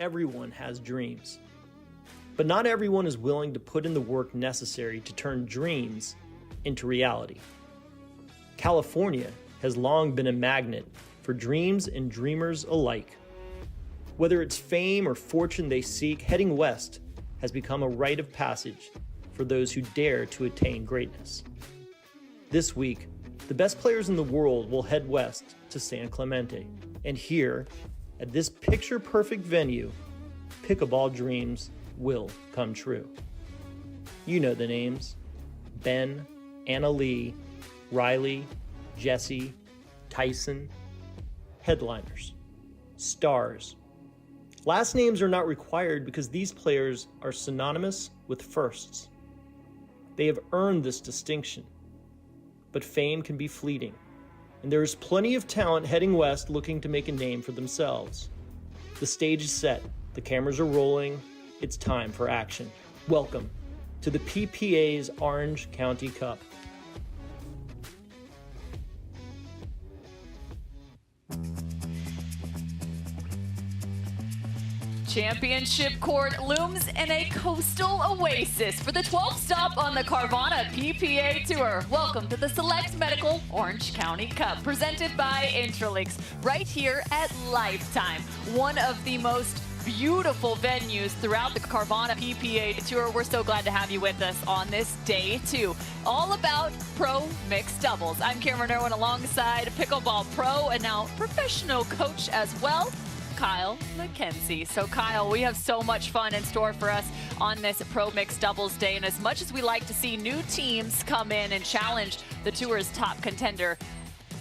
Everyone has dreams. But not everyone is willing to put in the work necessary to turn dreams into reality. California has long been a magnet for dreams and dreamers alike. Whether it's fame or fortune they seek, heading west has become a rite of passage for those who dare to attain greatness. This week, the best players in the world will head west to San Clemente. And here, at this picture-perfect venue, pickleball dreams will come true. You know the names: Ben, Anna Leigh, Riley, Jesse, Tyson. Headliners, stars. Last names are not required because these players are synonymous with firsts. They have earned this distinction. But fame can be fleeting, and there is plenty of talent heading west looking to make a name for themselves. The stage is set, the cameras are rolling, it's time for action. Welcome to the PPA's Orange County Cup. Championship court looms in a coastal oasis for the 12th stop on the Carvana PPA Tour. Welcome to the Select Medical Orange County Cup, presented by Intralinks, right here at Lifetime, one of the most beautiful venues throughout the Carvana PPA Tour. We're so glad to have you with us on this day two, all about pro mixed doubles. I'm Cameron Irwin alongside pickleball pro and now professional coach as well, Kyle McKenzie. So Kyle, we have so much fun in store for us on this Pro Mixed Doubles Day, and as much as we like to see new teams come in and challenge the tour's top contender,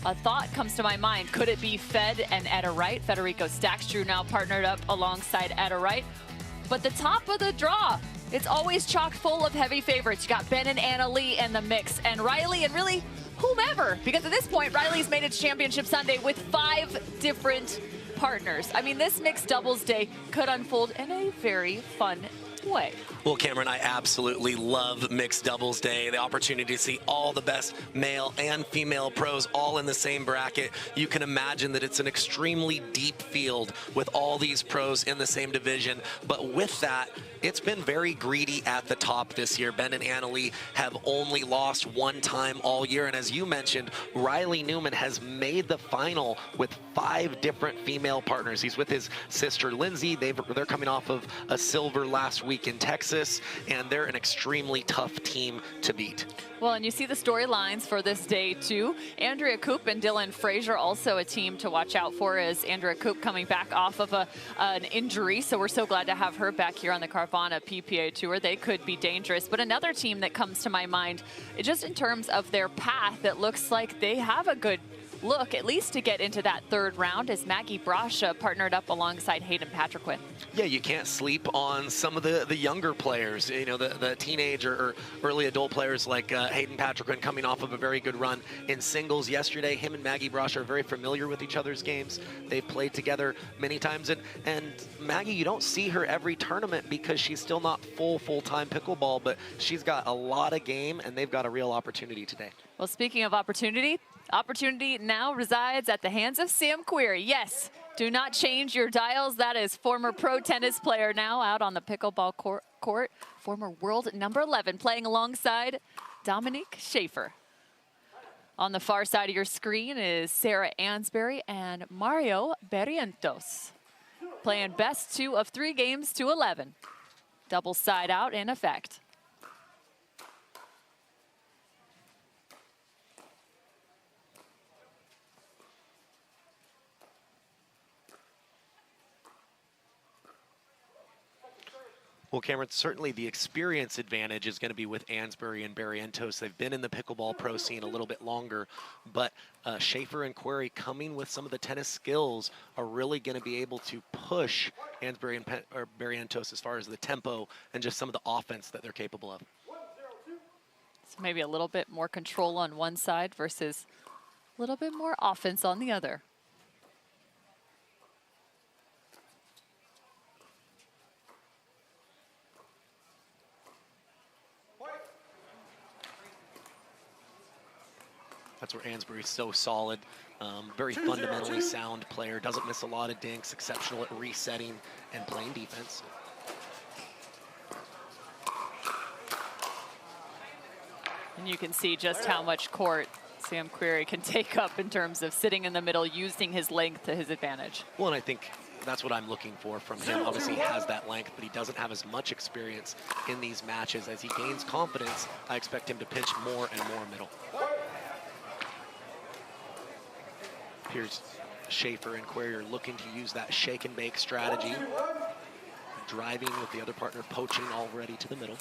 a thought comes to my mind. Could it be Fed and Etta Wright? Federico Staksrud now partnered up alongside Etta Wright. But the top of the draw, it's always chock full of heavy favorites. You got Ben and Anna Leigh in the mix, and Riley, and really whomever, because at this point, Riley's made its championship Sunday with 5 different partners. I mean, this mixed doubles day could unfold in a very fun way. Well, Cameron, I absolutely love mixed doubles day. The opportunity to see all the best male and female pros all in the same bracket. You can imagine that it's an extremely deep field with all these pros in the same division. But with that, it's been very greedy at the top this year. Ben and Anna Leigh have only lost one time all year. And as you mentioned, Riley Newman has made the final with 5 different female partners. He's with his sister Lindsey. They're coming off of a silver last week in Texas, and they're an extremely tough team to beat. Well, and you see the storylines for this day too. Andrea Coop and Dylan Frazier, also a team to watch out for, as Andrea Coop coming back off of an injury. So we're so glad to have her back here on the Carvana PPA Tour. They could be dangerous. But another team that comes to my mind, just in terms of their path, it looks like they have a good look, at least to get into that 3rd round, as Maggie Brasha partnered up alongside Hayden Patriquin. Yeah, you can't sleep on some of the younger players, you know, the teenage or early adult players like Hayden Patriquin coming off of a very good run in singles yesterday. Him and Maggie Brasha are very familiar with each other's games. They've played together many times, and Maggie, you don't see her every tournament because she's still not full-time pickleball, but she's got a lot of game, and they've got a real opportunity today. Well, speaking of opportunity now resides at the hands of Sam Querrey. Yes, do not change your dials. That is former pro tennis player now out on the pickleball court, former world number 11, playing alongside Dominique Schaefer. On the far side of your screen is Sarah Ansberry and Mario Barrientos, playing best 2 of 3 games to 11. Double side out in effect. Well, Cameron, certainly the experience advantage is going to be with Ansberry and Barrientos. They've been in the pickleball pro scene a little bit longer, but Schaefer and Querrey, coming with some of the tennis skills, are really going to be able to push Ansberry and Barrientos as far as the tempo and just some of the offense that they're capable of. So maybe a little bit more control on one side versus a little bit more offense on the other. That's where Ansberry's so solid. Very fundamentally sound player. Doesn't miss a lot of dinks. Exceptional at resetting and playing defense. And you can see just how much court Sam Querrey can take up in terms of sitting in the middle, using his length to his advantage. Well, and I think that's what I'm looking for from him. Obviously, he has that length, but he doesn't have as much experience in these matches. As he gains confidence, I expect him to pinch more and more middle. Here's Schaefer and Querrey are looking to use that shake and bake strategy. Driving with the other partner, poaching already to the middle.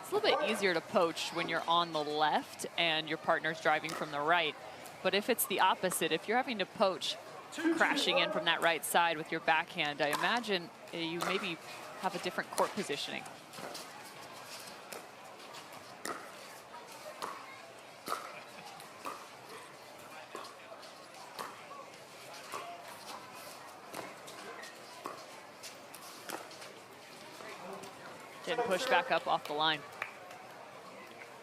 It's a little bit easier to poach when you're on the left and your partner's driving from the right. But if it's the opposite, if you're having to poach crashing in from that right side with your backhand, I imagine you maybe have a different court positioning. Didn't push back up off the line.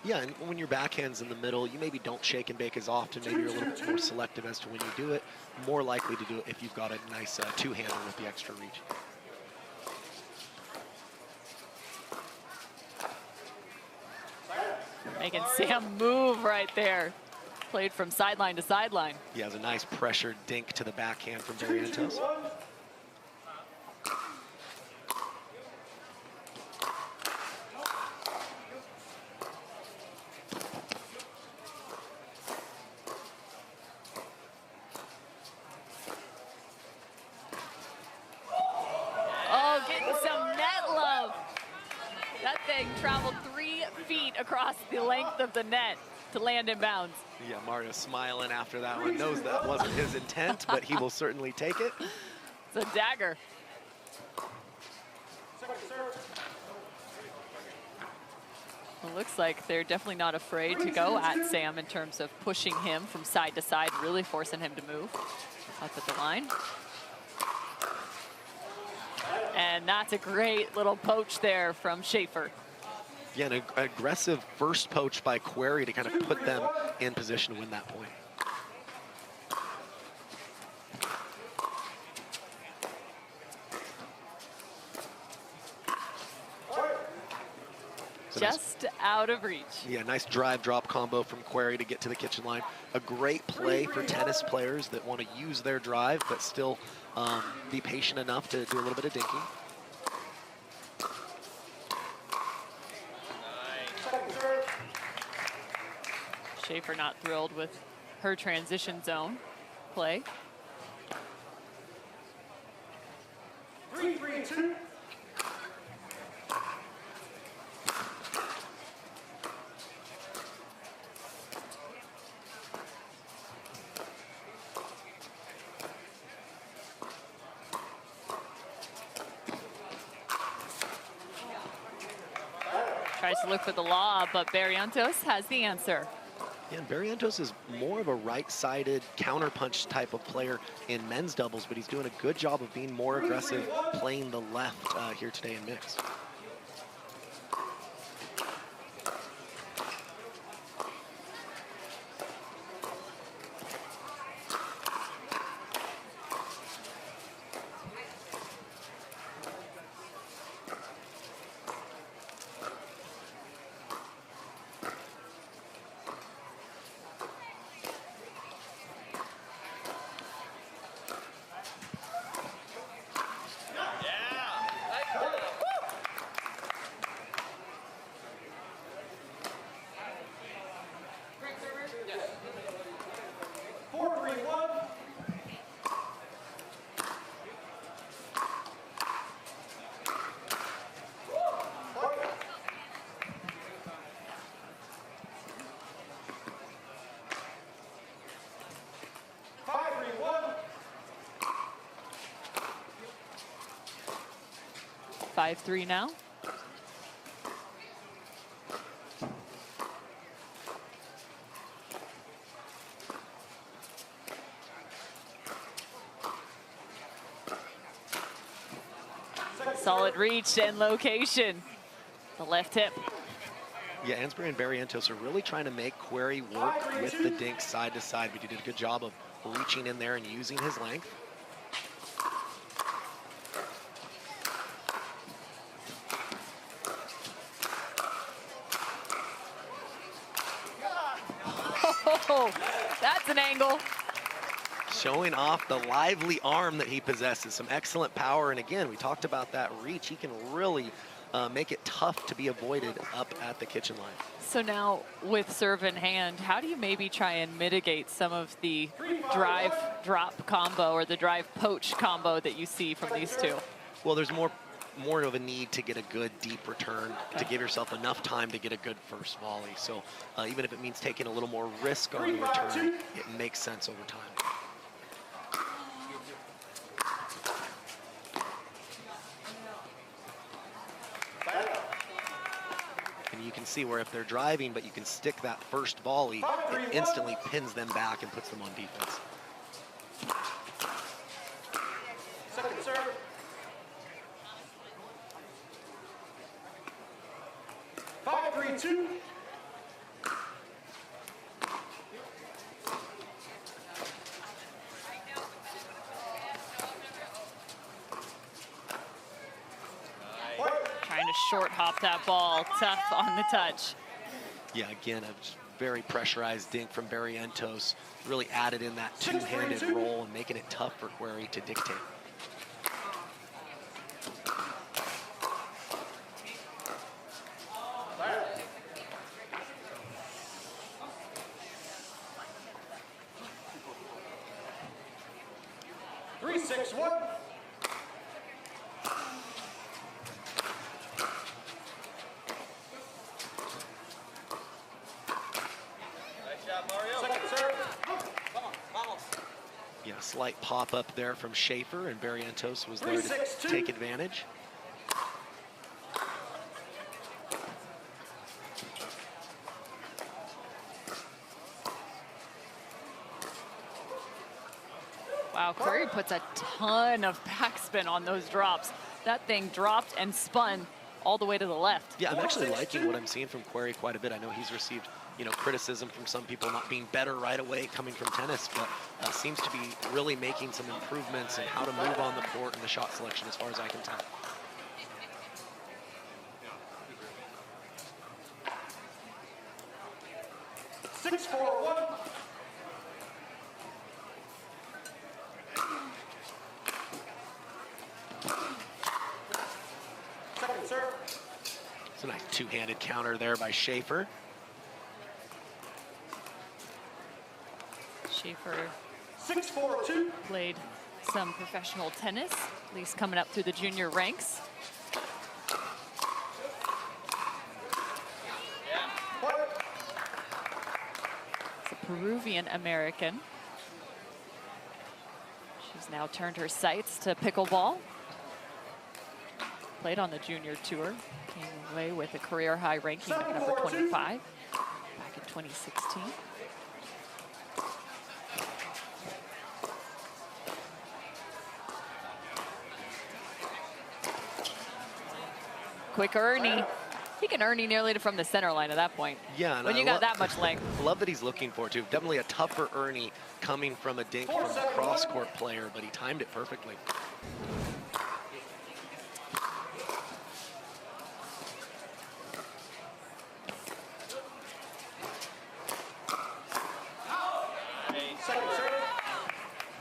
Yeah, and when your backhand's in the middle, you maybe don't shake and bake as often. Maybe you're a little bit more selective as to when you do it. More likely to do it if you've got a nice two-hander with the extra reach. Making Sam move right there. Played from sideline to sideline. He has a nice pressure dink to the backhand from Barrientos. Oh, getting some net love. That thing traveled 3 feet across the length of the net to land in bounds. Yeah, Mario smiling after that one. Knows that wasn't his intent, but he will certainly take it. It's a dagger. It looks like they're definitely not afraid to go at Sam in terms of pushing him from side to side, really forcing him to move up at the line. And that's a great little poach there from Schaefer. Yeah, an aggressive first poach by Querrey to kind of put them in position to win that point. Just out of reach. Yeah, nice drive drop combo from Querrey to get to the kitchen line. A great play for tennis players that want to use their drive but still be patient enough to do a little bit of dinking. Schaefer not thrilled with her transition zone play. 3-3-2. Tries to look for the lob, but Barrientos has the answer. Yeah, and Barrientos is more of a right-sided counterpunch type of player in men's doubles, but he's doing a good job of being more aggressive playing the left here today in mixed. Five, 3 now. Solid reach and location. The left hip. Yeah, Ansberry and Barrientos are really trying to make Querrey work with the dink side to side, but he did a good job of reaching in there and using his length. Oh, that's an angle. Showing off the lively arm that he possesses. Some excellent power. And again, we talked about that reach. He can really make it tough to be avoided up at the kitchen line. So now with serve in hand, how do you maybe try and mitigate some of the drive drop combo or the drive poach combo that you see from these two? Well, there's more of a need to get a good deep return, to give yourself enough time to get a good first volley. So even if it means taking a little more risk on the return, it makes sense over time. And you can see where if they're driving, but you can stick that first volley, it instantly pins them back and puts them on defense. Second serve. Five, 3-2. Trying to short hop that ball, tough on the touch. Yeah, again, a very pressurized dink from Barrientos. Really added in that two-handed roll and making it tough for Querrey to dictate. Three, 6-1. Yeah, slight pop up there from Schaefer, and Barrientos was there to take advantage. Wow, Querrey puts a ton of backspin on those drops. That thing dropped and spun all the way to the left. Yeah, I'm actually liking what I'm seeing from Querrey quite a bit. I know he's received, criticism from some people not being better right away coming from tennis, but seems to be really making some improvements in how to move on the court and the shot selection as far as I can tell. Six, 4-1. Second serve. It's a nice two-handed counter there by Schaefer. Schaefer 6-4-2. played some professional tennis, at least coming up through the junior ranks. It's a Peruvian American. She's now turned her sights to pickleball. Played on the junior tour, came away with a career high ranking of number 25 back in 2016. Quick Ernie. He can Ernie nearly from the center line at that point. Yeah, and when you got that much length. I love that he's looking for it too. Definitely a tougher Ernie coming from a dink from a cross-court player, but he timed it perfectly.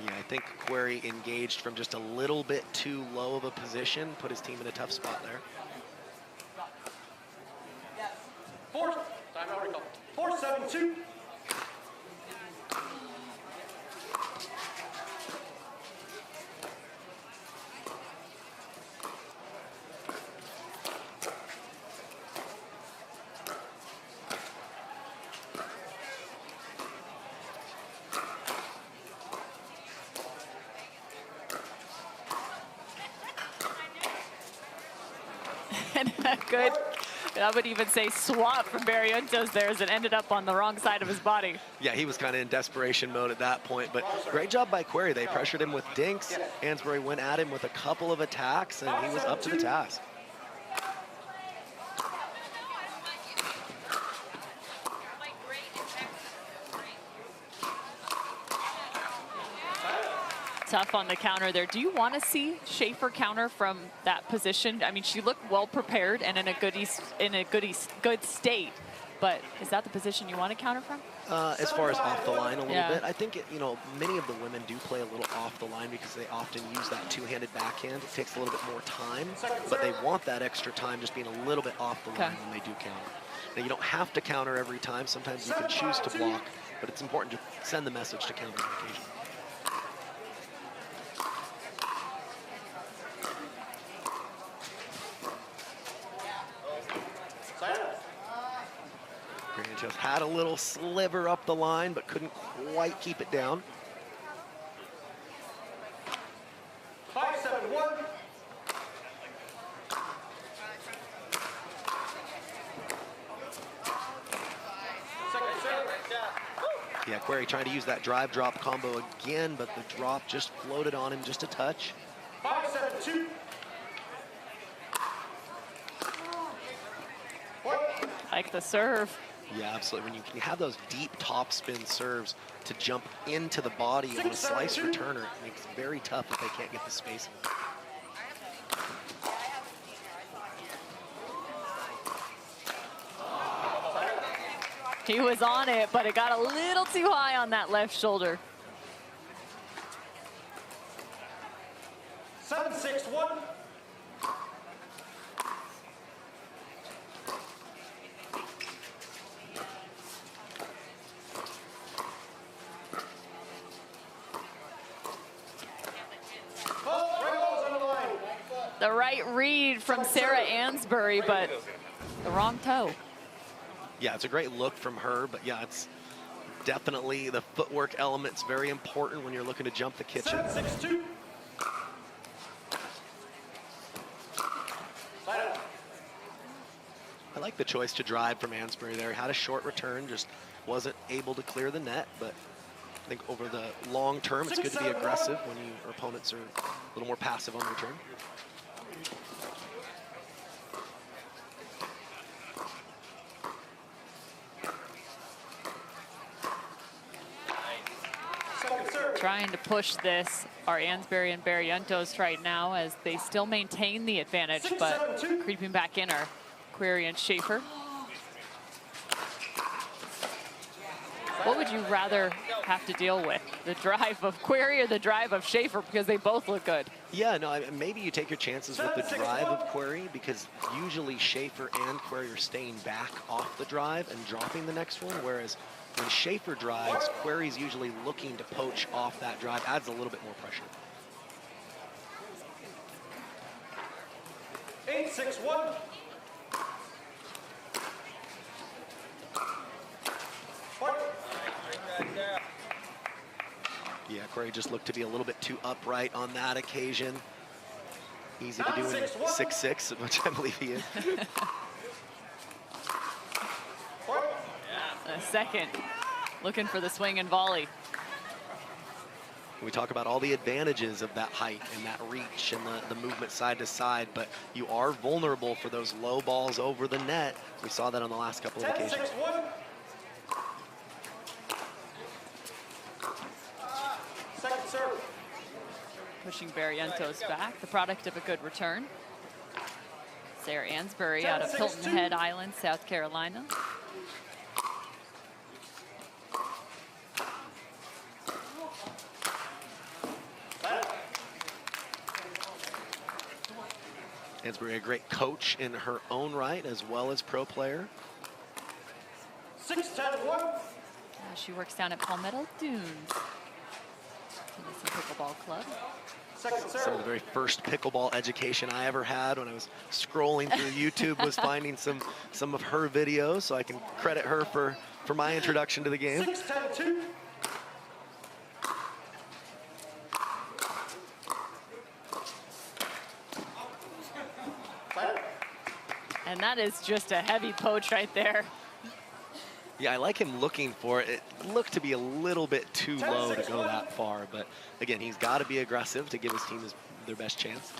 Yeah, I think Querrey engaged from just a little bit too low of a position, put his team in a tough spot there. 4-7-2. And a good, I would even say swap from Barrientos there as it ended up on the wrong side of his body. Yeah, he was kind of in desperation mode at that point, but great job by Querrey. They pressured him with dinks. Ansberry went at him with a couple of attacks, and he was up to the task. Tough on the counter there. Do you want to see Schaefer counter from that position? I mean, she looked well prepared and in a good state but is that the position you want to counter from? As far as off the line a little Yeah. bit, I think, many of the women do play a little off the line because they often use that two-handed backhand. It takes a little bit more time, but they want that extra time just being a little bit off the line when they do counter. Now, you don't have to counter every time. Sometimes you can choose to block, but it's important to send the message to counter on occasion. Rancho had a little sliver up the line, but couldn't quite keep it down. 5-7-1. Yeah, Querrey trying to use that drive-drop combo again, but the drop just floated on him just a touch. 5-7-2. Like the serve. Yeah, absolutely. When you can have those deep topspin serves to jump into the body of a slice returner, it makes it very tough if they can't get the spacing. He was on it, but it got a little too high on that left shoulder. 7-6-1. The right read from Sarah Ansberry, but the wrong toe. Yeah, it's a great look from her, but yeah, it's definitely the footwork element's very important when you're looking to jump the kitchen. 7-6-2. I like the choice to drive from Ansberry there. Had a short return, just wasn't able to clear the net, but I think over the long term, it's good to be aggressive when your opponents are a little more passive on the return. Trying to push this are Ansberry and Barrientos right now as they still maintain the advantage, but creeping back in are Querrey and Schaefer. What would you rather have to deal with? The drive of Querrey or the drive of Schaefer, because they both look good? Yeah, no, maybe you take your chances with the drive of Querrey, because usually Schaefer and Querrey are staying back off the drive and dropping the next one, whereas when Schaefer drives, Querrey's usually looking to poach off that drive, adds a little bit more pressure. 8-6-1. Yeah, Querrey just looked to be a little bit too upright on that occasion. Easy to do in 6-6, which I believe he is. A second, looking for the swing and volley. We talk about all the advantages of that height and that reach and the movement side to side, but you are vulnerable for those low balls over the net. We saw that on the last couple of occasions. 10-6-1. Second serve. Pushing Barrientos back, the product of a good return. Sarah Ansberry out of Hilton Head Island, South Carolina. Ansberry, a great coach in her own right, as well as pro player. 6-10-1. She works down at Palmetto Dunes. Tennis Pickleball Club. Second serve. Some of the very first pickleball education I ever had when I was scrolling through YouTube was finding some of her videos, so I can credit her for my introduction to the game. 6-10-2. And that is just a heavy poach right there. Yeah, I like him looking for it. It looked to be a little bit too low to go that far, but again, he's got to be aggressive to give his team their best chance.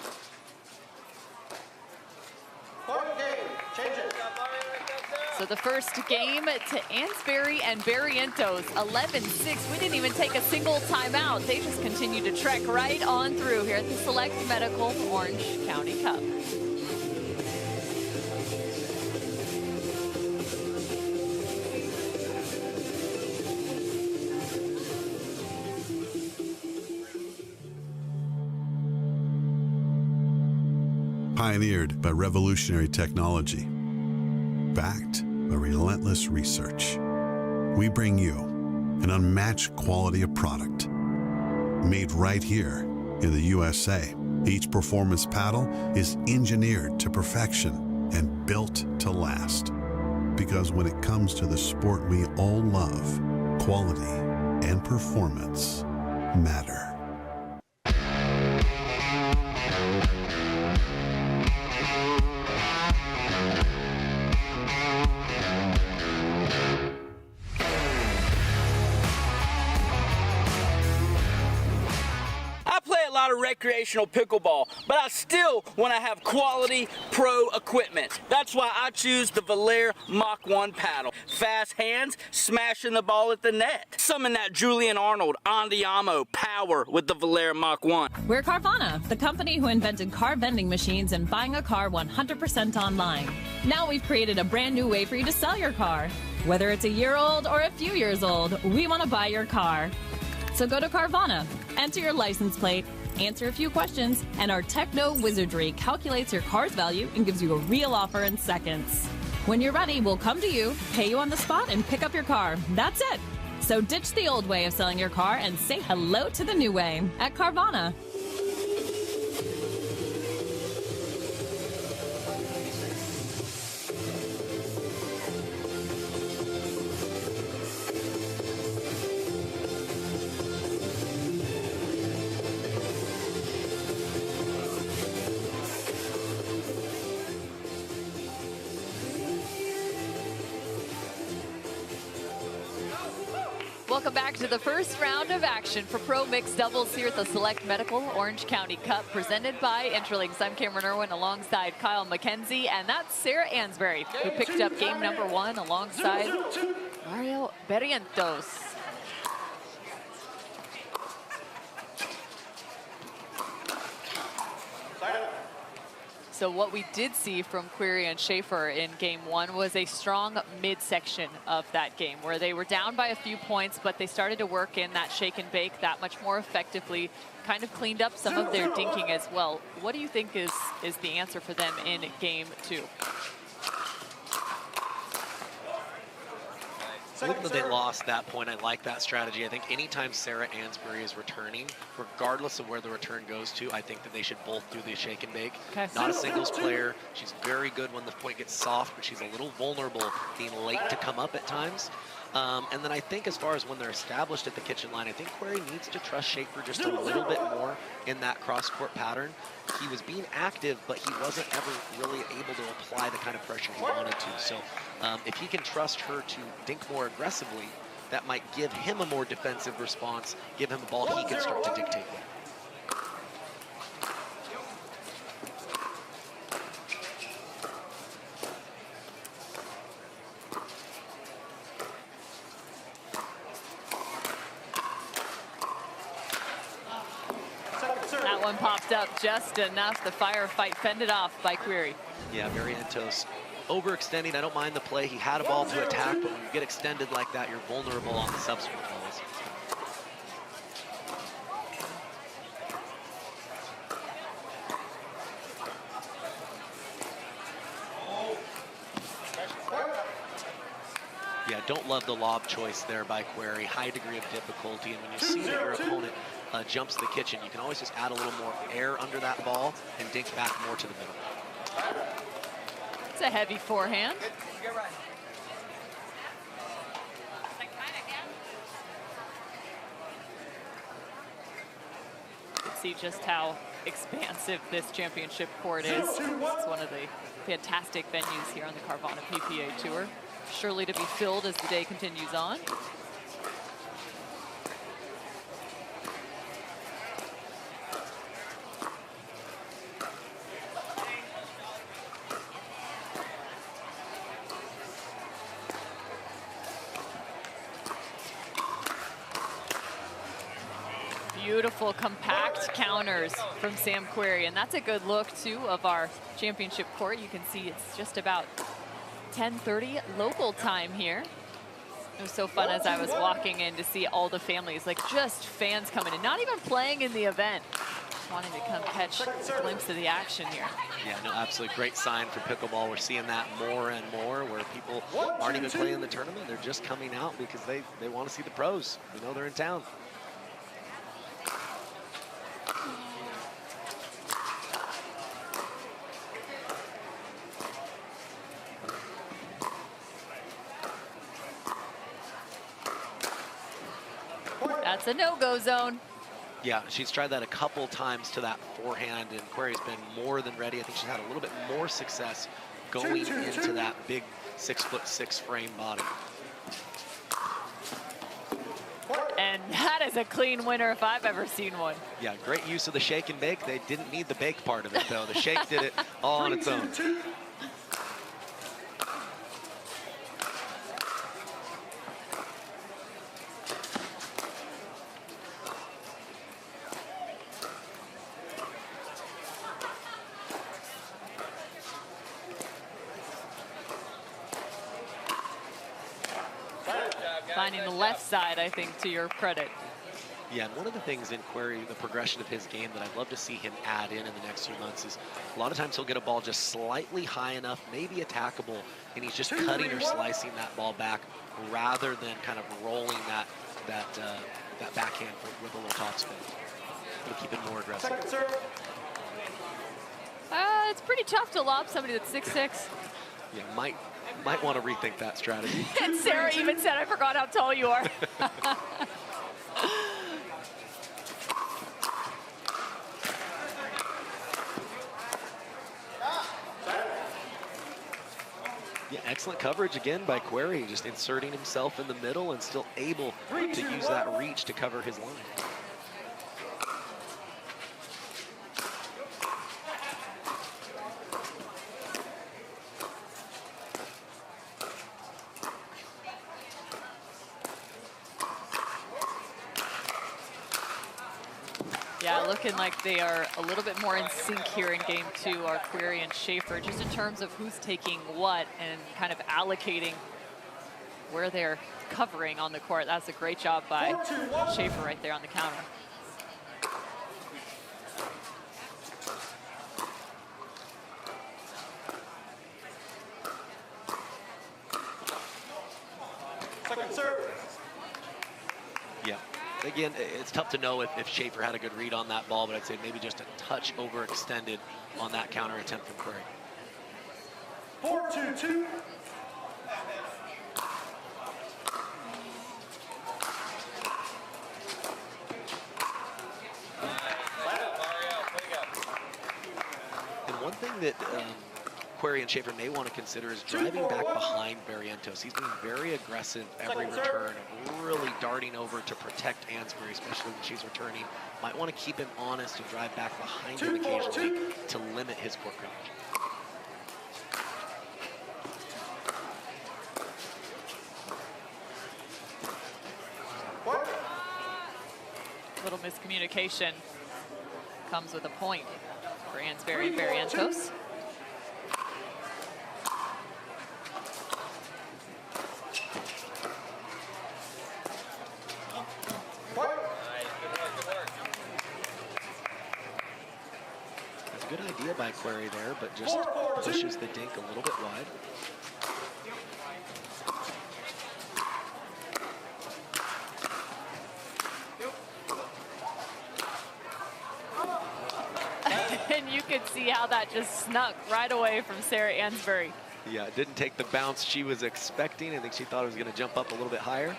So the first game to Ansberry and Barrientos, 11-6. We didn't even take a single timeout. They just continue to trek right on through here at the Select Medical Orange County Cup. Pioneered by revolutionary technology, backed by relentless research, we bring you an unmatched quality of product, made right here in the USA. Each performance paddle is engineered to perfection and built to last. Because when it comes to the sport we all love, quality and performance matter. Recreational pickleball, but I still want to have quality pro equipment. That's why I choose the Valère Mach 1 paddle. Fast hands, smashing the ball at the net. Summon that Julian Arnold Andiamo power with the Valère Mach 1. We're Carvana, the company who invented car vending machines and buying a car 100% online. Now we've created a brand new way for you to sell your car. Whether it's a year old or a few years old, we want to buy your car. So go to Carvana, enter your license plate, answer a few questions, and our techno wizardry calculates your car's value and gives you a real offer in seconds. When you're ready, we'll come to you, pay you on the spot, and pick up your car. That's it. So ditch the old way of selling your car and say hello to the new way at Carvana. Welcome back to the first round of action for Pro Mixed Doubles here at the Select Medical Orange County Cup, presented by Intralinks. I'm Cameron Irwin alongside Kyle McKenzie, and that's Sarah Ansberry, who picked up game number 1 alongside Mario Barrientos. So what we did see from Querrey and Schaefer in game 1 was a strong midsection of that game, where they were down by a few points, but they started to work in that shake and bake that much more effectively, kind of cleaned up some of their dinking as well. What do you think is the answer for them in game 2? Even though they lost that point, I like that strategy. I think anytime Sarah Ansberry is returning, regardless of where the return goes to, I think that they should both do the shake and bake. Okay. Not a singles player. She's very good when the point gets soft, but she's a little vulnerable, being late to come up at times. And then I think as far as when they're established at the kitchen line, I think Querrey needs to trust Schaefer just a little bit more in that cross-court pattern. He was being active, but he wasn't ever really able to apply the kind of pressure he wanted to. So if he can trust her to dink more aggressively, that might give him a more defensive response, give him a ball he can start to dictate with. That one popped up just enough. The firefight fended off by Querrey. Yeah, Barrientos overextending. I don't mind the play. He had a ball to attack, but when you get extended like that, you're vulnerable on the subsequent balls. Yeah, don't love the lob choice there by Querrey. High degree of difficulty, and when you see that your opponent jumps the kitchen, you can always just add a little more air under that ball and dink back more to the middle. It's a heavy forehand. You can see just how expansive this championship court is. It's one of the fantastic venues here on the Carvana PPA Tour. Surely to be filled as the day continues on. Beautiful compact counters from Sam Querrey, and that's a good look too of our championship court. You can see it's just about 10:30 local time here. It was so fun as I was walking in to see all the families, like just fans coming in, not even playing in the event, just wanting to come catch a glimpse of the action here. Yeah, no, absolutely great sign for pickleball. We're seeing that more and more where people aren't even playing the tournament. They're just coming out because they want to see the pros. You know, they're in town. That's a no-go zone. Yeah, she's tried that a couple times to that forehand, and Querrey's been more than ready. I think she's had a little bit more success going into that big 6'6" frame body. And that is a clean winner if I've ever seen one. Yeah, great use of the shake and bake. They didn't need the bake part of it, though. The shake did it all on its own. Finding the left side, I think, to your credit. Yeah, and one of the things in Querrey, the progression of his game that I'd love to see him add in the next few months is a lot of times he'll get a ball just slightly high enough, maybe attackable, and he's just cutting or slicing that ball back rather than kind of rolling that backhand with a little topspin. It'll keep it more aggressive. It's pretty tough to lob somebody that's 6'6". Yeah, might want to rethink that strategy. And Sarah even said, I forgot how tall you are. Yeah, excellent coverage again by Querrey, just inserting himself in the middle and still able to use that reach to cover his line. Yeah, looking like they are a little bit more in sync here in game two, are Querrey and Schaefer, just in terms of who's taking what and kind of allocating where they're covering on the court. That's a great job by Schaefer right there on the counter. Second serve. Yeah. Again, it's tough to know if Schaefer had a good read on that ball, but I'd say maybe just a touch overextended on that counter attempt from Querrey. 4-2-2. And one thing that Querrey and Schaefer may want to consider is driving back behind Barrientos. He's been very aggressive every return, really darting over to protect Ansberry, especially when she's returning. Might want to keep him honest and drive back behind him occasionally to limit his court coverage. Little miscommunication comes with a point for Ansberry and Barrientos. Good idea by Querrey there, but just pushes the dink a little bit wide. And you could see how that just snuck right away from Sarah Ansberry. Yeah, it didn't take the bounce she was expecting. I think she thought it was going to jump up a little bit higher.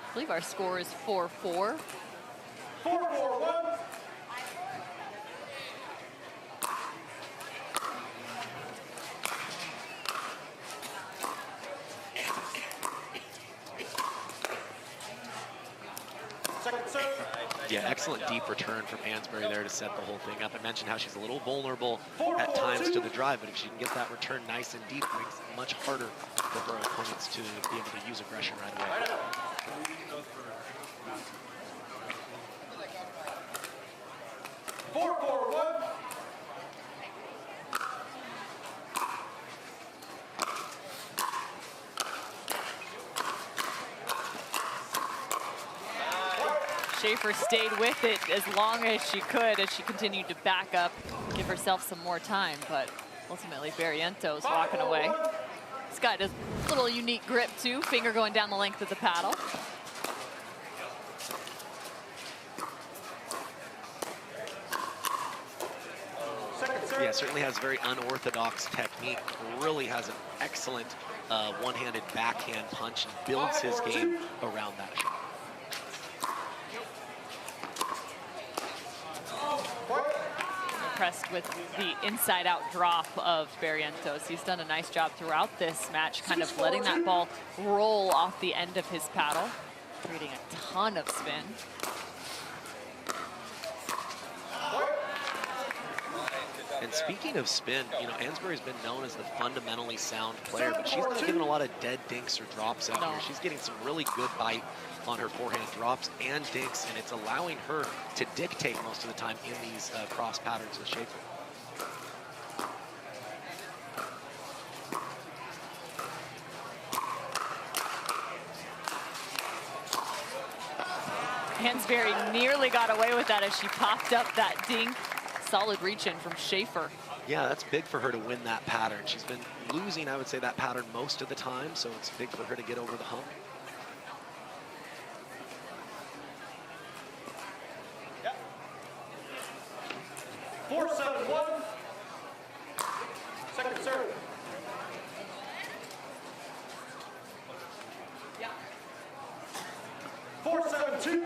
I believe our score is 4-4. 4-4-1. Second serve. Yeah, excellent deep return from Ansberry there to set the whole thing up. I mentioned how she's a little vulnerable at times to the drive, but if she can get that return nice and deep, it makes it much harder for her opponents to be able to use aggression right away. 4-4-1. Schaefer stayed with it as long as she could as she continued to back up, give herself some more time, but ultimately Barrientos walking away. This guy does a little unique grip too, finger going down the length of the paddle. Yeah, certainly has very unorthodox technique, really has an excellent one-handed backhand punch and builds his game around that shot. Impressed with the inside-out drop of Barrientos. He's done a nice job throughout this match, kind of letting that ball roll off the end of his paddle, creating a ton of spin. And speaking of spin, you know, Ansberry's been known as the fundamentally sound player, but she's not giving a lot of dead dinks or drops out here. She's getting some really good bite on her forehand drops and dinks, and it's allowing her to dictate most of the time in these cross patterns with Schaefer. Ansberry nearly got away with that as she popped up that dink. Solid reach in from Schaefer. Yeah, that's big for her to win that pattern. She's been losing, I would say, that pattern most of the time, so it's big for her to get over the hump. Yep. 4-7-1. Second serve. Yeah. 4-7-2.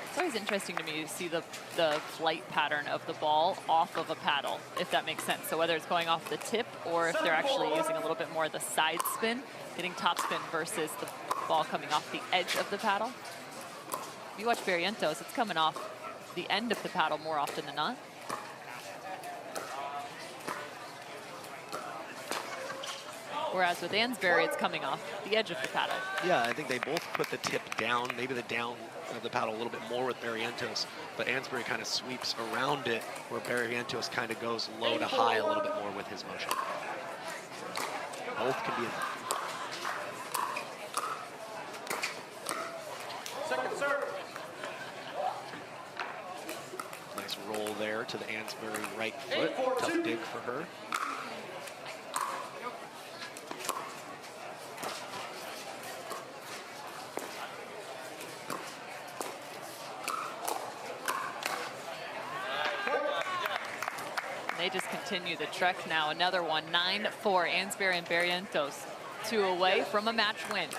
It's always interesting to me to see the flight pattern of the ball off of a paddle, if that makes sense. So whether it's going off the tip or if they're actually using a little bit more of the side spin, getting top spin versus the ball coming off the edge of the paddle. If you watch Barrientos, it's coming off the end of the paddle more often than not. Whereas with Ansberry, it's coming off the edge of the paddle. Yeah, I think they both put the tip down, maybe the down of the paddle a little bit more with Barrientos, but Ansberry kind of sweeps around it, where Barrientos kind of goes low to high a little bit more with his motion. Both can be Second serve. nice roll there to the Ansberry right foot. Tough dig for her. They just continue the trek now. Another one, 9-4, Ansberry and Barrientos, 2 away from a match win.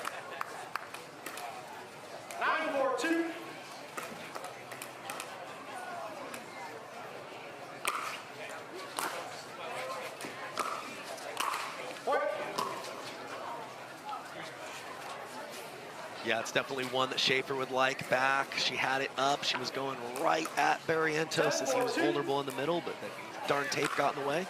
9-4-2. Yeah, it's definitely one that Schaefer would like back. She had it up. She was going right at Barrientos as he was vulnerable in the middle, but the darn tape got in the way.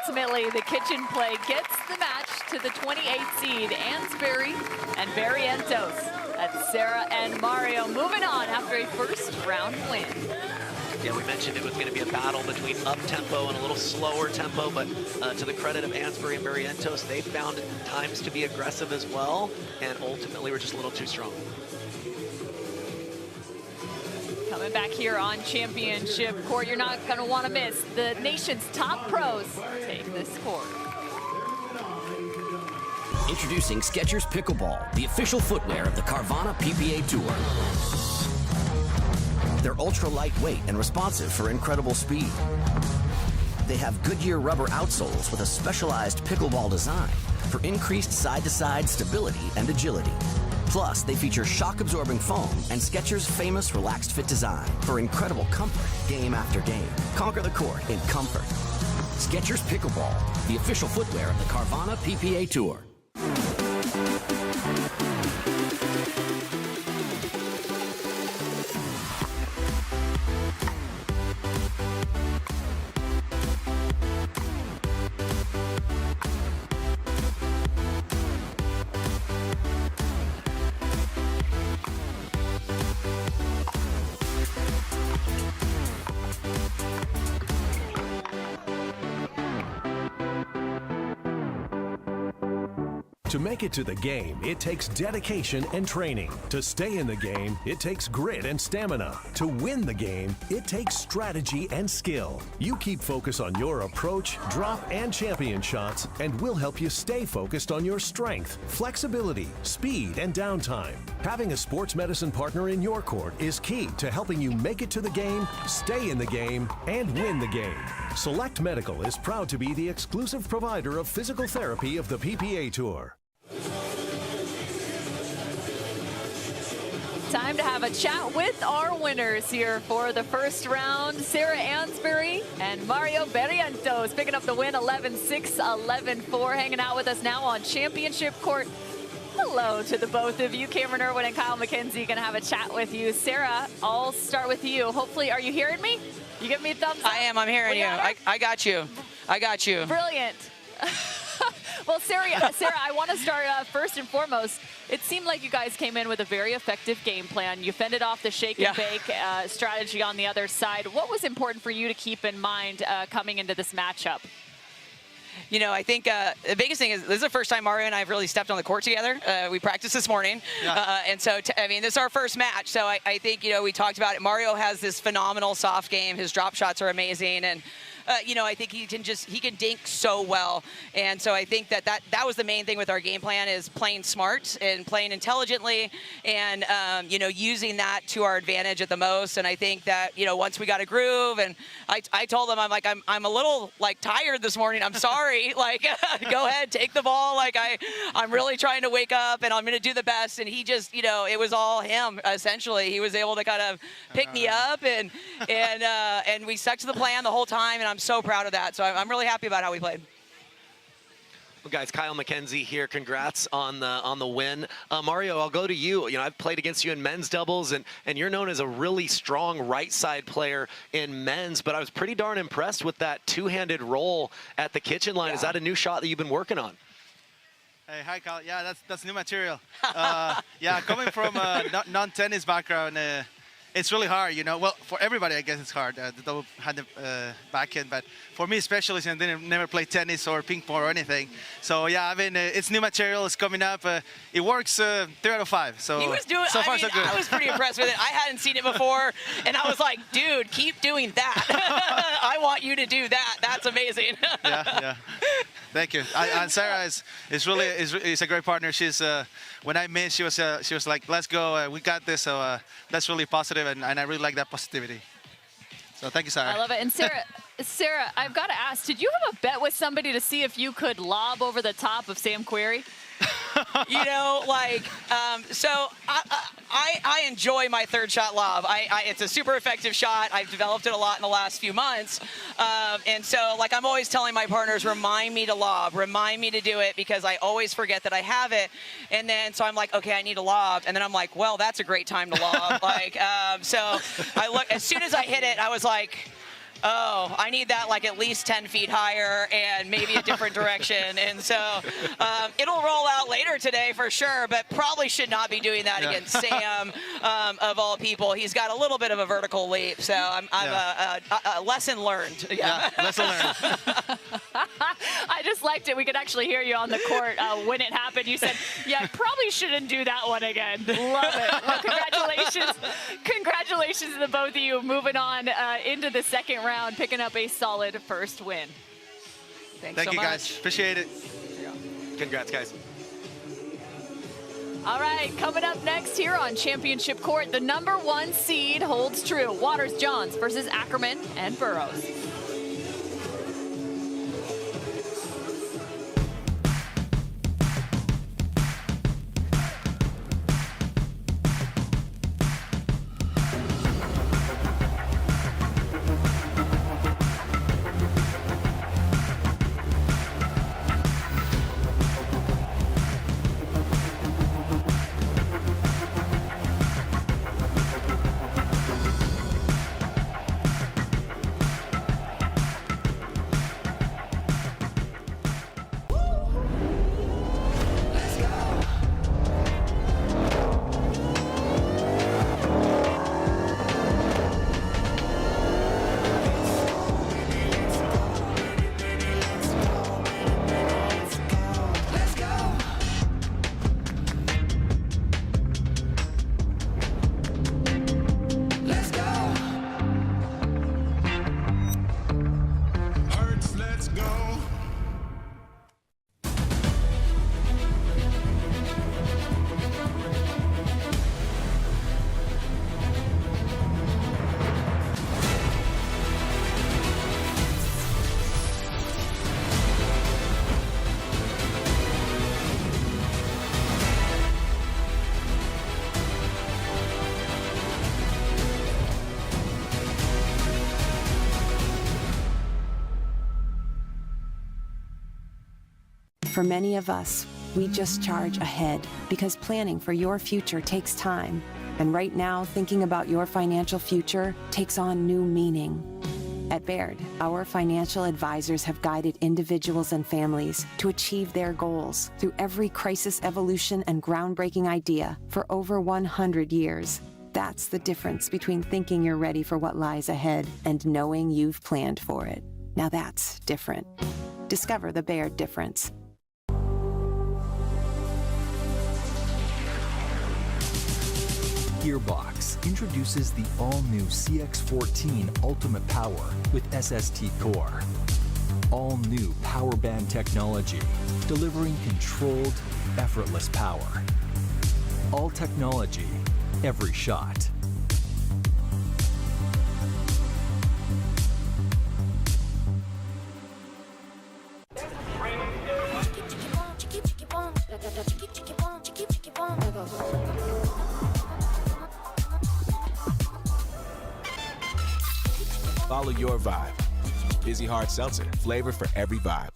Ultimately, the kitchen play gets the match to the 28th seed, Ansberry and Barrientos. That's Sarah and Mario moving on after a first round win. Yeah, we mentioned it was going to be a battle between up-tempo and a little slower tempo, but to the credit of Ansberry and Barrientos, they found times to be aggressive as well, and ultimately were just a little too strong. Coming back here on championship court, you're not going to want to miss the nation's top pros take this court. Introducing Skechers Pickleball, the official footwear of the Carvana PPA Tour. They're ultra lightweight and responsive for incredible speed. They have Goodyear rubber outsoles with a specialized pickleball design for increased side-to-side stability and agility. Plus, they feature shock-absorbing foam and Skechers' famous relaxed fit design for incredible comfort game after game. Conquer the court in comfort. Skechers Pickleball, the official footwear of the Carvana PPA Tour. To make it to the game, it takes dedication and training. To stay in the game, it takes grit and stamina. To win the game, it takes strategy and skill. You keep focus on your approach, drop, and champion shots, and we'll help you stay focused on your strength, flexibility, speed, and downtime. Having a sports medicine partner in your court is key to helping you make it to the game, stay in the game, and win the game. Select Medical is proud to be the exclusive provider of physical therapy of the PPA Tour. Time to have a chat with our winners here for the first round. Sarah Ansberry and Mario Barrientos picking up the win 11-6, 11-4, hanging out with us now on championship court. Hello to the both of you. Cameron Irwin and Kyle McKenzie going to have a chat with you. Sarah, I'll start with you. Hopefully, are you hearing me? You give me a thumbs up? I am. I'm hearing you. I got you. I got you. Brilliant. Well, Sarah, I want to start first and foremost. It seemed like you guys came in with a very effective game plan. You fended off the shake and bake strategy on the other side. What was important for you to keep in mind coming into this matchup? You know, I think the biggest thing is this is the first time Mario and I have really stepped on the court together. We practiced this morning. And so, I mean, this is our first match. So I think, you know, we talked about it. Mario has this phenomenal soft game. His drop shots are amazing. And you know, I think he can dink so well. And so I think that was the main thing with our game plan is playing smart and playing intelligently and, you know, using that to our advantage at the most. And I think that, you know, once we got a groove and I told him, I'm like, I'm a little like tired this morning. I'm sorry. Like, go ahead, take the ball. Like I'm really trying to wake up and I'm going to do the best. And he just, you know, it was all him essentially. He was able to kind of pick me up and we stuck to the plan the whole time. And I'm so proud of that. So I'm really happy about how we played. Well, guys, Kyle McKenzie here. Congrats on the win. Mario, I'll go to you. You know, I've played against you in men's doubles, and you're known as a really strong right side player in men's, but I was pretty darn impressed with that two-handed roll at the kitchen line. Is that a new shot that you've been working on? Hey, hi, Kyle. Yeah, that's new material. Yeah, coming from a non-tennis background, it's really hard, you know. Well, for everybody, I guess it's hard, the double-handed backhand. But for me, especially since I never played tennis or ping pong or anything. So yeah, I mean, it's new material. It's coming up. It works 3 out of 5. So he was doing. So far, so good. I was pretty impressed with it. I hadn't seen it before, and I was like, dude, keep doing that. I want you to do that. That's amazing. Yeah. Thank you. And Sarah is a great partner. She's when I met, she was like, let's go, we got this. So that's really positive, and I really like that positivity. So thank you, Sarah. I love it. And Sarah, I've got to ask, did you have a bet with somebody to see if you could lob over the top of Sam Querrey? You know, like, so I enjoy my third shot lob. It's a super effective shot. I've developed it a lot in the last few months. And so, like, I'm always telling my partners, remind me to lob, remind me to do it, because I always forget that I have it. And then, so I'm like, okay, I need a lob. And then I'm like, well, that's a great time to lob. Like, so I look, as soon as I hit it, I was like, oh, I need that like at least 10 feet higher and maybe a different direction. And so it'll roll out later today for sure, but probably should not be doing that against Sam, of all people. He's got a little bit of a vertical leap, so I'm a lesson learned. Yeah, lesson learned. I just liked it. We could actually hear you on the court when it happened. You said, yeah, I probably shouldn't do that one again. Love it. Well, congratulations. Congratulations to the both of you moving on into the second round, picking up a solid first win. Thank you, guys. Appreciate it. Congrats, guys. All right, coming up next here on Championship Court, the #1 seed holds true. Waters-Johns versus Ackerman and Burrows. For many of us, we just charge ahead because planning for your future takes time. And right now, thinking about your financial future takes on new meaning. At Baird, our financial advisors have guided individuals and families to achieve their goals through every crisis evolution and groundbreaking idea for over 100 years. That's the difference between thinking you're ready for what lies ahead and knowing you've planned for it. Now that's different. Discover the Baird difference. Gearbox introduces the all-new CX-14 Ultimate Power with SST Core. All-new power band technology, delivering controlled, effortless power. All technology, every shot. Follow your vibe. Busy Hard Seltzer, flavor for every vibe.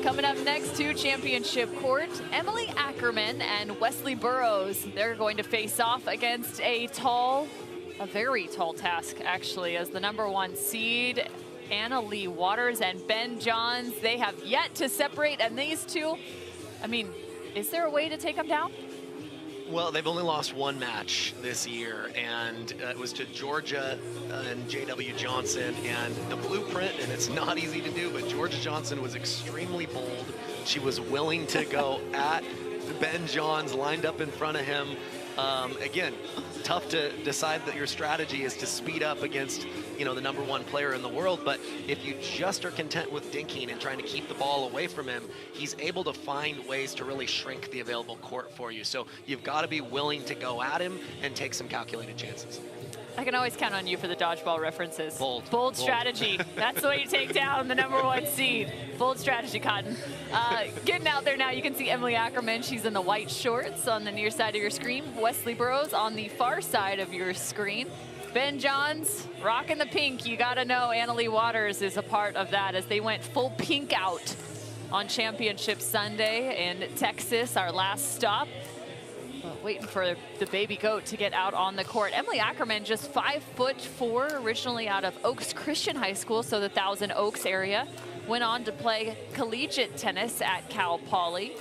Coming up next to championship court, Emily Ackerman and Wesley Burrows. They're going to face off against a very tall task, actually, as the #1 seed, Leigh Waters and Ben Johns. They have yet to separate, and these two, I mean, is there a way to take them down? Well, they've only lost one match this year, and it was to Jorja and J.W. Johnson. And the blueprint, and it's not easy to do, but Jorja Johnson was extremely bold. She was willing to go at Ben Johns, lined up in front of him. Again, tough to decide that your strategy is to speed up against, you know, the #1 player in the world. But if you just are content with dinking and trying to keep the ball away from him, he's able to find ways to really shrink the available court for you. So you've got to be willing to go at him and take some calculated chances. I can always count on you for the dodgeball references. Bold strategy. That's the way you take down the #1 seed. Bold strategy, Cotton. Getting out there now, you can see Emily Ackerman. She's in the white shorts on the near side of your screen. Wesley Burrows on the far side of your screen. Ben Johns rocking the pink. You got to know Leigh Waters is a part of that as they went full pink out on Championship Sunday in Texas, our last stop. Waiting for the baby goat to get out on the court. Emily Ackerman, just 5'4", originally out of Oaks Christian High School, so the Thousand Oaks area. Went on to play collegiate tennis at Cal Poly.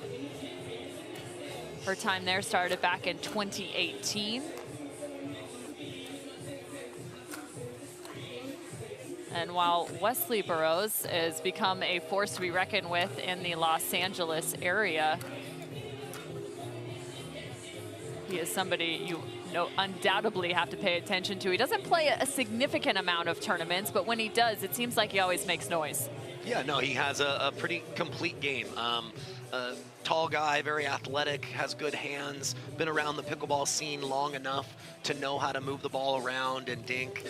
Her time there started back in 2018. And while Wesley Burrows has become a force to be reckoned with in the Los Angeles area, he is somebody you undoubtedly have to pay attention to. He doesn't play a significant amount of tournaments, but when he does, it seems like he always makes noise. Yeah, no, he has a pretty complete game. Tall guy, very athletic, has good hands, been around the pickleball scene long enough to know how to move the ball around and dink.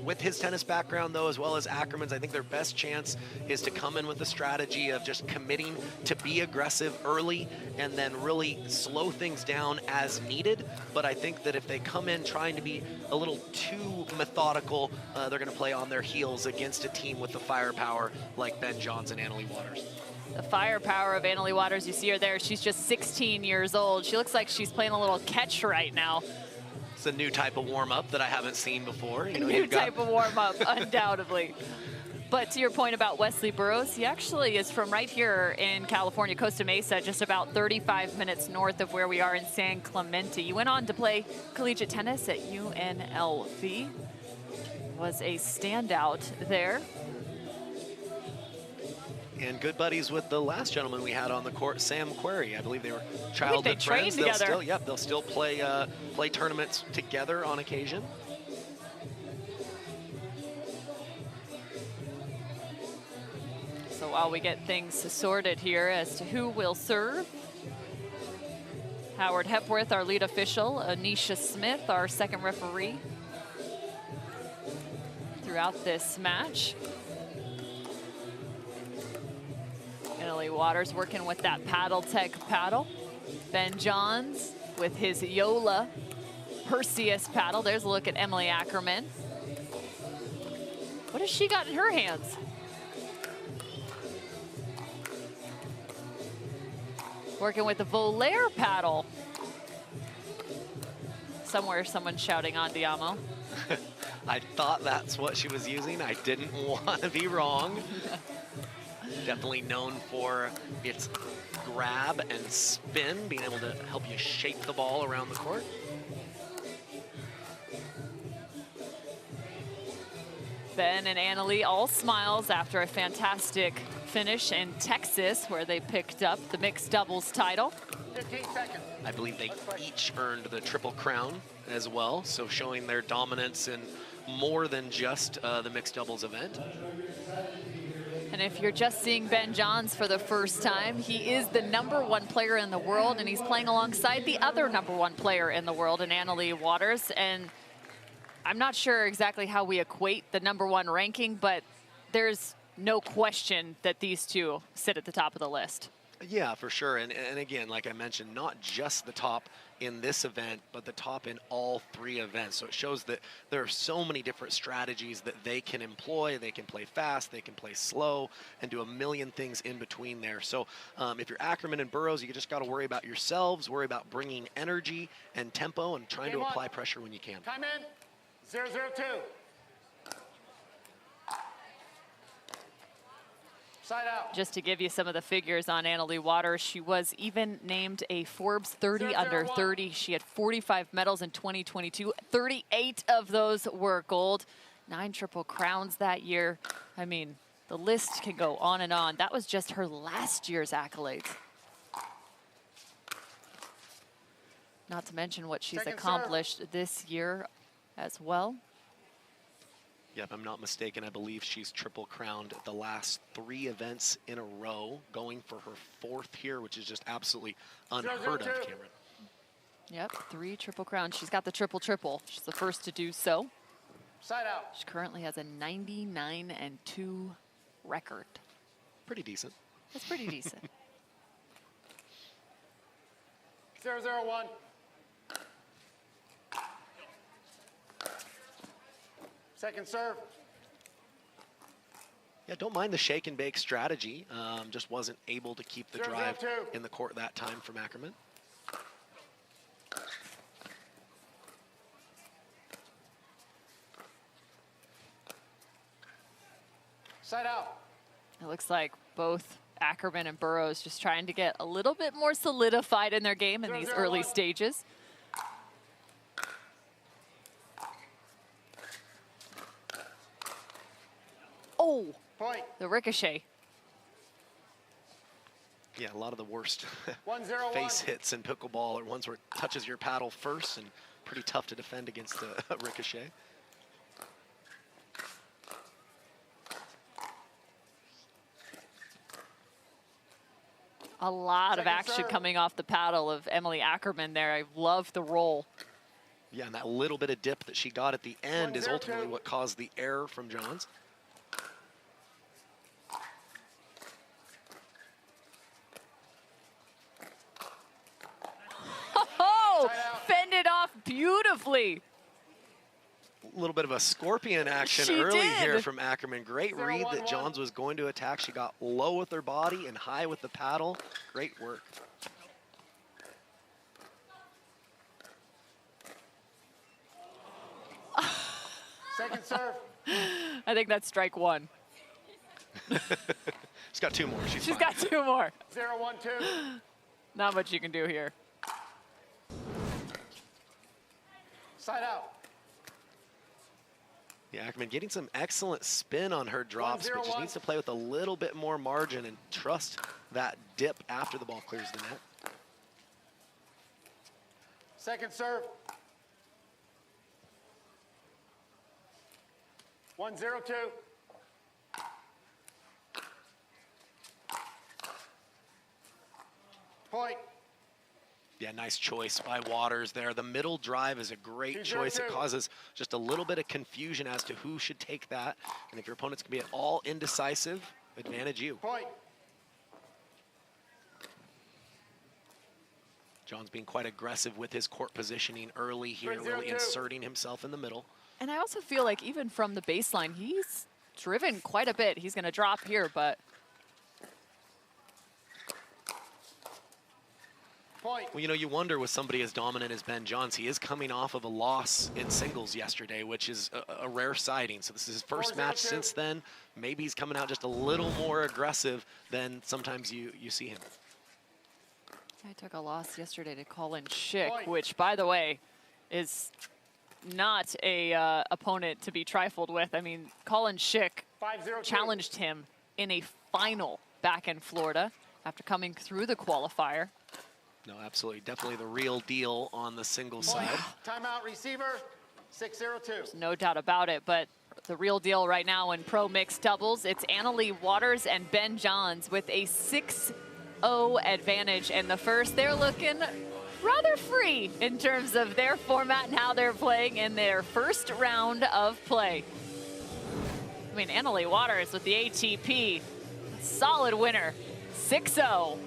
With his tennis background, though, as well as Ackerman's, I think their best chance is to come in with a strategy of just committing to be aggressive early and then really slow things down as needed. But I think that if they come in trying to be a little too methodical, they're going to play on their heels against a team with the firepower like Ben Johns and Leigh Waters. The firepower of Leigh Waters, you see her there. She's just 16 years old. She looks like she's playing a little catch right now. It's a new type of warm-up that I haven't seen before. You know, new type of warm-up, undoubtedly. But to your point about Wesley Burrows, he actually is from right here in California, Costa Mesa, just about 35 minutes north of where we are in San Clemente. He went on to play collegiate tennis at UNLV. Was a standout there. And good buddies with the last gentleman we had on the court, Sam Querrey. I believe they were childhood friends. They'll still play tournaments together on occasion. So while we get things sorted here as to who will serve, Howard Hepworth, our lead official. Anisha Smith, our second referee throughout this match. And Leigh Waters working with that Paddle Tech paddle. Ben Johns with his Yola Perseus paddle. There's a look at Emily Ackerman. What has she got in her hands? Working with the Volair paddle. Somewhere someone's shouting on Diamo. I thought that's what she was using. I didn't want to be wrong. Definitely known for its grab and spin, being able to help you shape the ball around the court. Ben and Annalie all smiles after a fantastic finish in Texas, where they picked up the mixed doubles title. 15 seconds. I believe they each earned the Triple Crown as well, so showing their dominance in more than just the mixed doubles event. And if you're just seeing Ben Johns for the first time, he is the #1 player in the world, and he's playing alongside the other #1 player in the world, in Leigh Waters. And I'm not sure exactly how we equate the #1 ranking, but there's no question that these two sit at the top of the list. Yeah, for sure. And again, like I mentioned, not just the top in this event, but the top in all 3 events. So it shows that there are so many different strategies that they can employ. They can play fast, they can play slow, and do a million things in between there. So if you're Ackerman and Burrows, you just got to worry about yourselves, worry about bringing energy and tempo, and trying to apply pressure when you can. Time in. 0-0-2. Side out. Just to give you some of the figures on Leigh Waters, she was even named a Forbes 30 under 30. She had 45 medals in 2022. 38 of those were gold. 9 Triple Crowns that year. I mean, the list can go on and on. That was just her last year's accolades. Not to mention what she's accomplished this year as well. Yeah, if I'm not mistaken, I believe she's Triple Crowned the last 3 events in a row, going for her 4th here, which is just absolutely unheard of, Cameron. Yep, 3 Triple Crowns. She's got the triple-triple. She's the first to do so. Side out. She currently has a 99-2 record. Pretty decent. That's pretty decent. 0-0-1. Second serve. Yeah, don't mind the shake and bake strategy. Just wasn't able to keep the drive in the court that time from Ackerman. Side out. It looks like both Ackerman and Burrows just trying to get a little bit more solidified in their game in these early stages. Oh, point. The ricochet. Yeah, a lot of the worst 1-0-1. face hits in pickleball are ones where it touches your paddle first, and pretty tough to defend against a ricochet. A lot of action coming off the paddle of Emily Ackerman there. I love the roll. Yeah, and that little bit of dip that she got at the end is ultimately what caused the error from Johns. Oh, fended off beautifully. A little bit of a scorpion action early here from Ackerman. Great read that Johns was going to attack. She got low with her body and high with the paddle. Great work. Second serve. I think that's strike 1. She's got 2 more. She's got 2 more. 0-1-2. Not much you can do here. Side out. Yeah, Ackerman getting some excellent spin on her drops, but just needs to play with a little bit more margin and trust that dip after the ball clears the net. Second serve. 1-0-2. Point. Yeah, nice choice by Waters there. The middle drive is a great choice. It causes just a little bit of confusion as to who should take that. And if your opponents can be at all indecisive, advantage you. Point. John's being quite aggressive with his court positioning early here, really inserting himself in the middle. And I also feel like even from the baseline, he's driven quite a bit. He's going to drop here, but... Point. Well, you know, you wonder with somebody as dominant as Ben Johns, he is coming off of a loss in singles yesterday, which is a rare sighting. So this is his first match since then. Maybe he's coming out just a little more aggressive than sometimes you see him. I took a loss yesterday to Colin Schick, which, by the way, is not a opponent to be trifled with. I mean, Colin Schick challenged him in a final back in Florida after coming through the qualifier. No, absolutely. Definitely the real deal on the singles side. Timeout, receiver, 6-0-2. There's no doubt about it, but the real deal right now in pro mixed doubles, it's Leigh Waters and Ben Johns with a 6-0 advantage in the first. They're looking rather free in terms of their format and how they're playing in their first round of play. I mean, Leigh Waters with the ATP, solid winner, 6-0.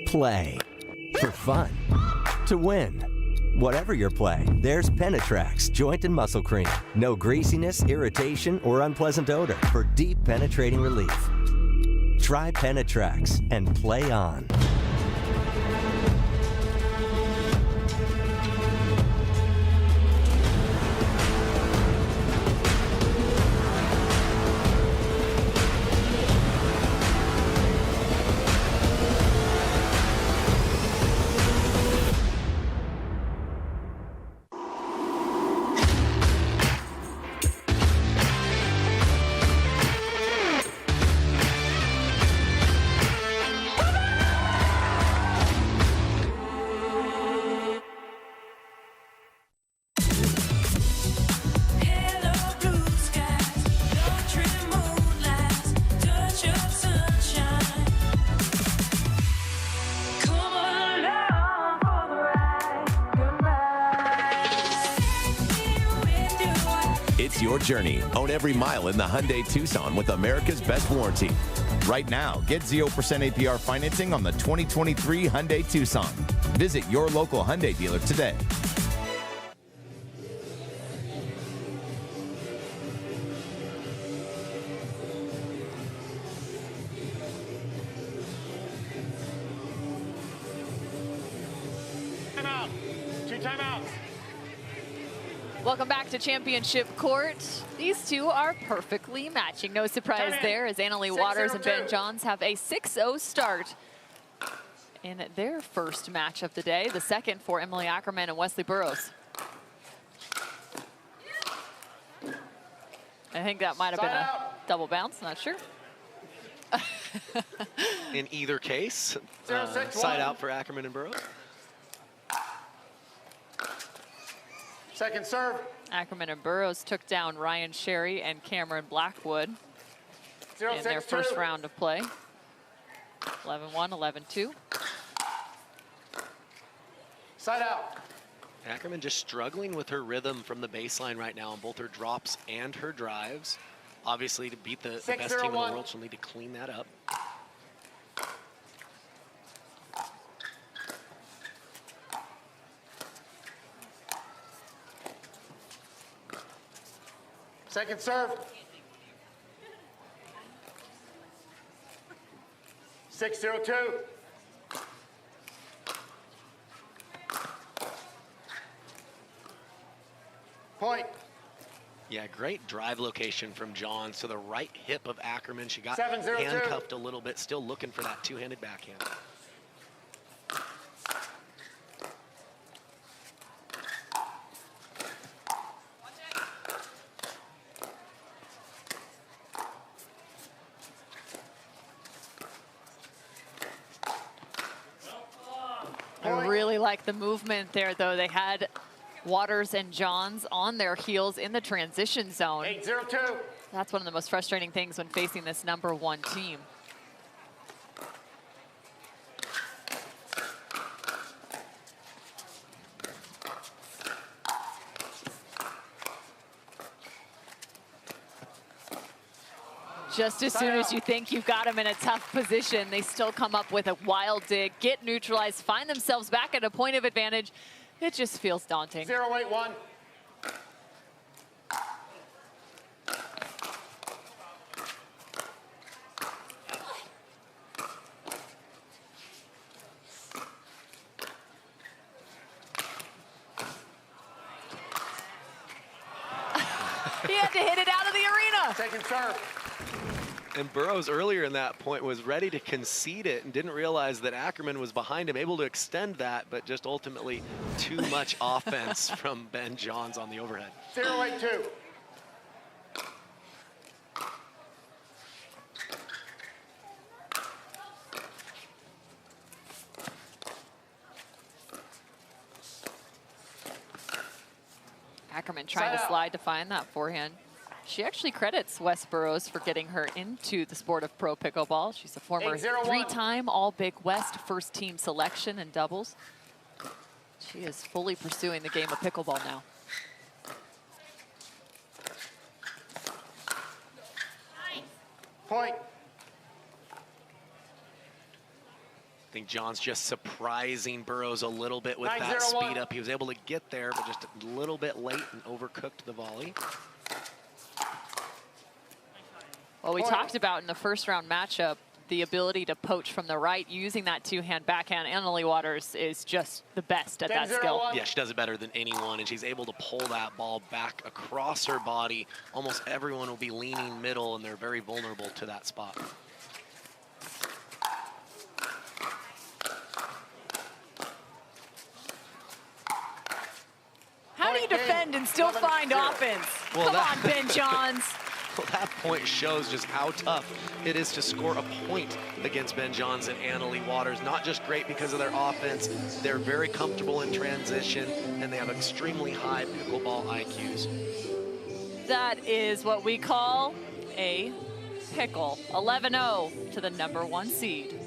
Play for fun, to win. Whatever your play, there's Penetrax Joint and Muscle Cream. No greasiness, irritation, or unpleasant odor for deep penetrating relief. Try Penetrax and play on. Your journey. Own every mile in the Hyundai Tucson with America's best warranty. Right now, get 0% APR financing on the 2023 Hyundai Tucson. Visit your local Hyundai dealer today. Timeout. 2 timeouts. Welcome back to Championship Court. These two are perfectly matching. No surprise there as Leigh Waters and Ben Johns have a 6-0 start in their first match of the day, the second for Emily Ackerman and Wesley Burrows. I think that might have been a double bounce, not sure. In either case, side out for Ackerman and Burrows. Second serve. Ackerman and Burrows took down Ryan Sherry and Cameron Blackwood in their first round of play. 11-1, 11-2. Side out. Ackerman just struggling with her rhythm from the baseline right now on both her drops and her drives. Obviously, to beat the best team in the world, she'll need to clean that up. Second serve. 6-0-2. Point. Yeah, great drive location from Johns to the right hip of Ackerman. She got 7-0-2. handcuffed a little bit, still looking for that two-handed backhand. I really like the movement there, though. They had Waters and Johns on their heels in the transition zone. 8-0-2. That's one of the most frustrating things when facing this #1 team. Just as soon as you think you've got them in a tough position, they still come up with a wild dig, get neutralized, find themselves back at a point of advantage. It just feels daunting. 0-8-1. He had to hit it out of the arena. Second serve. And Burrows earlier in that point was ready to concede it and didn't realize that Ackerman was behind him, able to extend that, but just ultimately too much offense from Ben Johns on the overhead. 0-8-2. Ackerman trying to slide to find that forehand. She actually credits Wes Burrows for getting her into the sport of pro pickleball. She's a former 3-time All-Big West first team selection in doubles. She is fully pursuing the game of pickleball now. Point. I think John's just surprising Burrows a little bit with that 9-0-1. speed up. He was able to get there, but just a little bit late and overcooked the volley. Well, we talked about in the first round matchup, the ability to poach from the right using that two-hand backhand. Leigh Waters is just the best at that skill. Yeah, she does it better than anyone, and she's able to pull that ball back across her body. Almost everyone will be leaning middle, and they're very vulnerable to that spot. How do you defend and still find offense? Well, Come on, Ben Johns. Well, that point shows just how tough it is to score a point against Ben Johns and Leigh Waters. Not just great because of their offense, they're very comfortable in transition, and they have extremely high pickleball IQs. That is what we call a pickle. 11-0 to the #1 seed.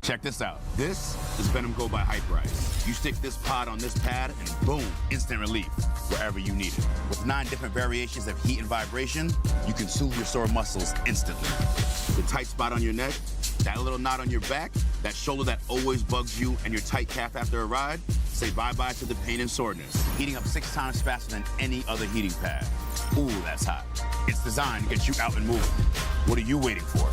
Check this out. This is Venom Go by Hyperice. You stick this pod on this pad and boom, instant relief wherever you need it. With 9 different variations of heat and vibration, you can soothe your sore muscles instantly. The tight spot on your neck, that little knot on your back, that shoulder that always bugs you, and your tight calf after a ride, say bye-bye to the pain and soreness. Heating up 6 times faster than any other heating pad. Ooh, that's hot. It's designed to get you out and moving. What are you waiting for?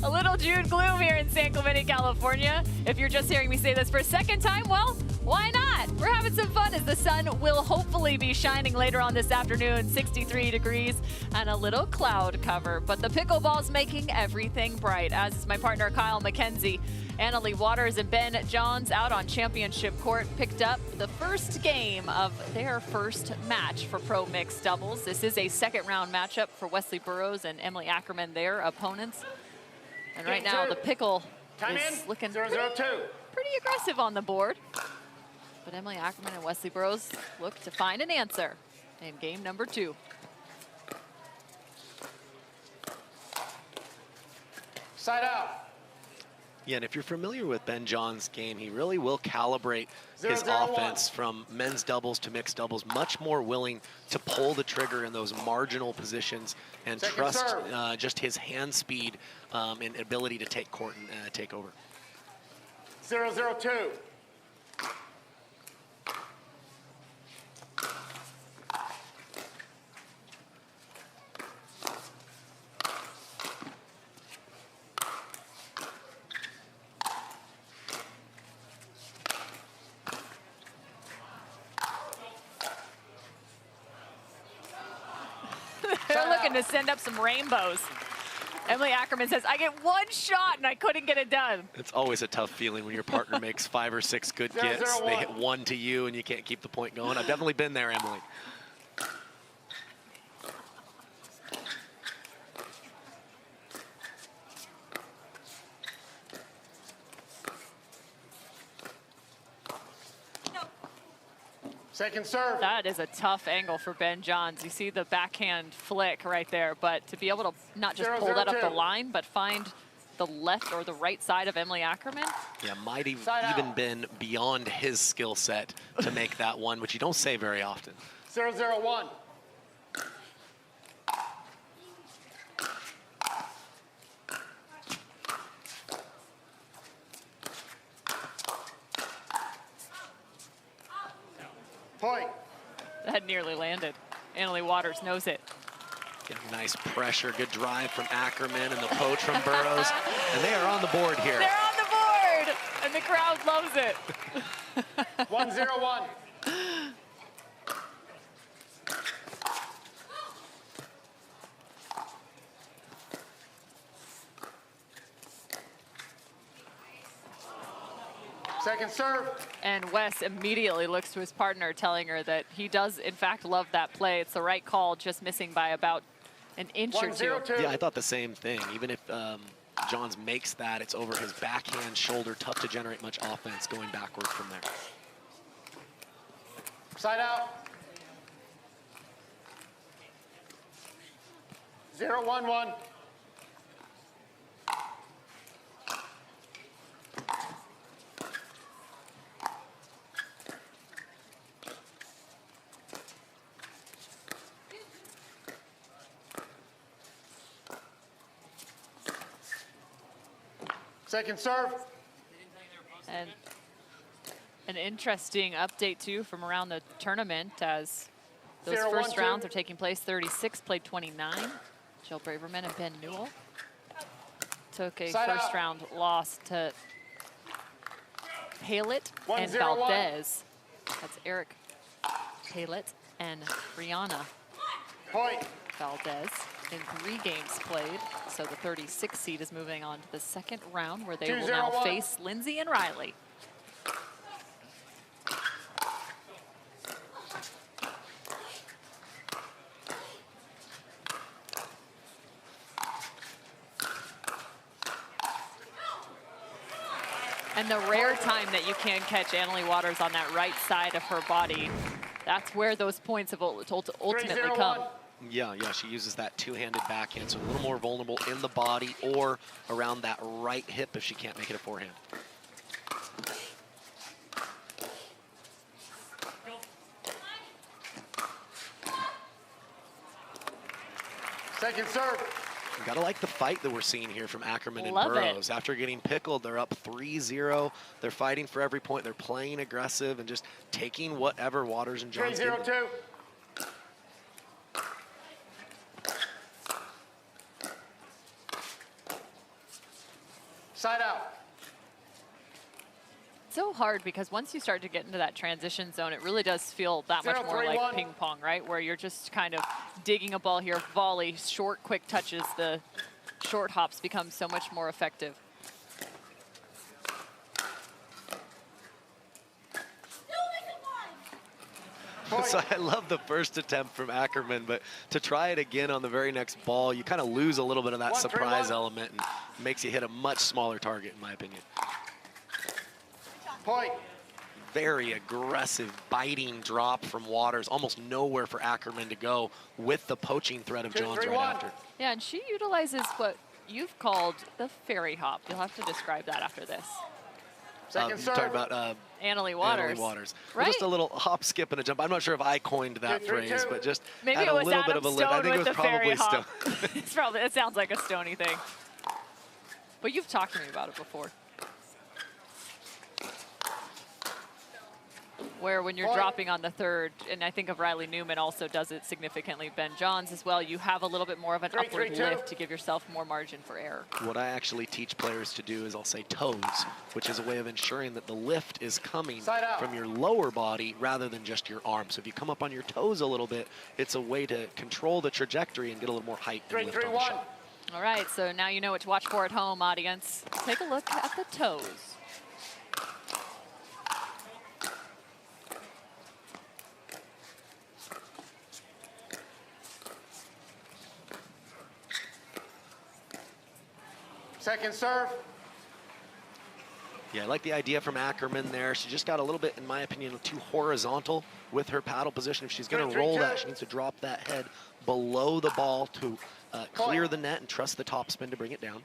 A little June gloom here in San Clemente, California. If you're just hearing me say this for a second time, well, why not? We're having some fun as the sun will hopefully be shining later on this afternoon, 63 degrees and a little cloud cover. But the pickleball's making everything bright, as is my partner, Kyle McKenzie. Leigh Waters and Ben Johns out on championship court picked up the first game of their first match for pro mixed doubles. This is a second round matchup for Wesley Burrows and Emily Ackerman, their opponents. And right now the pickle is looking pretty aggressive on the board. But Emily Ackerman and Wesley Burrows look to find an answer in game number 2. Side out. Yeah, and if you're familiar with Ben John's game, he really will calibrate his 0-0-1. offense from men's doubles to mixed doubles, much more willing to pull the trigger in those marginal positions and Second trust serve. just his hand speed and ability to take court and take over. 0-0-2. They're looking to send up some rainbows. Emily Ackerman says, I get one shot and I couldn't get it done. It's always a tough feeling when your partner makes 5 or 6 good gets. They hit 1 to you and you can't keep the point going. I've definitely been there, Emily. Second serve. That is a tough angle for Ben Johns. You see the backhand flick right there, but to be able to not just pull that up the line, but find the left or the right side of Emily Ackerman. Yeah, might have even been beyond his skill set to make that one, which you don't say very often. 0-0-1. Point. That nearly landed. Leigh Waters knows it. Yeah, nice pressure, good drive from Ackerman and the poach from Burrows. And they are on the board here. They're on the board, and the crowd loves it. 1-0-1. Second serve. And Wes immediately looks to his partner, telling her that he does, in fact, love that play. It's the right call, just missing by about an inch or two. Yeah, I thought the same thing. Even if Johns makes that, it's over his backhand shoulder. Tough to generate much offense going backward from there. Side out. 0-1-1. Second serve. And an interesting update, too, from around the tournament as those first rounds are taking place. 36 played 29. Jill Braverman and Ben Newell took a first round loss to Palet and Valdez. That's Eric Palet and Brianna Valdez in 3 games played. So the 36 seed is moving on to the second round where they will now face Lindsey and Riley. And the rare time that you can catch Leigh Waters on that right side of her body, that's where those points have ultimately come. Yeah, she uses that two-handed backhand, so a little more vulnerable in the body or around that right hip if she can't make it a forehand. Second serve. You gotta like the fight that we're seeing here from Ackerman and Love Burrows. After getting pickled, they're up 3-0. They're fighting for every point. They're playing aggressive and just taking whatever Waters and Johns give them. 3-0-2. Side out. So hard because once you start to get into that transition zone, it really does feel that much more like ping pong, right? Where you're just kind of digging a ball here, volley, short, quick touches. The short hops become so much more effective. So I love the first attempt from Ackerman, but to try it again on the very next ball, you kind of lose a little bit of that surprise element and makes you hit a much smaller target, in my opinion. Point. Very aggressive, biting drop from Waters. Almost nowhere for Ackerman to go with the poaching threat of Johns right after. Yeah, and she utilizes what you've called the fairy hop. You'll have to describe that after this. Second serve. Talking about Annalie Waters. Annalie Waters. Right? Just a little hop, skip, and a jump. I'm not sure if I coined that 2-3-2. phrase, but just Maybe had it a was little Adam bit of a Stone lift. I think it with was the fairy probably hop. Stone. It's probably, it sounds like a Stoney thing. But you've talked to me about it before. Where when you're dropping on the third, and I think of Riley Newman also does it significantly, Ben Johns as well, you have a little bit more of an upward lift to give yourself more margin for error. What I actually teach players to do is I'll say toes, which is a way of ensuring that the lift is coming from your lower body rather than just your arm. So if you come up on your toes a little bit, it's a way to control the trajectory and get a little more height and lift on the shot. All right, so now you know what to watch for at home, audience. Take a look at the toes. Second serve. Yeah, I like the idea from Ackerman there. She just got a little bit, in my opinion, too horizontal with her paddle position. If she's going to roll that, she needs to drop that head below the ball to clear the net and trust the topspin to bring it down.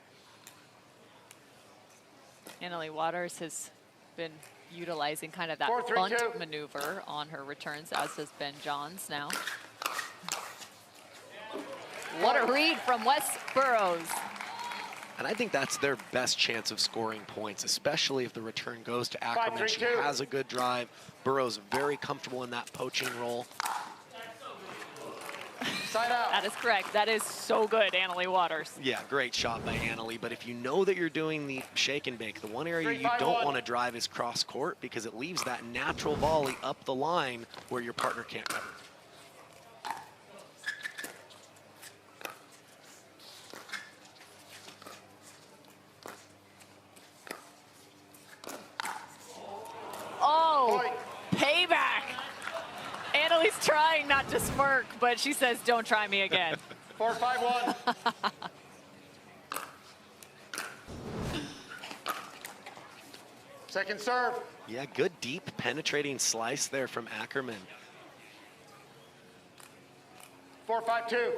Annalie Waters has been utilizing kind of that 4-3-2. bunt maneuver on her returns, as does Ben Johns now. What a read from Wes Burrows. And I think that's their best chance of scoring points, especially if the return goes to Ackerman. She has a good drive. Burrows very comfortable in that poaching role. Side out. That is correct. That is so good, Annalie Waters. Yeah, great shot by Annalie. But if you know that you're doing the shake and bake, the one area you don't want to drive is cross court because it leaves that natural volley up the line where your partner can't cover. Oh, payback. Annalie's trying not to smirk, but she says, don't try me again. 4-5-1. Second serve. Yeah, good deep penetrating slice there from Ackerman. 4-5-2.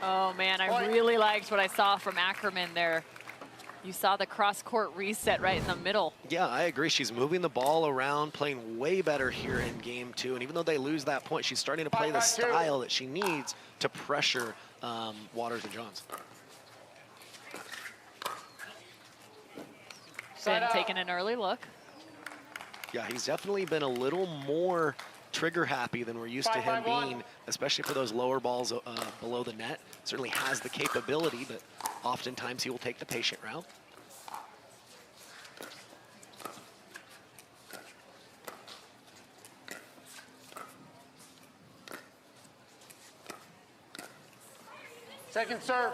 Oh, man, I really liked what I saw from Ackerman there. You saw the cross-court reset right in the middle. Yeah, I agree. She's moving the ball around, playing way better here in game two. And even though they lose that point, she's starting to play the style that she needs to pressure Waters and Johns. Ben taking an early look. Yeah, he's definitely been a little more trigger happy than we're used to him being, especially for those lower balls below the net. Certainly has the capability, but oftentimes he will take the patient route. Second serve.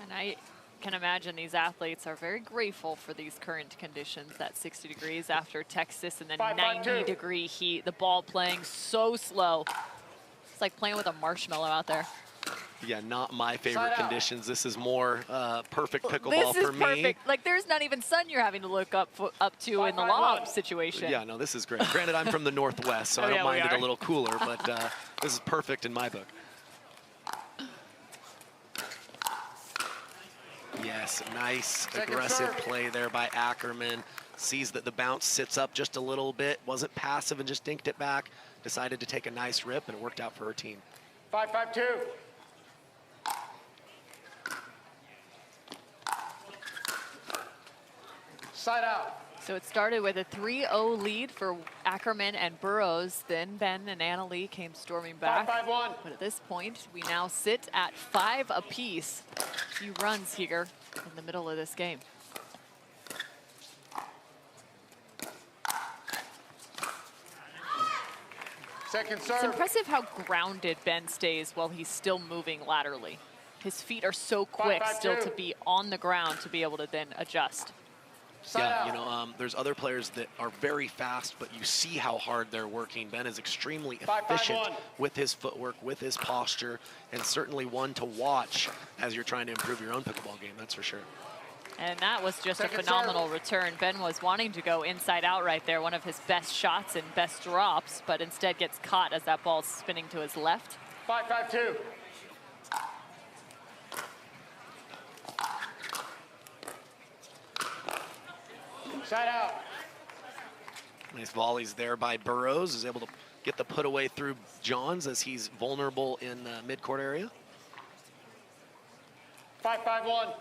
And I can imagine these athletes are very grateful for these current conditions, that 60 degrees after Texas and then 90-degree heat. The ball playing so slow. It's like playing with a marshmallow out there. Yeah, not my favorite conditions. This is more perfect pickleball This is for me. perfect. Like, there's not even sun you're having to look up to in the lob situation. Yeah, no, this is great. Granted, I'm from the Northwest, so I don't mind it a little cooler, but this is perfect in my book. Yes, nice aggressive play there by Ackerman. Sees that the bounce sits up just a little bit, wasn't passive and just dinked it back. Decided to take a nice rip, and it worked out for her team. 5-5-2. Side out. So it started with a 3-0 lead for Ackerman and Burrows. Then Ben and Annalie came storming back. 5-5-1. But at this point, we now sit at 5 apiece. A few runs here in the middle of this game. Second serve. It's impressive how grounded Ben stays while he's still moving laterally. his feet are so quick still to be on the ground to be able to then adjust. Yeah, you know, there's other players that are very fast, but you see how hard they're working. Ben is extremely efficient with his footwork, with his posture, and certainly one to watch as you're trying to improve your own pickleball game, that's for sure. And that was just a phenomenal return. Ben was wanting to go inside out right there, one of his best shots and best drops, but instead gets caught as that ball's spinning to his left. 5-5-2. Side out. Nice volleys there by Burrows, is able to get the put away through Johns as he's vulnerable in the mid-court area. 5-5-1.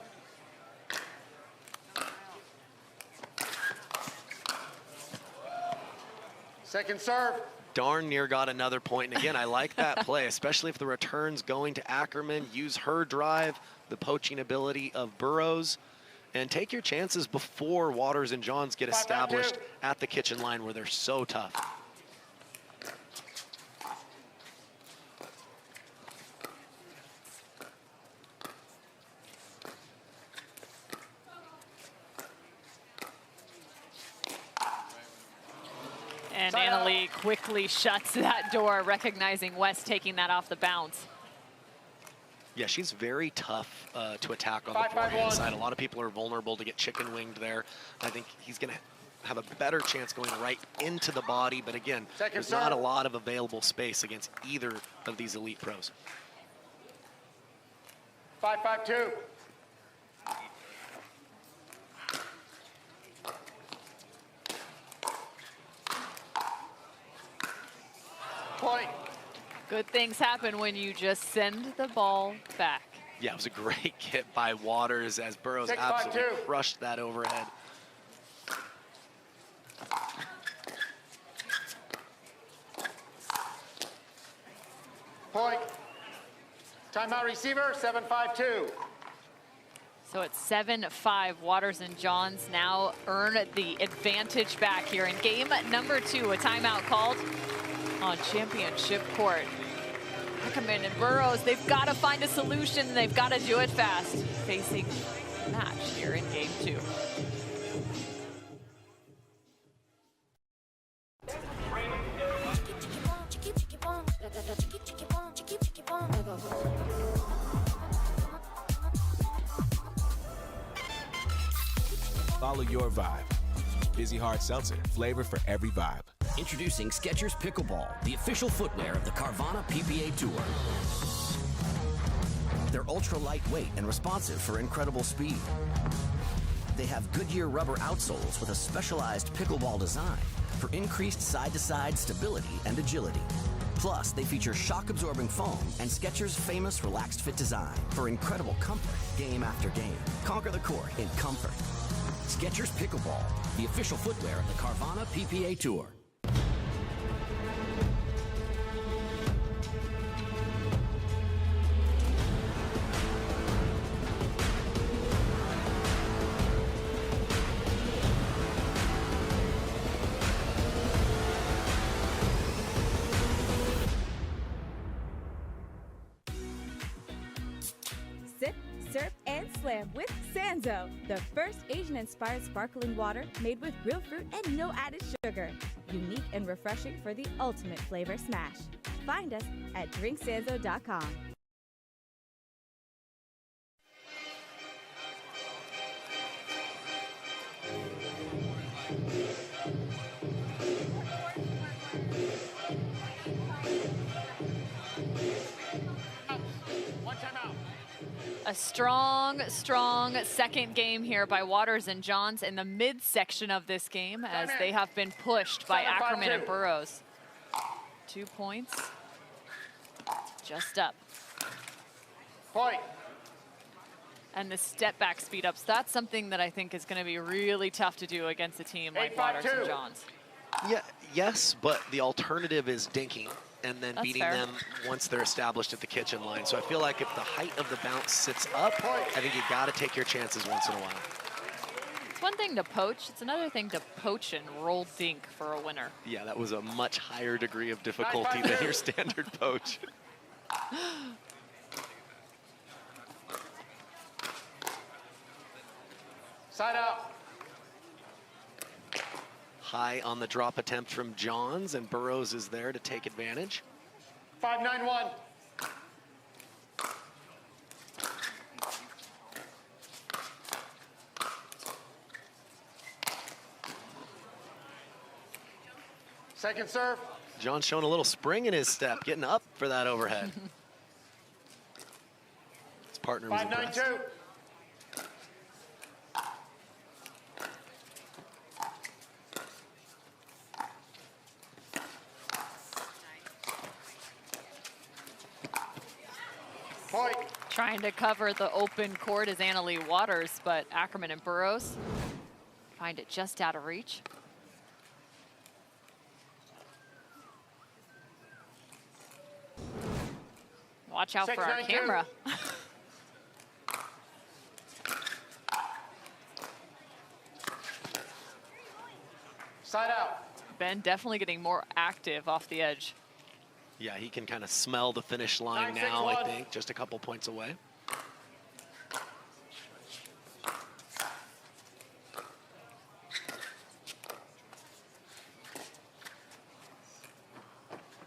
Second serve. Darn near got another point. And again, I like that play, especially if the return's going to Ackerman. Use her drive, the poaching ability of Burrows, and take your chances before Waters and Johns get established at the kitchen line where they're so tough. And Anna-Leigh quickly shuts that door, recognizing West taking that off the bounce. Yeah, she's very tough to attack on the forehand side. A lot of people are vulnerable to get chicken winged there. I think he's going to have a better chance going right into the body. But again, there's not a lot of available space against either of these elite pros. 5-5-2. Point. Good things happen when you just send the ball back. Yeah, it was a great hit by Waters as Burrows absolutely crushed that overhead. Point. Timeout receiver, 7-5-2. So it's 7-5. Waters and Johns now earn the advantage back here in game number 2. A timeout called on championship court. Ackerman and Burrows, they've got to find a solution. They've got to do it fast. Facing match here in game 2. Follow your vibe. Busy Hard Seltzer, flavor for every vibe. Introducing Skechers Pickleball, the official footwear of the Carvana PPA Tour. They're ultra lightweight and responsive for incredible speed. They have Goodyear rubber outsoles with a specialized pickleball design for increased side-to-side stability and agility. Plus, they feature shock-absorbing foam and Skechers' famous relaxed fit design for incredible comfort game after game. Conquer the court in comfort. Skechers Pickleball, the official footwear of the Carvana PPA Tour. Sip, surf, and slam with Sanzo, the first Asian-inspired sparkling water made with real fruit and no added sugar. Unique and refreshing for the ultimate flavor smash. Find us at drinksanzo.com. A strong second game here by Waters and Johns in the midsection of this game as they have been pushed by Ackerman and Burrows. 2 points. Just up. Point. And the step back speed ups, that's something that I think is going to be really tough to do against a team like Waters and Johns. Yeah, yes, but the alternative is dinking and then beating them once they're established at the kitchen line. So I feel like if the height of the bounce sits up, I think you got to take your chances once in a while. It's one thing to poach, it's another thing to poach and roll dink for a winner. Yeah, that was a much higher degree of difficulty than your standard poach. Side out. High on the drop attempt from Johns, and Burrows is there to take advantage. 5-9-1. Second serve. John's showing a little spring in his step, getting up for that overhead. His partner was impressed. 5-9-2. Point. Trying to cover the open court is Leigh Waters, but Ackerman and Burrows find it just out of reach. Watch out for our camera. Side out. Ben definitely getting more active off the edge. Yeah, he can kind of smell the finish line now, I think, just a couple points away.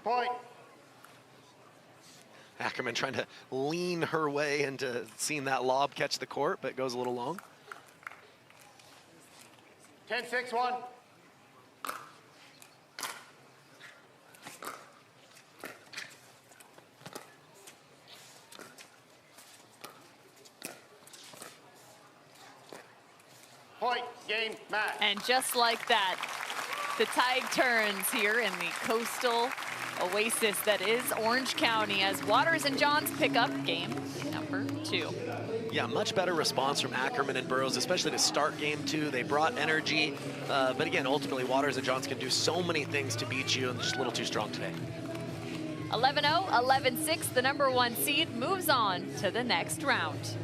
Point. Ackerman trying to lean her way into seeing that lob catch the court, but it goes a little long. 10-6-1. Point, game, match. And just like that, the tide turns here in the coastal oasis that is Orange County as Waters and Johns pick up game number 2. Yeah, much better response from Ackerman and Burrows, especially to start game 2. They brought energy, but again, ultimately, Waters and Johns can do so many things to beat you, and they're just a little too strong today. 11-0, 11-6, the number 1 seed moves on to the next round.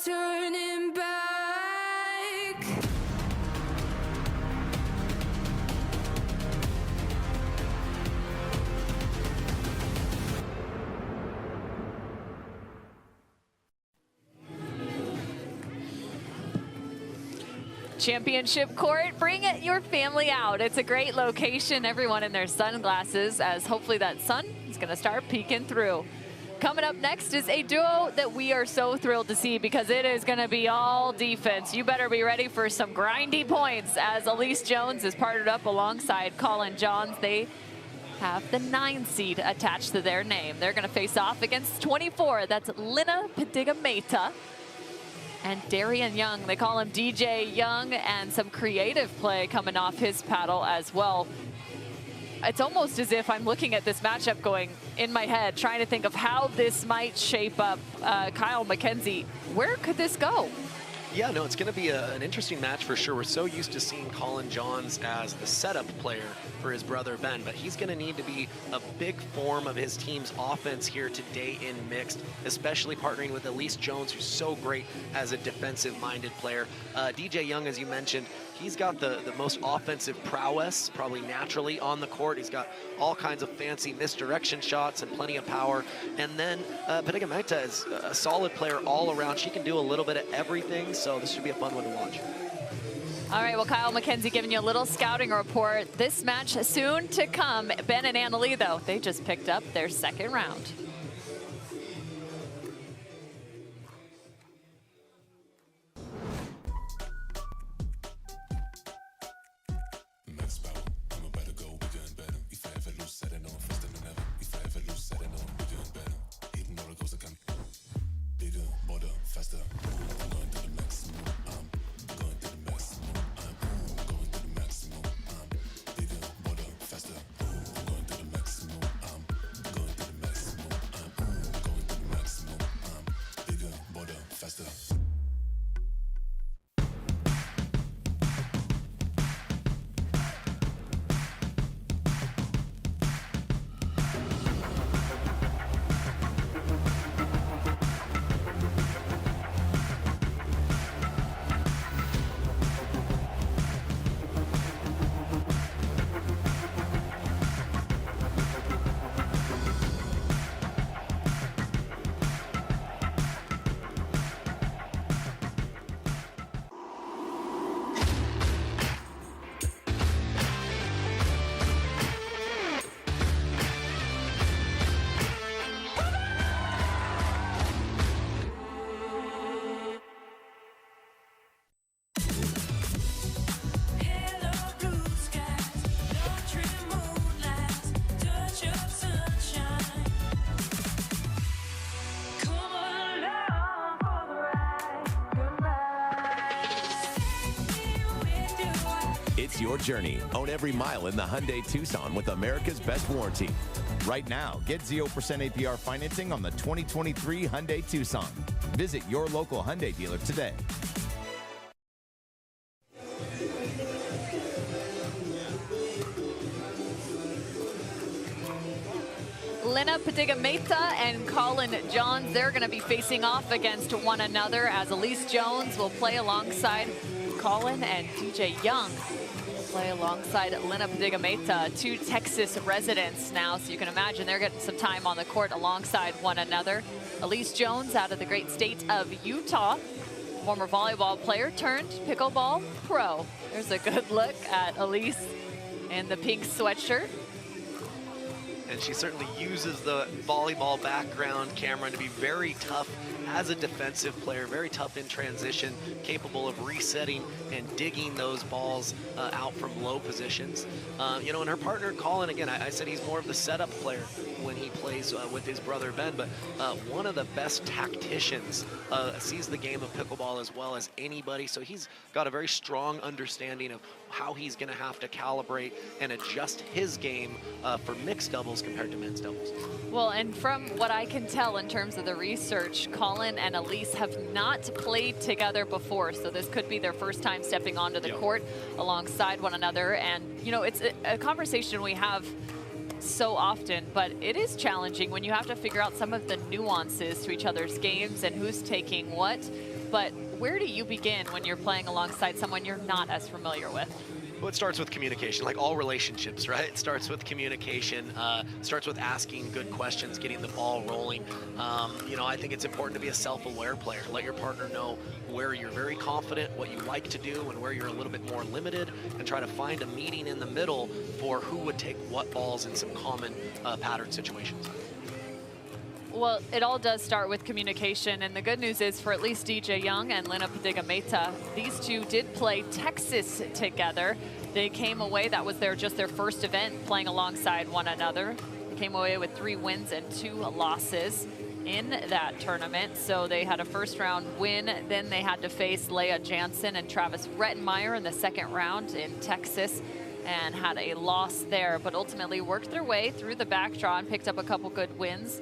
Turning back. Championship court, bring your family out. It's a great location. Everyone in their sunglasses, as hopefully that sun is going to start peeking through. Coming up next is a duo that we are so thrilled to see because it is going to be all defense. You better be ready for some grindy points as Elise Jones is partnered up alongside Colin Johns. They have the 9 seed attached to their name. They're going to face off against 24. That's Lina Pedigamata and Darian Young. They call him DJ Young, and some creative play coming off his paddle as well. It's almost as if I'm looking at this matchup going in my head, trying to think of how this might shape up. Kyle McKenzie, where could this go? Yeah, no, it's going to be an interesting match for sure. We're so used to seeing Colin Johns as the setup player for his brother Ben, but he's going to need to be a big form of his team's offense here today in mixed, especially partnering with Elise Jones, who's so great as a defensive-minded player. DJ Young, as you mentioned, he's got the most offensive prowess, probably naturally on the court. He's got all kinds of fancy misdirection shots and plenty of power. And then Pedigamata is a solid player all around. She can do a little bit of everything, so this should be a fun one to watch. All right, well, Kyle McKenzie giving you a little scouting report. This match soon to come. Ben and Anna Leigh, though, they just picked up their second round. It's your journey. Own every mile in the Hyundai Tucson with America's best warranty. Right now, get 0% APR financing on the 2023 Hyundai Tucson. Visit your local Hyundai dealer today. Pedigamata and Colin Johns, they're going to be facing off against one another as Elise Jones will play alongside Colin, and DJ Young will play alongside Lena Pedigamata, two Texas residents now, so you can imagine they're getting some time on the court alongside one another. Elise Jones out of the great state of Utah, former volleyball player turned pickleball pro. There's a good look at Elise in the pink sweatshirt. And she certainly uses the volleyball background, Cameron, to be very tough as a defensive player, very tough in transition, capable of resetting and digging those balls out from low positions. You know, and her partner, Colin, again, I said he's more of the setup player when he plays with his brother, Ben, but one of the best tacticians, sees the game of pickleball as well as anybody, so he's got a very strong understanding of how he's going to have to calibrate and adjust his game for mixed doubles compared to men's doubles. Well, and from what I can tell in terms of the research, Colin and Elise have not played together before, so this could be their first time stepping onto the court alongside one another. And, you know, it's a conversation we have so often, but it is challenging when you have to figure out some of the nuances to each other's games and who's taking what. But where do you begin when you're playing alongside someone you're not as familiar with? Well, it starts with communication, like all relationships, right? It starts with communication, starts with asking good questions, getting the ball rolling. You know, I think it's important to be a self-aware player. Let your partner know where you're very confident, what you like to do, and where you're a little bit more limited, and try to find a meeting in the middle for who would take what balls in some common pattern situations. Well, it all does start with communication, and the good news is for at least DJ Young and Lena Pedigamata, these two did play Texas together. They came away, that was just their first event playing alongside one another. They came away with 3 wins and 2 losses in that tournament. So they had a first round win, then they had to face Leah Jansen and Travis Rettenmeyer in the second round in Texas, and had a loss there, but ultimately worked their way through the back draw and picked up a couple good wins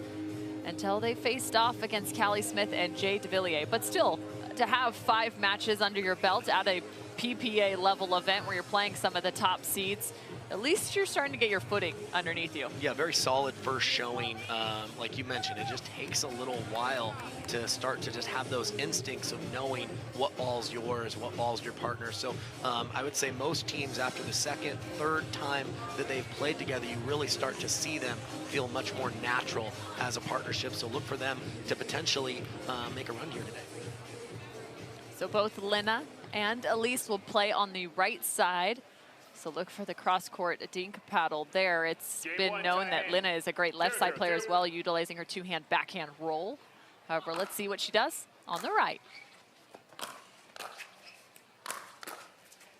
until they faced off against Callie Smith and Jay DeVilliers. But still, to have 5 matches under your belt at a PPA level event where you're playing some of the top seeds, at least you're starting to get your footing underneath you. Yeah, very solid first showing. Like you mentioned, it just takes a little while to start to just have those instincts of knowing what ball's yours, what ball's your partner. So I would say most teams after the second, third time that they've played together, you really start to see them feel much more natural as a partnership. So look for them to potentially make a run here today. So both Lena and Elise will play on the right side. So look for the cross-court dink paddle there. It's been known that Lena is a great left side player as well, utilizing her two-hand backhand roll. However, let's see what she does on the right.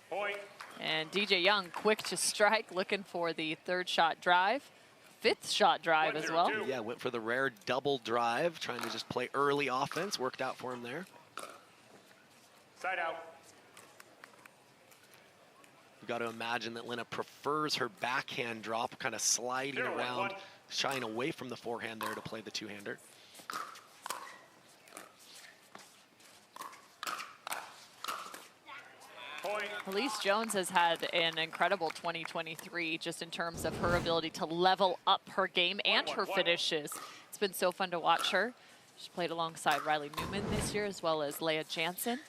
Point. And DJ Young quick to strike, looking for the third shot drive. Fifth shot drive as well. Yeah, went for the rare double drive, trying to just play early offense. Worked out for him there. Side out. You've got to imagine that Lena prefers her backhand drop, kind of sliding around, shying away from the forehand there to play the two-hander. Elise Jones has had an incredible 2023 just in terms of her ability to level up her game and her finishes. It's been so fun to watch her. She played alongside Riley Newman this year as well as Leah Jansen.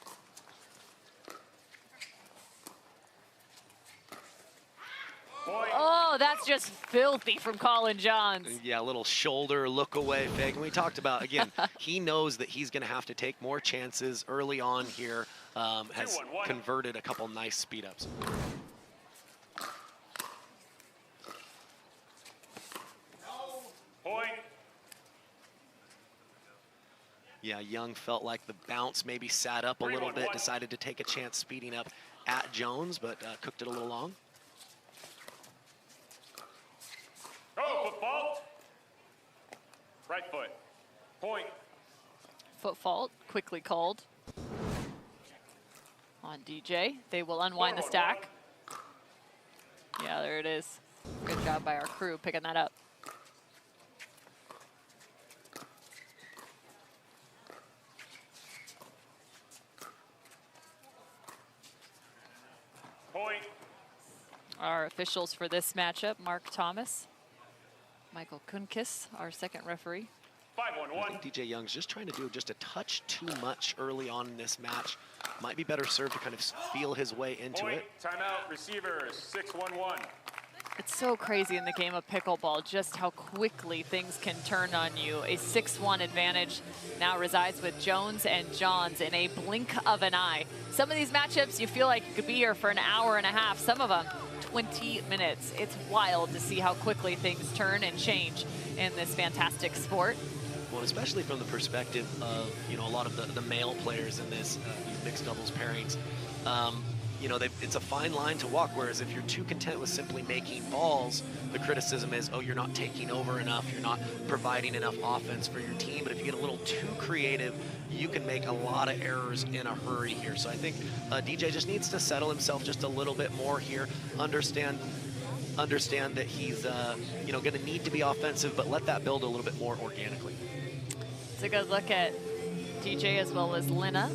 Oh, that's just filthy from Colin Johns. Yeah, a little shoulder look away fake. And we talked about, again, he knows that he's going to have to take more chances early on here. Has converted a couple nice speed ups. Point. Yeah, Young felt like the bounce maybe sat up a little bit, decided to take a chance speeding up at Jones, but cooked it a little long. Go, foot fault. Right foot. Point. Foot fault, quickly called on DJ. They will unwind the stack. Yeah, there it is. Good job by our crew picking that up. Point. Our officials for this matchup, Mark Thomas, Michael Kunkis, our second referee. 5-1-1. I think DJ Young's just trying to do just a touch too much early on in this match. Might be better served to kind of feel his way into Point. it. Timeout. Receivers. 6-1-1. It's so crazy in the game of pickleball just how quickly things can turn on you. A 6-1 advantage now resides with Jones and Johns in a blink of an eye. Some of these matchups, you feel like you could be here for an hour and a half. Some of them, 20 minutes. It's wild to see how quickly things turn and change in this fantastic sport. Well, especially from the perspective of, you know, a lot of the male players in this these mixed doubles pairings. You know, it's a fine line to walk, whereas if you're too content with simply making balls, the criticism is, oh, you're not taking over enough, you're not providing enough offense for your team. But if you get a little too creative, you can make a lot of errors in a hurry here. So I think DJ just needs to settle himself just a little bit more here, understand that he's you know, going to need to be offensive, but let that build a little bit more organically. It's a good look at DJ as well as Lena.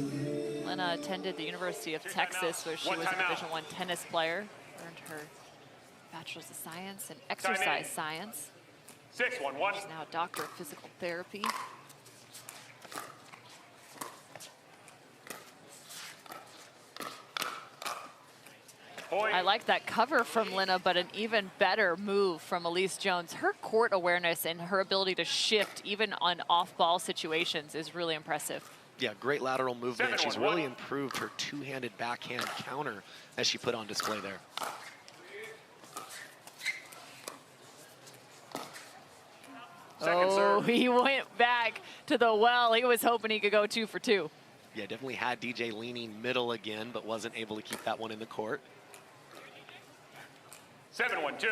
Lena attended the University of Texas, where she was a Division I tennis player, earned her Bachelor's of Science in Exercise Science. 6-1-1. She's now a doctor of physical therapy. Point. I like that cover from Lena, but an even better move from Elise Jones. Her court awareness and her ability to shift even on off-ball situations is really impressive. Yeah, great lateral movement. 7-1-1. She's really improved her two-handed backhand counter as she put on display there. Oh, he went back to the well. He was hoping he could go 2 for 2. Yeah, definitely had DJ leaning middle again, but wasn't able to keep that one in the court. 7-1-2.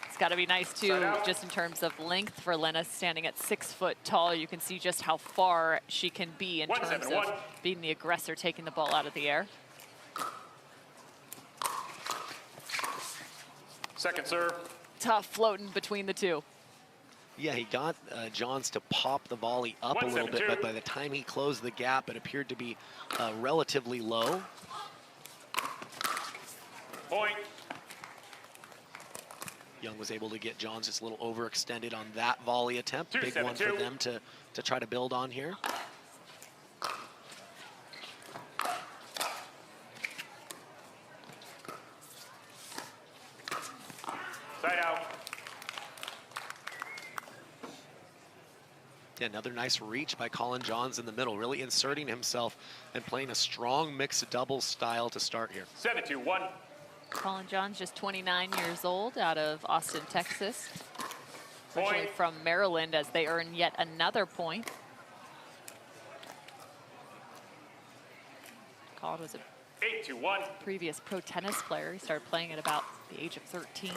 It's got to be nice, too, just in terms of length for Lena. Standing at 6 foot tall, you can see just how far she can be in terms of being the aggressor, taking the ball out of the air. Second serve. tough floating between the two. Yeah, he got Johns to pop the volley up a little bit, but by the time he closed the gap, it appeared to be relatively low. Point. Young was able to get Johns just a little overextended on that volley attempt. Big one for 2-7-2. them to try to build on here. Side out. Yeah, another nice reach by Colin Johns in the middle, really inserting himself and playing a strong mixed doubles style to start here. 7-2-1. Colin Johns, just 29 years old, out of Austin, Texas. Originally from Maryland, as they earn yet another point. Colin was a 8-2-1. previous pro tennis player. He started playing at about the age of 13.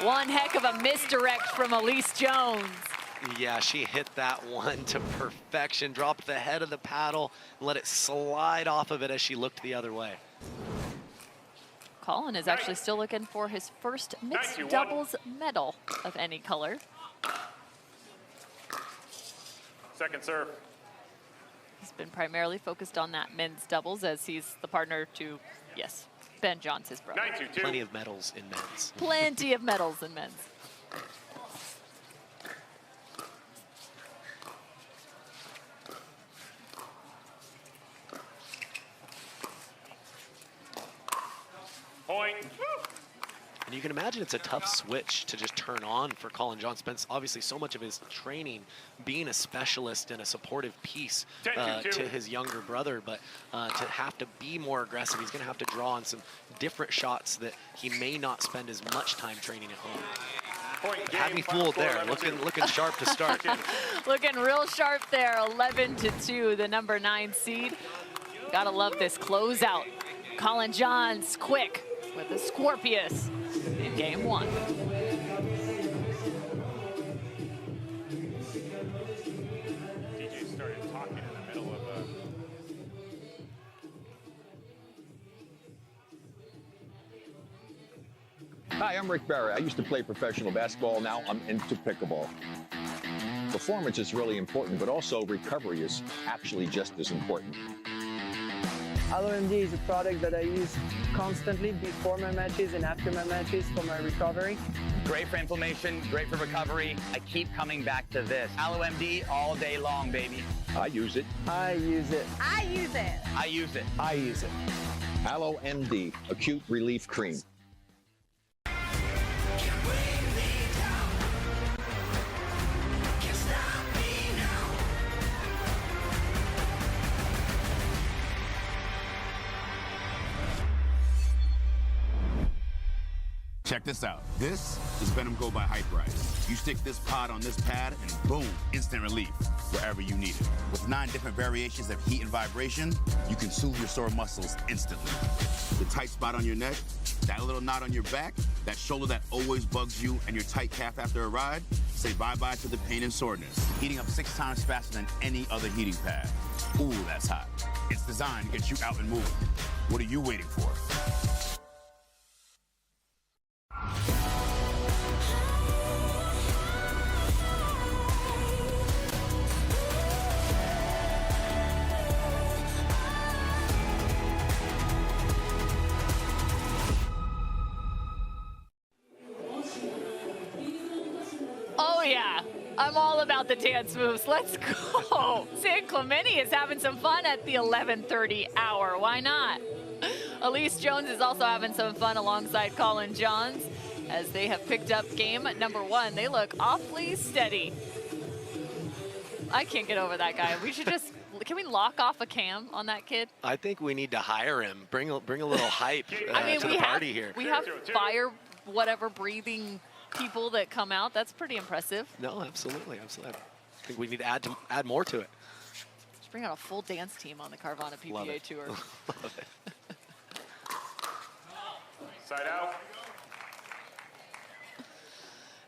One heck of a misdirect from Elise Jones. Yeah, she hit that one to perfection, dropped the head of the paddle, and let it slide off of it as she looked the other way. Colin is actually still looking for his first mixed doubles medal of any color. Second serve. He's been primarily focused on that men's doubles, as he's the partner to, yes, Ben Johns, his brother. 9-2-2. Plenty of medals in men's. Plenty of medals in men's. Point. And you can imagine it's a tough switch to just turn on for Colin Johns. Spends obviously so much of his training being a specialist and a supportive piece to his younger brother, but to have to be more aggressive, he's going to have to draw on some different shots that he may not spend as much time training at home. Point. Had me fooled there, looking sharp to start. Looking real sharp there, 11-2, the number 9 seed. Gotta love this closeout. Colin Johns quick with the Scorpius in game 1. DJ started talking in the middle of a... Hi, I'm Rick Barry. I used to play professional basketball. Now I'm into pickleball. Performance is really important, but also recovery is actually just as important. AlloMD is a product that I use constantly before my matches and after my matches for my recovery. Great for inflammation, great for recovery. I keep coming back to this. AlloMD all day long, baby. I use it. I use it. I use it. I use it. I use it. AlloMD Acute Relief Cream. Check this out. This is Venom Go by Hyperice. You stick this pod on this pad and boom, instant relief wherever you need it. With 9 different variations of heat and vibration, you can soothe your sore muscles instantly. The tight spot on your neck, that little knot on your back, that shoulder that always bugs you, and your tight calf after a ride, say bye-bye to the pain and soreness. Heating up 6 times faster than any other heating pad. Ooh, that's hot. It's designed to get you out and moving. What are you waiting for? Oh yeah, I'm all about the dance moves. Let's go. San Clemente is having some fun at the 11:30 hour. Why not? Elise Jones is also having some fun alongside Colin Johns as they have picked up game number 1. They look awfully steady. I can't get over that guy. We should just, can we lock off a cam on that kid? I think we need to hire him. Bring a little hype I mean, to the party here. We have fire, whatever, breathing people that come out. That's pretty impressive. No, absolutely. I think we need to add more to it. Just bring out a full dance team on the Carvana PPA Tour. Love it. Side out.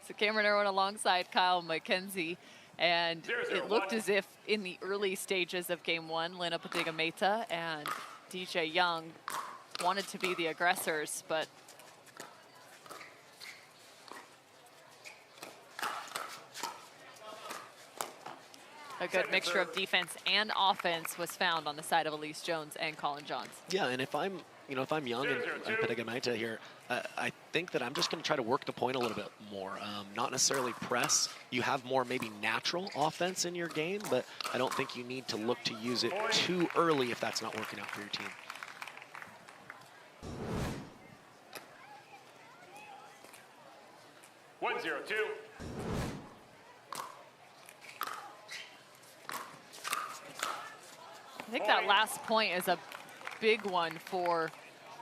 So Cameron Irwin alongside Kyle McKenzie, and it looked as if in the early stages of game one, Linna Pedigamata and DJ Young wanted to be the aggressors, but a good mixture of defense and offense was found on the side of Elise Jones and Colin Johns. Yeah, and if I'm young and Pedigamata here, I think that I'm just going to try to work the point a little bit more. Not necessarily press. You have more maybe natural offense in your game, but I don't think you need to look to use it too early if that's not working out for your team. One, 0-2. I think that last point is a big one for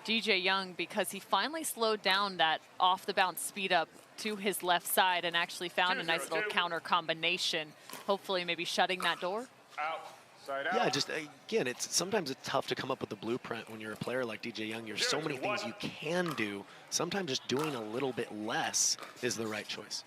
DJ Young because he finally slowed down that off the bounce speed up to his left side and actually found a nice little counter combination, hopefully maybe shutting that door. Yeah, just again, sometimes it's tough to come up with a blueprint when you're a player like DJ Young. There's so many things you can do. Sometimes just doing a little bit less is the right choice.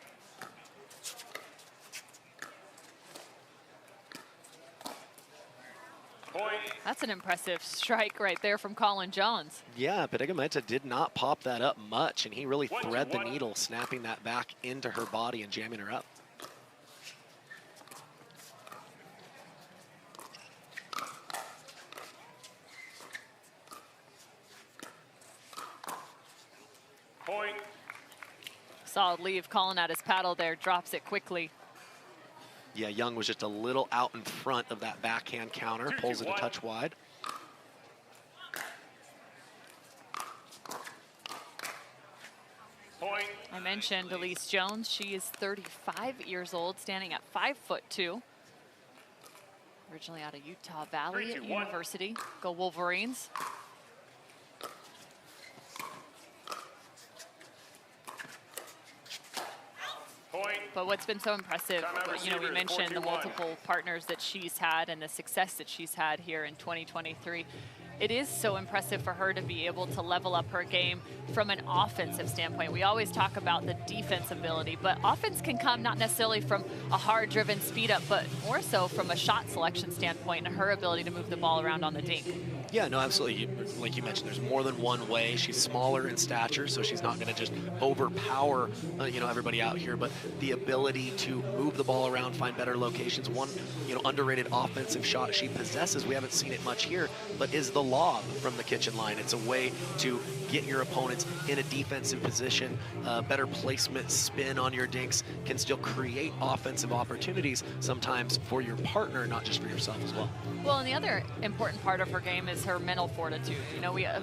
That's an impressive strike right there from Colin Johns. Yeah, Pedigamata did not pop that up much, and he really thread the needle, snapping that back into her body and jamming her up. Point. Solid leave. Colin at his paddle there, drops it quickly. Yeah, Young was just a little out in front of that backhand counter, pulls it a touch wide. Point. I mentioned Elise Jones. She is 35 years old, standing at 5'2". Originally out of Utah Valley University. Go Wolverines. But what's been so impressive, we mentioned the multiple partners that she's had and the success that she's had here in 2023. It is so impressive for her to be able to level up her game from an offensive standpoint. We always talk about the defense ability, but offense can come not necessarily from a hard-driven speed up, but more so from a shot selection standpoint and her ability to move the ball around on the dink. Yeah, no, absolutely. Like you mentioned, there's more than one way. She's smaller in stature, so she's not going to just overpower, everybody out here. But the ability to move the ball around, find better locations. One, underrated offensive shot she possesses. We haven't seen it much here, but is the lob from the kitchen line. It's a way to get your opponents in a defensive position. Better placement, spin on your dinks can still create offensive opportunities sometimes for your partner, not just for yourself as well. Well, and the other important part of her game is her mental fortitude.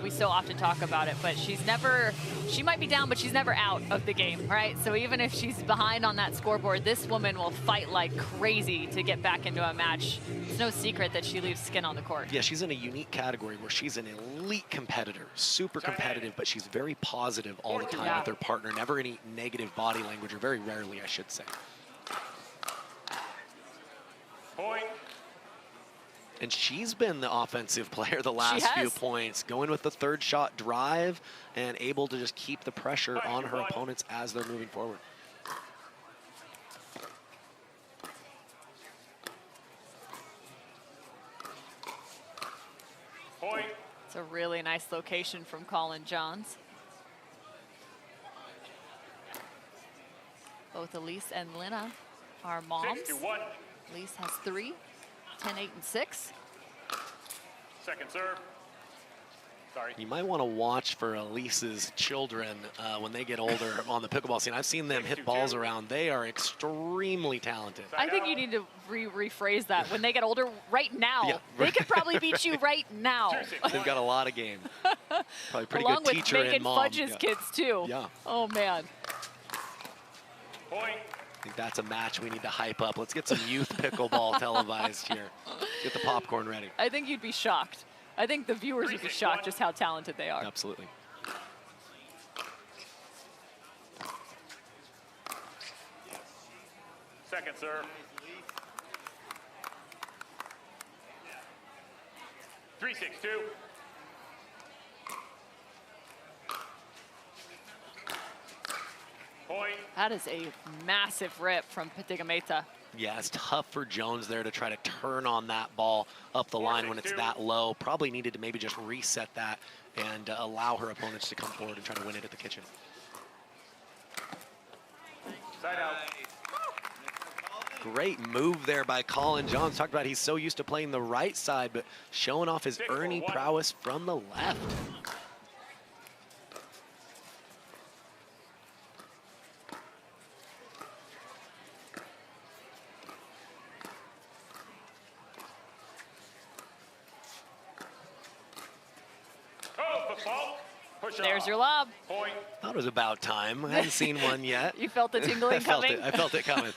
We so often talk about it, but she might be down, but she's never out of the game, right? So even if she's behind on that scoreboard, this woman will fight like crazy to get back into a match. It's no secret that she leaves skin on the court. Yeah, she's in a unique category where she's an elite competitor, super competitive, but she's very positive all the time with her partner. Never any negative body language, or very rarely, I should say. Point. And she's been the offensive player the last few points, going with the third shot drive and able to just keep the pressure on her opponents as they're moving forward. Point. It's a really nice location from Colin Johns. Both Elise and Linna are moms. 6-1. Elise has 3, 10, 8, and 6. Second serve. Sorry. You might want to watch for Elise's children when they get older on the pickleball scene. I've seen them hit balls around. They are extremely talented. I think you need to rephrase that. When they get older, right now. They could probably beat you right now. They've got a lot of game. Probably pretty Along good teacher with and mom. Megan Fudge's kids, too. Yeah. Oh, man. Point. I think that's a match we need to hype up. Let's get some youth pickleball televised here. Get the popcorn ready. I think you'd be shocked. I think the viewers would be shocked just how talented they are. Absolutely. Second serve. 3-6-2. Point. That is a massive rip from Pedigamata. Yeah, it's tough for Jones there to try to turn on that ball up the line when it's that low. Probably needed to maybe just reset that and allow her opponents to come forward and try to win it at the kitchen. Side out. Great move there by Colin Johns. Talked about he's so used to playing the right side, but showing off his Ernie prowess from the left. There's your lob. Point. Thought it was about time. I hadn't seen one yet. You felt the tingling coming? I felt it coming.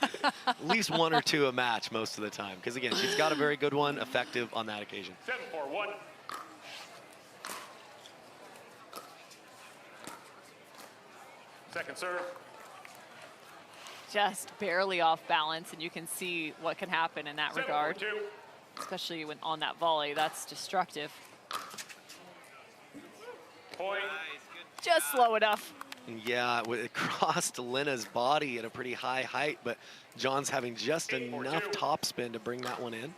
At least one or two a match most of the time. Because again, she's got a very good one, effective on that occasion. 7-4-1. Second serve. Just barely off balance, and you can see what can happen in that regard. 7-4-2. Especially when on that volley, that's destructive. Point. Just slow enough. Yeah, it crossed Lena's body at a pretty high height, but John's having just enough topspin to bring that one in.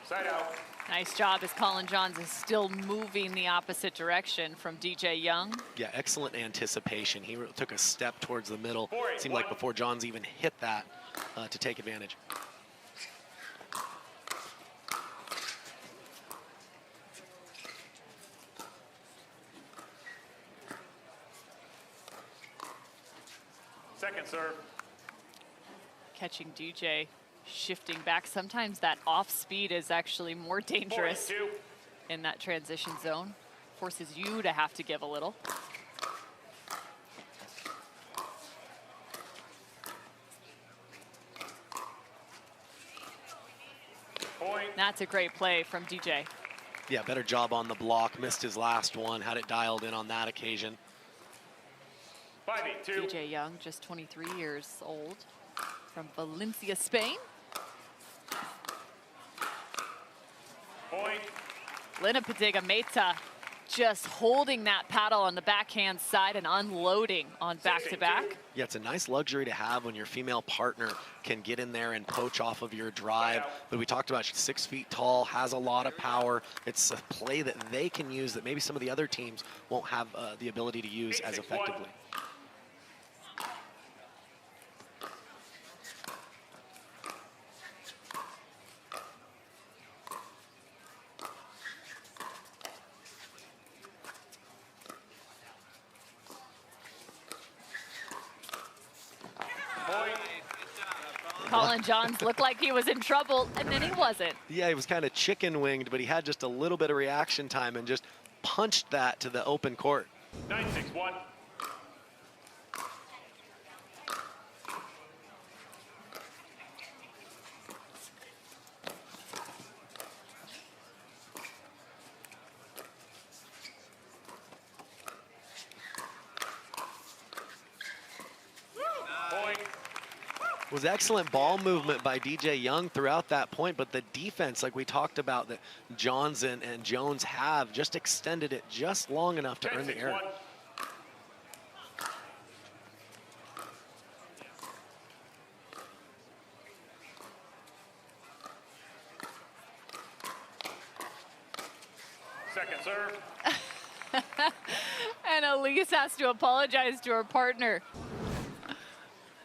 Side out. Nice job as Colin Johns is still moving the opposite direction from DJ Young. Yeah, excellent anticipation. He took a step towards the middle. It seemed like before Johns even hit that to take advantage. Second serve. Catching DJ shifting back. Sometimes that off speed is actually more dangerous in that transition zone. Forces you to have to give a little. Point. That's a great play from DJ. Yeah, better job on the block. Missed his last one, had it dialed in on that occasion. 5-8-2. DJ Young, just 23 years old, from Valencia, Spain. Point. Lena Pedigamata just holding that paddle on the backhand side and unloading on back-to-back. Yeah, it's a nice luxury to have when your female partner can get in there and poach off of your drive. But we talked about she's 6 feet tall, has a lot of power. It's a play that they can use that maybe some of the other teams won't have the ability to use as effectively. Colin Johns looked like he was in trouble, and then he wasn't. Yeah, he was kind of chicken winged, but he had just a little bit of reaction time and just punched that to the open court. 9-6-1. Was excellent ball movement by DJ Young throughout that point, but the defense, like we talked about, that Johns and Jones have, just extended it just long enough to earn the error. Second serve. And Elise has to apologize to her partner.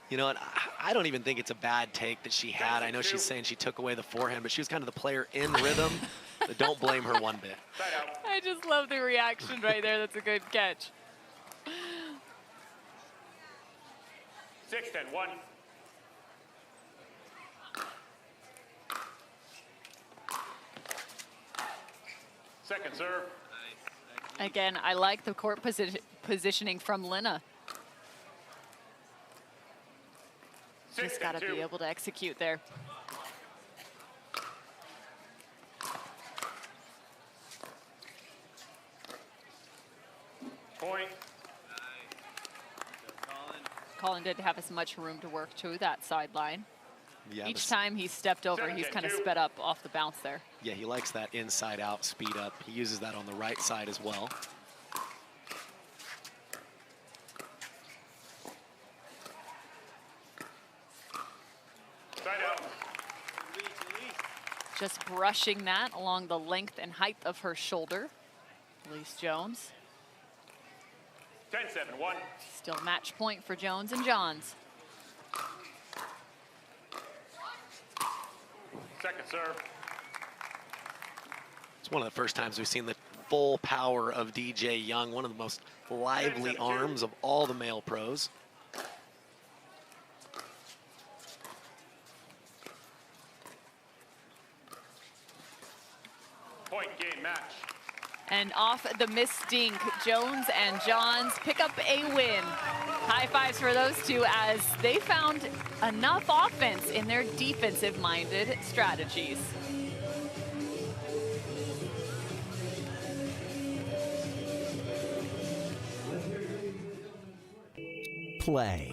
You know what? I don't even think it's a bad take that she had. I know she's saying she took away the forehand, but she was kind of the player in rhythm. But don't blame her one bit. I just love the reaction right there. That's a good catch. 6-10-1. Second serve. Again, I like the court positioning from Lena. Just got to be able to execute there. Point. Colin didn't have as much room to work to that sideline. Yeah, Each time he stepped over, he's kind of sped up off the bounce there. Yeah, he likes that inside out speed up. He uses that on the right side as well. Just brushing that along the length and height of her shoulder. Elise Jones. 10-7-1. Still match point for Jones and Johns. Second serve. It's one of the first times we've seen the full power of DJ Young, one of the most lively arms of all the male pros. Point game match. And off the mistink, Jones and Johns pick up a win. High fives for those two as they found enough offense in their defensive-minded strategies. Play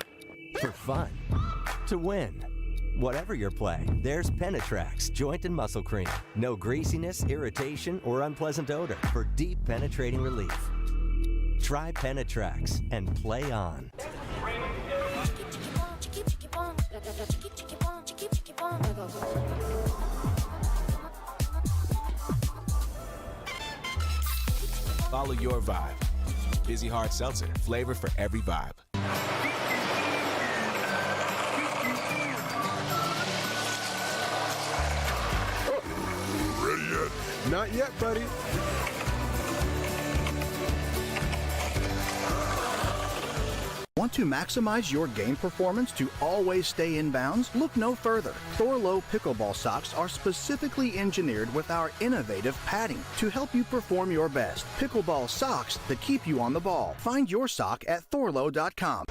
for fun, to win. Whatever your play, there's Penetrax Joint and Muscle Cream. No greasiness, irritation, or unpleasant odor for deep penetrating relief. Try Penetrax and play on. Follow your vibe. Busy Hard Seltzer, flavor for every vibe. Ready yet? Not yet, buddy. Want to maximize your game performance to always stay in bounds? Look no further. Thorlo pickleball socks are specifically engineered with our innovative padding to help you perform your best. Pickleball socks that keep you on the ball. Find your sock at thorlo.com.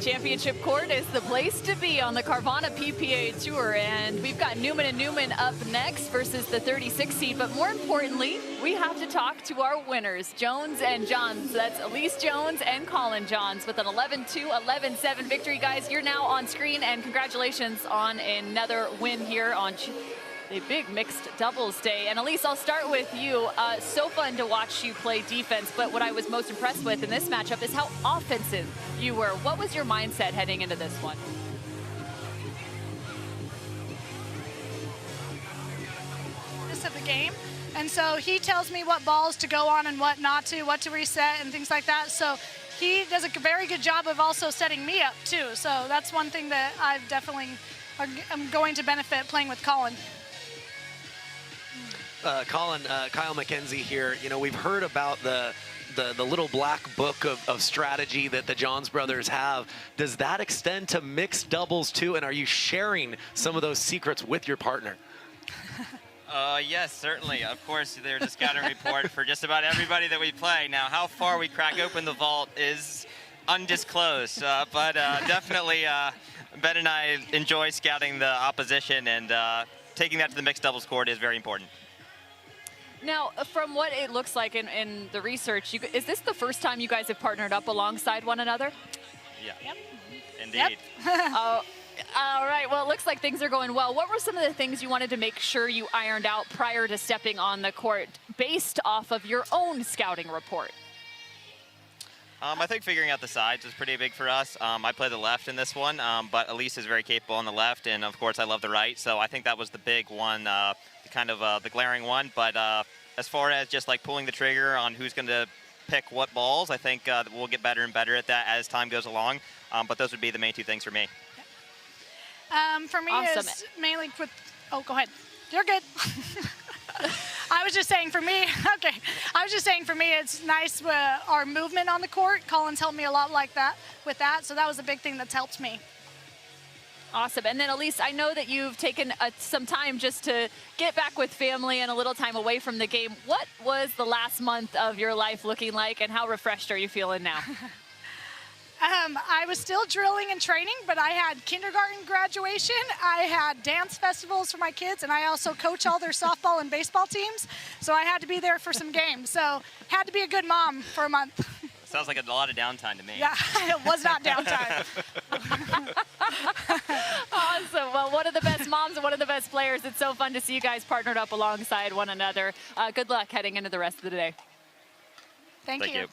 Championship Court is the place to be on the Carvana PPA Tour, and we've got Newman and Newman up next versus the 36 seed, but more importantly, we have to talk to our winners, Jones and Johns. That's Elise Jones and Colin Johns with an 11-2, 11-7 victory. Guys, you're now on screen, and congratulations on another win here on a big mixed doubles day. And Elise, I'll start with you. So fun to watch you play defense, but what I was most impressed with in this matchup is how offensive you were. What was your mindset heading into this one? Of the game, and so he tells me what balls to go on and what not to, what to reset and things like that. So he does a very good job of also setting me up too. So that's one thing that I've definitely am going to benefit playing with Colin. Colin, Kyle McKenzie here. You know, we've heard about the little black book of strategy that the Johns brothers have. Does that extend to mixed doubles too? And are you sharing some of those secrets with your partner? Yes, certainly. Of course, there's a scouting report for just about everybody that we play. Now, how far we crack open the vault is undisclosed, but definitely Ben and I enjoy scouting the opposition, and taking that to the mixed doubles court is very important. Now, from what it looks like in the research, is this the first time you guys have partnered up alongside one another? Yeah. Yep. Indeed. Yep. All right, well, it looks like things are going well. What were some of the things you wanted to make sure you ironed out prior to stepping on the court based off of your own scouting report? I think figuring out the sides was pretty big for us. I play the left in this one, but Elise is very capable on the left, and of course I love the right, so I think that was the big one, the glaring one. But as far as just like pulling the trigger on who's going to pick what balls, I think we'll get better and better at that as time goes along, but those would be the main two things for me. For me, Awesome. is mainly with, oh, go ahead. You're good. I was just saying for me, okay. I was just saying for me, it's nice our movement on the court. Colin's helped me a lot with that. So that was a big thing that's helped me. Awesome. And then Elise, I know that you've taken some time just to get back with family and a little time away from the game. What was the last month of your life looking like, and how refreshed are you feeling now? I was still drilling and training, but I had kindergarten graduation. I had dance festivals for my kids, and I also coach all their softball and baseball teams. So I had to be there for some games. So had to be a good mom for a month. Sounds like a lot of downtime to me. Yeah, it was not downtime. Awesome. Well, one of the best moms and one of the best players. It's so fun to see you guys partnered up alongside one another. Good luck heading into the rest of the day. Thank you.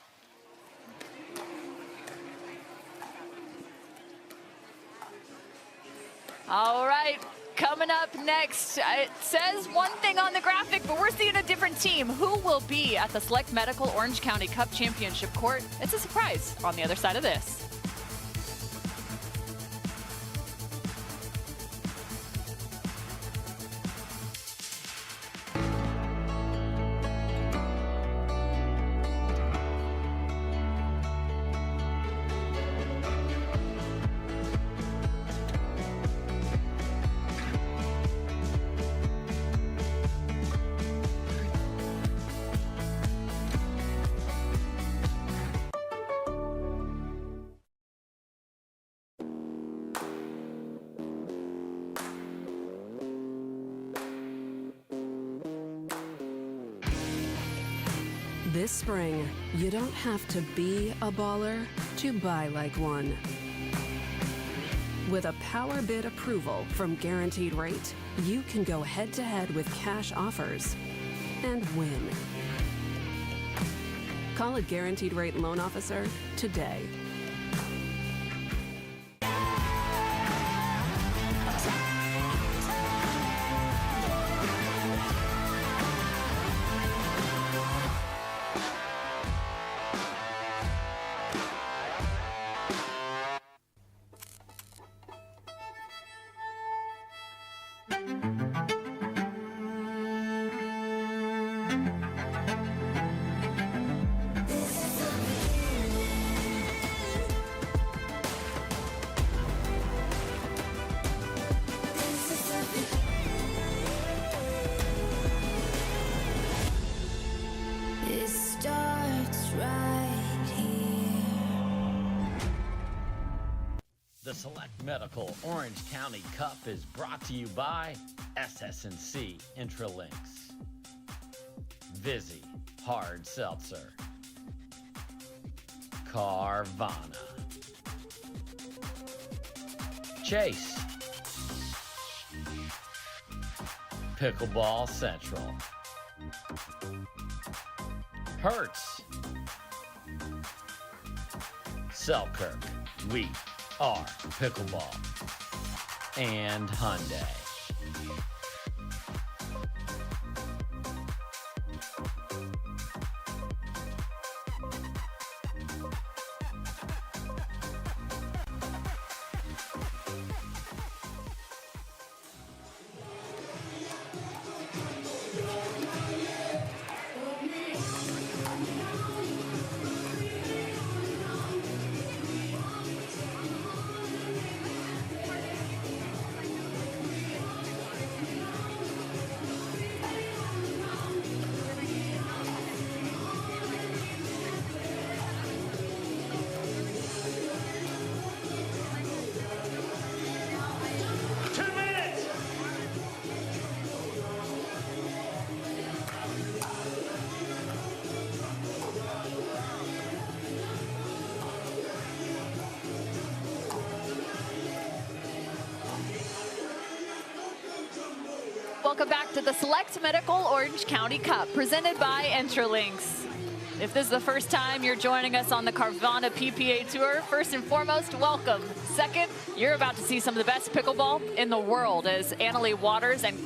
All right, coming up next, it says one thing on the graphic, but we're seeing a different team. Who will be at the Select Medical Orange County Cup Championship court? It's a surprise on the other side of this. This spring, you don't have to be a baller to buy like one. With a power bid approval from Guaranteed Rate, you can go head-to-head with cash offers and win. Call a Guaranteed Rate loan officer today. The Select Medical Orange County Cup is brought to you by SS&C Intralinks, Vizzy Hard Seltzer, Carvana, Chase, Pickleball Central, Hertz, Selkirk, we are Pickleball, and Hyundai. Welcome back to the Select Medical Orange County Cup, presented by Intralinks. If this is the first time you're joining us on the Carvana PPA Tour, first and foremost, welcome. Second, you're about to see some of the best pickleball in the world as Leigh Waters and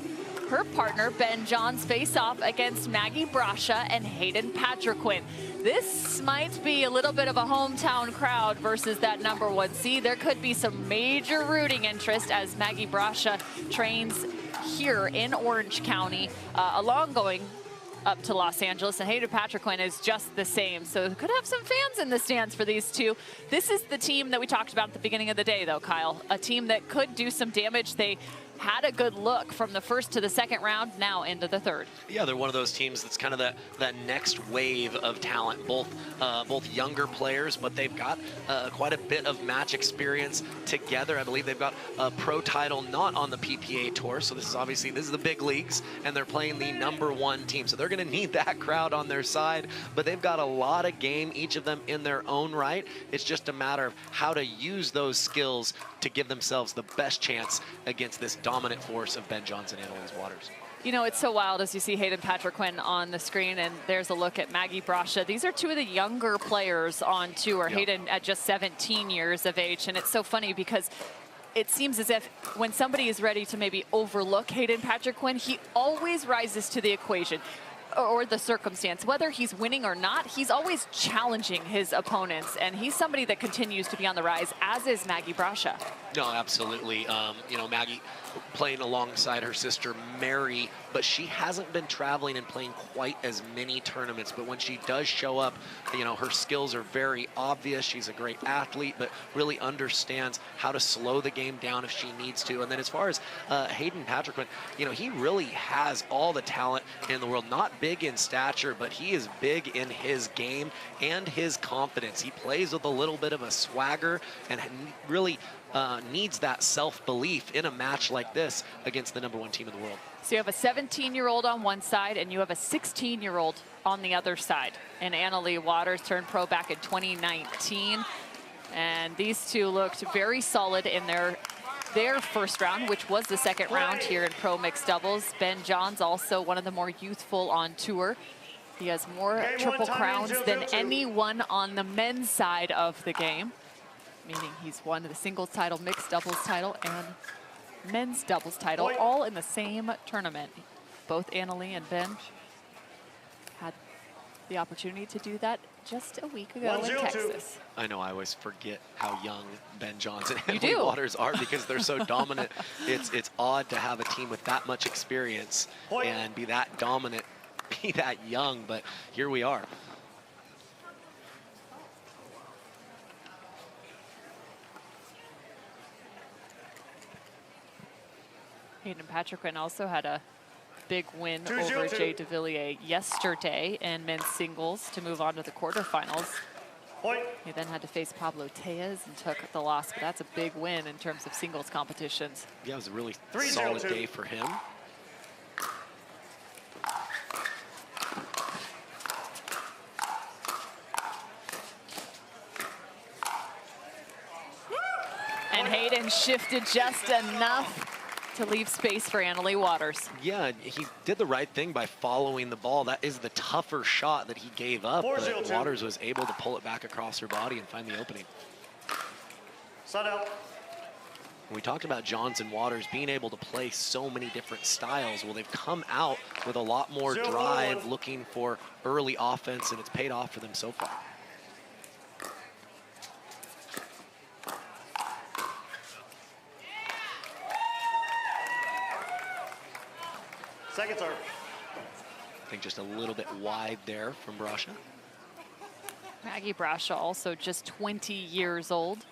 her partner Ben Johns face off against Maggie Brasha and Hayden Patriquin. This might be a little bit of a hometown crowd versus that #1 seed. There could be some major rooting interest as Maggie Brasha trains here in Orange County, along going up to Los Angeles, and Hayden Patriquin is just the same. So could have some fans in the stands for these two. This is the team that we talked about at the beginning of the day, though, Kyle. A team that could do some damage. They had a good look from the first to the second round, now into the third. Yeah, they're one of those teams that's kind of that next wave of talent, both younger players, but they've got quite a bit of match experience together. I believe they've got a pro title not on the PPA tour, so this is the big leagues, and they're playing the #1 team, so they're going to need that crowd on their side, but they've got a lot of game, each of them in their own right. It's just a matter of how to use those skills to give themselves the best chance against this dominant force of Ben Johnson and Leigh Waters. You know, it's so wild as you see Hayden Patriquin on the screen, and there's a look at Maggie Brasha. These are two of the younger players on tour. Yep. Hayden at just 17 years of age, and it's so funny because it seems as if when somebody is ready to maybe overlook Hayden Patriquin, he always rises to the equation or the circumstance. Whether he's winning or not, he's always challenging his opponents, and he's somebody that continues to be on the rise, as is Maggie Brasha. No, absolutely. You know, Maggie playing alongside her sister Mary, but she hasn't been traveling and playing quite as many tournaments. But when she does show up, you know, her skills are very obvious. She's a great athlete, but really understands how to slow the game down if she needs to. And then as far as Hayden Patriquin, you know, he really has all the talent in the world. Not big in stature, but he is big in his game and his confidence. He plays with a little bit of a swagger and really needs that self-belief in a match like this against the #1 team in the world. So you have a 17-year-old on one side, and you have a 16-year-old on the other side. And Leigh Waters turned pro back in 2019. And these two looked very solid in their first round, which was the second round here in pro mixed doubles. Ben Johns, also one of the more youthful on tour. He has more triple crowns than anyone on the men's side of the game, meaning he's won the singles title, mixed doubles title, and men's doubles title, all in the same tournament. Both Leigh and Ben had the opportunity to do that just a week ago in Texas. I know, I always forget how young Ben Johnson and Leigh Waters are because they're so dominant. It's odd to have a team with that much experience and be that dominant, be that young, but here we are. Hayden Patriquin also had a big win over Jay DeVilliers yesterday in men's singles to move on to the quarterfinals. He then had to face Pablo Tejas and took the loss, but that's a big win in terms of singles competitions. Yeah, it was a really solid day for him. And Hayden shifted just enough to leave space for Leigh Waters. Yeah, he did the right thing by following the ball. That is the tougher shot that he gave up, but Waters was able to pull it back across her body and find the opening. We talked about Johns and Waters being able to play so many different styles. Well, they've come out with a lot more drive, looking for early offense, and it's paid off for them so far. Second serve. I think just a little bit wide there from Brasha. Maggie Brasha, also just 20 years old.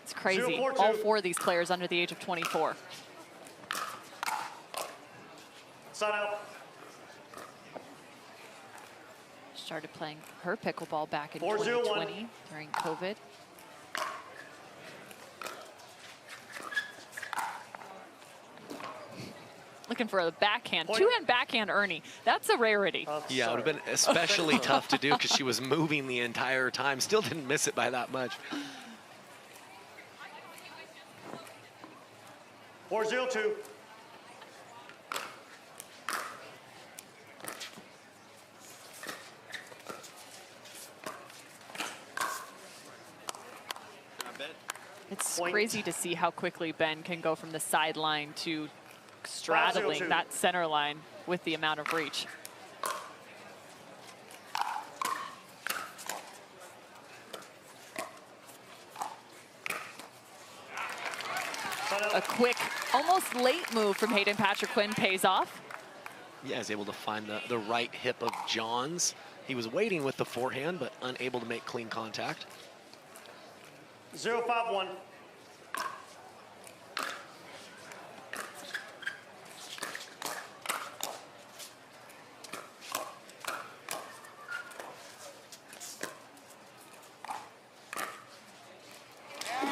It's crazy. All four of these players under the age of 24. Side out. Started playing her pickleball back in 2020 during COVID. Looking for a backhand, two-hand backhand Ernie. That's a rarity. Yeah, it would have been especially tough to do because she was moving the entire time. Still didn't miss it by that much. 4-0-2. It's crazy to see how quickly Ben can go from the sideline to straddling that center line with the amount of reach. A quick, almost late move from Hayden Patriquin pays off. Yeah, he's able to find the right hip of John's. He was waiting with the forehand, but unable to make clean contact. 0-5-1.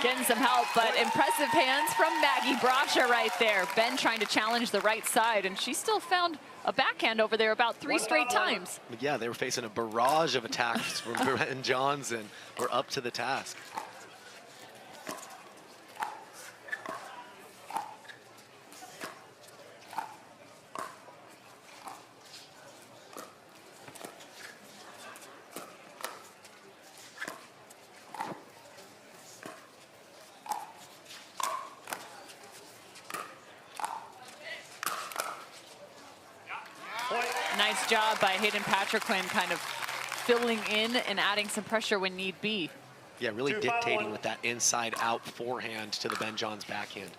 Getting some help, but impressive hands from Maggie Brasha right there. Ben trying to challenge the right side, and she still found a backhand over there about 3 straight times. Yeah, they were facing a barrage of attacks from Brett and Johns, and we're up to the task. Nice job by Hayden Patriquin, kind of filling in and adding some pressure when need be. Yeah, really dictating with that inside-out forehand to the Ben Johns backhand.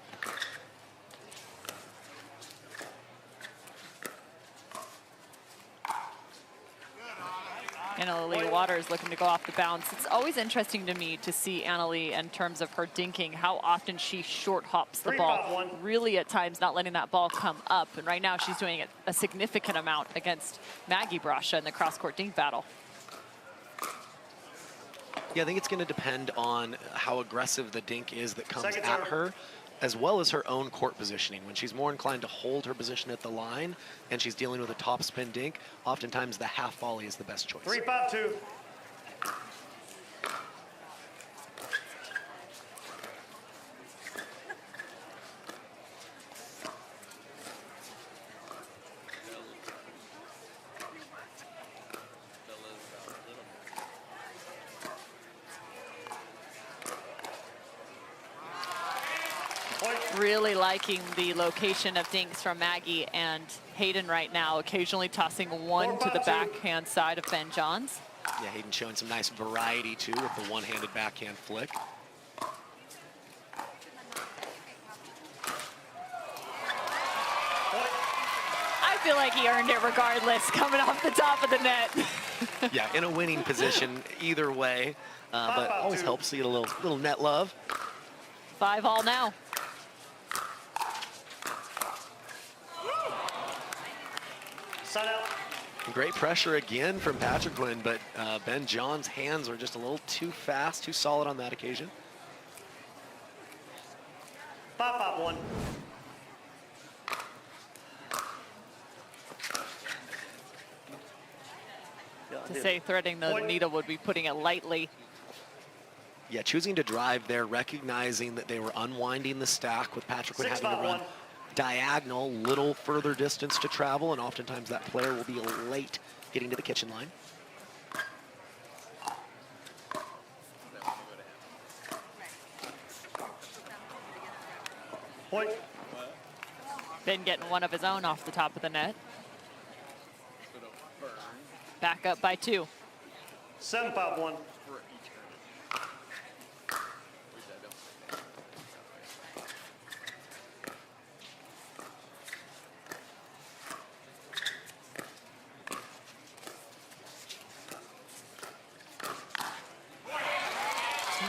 Leigh Waters looking to go off the bounce. It's always interesting to me to see Leigh in terms of her dinking, how often she short hops the ball. Really at times not letting that ball come up. And right now she's doing it a significant amount against Maggie Brasha in the cross-court dink battle. Yeah, I think it's going to depend on how aggressive the dink is that comes at her, as well as her own court positioning. When she's more inclined to hold her position at the line and she's dealing with a top spin dink, oftentimes the half volley is the best choice. 3-5-2. Really liking the location of dinks from Maggie and Hayden right now, occasionally tossing one to the backhand side of Ben Johns. Yeah, Hayden showing some nice variety too with the one-handed backhand flick. I feel like he earned it regardless, coming off the top of the net. Yeah, in a winning position either way, but always helps to get a little net love. 5-all now. Great pressure again from Patriquin, but Ben Johns' hands are just a little too fast, too solid on that occasion. 5-5-1. To say threading the needle would be putting it lightly. Yeah, choosing to drive there, recognizing that they were unwinding the stack with Patriquin having to run diagonal, little further distance to travel, and oftentimes that player will be late getting to the kitchen line. Point. Ben getting one of his own off the top of the net. Back up by 2. 7-5-1.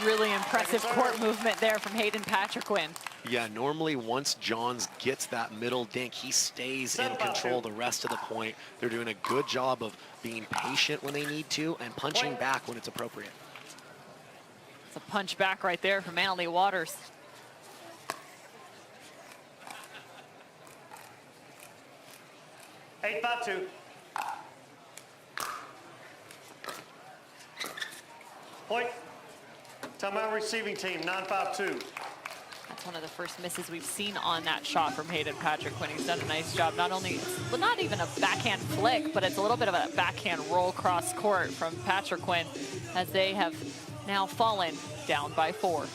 Really impressive court movement there from Hayden Patriquin. Yeah, normally once Johns gets that middle dink, he stays in control the rest of the point. They're doing a good job of being patient when they need to and punching back when it's appropriate. It's a punch back right there from Leigh Waters. Eight 5-2. Point. Timeout receiving team, 9-5-2. That's one of the first misses we've seen on that shot from Hayden Patriquin. He's done a nice job. Not only, well, not even a backhand flick, but it's a little bit of a backhand roll cross court from Patriquin as they have now fallen down by 4.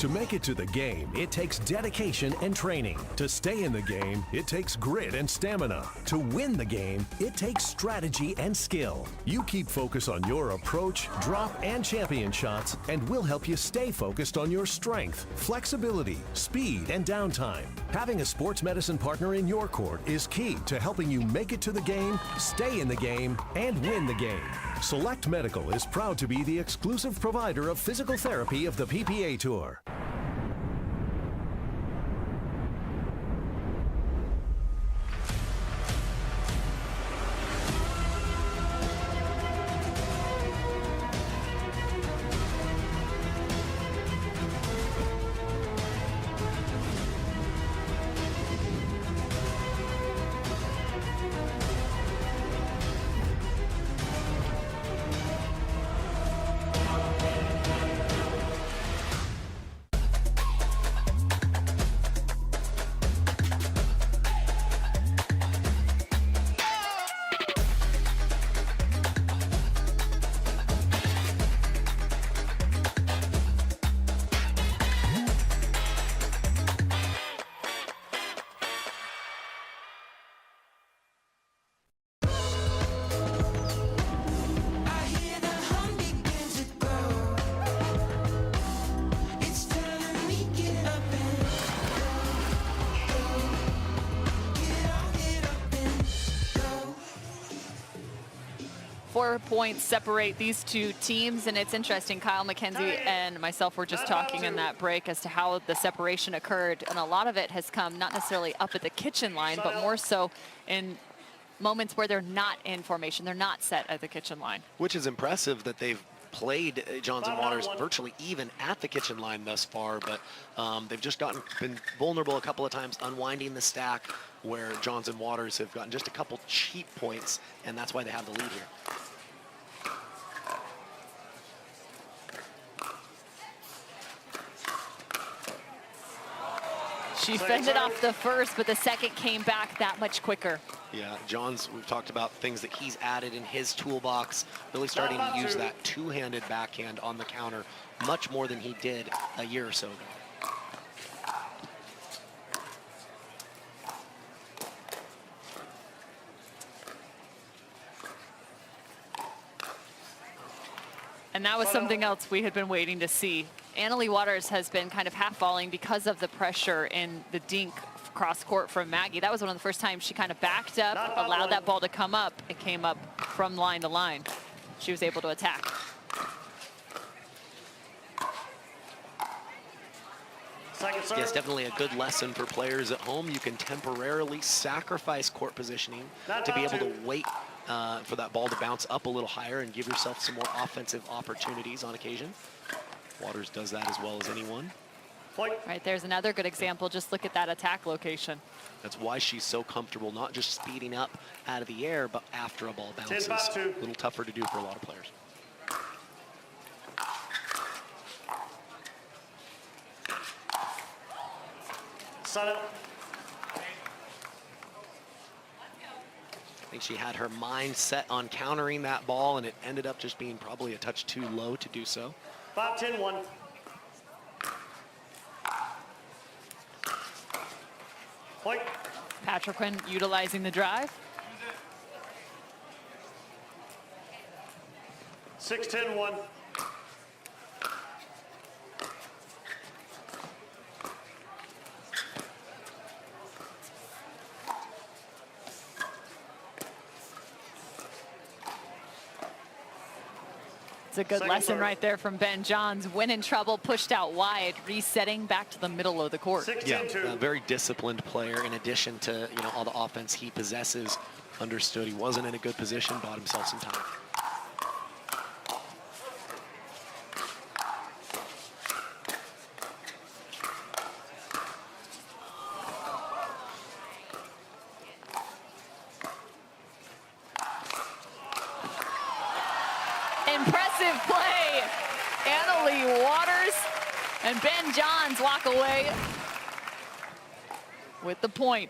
To make it to the game, it takes dedication and training. To stay in the game, it takes grit and stamina. To win the game, it takes strategy and skill. You keep focus on your approach, drop, and champion shots, and we'll help you stay focused on your strength, flexibility, speed, and downtime. Having a sports medicine partner in your court is key to helping you make it to the game, stay in the game, and win the game. Select Medical is proud to be the exclusive provider of physical therapy of the PPA Tour. Points separate these two teams, and it's interesting. Kyle McKenzie and myself were just talking in that break as to how the separation occurred, and a lot of it has come not necessarily up at the kitchen line, but more so in moments where they're not in formation, they're not set at the kitchen line. Which is impressive that they've played Johnson Waters virtually even at the kitchen line thus far, but they've just been vulnerable a couple of times, unwinding the stack, where Johnson Waters have gotten just a couple cheap points, and that's why they have the lead here. She fended off the first, but the second came back that much quicker. Yeah, John's, we've talked about things that he's added in his toolbox, really starting to use that two-handed backhand on the counter much more than he did a year or so ago. And that was something else we had been waiting to see. Leigh Waters has been kind of half-volleying because of the pressure in the dink cross court from Maggie. That was one of the first times she kind of backed up, allowed that ball to come up. It came up from line to line. She was able to attack. Yes, definitely a good lesson for players at home. You can temporarily sacrifice court positioning to be able to wait for that ball to bounce up a little higher and give yourself some more offensive opportunities on occasion. Waters does that as well as anyone. Right, there's another good example. Just look at that attack location. That's why she's so comfortable, not just speeding up out of the air, but after a ball bounces. A little tougher to do for a lot of players. I think she had her mind set on countering that ball, and it ended up just being probably a touch too low to do so. 5-10-1. Point. Patriquin utilizing the drive. 6-10-1. It's a good lesson right there from Ben Johns. When in trouble, pushed out wide, resetting back to the middle of the court. Yeah, a very disciplined player. In addition to all the offense he possesses, understood he wasn't in a good position, bought himself some time. Impressive play. Leigh Waters and Ben Johns walk away with the point.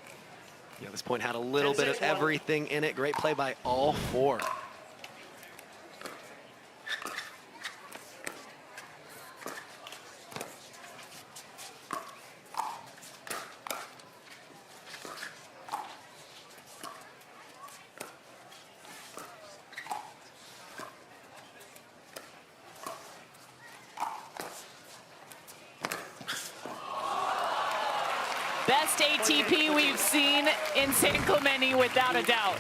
Yeah, this point had a little bit of everything in it. Great play by all four. Best ATP we've seen in San Clemente, without a doubt.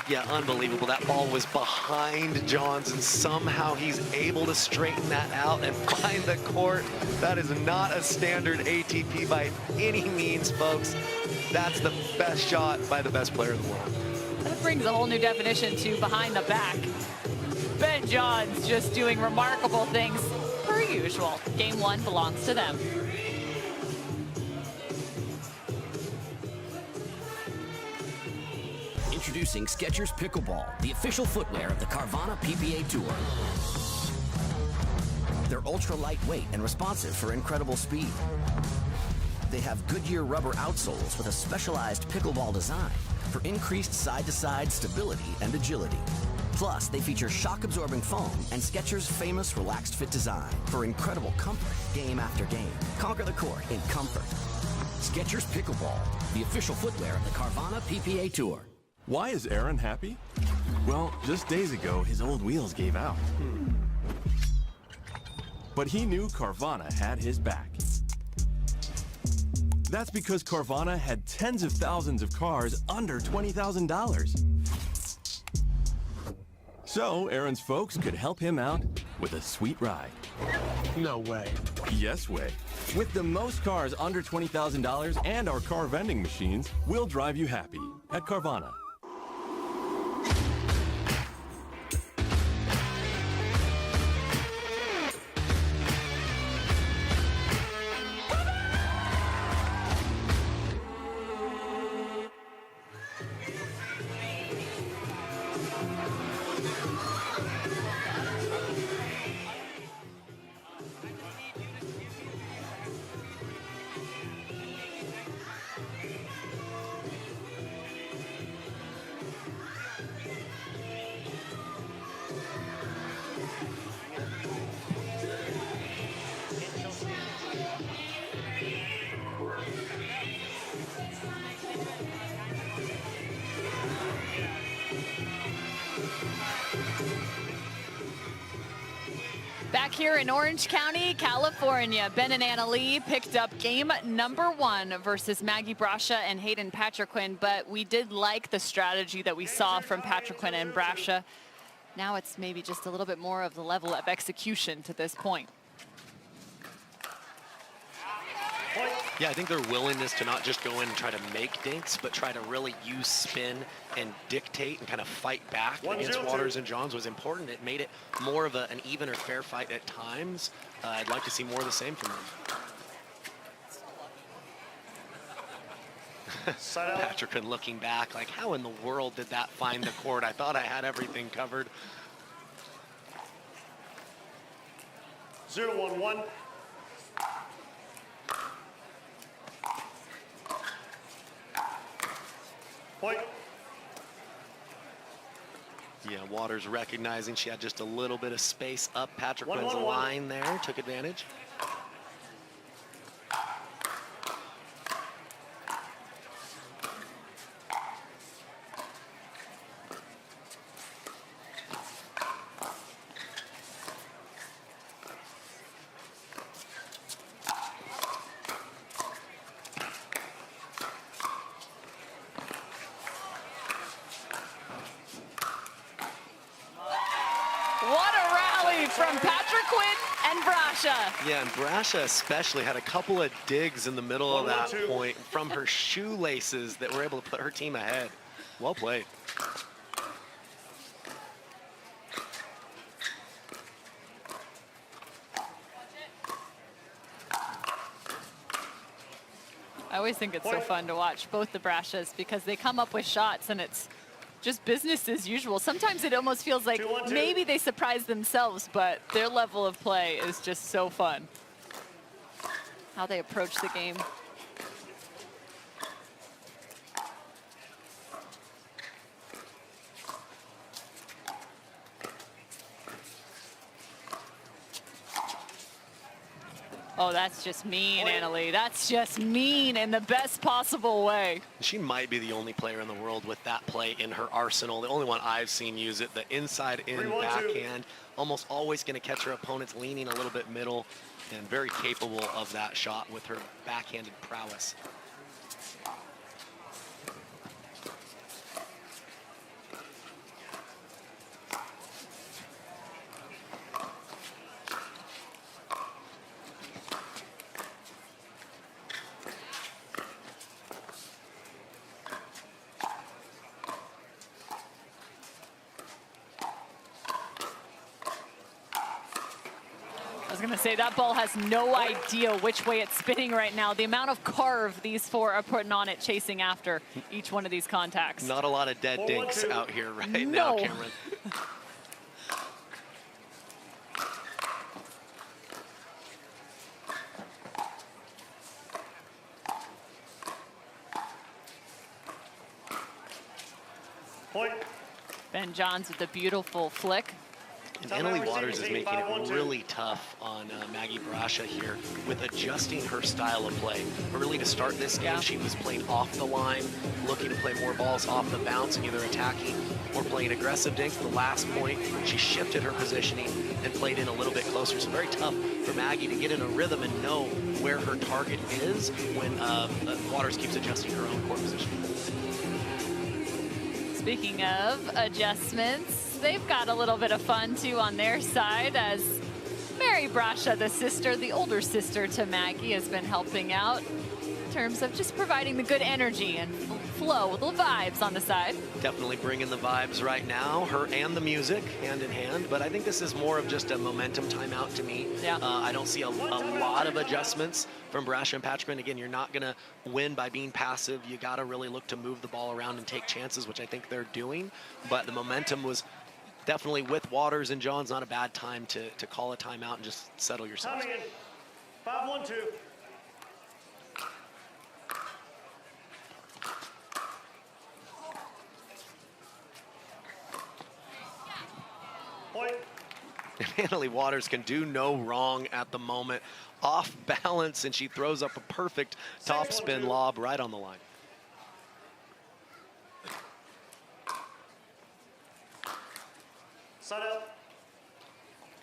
Yeah, unbelievable. That ball was behind Johns, and somehow he's able to straighten that out and find the court. That is not a standard ATP by any means, folks. That's the best shot by the best player in the world. That brings a whole new definition to behind the back. Ben Johns just doing remarkable things per usual. Game 1 belongs to them. Introducing Skechers Pickleball, the official footwear of the Carvana PPA Tour. They're ultra lightweight and responsive for incredible speed. They have Goodyear rubber outsoles with a specialized pickleball design for increased side-to-side stability and agility. Plus, they feature shock-absorbing foam and Skechers' famous relaxed fit design for incredible comfort game after game. Conquer the court in comfort. Skechers Pickleball, the official footwear of the Carvana PPA Tour. Why is Aaron happy? Well, just days ago, his old wheels gave out. But he knew Carvana had his back. That's because Carvana had tens of thousands of cars under $20,000. So Aaron's folks could help him out with a sweet ride. No way. Yes way. With the most cars under $20,000 and our car vending machines, we'll drive you happy at Carvana. Back here in Orange County, California, Ben and Anna Leigh picked up game number 1 versus Maggie Brasha and Hayden Patriquin, but we did like the strategy that we saw from Patriquin and Brasha. Now it's maybe just a little bit more of the level of execution to this point. Yeah, I think their willingness to not just go in and try to make dinks, but try to really use spin and dictate and kind of fight back against Waters and Johns was important. It made it more of an even or fair fight at times. I'd like to see more of the same from them. Patriquin looking back like, how in the world did that find the court? I thought I had everything covered. 0-1-1. Point. Yeah, Waters recognizing she had just a little bit of space up Patriquin's line there, took advantage. From Patriquin and Brasha. Yeah, and Brasha especially had a couple of digs in the middle of that point from her shoelaces that were able to put her team ahead. Well played. I always think it's so fun to watch both the Brashas because they come up with shots and it's just business as usual. Sometimes it almost feels like maybe they surprise themselves, but their level of play is just so fun. How they approach the game. Oh, that's just mean, Anna Leigh. That's just mean in the best possible way. She might be the only player in the world with that play in her arsenal. The only one I've seen use it, the inside-in backhand. Almost always going to catch her opponents leaning a little bit middle and very capable of that shot with her backhanded prowess. I was going to say, that ball has no idea which way it's spinning right now. The amount of carve these four are putting on it, chasing after each one of these contacts. Not a lot of dead dinks out here right now, Cameron. Point. Ben Johns with the beautiful flick. And Leigh Waters is making it really tough on Maggie Brasha here with adjusting her style of play. Really, to start this game, she was playing off the line, looking to play more balls off the bounce, either attacking or playing aggressive dinks. The last point, she shifted her positioning and played in a little bit closer. So very tough for Maggie to get in a rhythm and know where her target is when Waters keeps adjusting her own court position. Speaking of adjustments, they've got a little bit of fun too on their side, as Mary Brasha, the sister, the older sister to Maggie, has been helping out in terms of just providing the good energy and flow, the vibes on the side. Definitely bringing the vibes right now, her and the music hand in hand, but I think this is more of just a momentum timeout to me. Yeah. I don't see a lot of adjustments from Brasha and Patrickman. Again, you're not going to win by being passive. You got to really look to move the ball around and take chances, which I think they're doing, but the momentum was definitely with Waters and Johns. Not a bad time to call a timeout and just settle yourself. 5-1-2. Point. And Leigh Waters can do no wrong at the moment. Off balance, and she throws up a perfect top spin lob right on the line.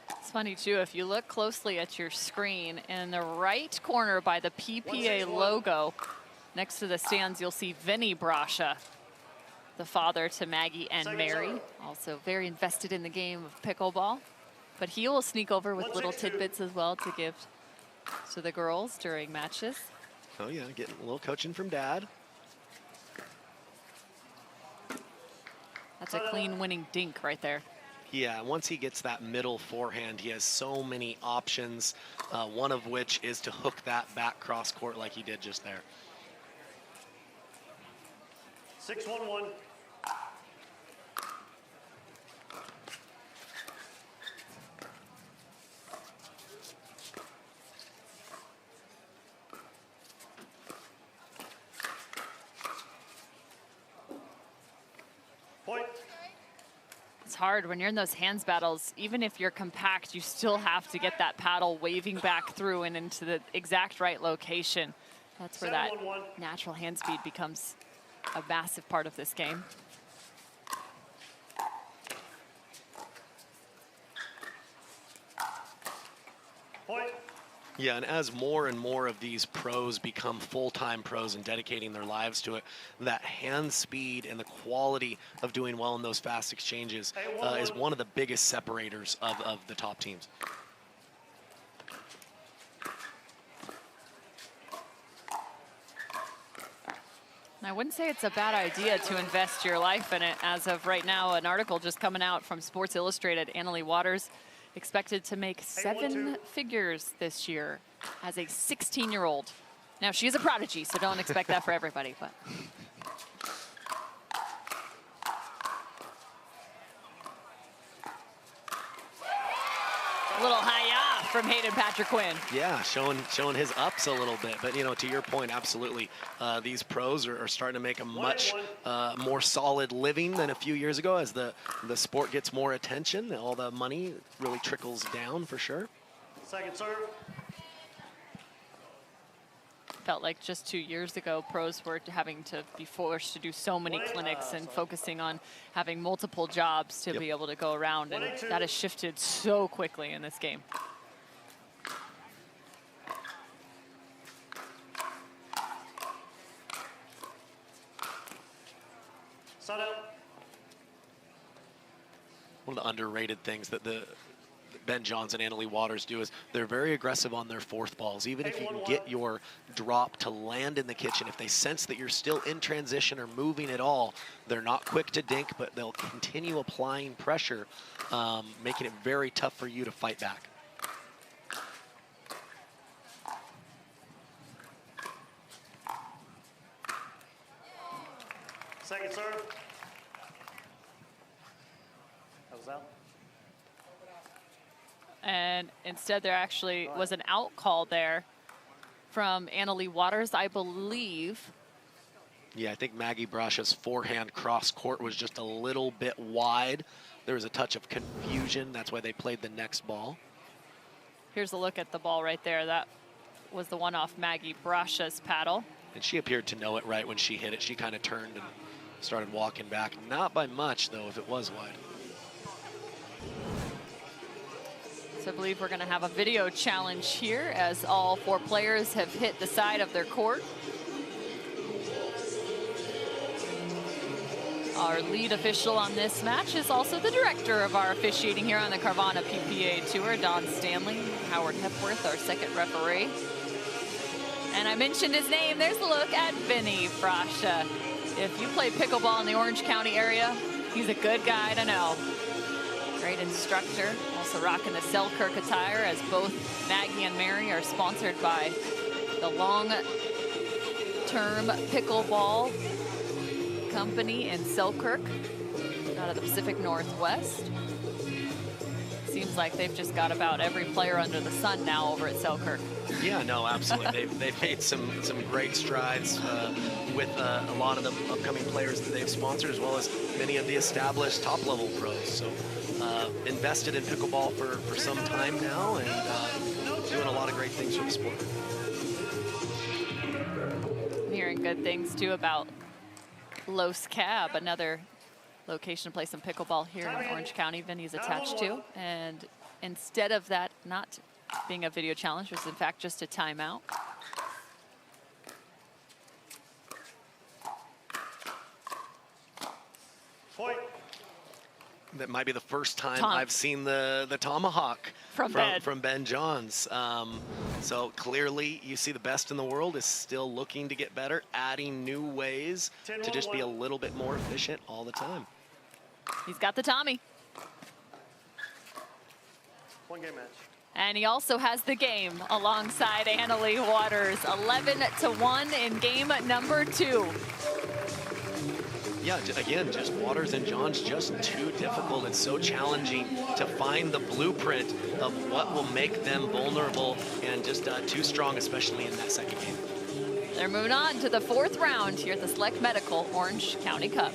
It's funny too, if you look closely at your screen, in the right corner by the PPA logo, next to the stands, you'll see Vinny Brasha, the father to Maggie and Mary, also very invested in the game of pickleball. But he will sneak over with little tidbits as well to give to the girls during matches. Oh yeah, getting a little coaching from Dad. That's a clean winning dink right there. Yeah, once he gets that middle forehand, he has so many options, one of which is to hook that back cross court like he did just there. 6-1-1. Point. It's hard when you're in those hands battles. Even if you're compact, you still have to get that paddle waving back through and into the exact right location. That's where that natural hand speed becomes a massive part of this game. Point. Yeah, and as more and more of these pros become full-time pros and dedicating their lives to it, that hand speed and the quality of doing well in those fast exchanges is one of the biggest separators of the top teams. I wouldn't say it's a bad idea to invest your life in it. As of right now, an article just coming out from Sports Illustrated, Leigh Waters expected to make 7 figures this year as a 16-year-old. Now, she is a prodigy, so don't expect that for everybody, but. A little hi-ya from Hayden Patrick Quinn. Yeah, showing his ups a little bit. But, you know, to your point, absolutely. These pros are starting to make a much more solid living than a few years ago as the sport gets more attention. All the money really trickles down for sure. Second serve. Felt like just 2 years ago, pros were having to be forced to do so many clinics and focusing on having multiple jobs to be able to go around. And that has shifted so quickly in this game. One of the underrated things that Ben Johns and Leigh Waters do is they're very aggressive on their fourth balls. Even if you can get your drop to land in the kitchen, if they sense that you're still in transition or moving at all, they're not quick to dink, but they'll continue applying pressure, making it very tough for you to fight back. Second serve. That was out. And instead there actually was an out call there from Leigh Waters, I believe. Yeah, I think Maggie Brasha's forehand cross court was just a little bit wide. There was a touch of confusion. That's why they played the next ball. Here's a look at the ball right there. That was the one off Maggie Brasha's paddle. And she appeared to know it right when she hit it. She kind of turned and started walking back. Not by much, though, if it was wide. So I believe we're going to have a video challenge here as all 4 players have hit the side of their court. Our lead official on this match is also the director of our officiating here on the Carvana PPA Tour, Don Stanley. Howard Hepworth, our second referee. And I mentioned his name. There's a look at Vinny Brasha. If you play pickleball in the Orange County area, he's a good guy to know. Great instructor, also rocking the Selkirk attire, as both Maggie and Mary are sponsored by the long-term pickleball company in Selkirk, out of the Pacific Northwest. Seems like they've just got about every player under the sun now over at Selkirk. Yeah, no, absolutely. they've made some great strides with a lot of the upcoming players that they've sponsored, as well as many of the established top-level pros. So invested in pickleball for some time now, and doing a lot of great things for the sport. I'm hearing good things too about Los Cab, another location to play some pickleball here in Orange County. Vinny's attached to, and instead of that not being a video challenge, was in fact just a timeout. Point. That might be the first time I've seen the tomahawk from Ben Johns. So clearly you see the best in the world is still looking to get better, adding new ways to just be a little bit more efficient all the time. He's got the Tommy. One game match. And he also has the game alongside Leigh Waters. 11-1 in game number 2. Yeah, again, just Waters and Johns just too difficult. It's so challenging to find the blueprint of what will make them vulnerable, and just too strong, especially in that second game. They're moving on to the 4th round here at the Select Medical Orange County Cup.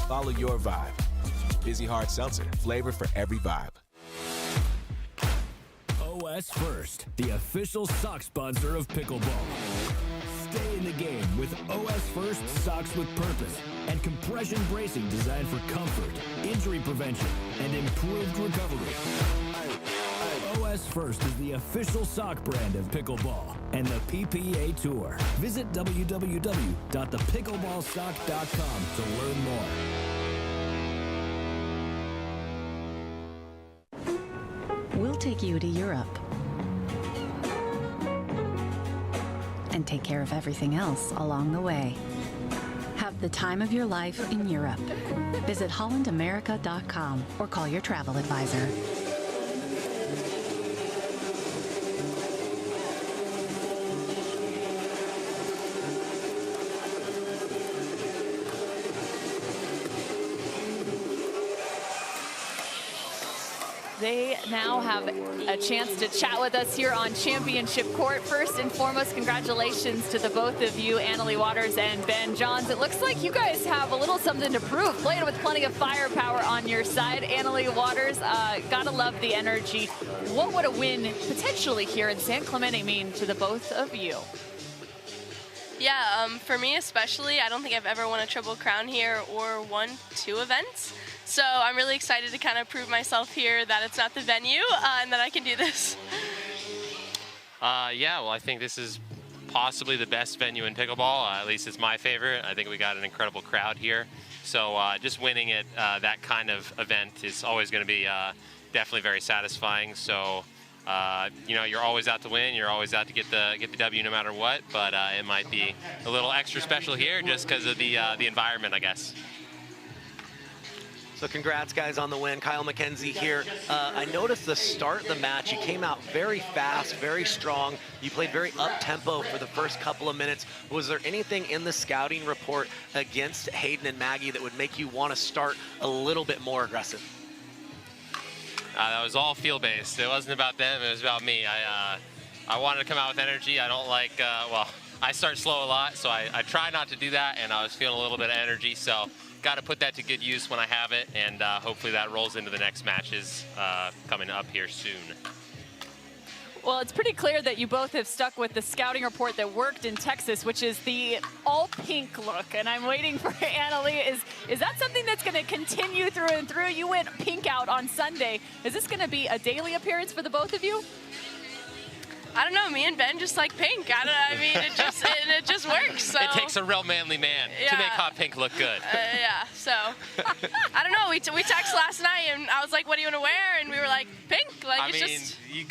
Follow your vibe. Busy Hard Seltzer, flavor for every vibe. OS First, the official sock sponsor of pickleball. Stay in the game with OS First socks with purpose and compression bracing designed for comfort, injury prevention, and improved recovery. OS First is the official sock brand of pickleball and the PPA Tour. Visit www.thepickleballsock.com to learn more. We'll take you to Europe and take care of everything else along the way. Have the time of your life in Europe. Visit hollandamerica.com or call your travel advisor. They now have a chance to chat with us here on Championship Court. First and foremost, congratulations to the both of you, Leigh Waters and Ben Johns. It looks like you guys have a little something to prove. Played with plenty of firepower on your side. Leigh Waters, gotta love the energy. What would a win potentially here in San Clemente mean to the both of you? Yeah, for me especially, I don't think I've ever won a Triple Crown here or won 2 events. So I'm really excited to kind of prove myself here that it's not the venue and that I can do this. Yeah, well, I think this is possibly the best venue in pickleball. At least it's my favorite. I think we got an incredible crowd here. So just winning at that kind of event is always going to be definitely very satisfying. So, you know, you're always out to win. You're always out to get the W no matter what. But it might be a little extra special here just because of the environment, I guess. So congrats, guys, on the win. Kyle McKenzie here. I noticed the start of the match, you came out very fast, very strong. You played very up-tempo for the first couple of minutes. Was there anything in the scouting report against Hayden and Maggie that would make you want to start a little bit more aggressive? That was all field-based. It wasn't about them, it was about me. I wanted to come out with energy. I don't like, well, I start slow a lot, so I try not to do that, and I was feeling a little bit of energy, so got to put that to good use when I have it, and hopefully that rolls into the next matches coming up here soon. Well, it's pretty clear that you both have stuck with the scouting report that worked in Texas, which is the all-pink look. And I'm waiting for Annalie. Is that something that's going to continue through and through? You went pink out on Sunday. Is this going to be a daily appearance for the both of you? I don't know, me and Ben just like pink. I mean, it just works. So. It takes a real manly man to make hot pink look good. Yeah, so I don't know. We texted last night and I was like, "What do you want to wear?" And we were like, "Pink." Like I mean, you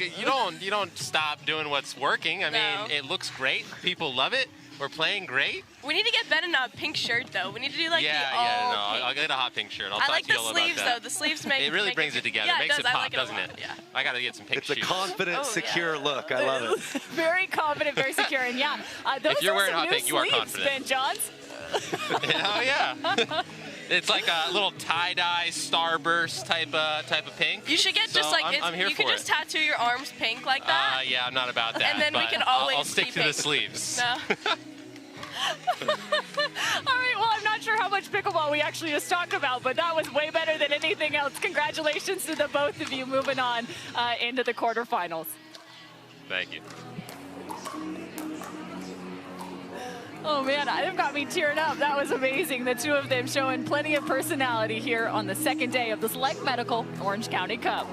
don't stop doing what's working. I mean, it looks great. People love it. We're playing great. We need to get Ben in a pink shirt though. We need to do like I'll get a hot pink shirt. I'll talk to you all about that. I like the sleeves though. The sleeves make it really brings it together. Yeah, makes it pop, doesn't it? Yeah. I got to get some pink shoes. It's a confident, secure look. I love it. Very confident, very secure, and yeah, those if you're are wearing some hot new pink, you are sleeves, confident. Ben Johns. Oh yeah. It's like a little tie-dye starburst type of pink. You should get so just like I'm here you for could just tattoo your arms pink like that. Yeah, I'm not about that. And then we can always I'll stick be to pink. the sleeves. No. All right, well, I'm not sure how much pickleball we actually just talked about, but that was way better than anything else. Congratulations to the both of you moving on into the quarterfinals. Thank you. Oh, man, it got me tearing up. That was amazing. The two of them showing plenty of personality here on the second day of the Select Medical Orange County Cup.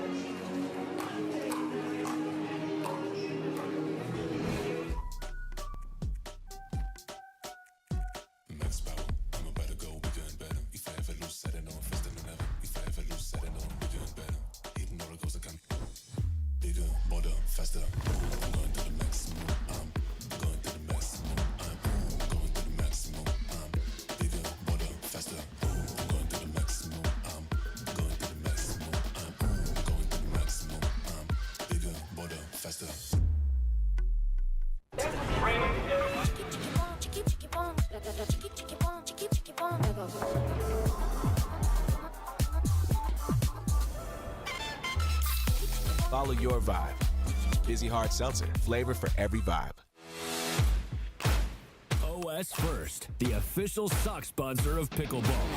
Follow your vibe. Busy Hard Seltzer, flavor for every vibe. OS First, the official sock sponsor of pickleball.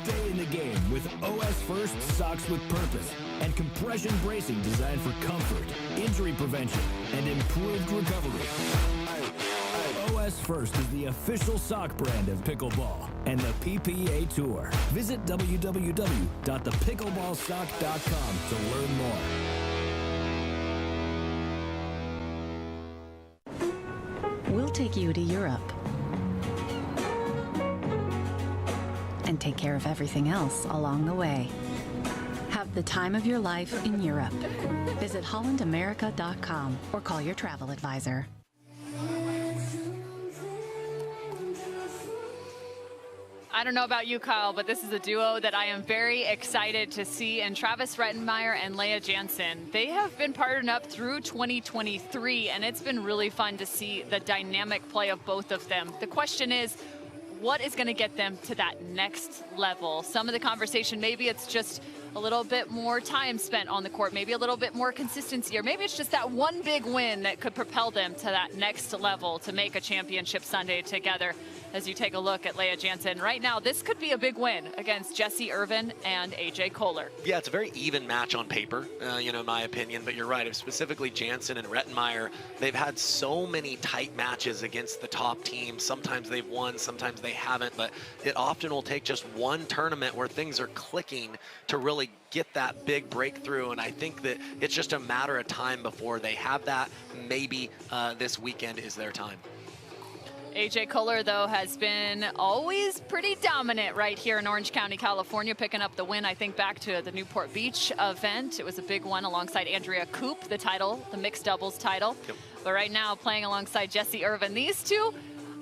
Stay in the game with OS First Socks with Purpose and compression bracing designed for comfort, injury prevention, and improved recovery. OS First is the official sock brand of pickleball and the PPA Tour. Visit www.thepickleballsock.com to learn more. We'll take you to Europe and take care of everything else along the way. Have the time of your life in Europe. Visit hollandamerica.com or call your travel advisor. I don't know about you, Kyle, but this is a duo that I am very excited to see. And Travis Rettenmeier and Leah Jansen, they have been partnered up through 2023, and it's been really fun to see the dynamic play of both of them. The question is, what is going to get them to that next level? Some of the conversation, maybe it's just a little bit more time spent on the court, maybe a little bit more consistency, or maybe it's just that one big win that could propel them to that next level to make a championship Sunday together. As you take a look at Leah Jansen, right now, this could be a big win against Jessie Irvin and AJ Koller. Yeah, it's a very even match on paper, you know, in my opinion, but you're right. Specifically Jansen and Rettenmeier, they've had so many tight matches against the top teams. Sometimes they've won, sometimes they haven't, but it often will take just one tournament where things are clicking to really get that big breakthrough, and I think that it's just a matter of time before they have that. Maybe this weekend is their time. AJ Koller, though, has been always pretty dominant right here in Orange County, California, picking up the win, I think, back to the Newport Beach event. It was a big one alongside Andrea Koop, the title, the mixed doubles title. Yep. But right now, playing alongside Jessie Irvin. These two,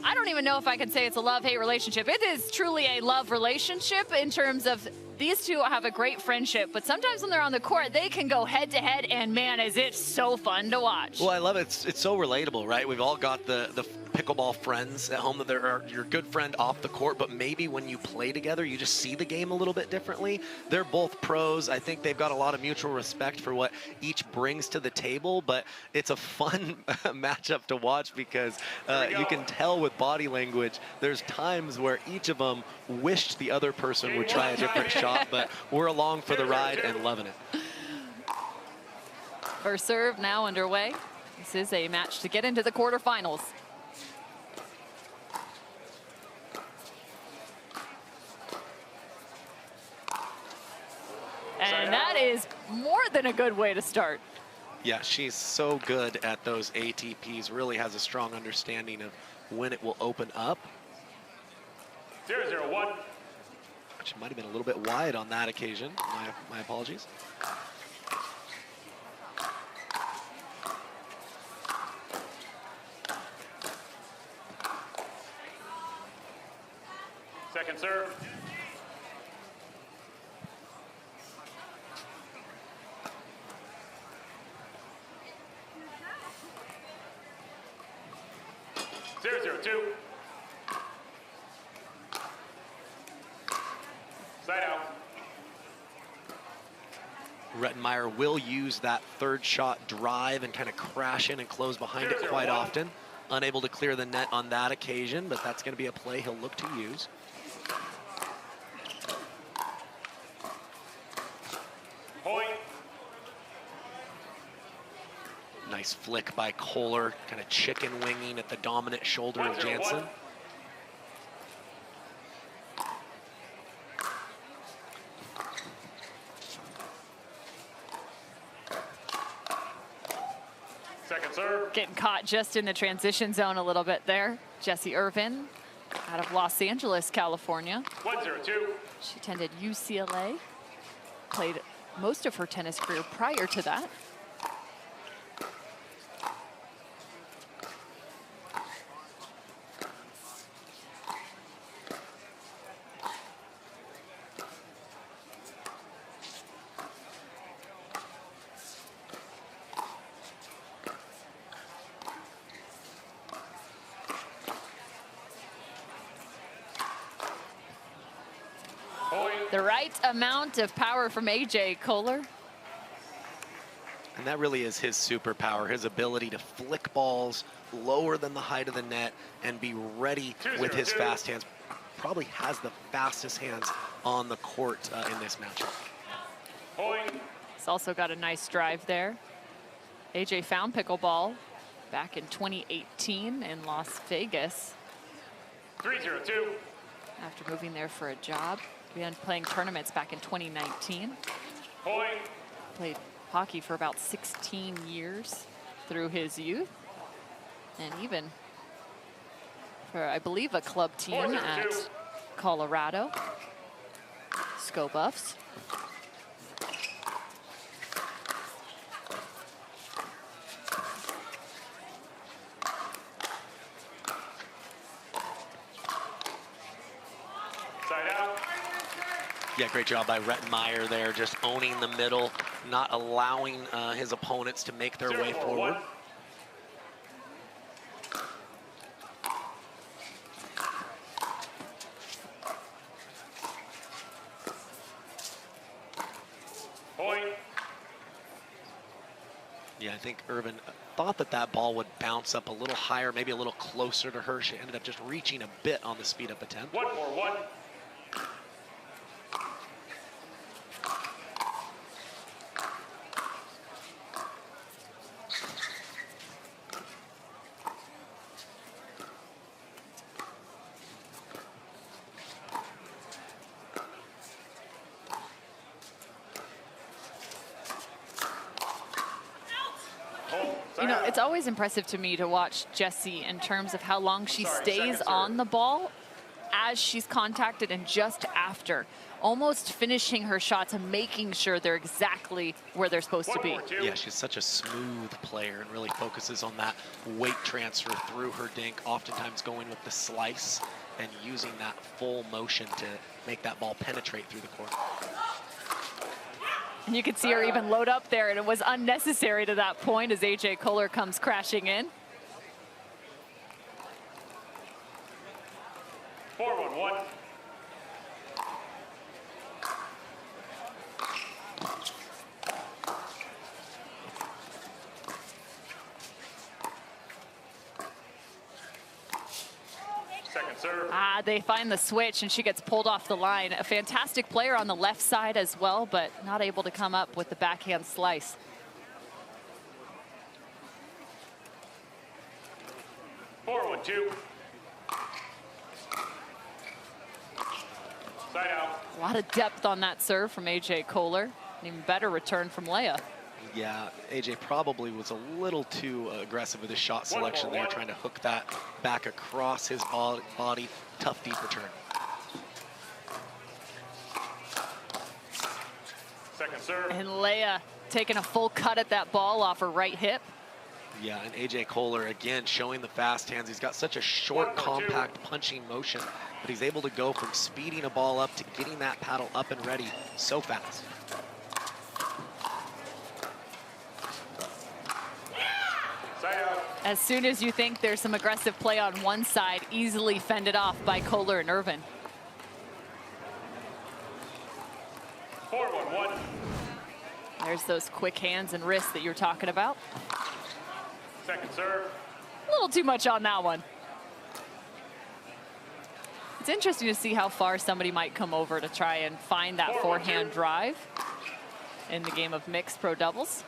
I don't even know if I can say it's a love-hate relationship. It is truly a love relationship in terms of these two have a great friendship, but sometimes when they're on the court, they can go head-to-head, and man, is it so fun to watch. Well, I love it. It's so relatable, right? We've all got the pickleball friends at home that are your good friend off the court, but maybe when you play together, you just see the game a little bit differently. They're both pros. I think they've got a lot of mutual respect for what each brings to the table, but it's a fun matchup to watch because you can tell with body language, there's times where each of them wished the other person would try a different shot, but we're along for the ride and loving it. First serve now underway. This is a match to get into the quarterfinals. And that is more than a good way to start. Yeah, she's so good at those ATPs, really has a strong understanding of when it will open up. 0-0-1. She might have been a little bit wide on that occasion. My apologies. Second serve. Side out. Rettenmeier will use that third shot drive and kind of crash in and close behind it quite often. Unable to clear the net on that occasion, but that's going to be a play he'll look to use. Point. Nice flick by Koller, kind of chicken winging at the dominant shoulder of Jansen. Second serve. Getting caught just in the transition zone a little bit there. Jessie Irvin out of Los Angeles, California. 1-0-2. She attended UCLA, played most of her tennis career prior to that. The right amount of power from AJ Koller. And that really is his superpower, his ability to flick balls lower than the height of the net and be ready with his fast hands. Probably has the fastest hands on the court in this matchup. He's also got a nice drive there. AJ found pickleball back in 2018 in Las Vegas. 3-0-2. After moving there for a job. Began playing tournaments back in 2019. Point. Played hockey for about 16 years through his youth. And even for, I believe, a club team at Colorado. Sco Buffs. Yeah, great job by Rettenmeier there, just owning the middle, not allowing his opponents to make their way forward. I think Irvin thought that that ball would bounce up a little higher, maybe a little closer to her. She ended up just reaching a bit on the speed-up attempt. 1-4-1. You know, it's always impressive to me to watch Jessie in terms of how long she stays on the ball as she's contacted and just after, almost finishing her shots and making sure they're exactly where they're supposed to be. Yeah, she's such a smooth player and really focuses on that weight transfer through her dink, oftentimes going with the slice and using that full motion to make that ball penetrate through the court. And you could see her even load up there, and it was unnecessary to that point as AJ Koller comes crashing in. 4-1-1. Second serve. They find the switch, and she gets pulled off the line. A fantastic player on the left side as well, but not able to come up with the backhand slice. Forward 2. Side out. A lot of depth on that serve from AJ Koller. An even better return from Leigh. Yeah, AJ probably was a little too aggressive with his shot selection there, trying to hook that back across his body. Tough deep return. Second serve. And Leigh taking a full cut at that ball off her right hip. Yeah, and AJ Koller again showing the fast hands. He's got such a short, compact punching motion, but he's able to go from speeding a ball up to getting that paddle up and ready so fast. As soon as you think there's some aggressive play on one side, easily fended off by Koller and Irvin. 4-1-1. There's those quick hands and wrists that you're talking about. Second serve. A little too much on that one. It's interesting to see how far somebody might come over to try and find that forehand drive in the game of mixed pro doubles.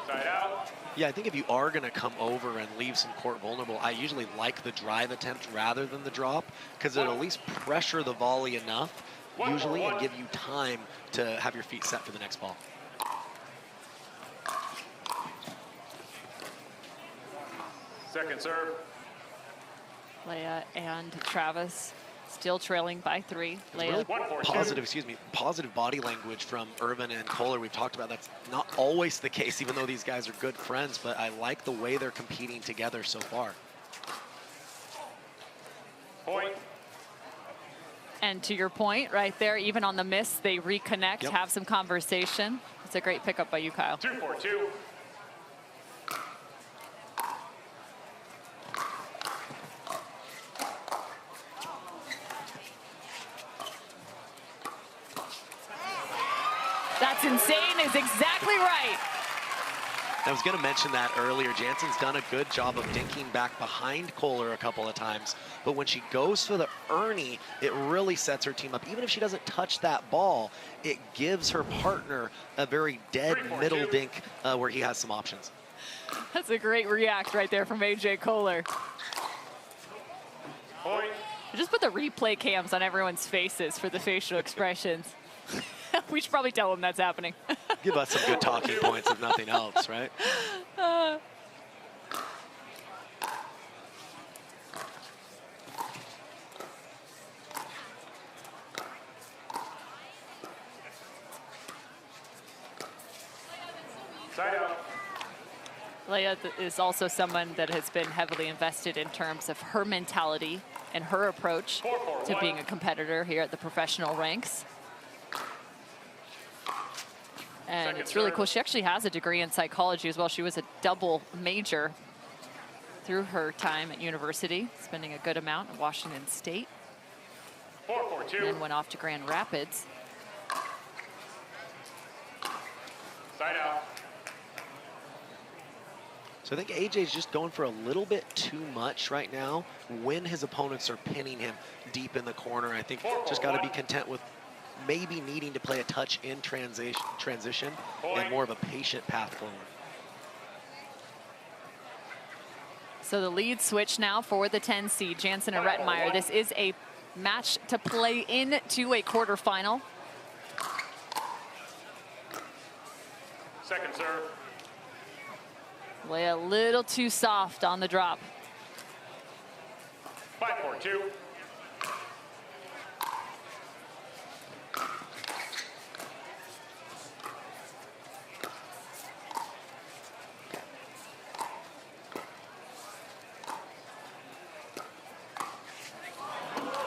Side out. Yeah, I think if you are going to come over and leave some court vulnerable, I usually like the drive attempt rather than the drop, because it'll at least pressure the volley enough, usually, and give you time to have your feet set for the next ball. Second serve. Leigh and Travis still trailing by 3. Leigh. Really positive body language from Irvin and Koller. We've talked about that's not always the case, even though these guys are good friends, but I like the way they're competing together so far. Point. And to your point right there, even on the miss, they reconnect, have some conversation. It's a great pickup by you, Kyle. 2-4-2. That's insane is exactly right. I was going to mention that earlier. Jansen's done a good job of dinking back behind Koller a couple of times, but when she goes for the Ernie, it really sets her team up. Even if she doesn't touch that ball, it gives her partner a very dead middle dink where he has some options. That's a great react right there from AJ Koller. Point. Just put the replay cams on everyone's faces for the facial expressions. We should probably tell them that's happening. Give us some good talking points if nothing else, right? Side out. Leigh is also someone that has been heavily invested in terms of her mentality and her approach to being a competitor here at the professional ranks. And it's really cool. She actually has a degree in psychology as well. She was a double major through her time at university, spending a good amount at Washington State. 4-4-2. And then went off to Grand Rapids. Side out. So I think AJ's just going for a little bit too much right now when his opponents are pinning him deep in the corner. I think just got to be content with maybe needing to play a touch in transition and more of a patient path forward. So the lead switch now for the 10 seed, Jansen and Rettenmeier. This is a match to play into a quarterfinal. Second serve. Lay a little too soft on the drop. 5-4-2.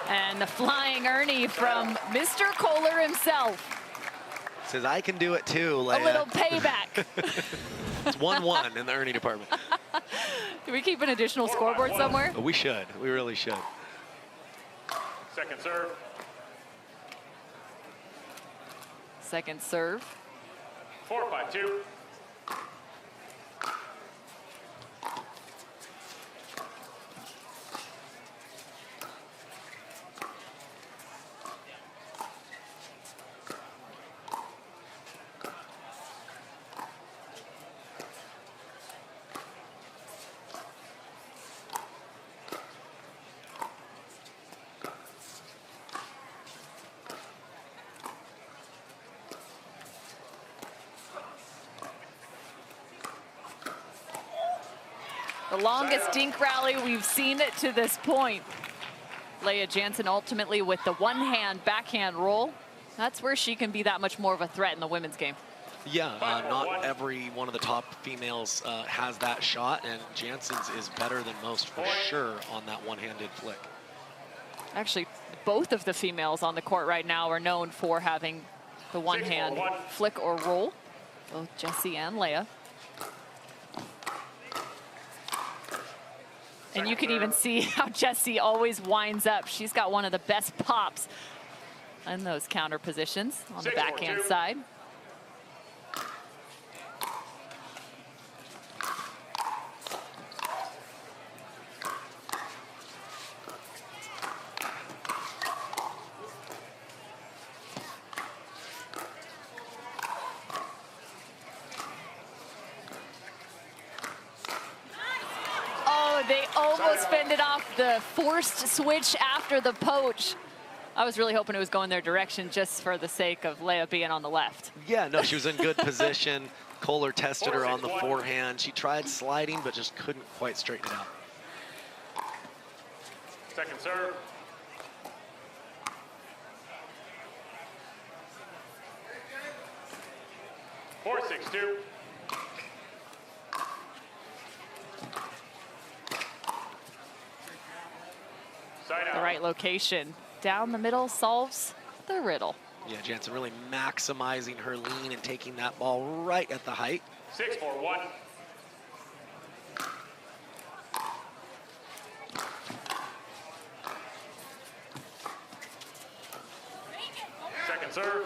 And the flying Ernie from Mr. Koller himself. Says, I can do it too, Leia. A little payback. It's 1-1 in the Ernie department. Do we keep an additional scoreboard somewhere? We should. We really should. Second serve. Second serve. 4-5-2. The longest dink rally we've seen it to this point. Leigh Jansen ultimately with the one-hand backhand roll. That's where she can be that much more of a threat in the women's game. Yeah, not every one of the top females has that shot, and Jansen's is better than most for sure on that one-handed flick. Actually, both of the females on the court right now are known for having the one-hand flick or roll. Both Jessie and Leah. And you can even see how Jessie always winds up. She's got one of the best pops in those counter positions on the backhand side. They almost fended off the forced switch after the poach. I was really hoping it was going their direction just for the sake of Leah being on the left. Yeah, no, she was in good position. Koller tested her on the forehand. She tried sliding, but just couldn't quite straighten it out. Second serve. Four, 6-2. The right location. Down the middle solves the riddle. Yeah, Jansen really maximizing her lean and taking that ball right at the height. 6-4-1. Second serve.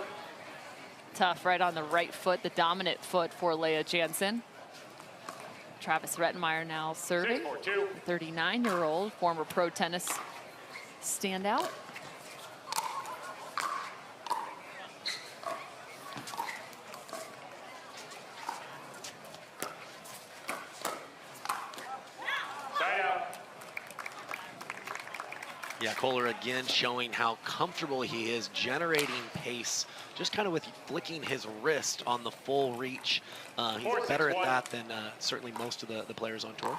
Tough right on the right foot, the dominant foot for Leah Jansen. Travis Rettenmeier now serving. 39-year-old former pro tennis standout. Yeah, Koller again showing how comfortable he is generating pace, just kind of with flicking his wrist on the full reach. He's better at that than certainly most of the players on tour.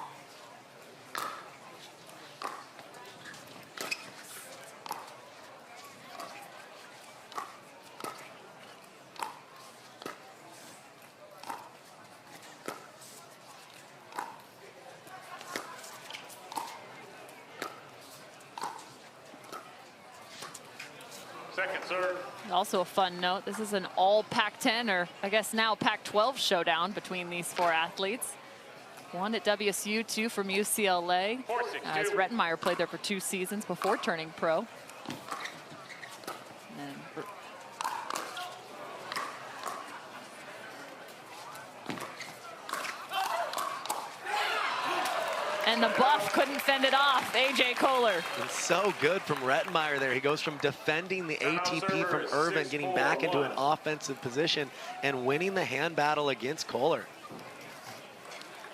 Second serve. Also a fun note, this is an all Pac-10, or I guess now Pac-12 showdown between these four athletes. One at WSU, two from UCLA, as Rettenmeier played there for 2 seasons before turning pro. And And the buff couldn't fend it off. AJ Koller. And so good from Rettenmeier there. He goes from defending the ATP from Irvin, getting back into an offensive position and winning the hand battle against Koller.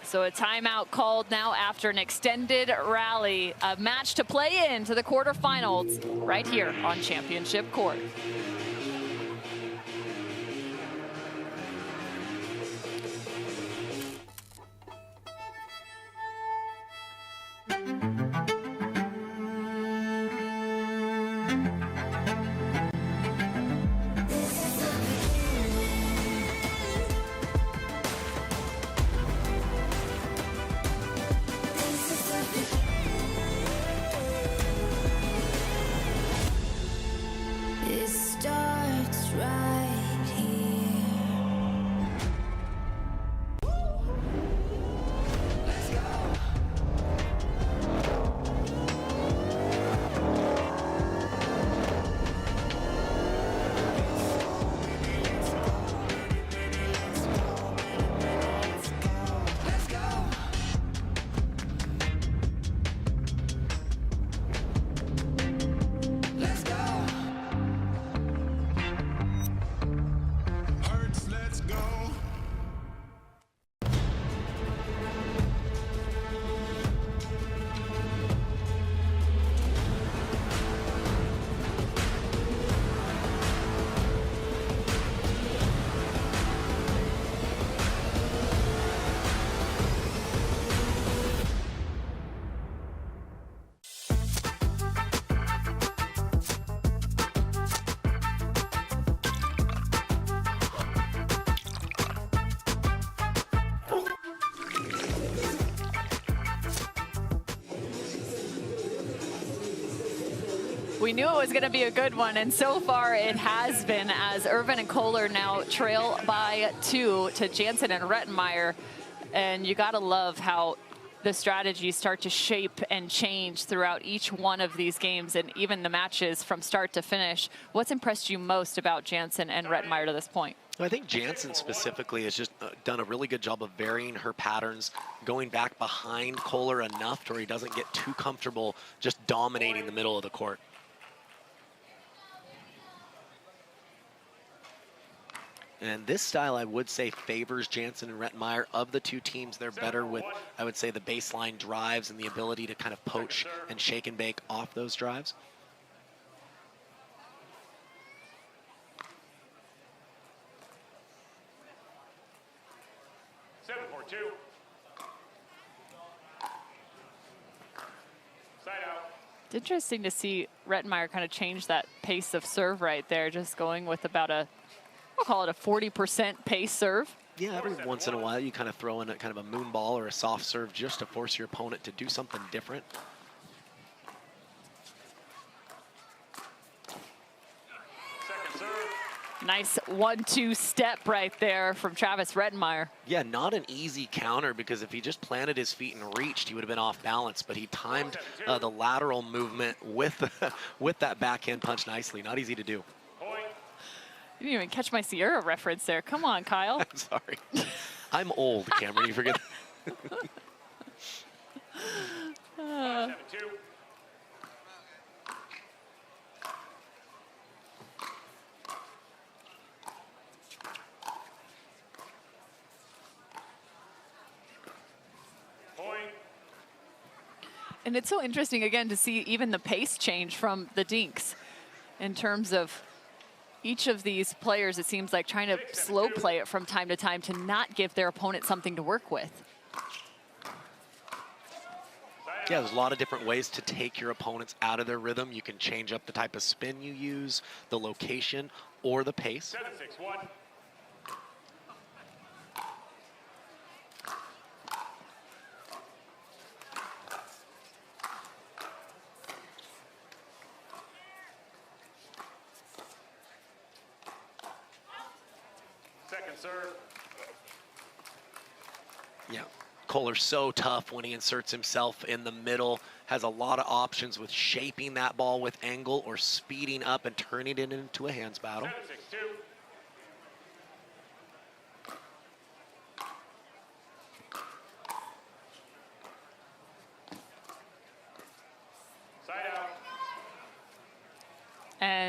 So a timeout called now after an extended rally. A match to play into the quarterfinals right here on Championship Court. It starts right here. Let's go. Let's go. Let's go. Let's go. We knew it was going to be a good one, and so far it has been, as Irvin and Koller now trail by 2 to Jansen and Rettenmeier. And you got to love how the strategies start to shape and change throughout each one of these games and even the matches from start to finish. What's impressed you most about Jansen and Rettenmeier to this point? I think Jansen specifically has just done a really good job of varying her patterns, going back behind Koller enough to where he doesn't get too comfortable just dominating the middle of the court. And this style, I would say, favors Jansen and Rettenmeier. Of the two teams, they're better with, I would say, the baseline drives and the ability to kind of poach and shake and bake off those drives. It's interesting to see Rettenmeier kind of change that pace of serve right there, just going with about a, I'll call it a 40% pace serve. Yeah, every once in a while you kind of throw in a kind of a moon ball or a soft serve just to force your opponent to do something different. Nice 1-2 step right there from Travis Rettenmeier. Yeah, not an easy counter, because if he just planted his feet and reached, he would have been off balance, but he timed the lateral movement with with that backhand punch nicely. Not easy to do. You didn't even catch my Sierra reference there. Come on, Kyle. I'm sorry. I'm old, Cameron. You forget. And it's so interesting, again, to see even the pace change from the Dinks in terms of each of these players, it seems like, trying to slow play it from time to time to not give their opponent something to work with. Yeah, there's a lot of different ways to take your opponents out of their rhythm. You can change up the type of spin you use, the location, or the pace. 7-6-1. Second serve. Yeah, Koller's so tough when he inserts himself in the middle, has a lot of options with shaping that ball with angle or speeding up and turning it into a hands battle. 7-6-2.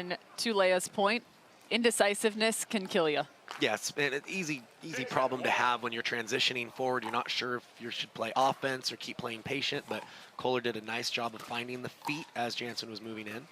And to Leia's point, indecisiveness can kill you. Yes, and an easy problem to have when you're transitioning forward. You're not sure if you should play offense or keep playing patient, but Koller did a nice job of finding the feet as Jansen was moving in.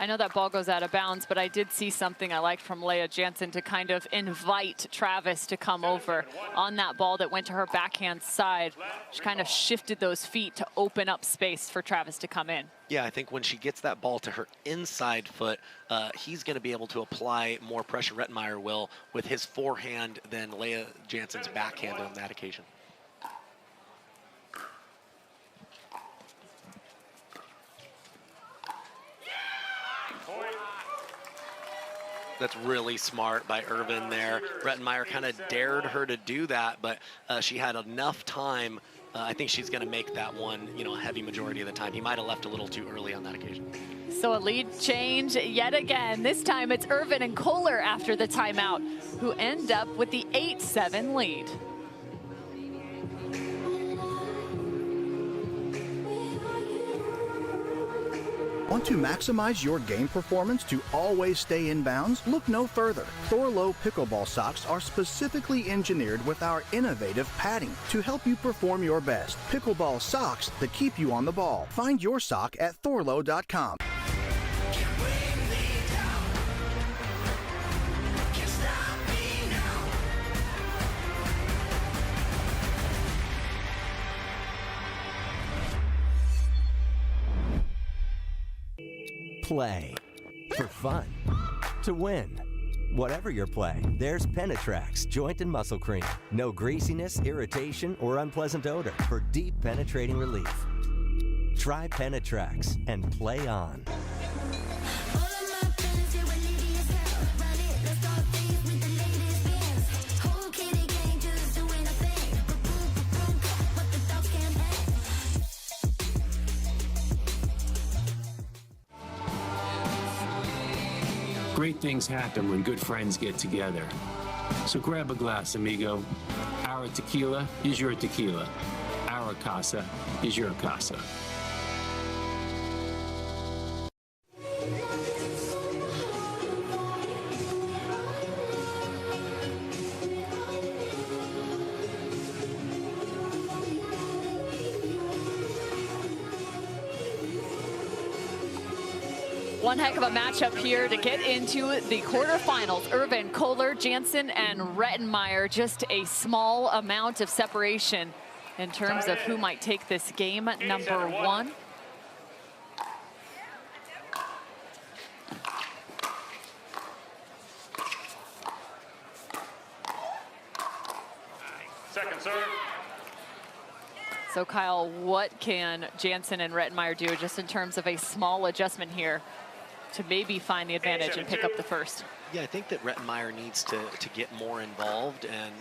I know that ball goes out of bounds, but I did see something I liked from Leigh Jansen to kind of invite Travis to come over on that ball that went to her backhand side. She kind of shifted those feet to open up space for Travis to come in. Yeah, I think when she gets that ball to her inside foot, he's going to be able to apply more pressure. Rettenmeier will with his forehand than Leigh Jansen's backhand on that occasion. That's really smart by Irvin there. Rettenmeier kind of dared her to do that, but she had enough time. I think she's going to make that one, a heavy majority of the time. He might have left a little too early on that occasion. So a lead change yet again. This time it's Irvin and Koller after the timeout, who end up with the 8-7 lead. Want to maximize your game performance to always stay in bounds? Look no further. Thorlow pickleball socks are specifically engineered with our innovative padding to help you perform your best. Pickleball socks that keep you on the ball. Find your sock at thorlow.com. Play for fun, to win. Whatever your play, there's Penetrax Joint and Muscle Cream. No greasiness, irritation, or unpleasant odor for deep penetrating relief. Try Penetrax and play on. Great things happen when good friends get together. So grab a glass, amigo. Our tequila is your tequila. Our casa is your casa. One heck of a matchup here to get into the quarterfinals. Irvin, Koller, Jansen, and Rettenmeier. Just a small amount of separation in terms of who might take this game. Number one. Second serve. So Kyle, what can Jansen and Rettenmeier do just in terms of a small adjustment here to maybe find the advantage and pick up the first? Yeah, I think that Rettenmeier needs to get more involved, and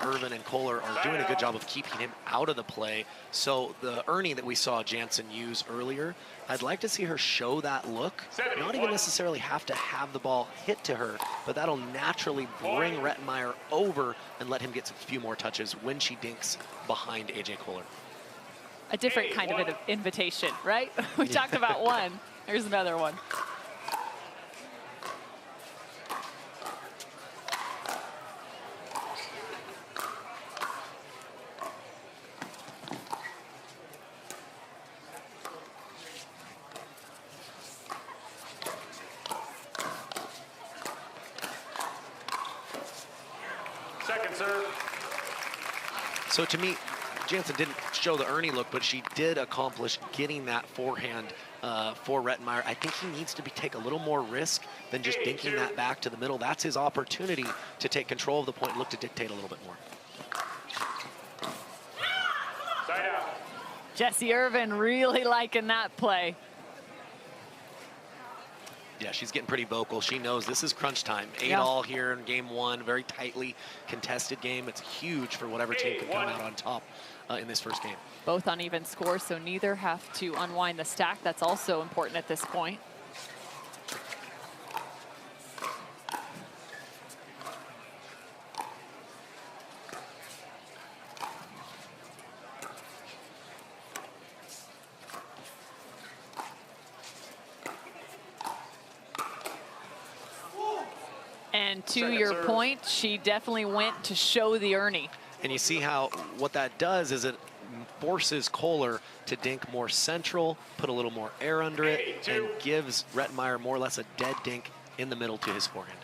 Irvin and Koller are doing a good job of keeping him out of the play. So the Ernie that we saw Jansen use earlier, I'd like to see her show that look. Not even necessarily have to have the ball hit to her, but that'll naturally bring Rettenmeier over and let him get a few more touches when she dinks behind AJ Koller. A different kind of an invitation, right? We talked about one. Here's another one. Second serve. So to me, Jansen didn't show the Ernie look, but she did accomplish getting that forehand for Rettenmeier. I think he needs to take a little more risk than just dinking that back to the middle. That's his opportunity to take control of the point and look to dictate a little bit more. Side out. Jessie Irvin really liking that play. Yeah, she's getting pretty vocal. She knows this is crunch time. 8-all Yeah. here in game one, very tightly contested game. It's huge for whatever team can come out on top in this first game. Both on even scores, so neither have to unwind the stack. That's also important at this point. And to your point, she definitely went to show the Ernie. And you see how what that does is it forces Koller to dink more central, put a little more air under it, and gives Rettenmeier more or less a dead dink in the middle to his forehand.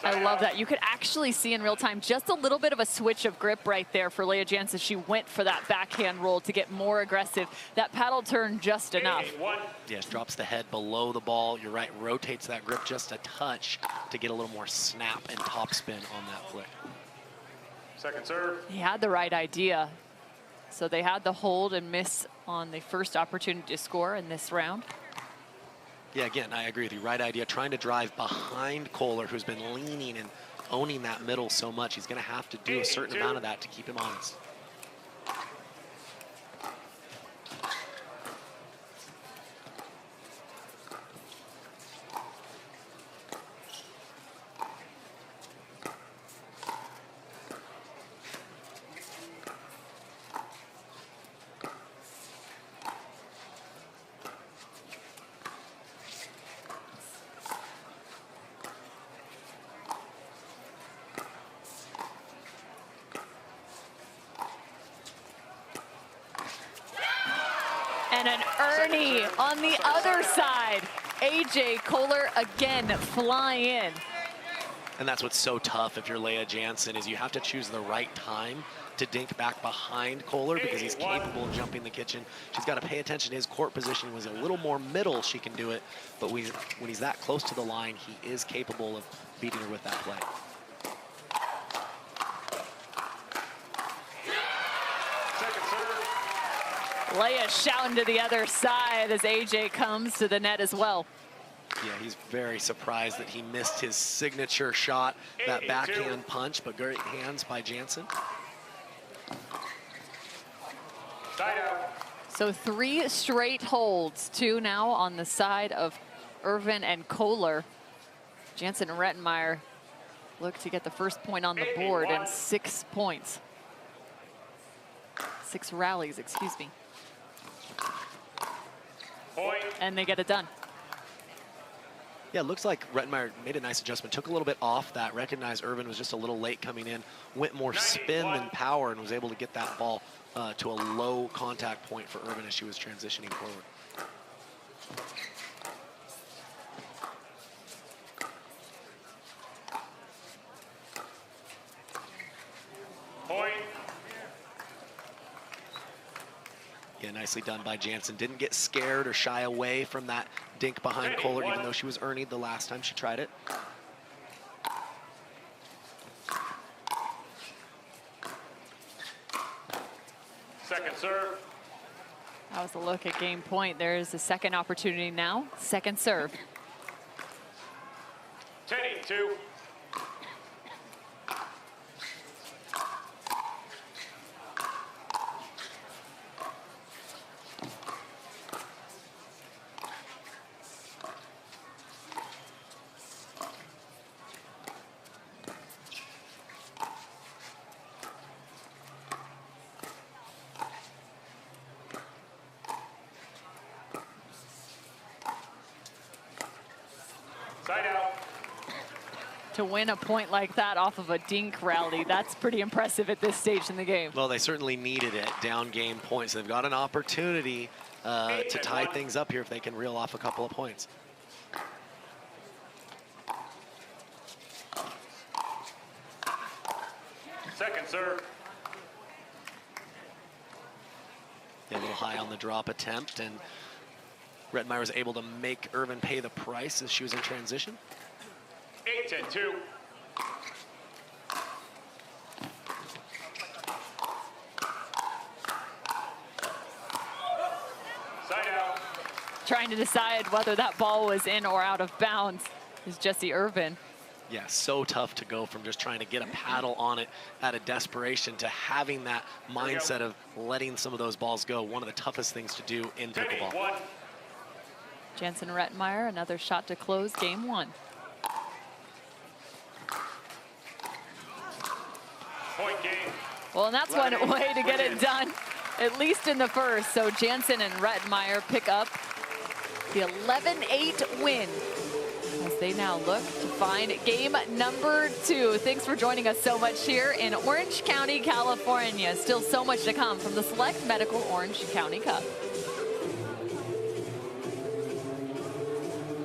I love that. You could actually see in real time just a little bit of a switch of grip right there for Leigh Jansen. She went for that backhand roll to get more aggressive. That paddle turn just enough. Yes, drops the head below the ball. You're right, rotates that grip just a touch to get a little more snap and topspin on that flick. Second serve. He had the right idea. So they had the hold and miss on the first opportunity to score in this round. Yeah, again, I agree with you. Right idea, trying to drive behind Koller, who's been leaning and owning that middle so much. He's going to have to do a certain amount of that to keep him honest. And an Ernie on the other side. AJ Koller again fly in. And that's what's so tough if you're Leigh Jansen, is you have to choose the right time to dink back behind Koller because he's capable of jumping the kitchen. She's got to pay attention to his court position. When he's a little more middle, she can do it. But when he's that close to the line, he is capable of beating her with that play. Leia shouting to the other side as AJ comes to the net as well. Yeah, he's very surprised that he missed his signature shot, that backhand punch, but great hands by Jansen. So 3 straight holds, 2 now on the side of Irvin and Koller. Jansen and Rettenmeier look to get the first point on the board and 6 points. 6 rallies, excuse me. And they get it done. Yeah, it looks like Rettenmeier made a nice adjustment, took a little bit off that, recognized Irvin was just a little late coming in, went more spin than power, and was able to get that ball to a low contact point for Irvin as she was transitioning forward. Point. Yeah, nicely done by Jansen. Didn't get scared or shy away from that dink behind Koller, even though she was earning the last time she tried it. Second serve. That was a look at game point. There's a second opportunity now. Second serve. 10-2. To win a point like that off of a dink rally, that's pretty impressive at this stage in the game. Well, they certainly needed it, down game points. They've got an opportunity to tie things up here if they can reel off a couple of points. Second serve. A little high on the drop attempt, and Rettenmeier was able to make Irvin pay the price as she was in transition. 8-2. Side out. Trying to decide whether that ball was in or out of bounds is Jesse Irvin. Yeah, so tough to go from just trying to get a paddle on it out of desperation to having that mindset of letting some of those balls go. One of the toughest things to do in pickleball. Jansen Rettenmeier, another shot to close game 1. Point game. Well, and that's one way to get it done, at least in the first. So Jansen and Rettenmeier pick up the 11-8 win as they now look to find game number 2. Thanks for joining us so much here in Orange County, California. Still so much to come from the Select Medical Orange County Cup.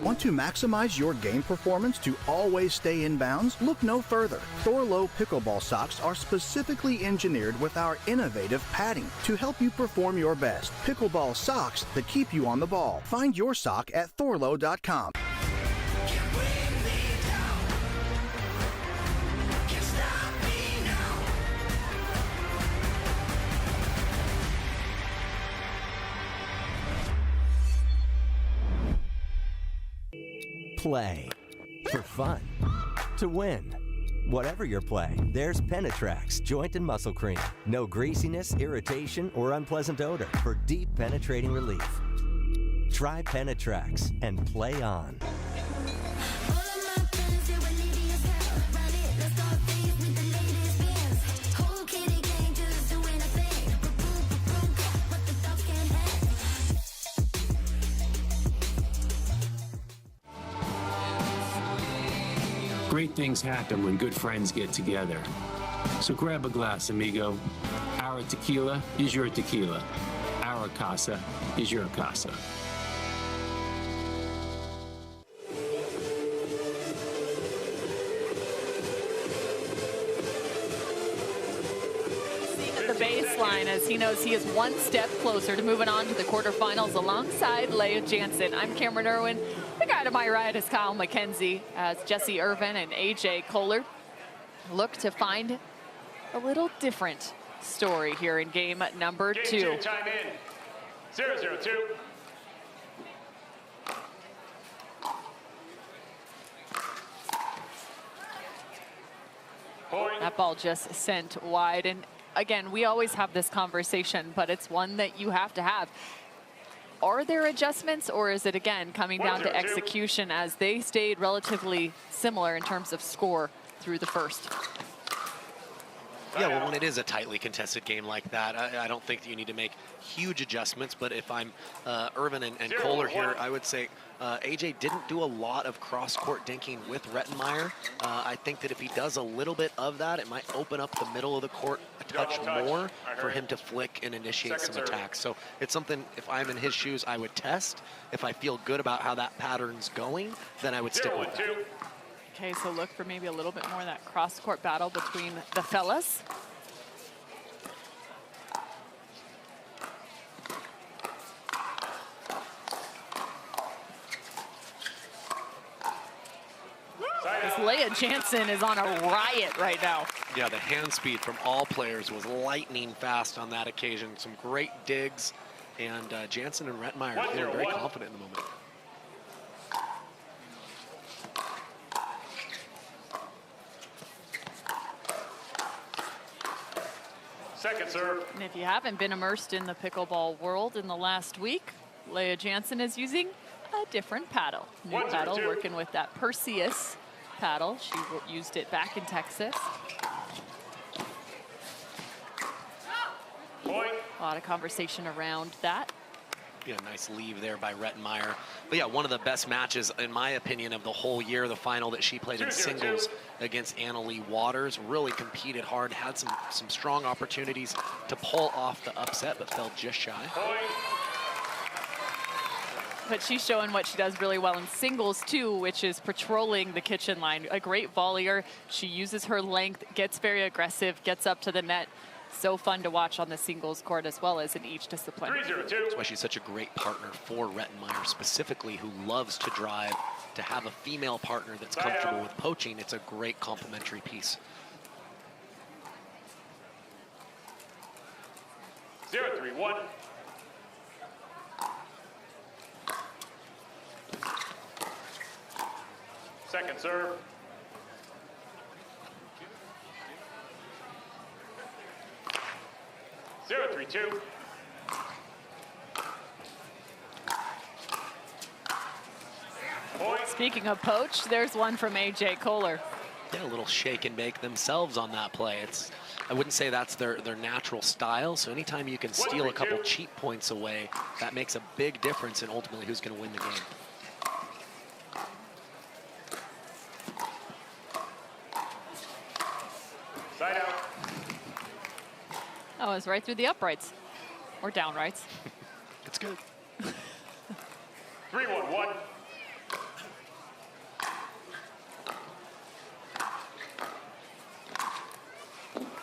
Want to maximize your game performance to always stay in bounds? Look no further. Thorlow pickleball socks are specifically engineered with our innovative padding to help you perform your best. Pickleball socks that keep you on the ball. Find your sock at thorlow.com. Play for fun, to win. Whatever your play, there's Penetrax Joint and Muscle Cream. No greasiness, irritation, or unpleasant odor for deep penetrating relief. Try Penetrax and play on. Great things happen when good friends get together. So grab a glass, amigo. Our tequila is your tequila. Our casa is your casa. The baseline as he knows he is one step closer to moving on to the quarterfinals alongside Leigh Jansen. I'm Cameron Irwin. The guy to my right is Kyle McKenzie as Jesse Irvin and AJ Koller look to find a little different story here in game number 2. Game 2 time in. 0-0-2. Point. That ball just sent wide. And again, we always have this conversation, but it's one that you have to have. Are there adjustments, or is it, again, coming down to execution as they stayed relatively similar in terms of score through the first? Yeah, well, when it is a tightly contested game like that, I don't think that you need to make huge adjustments. But if I'm Irvin and Koller here, I would say AJ didn't do a lot of cross-court dinking with Rettenmeier. I think that if he does a little bit of that, it might open up the middle of the court a touch more for him to flick and initiate some attacks. So it's something, if I'm in his shoes, I would test. If I feel good about how that pattern's going, then I would stick with it. Okay, so look for maybe a little bit more of that cross-court battle between the fellas. Leigh Jansen is on a riot right now. Yeah, the hand speed from all players was lightning fast on that occasion. Some great digs, and Jansen and Rettenmeier, they're very confident in the moment. Second serve. And if you haven't been immersed in the pickleball world in the last week, Leigh Jansen is using a different paddle. New paddle, working with that Perseus paddle. She used it back in Texas. Point. A lot of conversation around that. Yeah, nice leave there by Rettenmeier. But yeah, one of the best matches, in my opinion, of the whole year, the final that she played in singles against Leigh Waters. Really competed hard, had some strong opportunities to pull off the upset, but fell just shy. But she's showing what she does really well in singles too, which is patrolling the kitchen line. A great volleyer. She uses her length, gets very aggressive, gets up to the net. So fun to watch on the singles court as well as in each discipline. That's why she's such a great partner for Rettenmeier, specifically, who loves to drive. To have a female partner that's comfortable with poaching, it's a great complementary piece. 0-3-1. Second serve. Zero, 3-2. Speaking of poach, there's one from AJ Koller. Yeah, a little shake and bake themselves on that play. I wouldn't say that's their natural style, so anytime you can steal a couple cheap points away, that makes a big difference in ultimately who's going to win the game. Side out. Oh, it's right through the uprights. Or downrights. It's good. 3-1-1.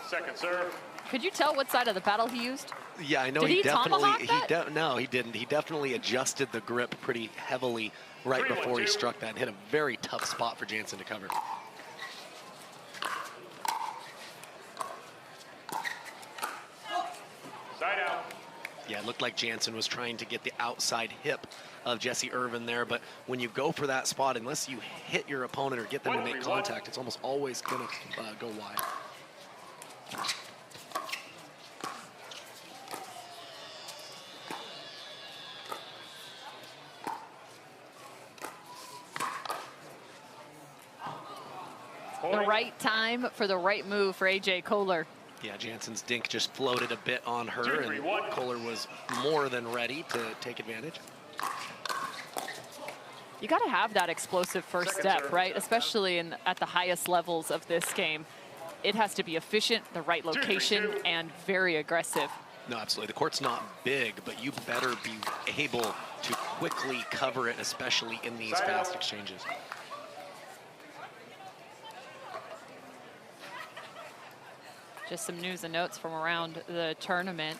Second serve. Could you tell what side of the paddle he used? Yeah, I know. Did he tomahawk that? No, he didn't. He definitely adjusted the grip pretty heavily right before he struck that and hit a very tough spot for Jansen to cover. Side out. Yeah, it looked like Jansen was trying to get the outside hip of Jesse Irvin there, but when you go for that spot, unless you hit your opponent or get them to make contact, it's almost always going to go wide. The right time for the right move for AJ Koller. Yeah, Jansen's dink just floated a bit on her, and Koller was more than ready to take advantage. You got to have that explosive first step, right? Especially at the highest levels of this game. It has to be efficient, the right location, and very aggressive. No, absolutely. The court's not big, but you better be able to quickly cover it, especially in these fast exchanges. Just some news and notes from around the tournament.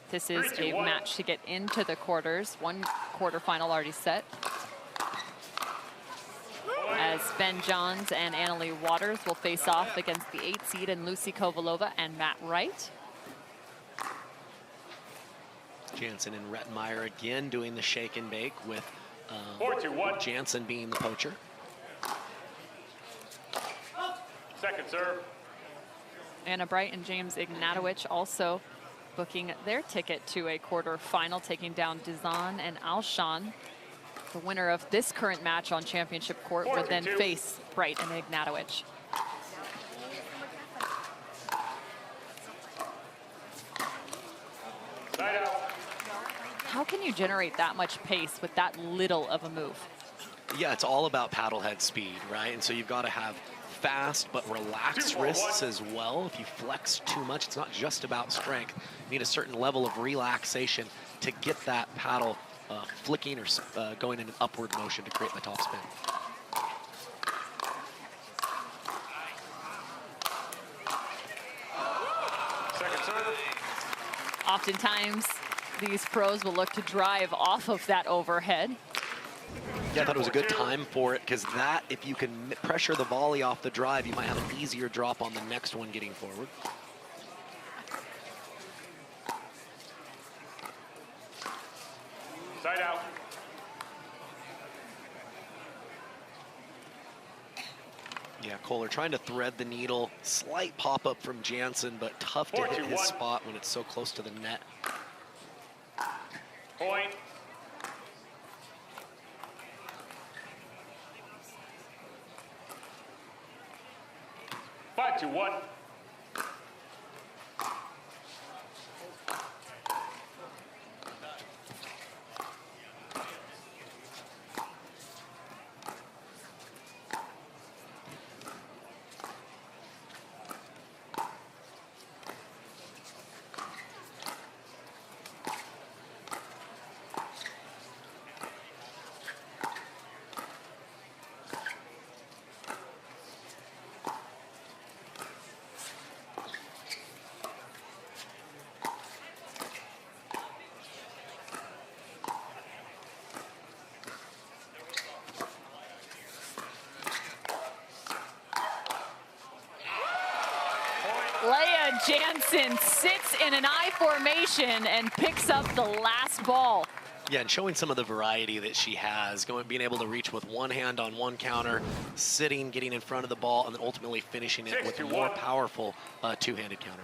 This is a match to get into the quarters. One quarterfinal already set. As Ben Johns and Leigh Waters will face off against the 8th seed and Lucy Kovalova and Matt Wright. Jansen and Rettenmeyer again doing the shake and bake with Jansen being the poacher. Second serve. Anna Bright and James Ignatowich also booking their ticket to a quarterfinal, taking down Dizon and Alshon. The winner of this current match on championship court would then face Bright and Ignatowich. How can you generate that much pace with that little of a move? Yeah, it's all about paddle head speed, right? And so you've got to have fast but relaxed wrists as well. If you flex too much, it's not just about strength. You need a certain level of relaxation to get that paddle flicking or going in an upward motion to create the top spin. Second serve. Oftentimes, these pros will look to drive off of that overhead. Yeah, I thought it was a good time for it, because that, if you can pressure the volley off the drive, you might have an easier drop on the next one getting forward. Side out. Yeah, Koller trying to thread the needle. Slight pop-up from Jansen, but tough to hit his spot when it's so close to the net. Point. Five to one. Leah Jansen sits in an I formation and picks up the last ball. Yeah, and showing some of the variety that she has, being able to reach with one hand on one counter, sitting, getting in front of the ball, and then ultimately finishing it with a more powerful two-handed counter.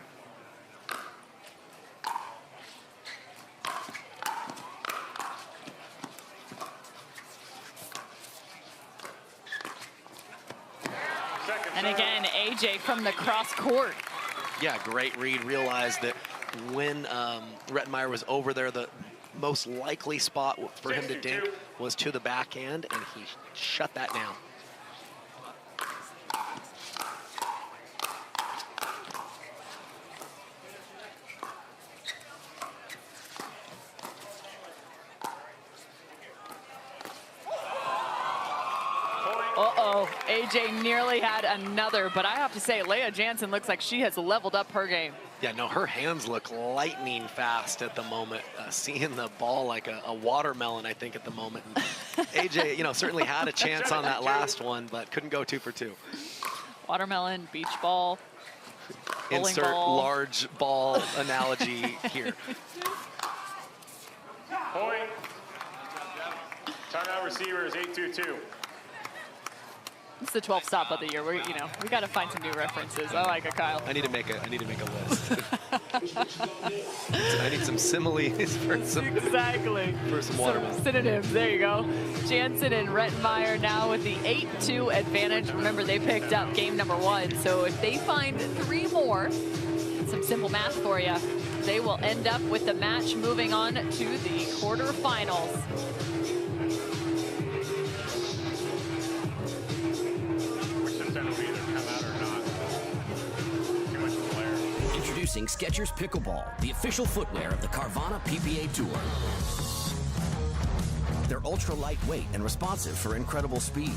And again, AJ from the cross court. Yeah, great read. Realized that when Rettenmeier was over there, the most likely spot for him to dink was to the backhand, and he shut that down. Uh-oh, AJ nearly had another, but I have to say, Leigh Jansen looks like she has leveled up her game. Yeah, no, her hands look lightning fast at the moment. Seeing the ball like a watermelon, I think, at the moment. And AJ, you know, certainly had a chance on that last one, but couldn't go 2 for 2. Watermelon, beach ball, bowling Insert ball. large ball analogy here. Point. Timeout receiver is 8-2-2. It's the 12th stop of the year. We got to find some new references. I like it, Kyle. I need to make a list. I need some similes for some watermelon. Some synonyms. There you go. Jansen and Rettenmeier now with the 8-2 advantage. Remember, they picked up game number 1. So if they find 3 more, some simple math for you, they will end up with the match moving on to the quarterfinals. Introducing Skechers Pickleball, the official footwear of the Carvana PPA Tour. They're ultra lightweight and responsive for incredible speed.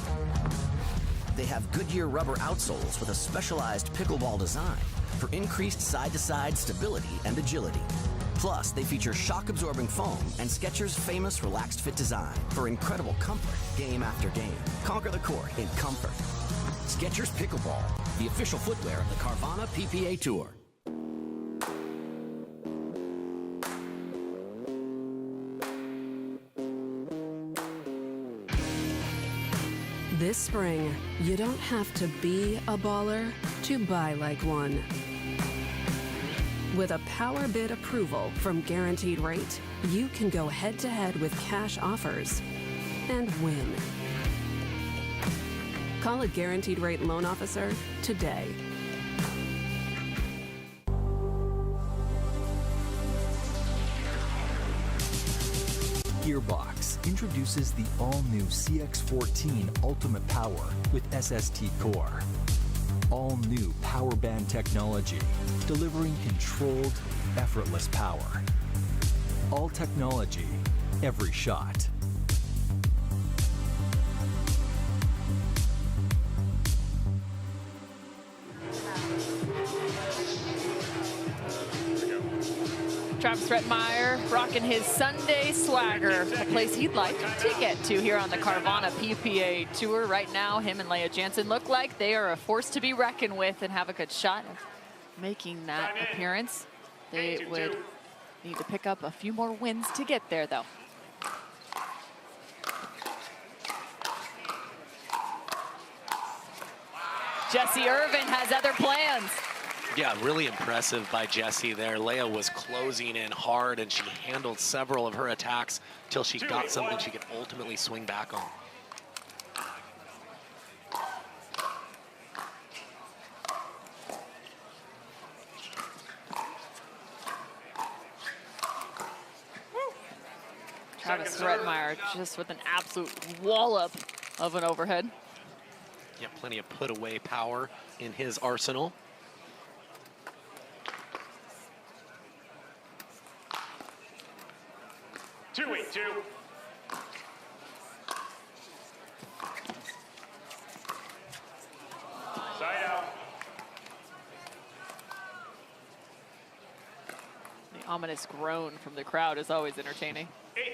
They have Goodyear rubber outsoles with a specialized pickleball design for increased side-to-side stability and agility. Plus, they feature shock-absorbing foam and Skechers' famous relaxed fit design for incredible comfort game after game. Conquer the court in comfort. Skechers Pickleball, the official footwear of the Carvana PPA Tour. This spring, you don't have to be a baller to buy like one. With a power bid approval from Guaranteed Rate, you can go head-to-head with cash offers and win. Call a Guaranteed Rate loan officer today. Gearbox introduces the all-new CX-14 Ultimate Power with SST Core. All-new power band technology, delivering controlled, effortless power. All technology, every shot. Travis Rettenmeier rocking his Sunday swagger, a place he'd like to get to here on the Carvana PPA Tour. Right now, him and Leigh Jansen look like they are a force to be reckoned with and have a good shot of making that appearance. They would need to pick up a few more wins to get there, though. Jesse Irvin has other plans. Yeah, really impressive by Jessie there. Leigh was closing in hard, and she handled several of her attacks till she got something she could ultimately swing back on. Travis Rettenmeier just with an absolute wallop of an overhead. Yeah, plenty of put-away power in his arsenal. Two. Side out. The ominous groan from the crowd is always entertaining.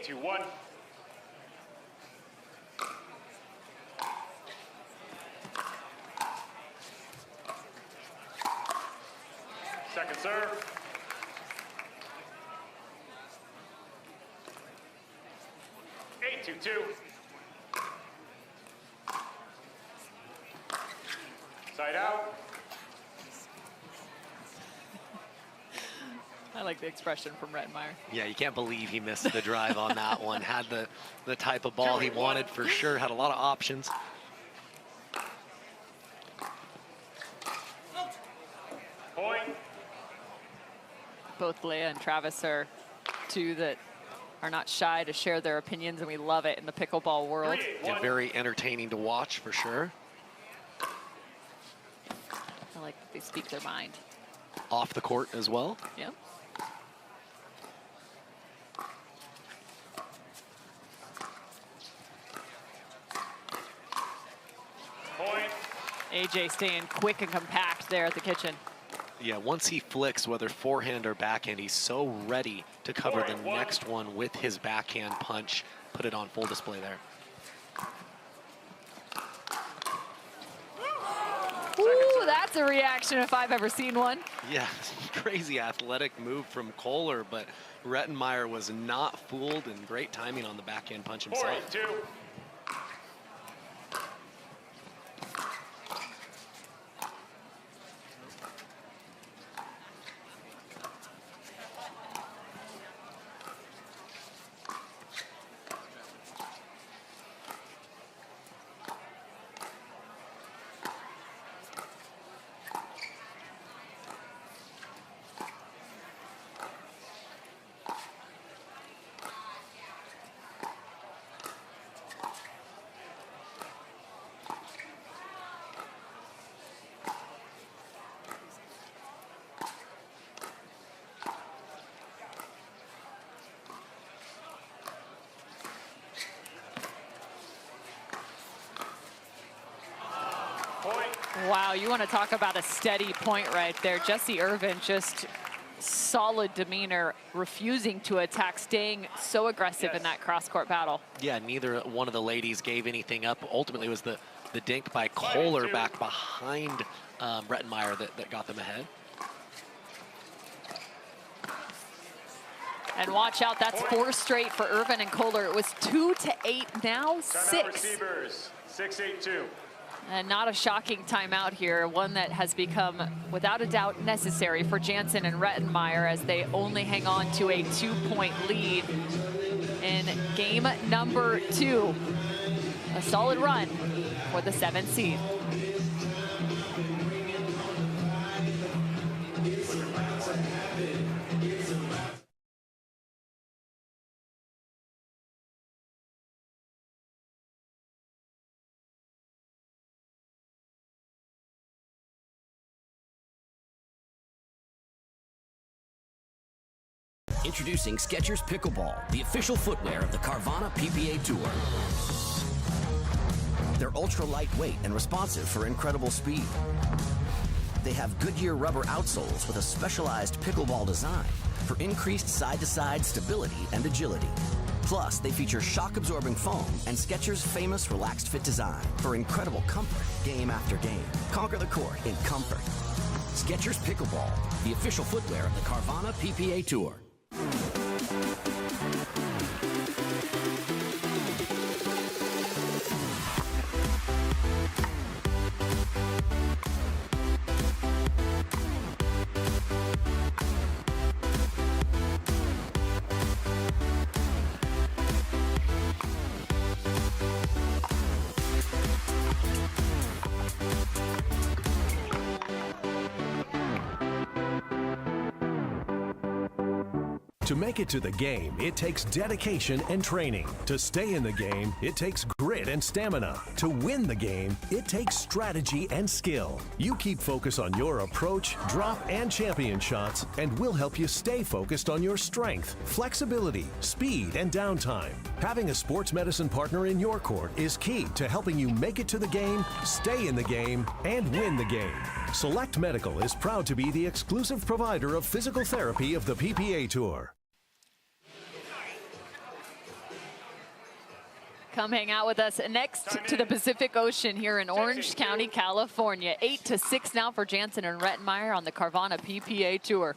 8-1. Second serve. Two. Side out. I like the expression from Rettenmeier. Yeah, you can't believe he missed the drive on that one. Had the type of ball he wanted for sure. Had a lot of options. Point. Both Leah and Travis are two that are not shy to share their opinions, and we love it in the pickleball world. Yeah, very entertaining to watch for sure. I like that they speak their mind. Off the court as well. Yeah. Point. AJ staying quick and compact there at the kitchen. Yeah, once he flicks, whether forehand or backhand, he's so ready to cover the next one with his backhand punch. Put it on full display there. Ooh, that's a reaction if I've ever seen one. Yeah, crazy athletic move from Koller, but Rettenmeier was not fooled, and great timing on the backhand punch himself. 42. Wow, you want to talk about a steady point right there. Jesse Irvin, just solid demeanor, refusing to attack, staying so aggressive in that cross-court battle. Yeah, neither one of the ladies gave anything up. Ultimately, it was the dink by Koller back behind Rettenmeier that got them ahead. And watch out, that's 4 straight for Irvin and Koller. It was 2-8, now 6. Timeout receivers, 6-8-2. And not a shocking timeout here, one that has become, without a doubt, necessary for Jansen and Rettenmeier as they only hang on to a 2-point lead in game number 2. A solid run for the 7th seed. Introducing Skechers Pickleball, the official footwear of the Carvana PPA Tour. They're ultra lightweight and responsive for incredible speed. They have Goodyear rubber outsoles with a specialized pickleball design for increased side-to-side stability and agility. Plus, they feature shock-absorbing foam and Skechers' famous relaxed fit design for incredible comfort game after game. Conquer the court in comfort. Skechers Pickleball, the official footwear of the Carvana PPA Tour. To make it to the game, it takes dedication and training. To stay in the game, it takes grit and stamina. To win the game, it takes strategy and skill. You keep focus on your approach, drop, and champion shots, and we'll help you stay focused on your strength, flexibility, speed, and downtime. Having a sports medicine partner in your court is key to helping you make it to the game, stay in the game, and win the game. Select Medical is proud to be the exclusive provider of physical therapy of the PPA Tour. Come hang out with us next to the Pacific Ocean here in Orange County, California. 8-6 now for Jansen and Rettenmeier on the Carvana PPA Tour.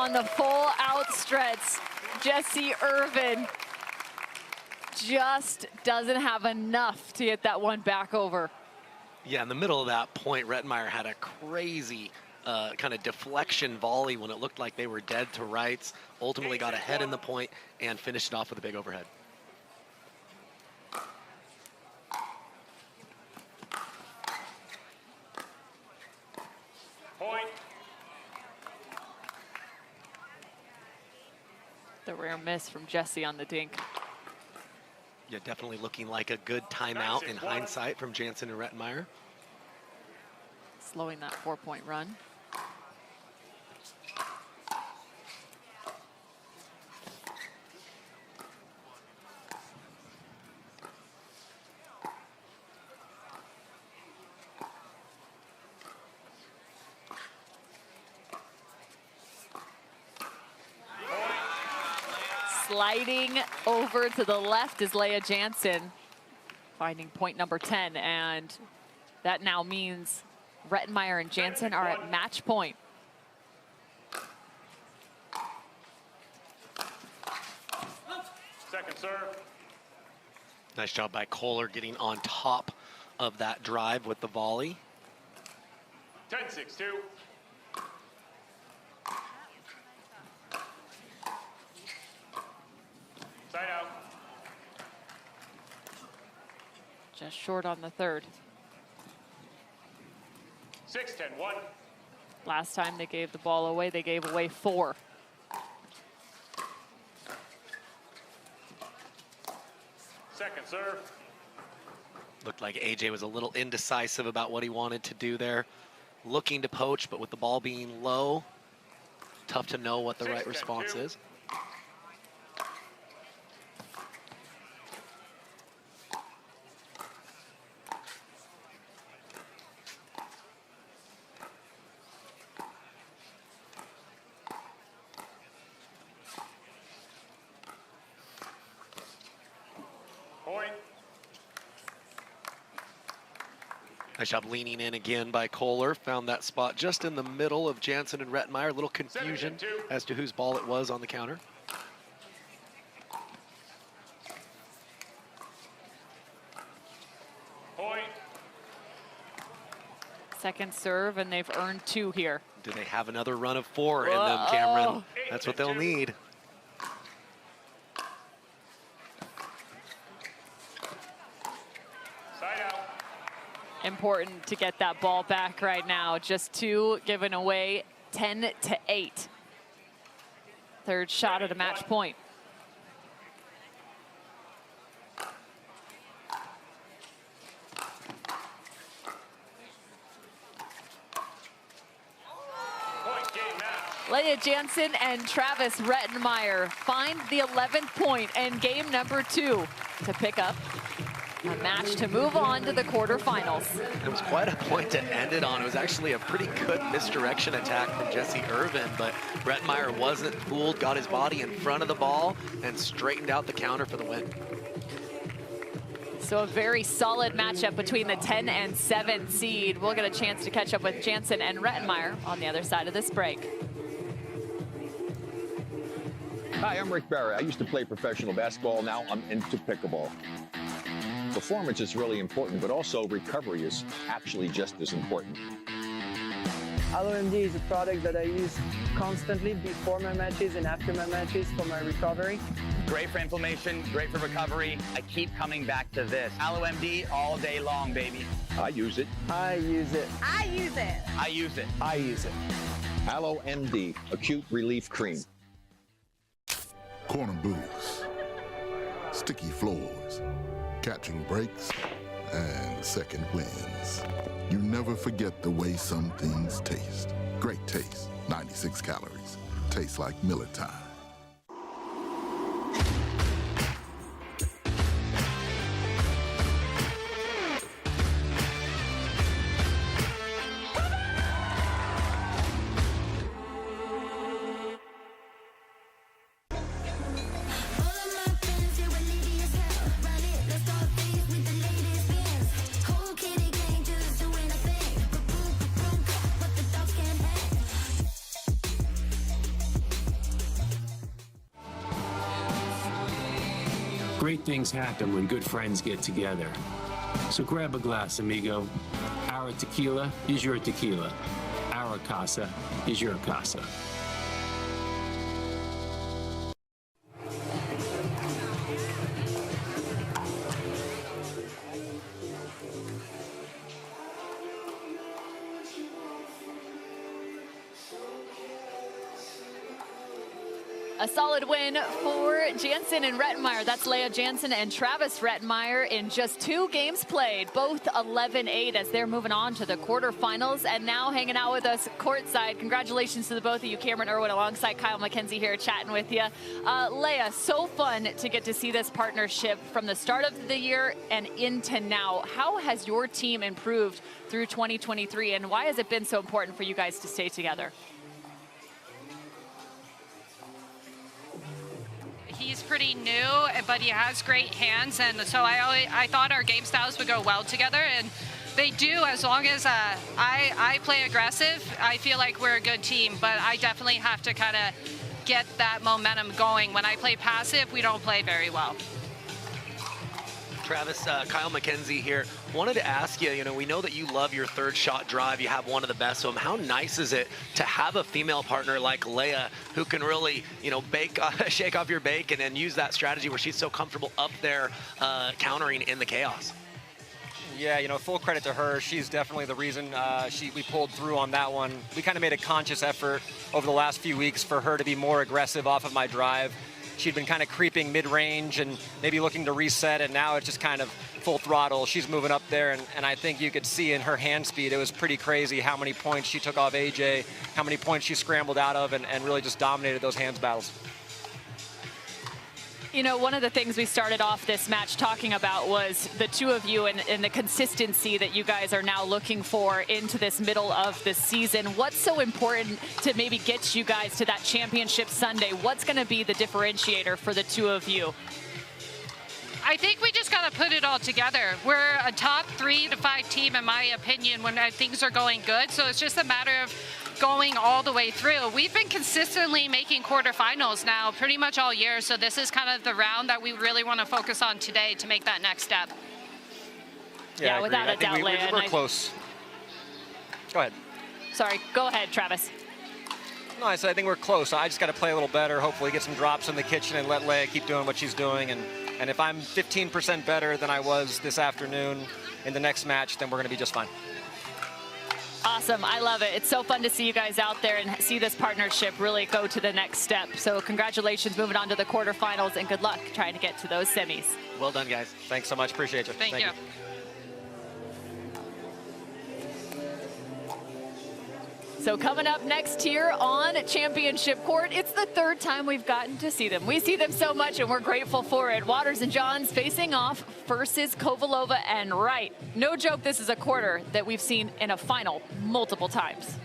on the full out stretch. Jesse Irvin just doesn't have enough to get that one back over. Yeah, in the middle of that point, Rettenmeier had a crazy kind of deflection volley when it looked like they were dead to rights. Ultimately got ahead in the point and finished it off with a big overhead. Point. The rare miss from Jesse on the dink. Yeah, definitely looking like a good timeout in hindsight from Jansen and Rettenmeier. Slowing that 4-point run. Sliding over to the left is Leigh Jansen, finding point number 10, and that now means Rettenmeier and Jansen are at match point. Second serve. Nice job by Koller getting on top of that drive with the volley. 10-6-2. Side out. Just short on the third. 6-10-1. Last time they gave the ball away, they gave away 4. Second serve. Looked like AJ was a little indecisive about what he wanted to do there. Looking to poach, but with the ball being low, tough to know what the right response is. Point. Nice job leaning in again by Koller. Found that spot just in the middle of Jansen and Rettenmeier. A little confusion as to whose ball it was on the counter. Point. Second serve, and they've earned 2 here. Do they have another run of 4 in them, Cameron? That's what they'll need. Side out. Important to get that ball back right now. Just 2 given away, 10-8. Third shot at a match point. Leigh Jansen and Travis Rettenmeier find the 11th point and game number 2 to pick up a match to move on to the quarterfinals. It was quite a point to end it on. It was actually a pretty good misdirection attack from Jesse Irvin, but Rettenmeier wasn't fooled, got his body in front of the ball, and straightened out the counter for the win. So a very solid matchup between the 10 and 7 seed. We'll get a chance to catch up with Jansen and Rettenmeier on the other side of this break. Hi, I'm Rick Barry. I used to play professional basketball. Now I'm into pickleball. Performance is really important, but also recovery is actually just as important. AlloMD is a product that I use constantly before my matches and after my matches for my recovery. Great for inflammation, great for recovery. I keep coming back to this. AlloMD all day long, baby. I use it. I use it. I use it. I use it. I use it. AlloMD, Acute Relief Cream. Corner booths, sticky floors, catching breaks, and second wins. You never forget the way some things taste. Great taste, 96 calories. Tastes like Miller time. Great things happen when good friends get together. So grab a glass, amigo. Our tequila is your tequila. Our casa is your casa. A solid win for Jansen and Rettenmeier. That's Leah Jansen and Travis Rettenmeier in just 2 games played, both 11-8 as they're moving on to the quarterfinals. And now hanging out with us courtside. Congratulations to the both of you, Cameron Irwin alongside Kyle McKenzie here chatting with you. Leah, so fun to get to see this partnership from the start of the year and into now. How has your team improved through 2023 and why has it been so important for you guys to stay together? He's pretty new, but he has great hands, and so I thought our game styles would go well together, and they do as long as I play aggressive. I feel like we're a good team, but I definitely have to kind of get that momentum going. When I play passive, we don't play very well. Travis, Kyle McKenzie here. Wanted to ask you, we know that you love your third shot drive. You have one of the best of them. How nice is it to have a female partner like Leah who can really, shake off your bacon and use that strategy where she's so comfortable up there countering in the chaos? Yeah, full credit to her. She's definitely the reason we pulled through on that one. We kind of made a conscious effort over the last few weeks for her to be more aggressive off of my drive. She'd been kind of creeping mid-range and maybe looking to reset, and now it's just kind of full throttle. She's moving up there, and I think you could see in her hand speed, it was pretty crazy how many points she took off AJ, how many points she scrambled out of, and really just dominated those hands battles. One of the things we started off this match talking about was the two of you and the consistency that you guys are now looking for into this middle of the season. What's so important to maybe get you guys to that championship Sunday? What's going to be the differentiator for the two of you? I think we just got to put it all together. We're a top 3 to 5 team, in my opinion, when things are going good. So it's just a matter of going all the way through. We've been consistently making quarterfinals now pretty much all year. So this is kind of the round that we really want to focus on today to make that next step. Yeah, without a doubt, Leah. We're close. Go ahead. Sorry, go ahead, Travis. No, I think we're close. I just got to play a little better, hopefully get some drops in the kitchen and let Leah keep doing what she's doing. And if I'm 15% better than I was this afternoon in the next match, then we're going to be just fine. Awesome. I love it. It's so fun to see you guys out there and see this partnership really go to the next step. So congratulations moving on to the quarterfinals, and good luck trying to get to those semis. Well done, guys. Thanks so much. Appreciate you. Thank you. So coming up next here on Championship Court, it's the 3rd time we've gotten to see them. We see them so much and we're grateful for it. Waters and Johns facing off versus Kovalova and Wright. No joke, this is a quarter that we've seen in a final multiple times.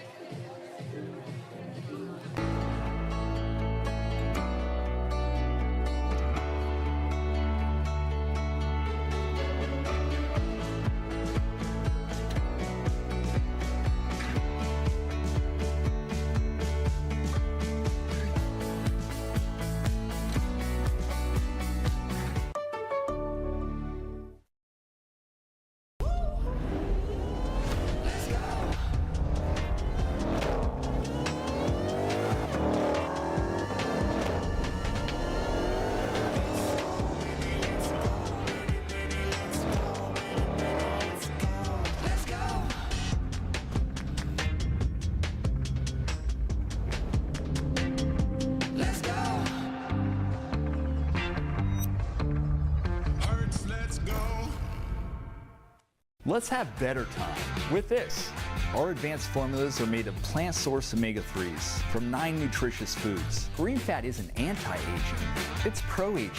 Let's have better time with this. Our advanced formulas are made of plant-sourced omega-3s from 9 nutritious foods. Green fat isn't anti-aging, it's pro-aging.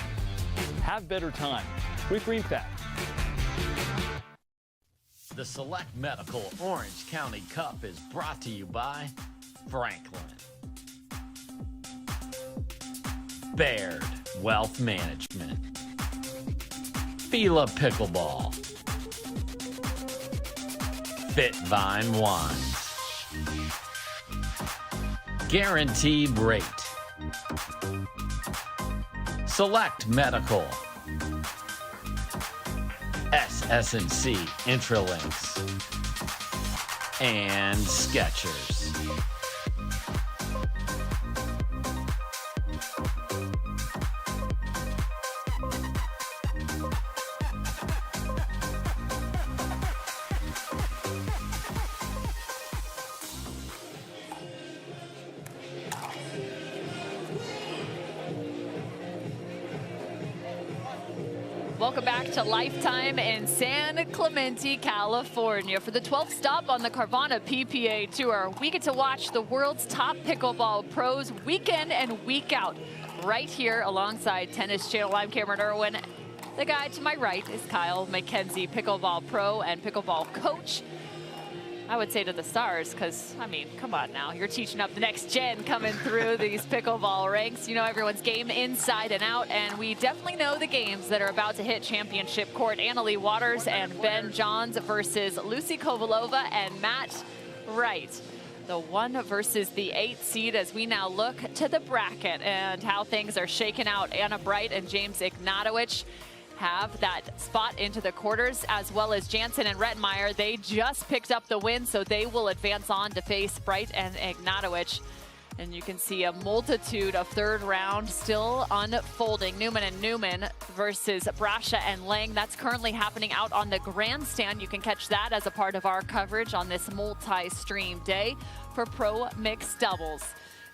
Have better time with Green Fat. The Select Medical Orange County Cup is brought to you by Franklin, Baird Wealth Management, Fila Pickleball, Fitvine Wines, Guaranteed Rate, Select Medical, SS&C, Intralinks, and Skechers. Welcome back to Lifetime in San Clemente, California. For the 12th stop on the Carvana PPA Tour, we get to watch the world's top pickleball pros week in and week out. Right here alongside Tennis Channel, I'm Cameron Irwin. The guy to my right is Kyle McKenzie, pickleball pro and pickleball coach. I would say to the stars, because, I mean, come on now. You're teaching up the next gen coming through these pickleball ranks. You know everyone's game inside and out, and we definitely know the games that are about to hit championship court. Leigh Waters and Ben Johns versus Lucy Kovalova and Matt Wright. The 1 versus the 8 seed as we now look to the bracket and how things are shaken out. Anna Bright and James Ignatowich have that spot into the quarters, as well as Jansen and Rettenmeyer. They just picked up the win, so they will advance on to face Bright and Ignatowich. And you can see a multitude of third round still unfolding. Newman and Newman versus Brasha and Lang. That's currently happening out on the grandstand. You can catch that as a part of our coverage on this multi-stream day for pro mixed doubles.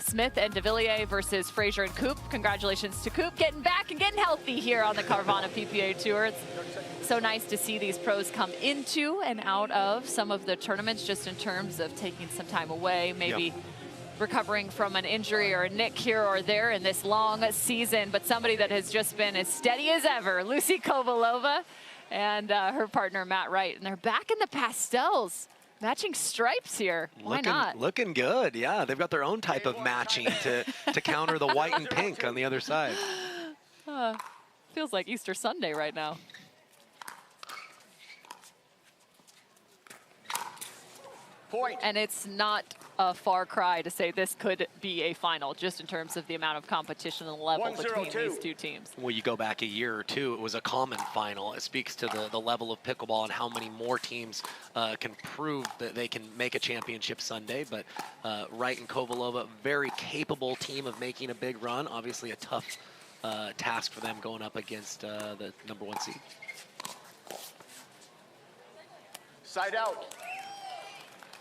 Smith and de Villiers versus Frazier and Coop. Congratulations to Coop getting back and getting healthy here on the Carvana PPA Tour. It's so nice to see these pros come into and out of some of the tournaments just in terms of taking some time away, maybe recovering from an injury or a nick here or there in this long season. But somebody that has just been as steady as ever, Lucy Kovalova and her partner Matt Wright. And they're back in the pastels. Matching stripes here. Why not? Looking good, yeah. They've got their own type of matching to counter the white and pink on the other side. Feels like Easter Sunday right now. Point. And it's not a far cry to say this could be a final, just in terms of the amount of competition and level between these two teams. Well, you go back a year or two, it was a common final. It speaks to the level of pickleball and how many more teams can prove that they can make a championship Sunday. But Wright and Kovalova, very capable team of making a big run. Obviously a tough task for them going up against the #1 seed. Side out.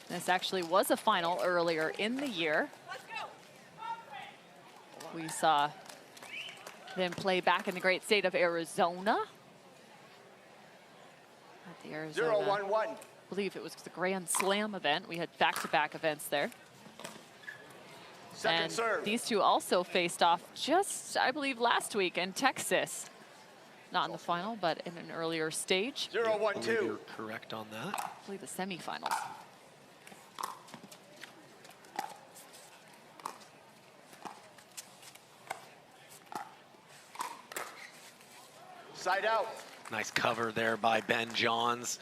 This actually was a final earlier in the year. We saw them play back in the great state of Arizona. At the Arizona, 0-1-1. I believe it was the Grand Slam event. We had back-to-back events there. Second and serve. These two also faced off just, I believe, last week in Texas. Not in the final, but in an earlier stage. 0-1-2. You're correct on that. I believe the semifinals. Side out. Nice cover there by Ben Johns.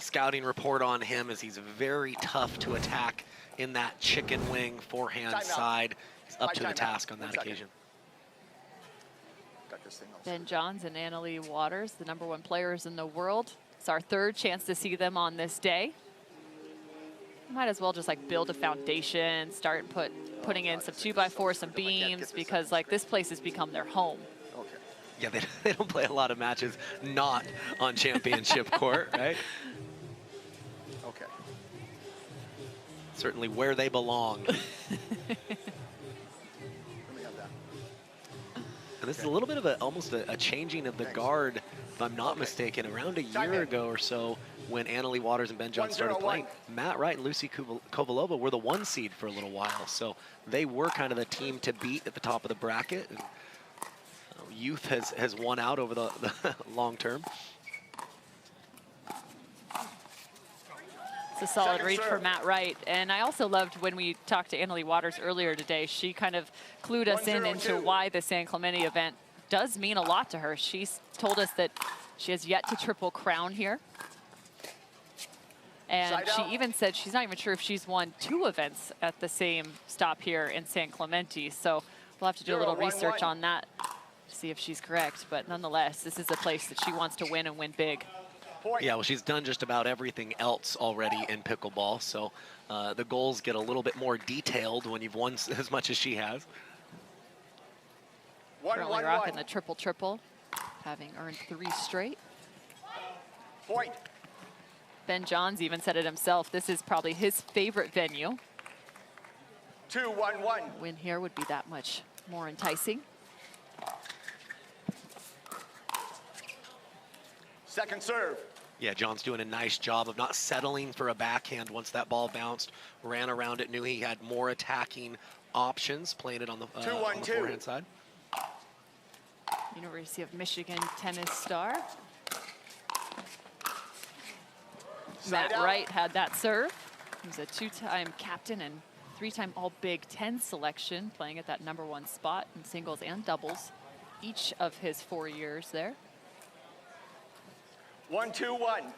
Scouting report on him is he's very tough to attack in that chicken wing forehand side. He's up to the task on that occasion. Got this thing all Ben Johns and Leigh Waters, the #1 players in the world. It's our third chance to see them on this day. Might as well just like build a foundation, start putting in some 2x4, some beams, because like this place has become their home. Yeah, they don't play a lot of matches not on championship court, right? Okay. Certainly where they belong. Let me have that. And this is a little bit of almost a changing of the guard, if I'm not mistaken. Around a year ago or so, when Leigh Waters and Ben Johns started playing, Matt Wright and Lucy Kovalova were the 1 seed for a little while. So they were kind of the team to beat at the top of the bracket. And youth has won out over the long term. It's a solid reach for Matt Wright. And I also loved when we talked to Leigh Waters earlier today, she kind of clued us into why the San Clemente event does mean a lot to her. She's told us that she has yet to triple crown here. And she even said she's not even sure if she's won 2 events at the same stop here in San Clemente. So we'll have to do a little research on that to see if she's correct. But nonetheless, this is a place that she wants to win and win big. Yeah, well, she's done just about everything else already in pickleball, so the goals get a little bit more detailed when you've won as much as she has. Currently rocking the triple-triple, having earned 3 straight. Point. Ben Johns even said it himself. This is probably his favorite venue. 2-1-1. Win here would be that much more enticing. Second serve. Yeah, John's doing a nice job of not settling for a backhand once that ball bounced, ran around it, knew he had more attacking options, playing it on the forehand side. University of Michigan tennis star. Matt Wright had that serve. He was a 2-time captain and 3-time All-Big Ten selection, playing at that #1 spot in singles and doubles each of his 4 years there. 1-2-1.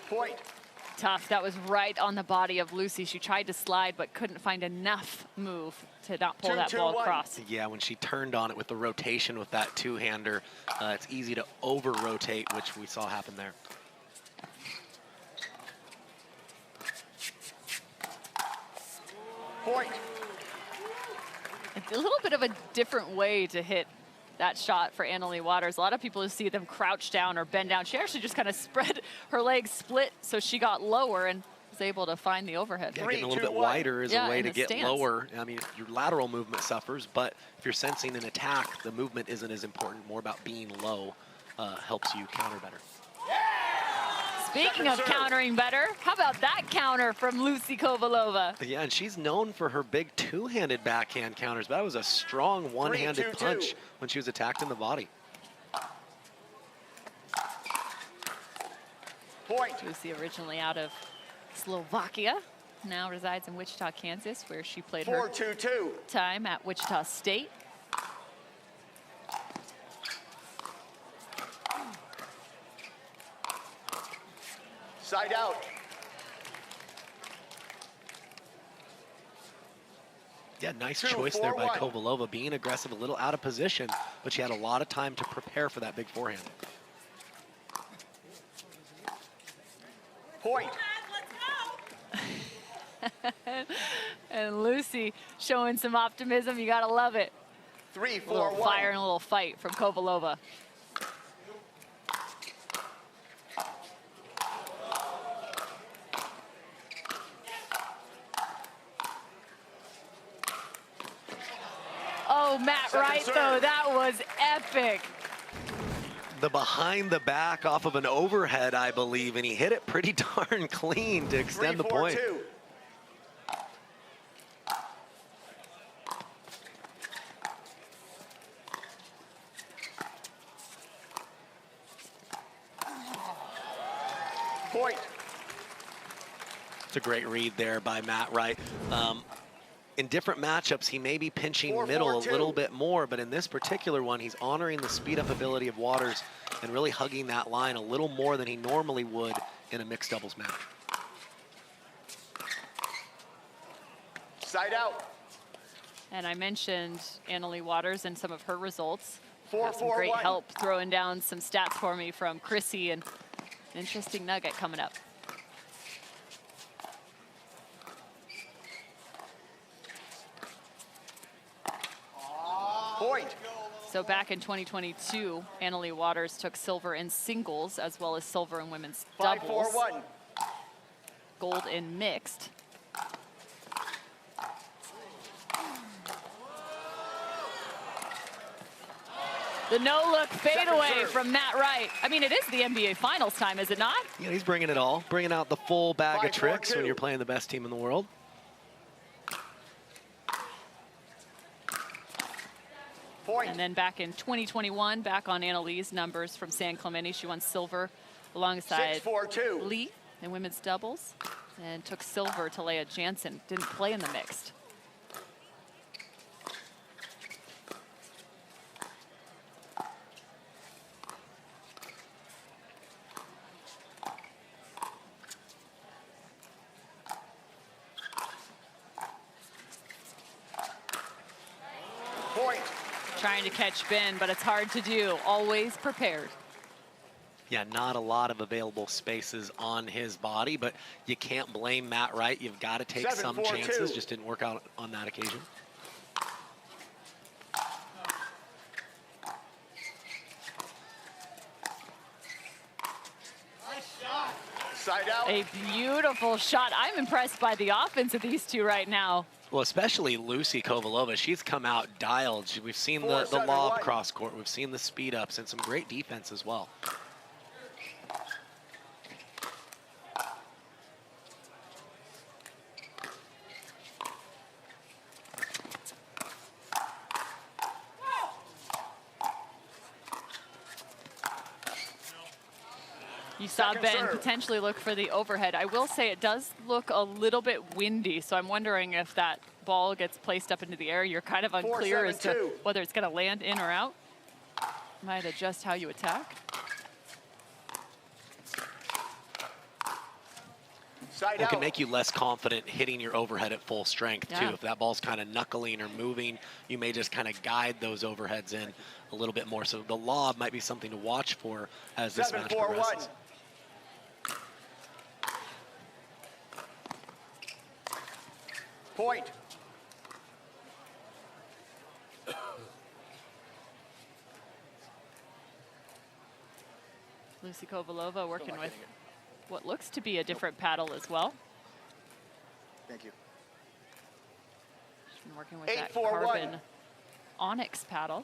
Point. Tough. That was right on the body of Lucy. She tried to slide but couldn't find enough move to not pull that ball across. Yeah, when she turned on it with the rotation with that two-hander, it's easy to over-rotate, which we saw happen there. Point. It's a little bit of a different way to hit that shot for Leigh Waters. A lot of people see them crouch down or bend down. She actually just kind of spread her legs split, so she got lower and was able to find the overhead. Yeah, getting a little bit wider is a way to get lower. I mean, your lateral movement suffers, but if you're sensing an attack, the movement isn't as important. More about being low helps you counter better. Speaking of countering better, how about that counter from Lucy Kovalova? Yeah, and she's known for her big two-handed backhand counters, but that was a strong one-handed punch when she was attacked in the body. Point. Lucy originally out of Slovakia, now resides in Wichita, Kansas, where she played her time at Wichita State. Side out. Yeah, nice choice there by Kovalova, being aggressive, a little out of position, but she had a lot of time to prepare for that big forehand. Point. And Lucy showing some optimism. You gotta love it. 3-4-1. A little fire and a little fight from Kovalova. Oh, Matt Wright, though, that was epic. The behind the back off of an overhead, I believe, and he hit it pretty darn clean to extend the point. 3-4-2. Point. It's a great read there by Matt Wright. In different matchups, he may be pinching middle a little bit more, but in this particular one, he's honoring the speed-up ability of Waters and really hugging that line a little more than he normally would in a mixed doubles match. Side out. And I mentioned Leigh Waters and some of her results. 4-4-1. Got some great help throwing down some stats for me from Chrissy, and an interesting nugget coming up. Point. So back in 2022, Leigh Waters took silver in singles as well as silver in women's doubles. 5-4-1. Gold in mixed. The no-look fadeaway from Matt Wright. I mean, it is the NBA Finals time, is it not? Yeah, he's bringing it all, bringing out the full bag of tricks when you're playing the best team in the world. Point. And then back in 2021, back on Annalee's numbers from San Clemente, she won silver alongside 6-4-2. Lee in women's doubles, and took silver to Leah Jansen. Didn't play in the mixed. trying to catch Ben, but it's hard to do. Always prepared. Yeah, not a lot of available spaces on his body, but you can't blame Matt Wright. You've got to take some chances. Just didn't work out on that occasion. Side out. A beautiful shot. I'm impressed by the offense of these two right now. Well, especially Lucy Kovalova. She's come out dialed. We've seen the lob cross court. We've seen the speed ups and some great defense as well. You saw Ben potentially look for the overhead. I will say it does look a little bit windy, so I'm wondering if that ball gets placed up into the air. You're kind of unclear as to whether it's going to land in or out. Might adjust how you attack. It can make you less confident hitting your overhead at full strength, too. If that ball's kind of knuckling or moving, you may just kind of guide those overheads in a little bit more. So the lob might be something to watch for as this match progresses. Point. Lucy Kovalova working with what looks to be a different paddle as well. Thank you. She's been working with that carbon onyx paddle.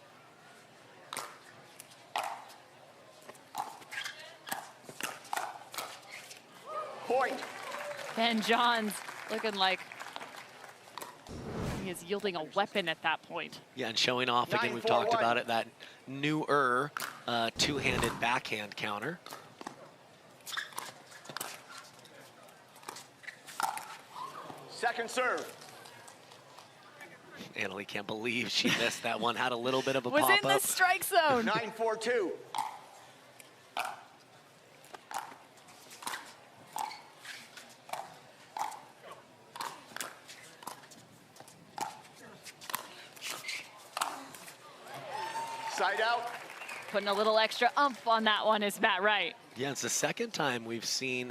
Point. Ben Johns looking like he is yielding a weapon at that point. Yeah, and showing off again, we've talked about it, that newer two-handed backhand counter. Second serve. Annalie can't believe she missed that one. Had a little bit of a was pop-up. in the strike zone. 9-4-2. Side out. Putting a little extra oomph on that one is Matt Wright. Yeah, it's the second time we've seen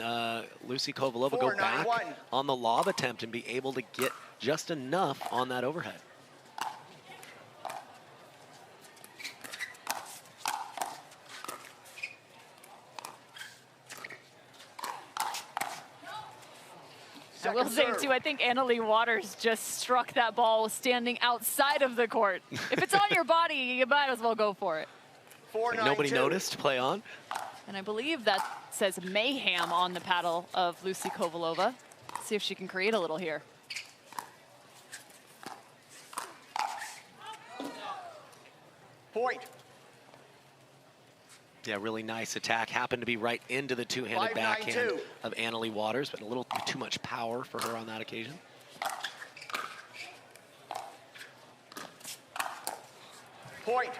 Lucy Kovalova go back on the lob attempt and be able to get just enough on that overhead. I will say, too, I think Leigh Waters just struck that ball standing outside of the court. If it's on your body, you might as well go for it. Like nobody noticed, play on. And I believe that says mayhem on the paddle of Lucy Kovalova. See if she can create a little here. Point. Yeah, really nice attack. Happened to be right into the two-handed backhand of Leigh Waters, but a little too much power for her on that occasion. Point.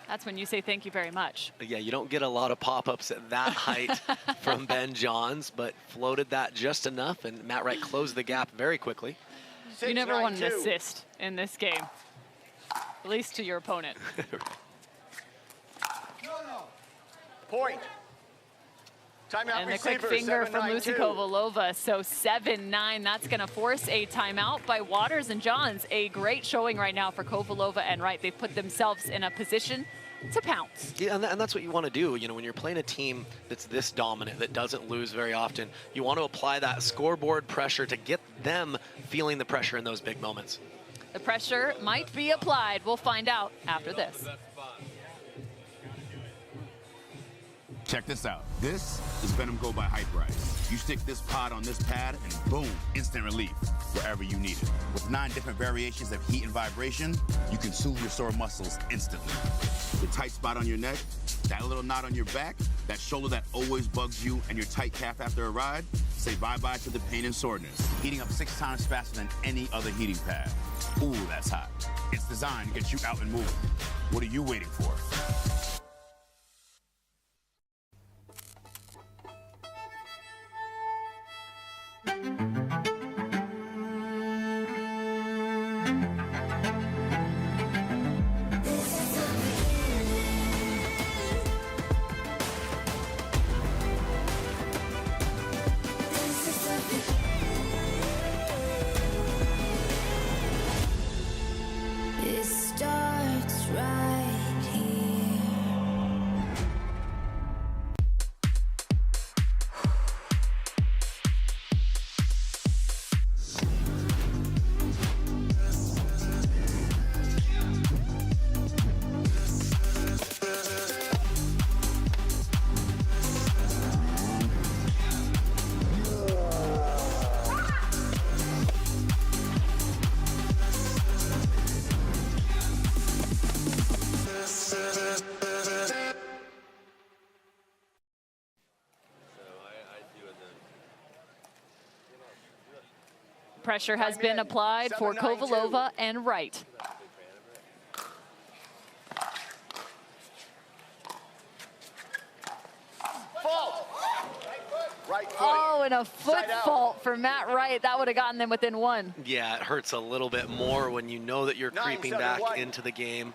That's when you say thank you very much. Yeah, you don't get a lot of pop-ups at that height from Ben Johns, but floated that just enough, and Matt Wright closed the gap very quickly. You never want an assist in this game, at least to your opponent. Point. Timeout And the quick finger from Lucy Kovalova, so 7-9. That's going to force a timeout by Waters and Johns. A great showing right now for Kovalova and Wright. They've put themselves in a position to pounce. Yeah, and that's what you want to do. You know, when you're playing a team that's this dominant, that doesn't lose very often, you want to apply that scoreboard pressure to get them feeling the pressure in those big moments. The pressure might be applied. We'll find out after this. Check this out. This is Venom Go by Hype Rise. You stick this pod on this pad and boom, instant relief wherever you need it. With 9 different variations of heat and vibration, you can soothe your sore muscles instantly. The tight spot on your neck, that little knot on your back, that shoulder that always bugs you, and your tight calf after a ride, say bye-bye to the pain and soreness. Heating up 6 times faster than any other heating pad. Ooh, that's hot. It's designed to get you out and moving. What are you waiting for? pressure has been applied for Kovalova and Wright. Fault. Right foot. Oh, and a foot Side out. fault for Matt Wright. That would have gotten them within one. Yeah, it hurts a little bit more when you know that you're creeping back 9-7-1. into the game.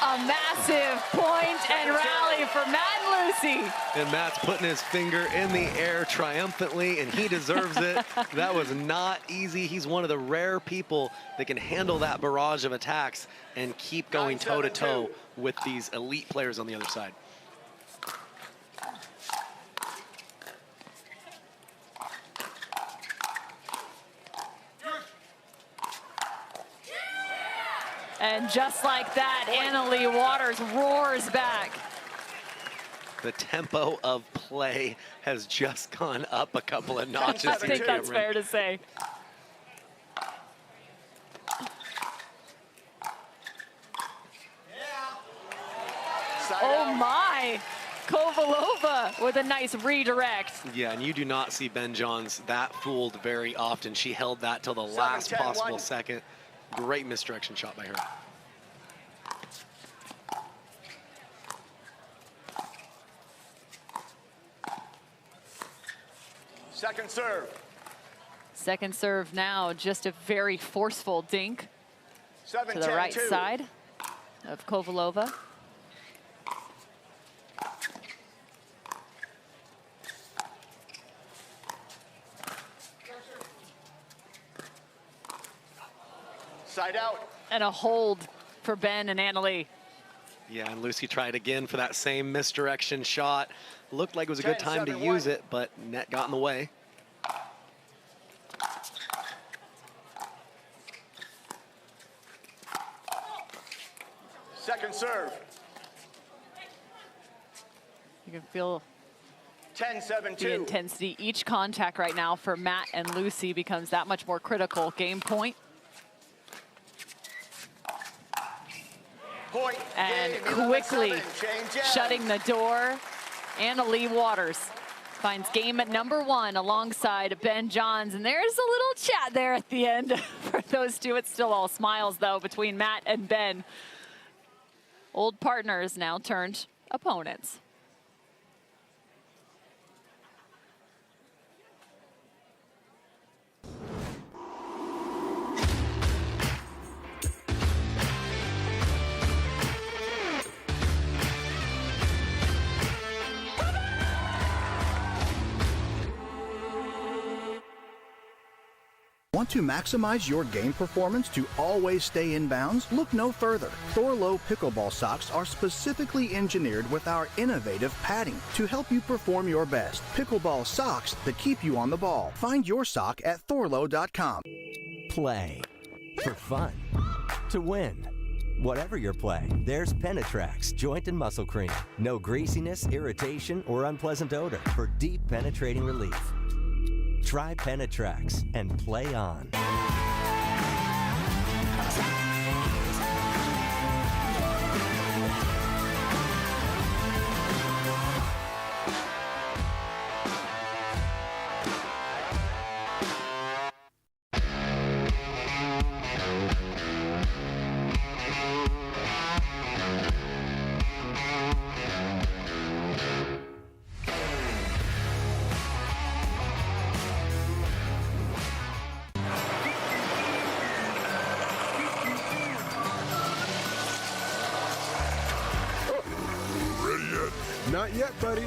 A massive point and rally for Matt and Lucy. And Matt's putting his finger in the air triumphantly, and he deserves it. That was not easy. He's one of the rare people that can handle that barrage of attacks and keep going toe-to-toe with these elite players on the other side. And just like that, Leigh Waters roars back. The tempo of play has just gone up a couple of notches. I think that's fair to say. Oh my! Kovalova with a nice redirect. Yeah, and you do not see Ben Johns that fooled very often. She held that till the last 7-10-1. possible second. Great misdirection shot by her. Second serve. Second serve now, just a very forceful dink to the right 7-10-2. side of Kovalova. Side out. And a hold for Ben and Leigh. Yeah, and Lucy tried again for that same misdirection shot. Looked like it was a good time to use it, but net got in the way. Second serve. You can feel 10-7-2. the intensity. Each contact right now for Matt and Lucy becomes that much more critical. Game point. Point. And Game, quickly 11-7. Change out. shutting the door. Leigh Waters finds game at #1 alongside Ben Johns. And there's a little chat there at the end for those two. It's still all smiles, though, between Matt and Ben. Old partners now turned opponents. Want to maximize your game performance to always stay in bounds? Look no further. Thorlo pickleball socks are specifically engineered with our innovative padding to help you perform your best. Pickleball socks that keep you on the ball. Find your sock at thorlo.com. Play for fun, to win. Whatever your play, there's Penetrax Joint and Muscle Cream. No greasiness, irritation, or unpleasant odor for deep penetrating relief. Try Penetrax and play on. Not yet, buddy.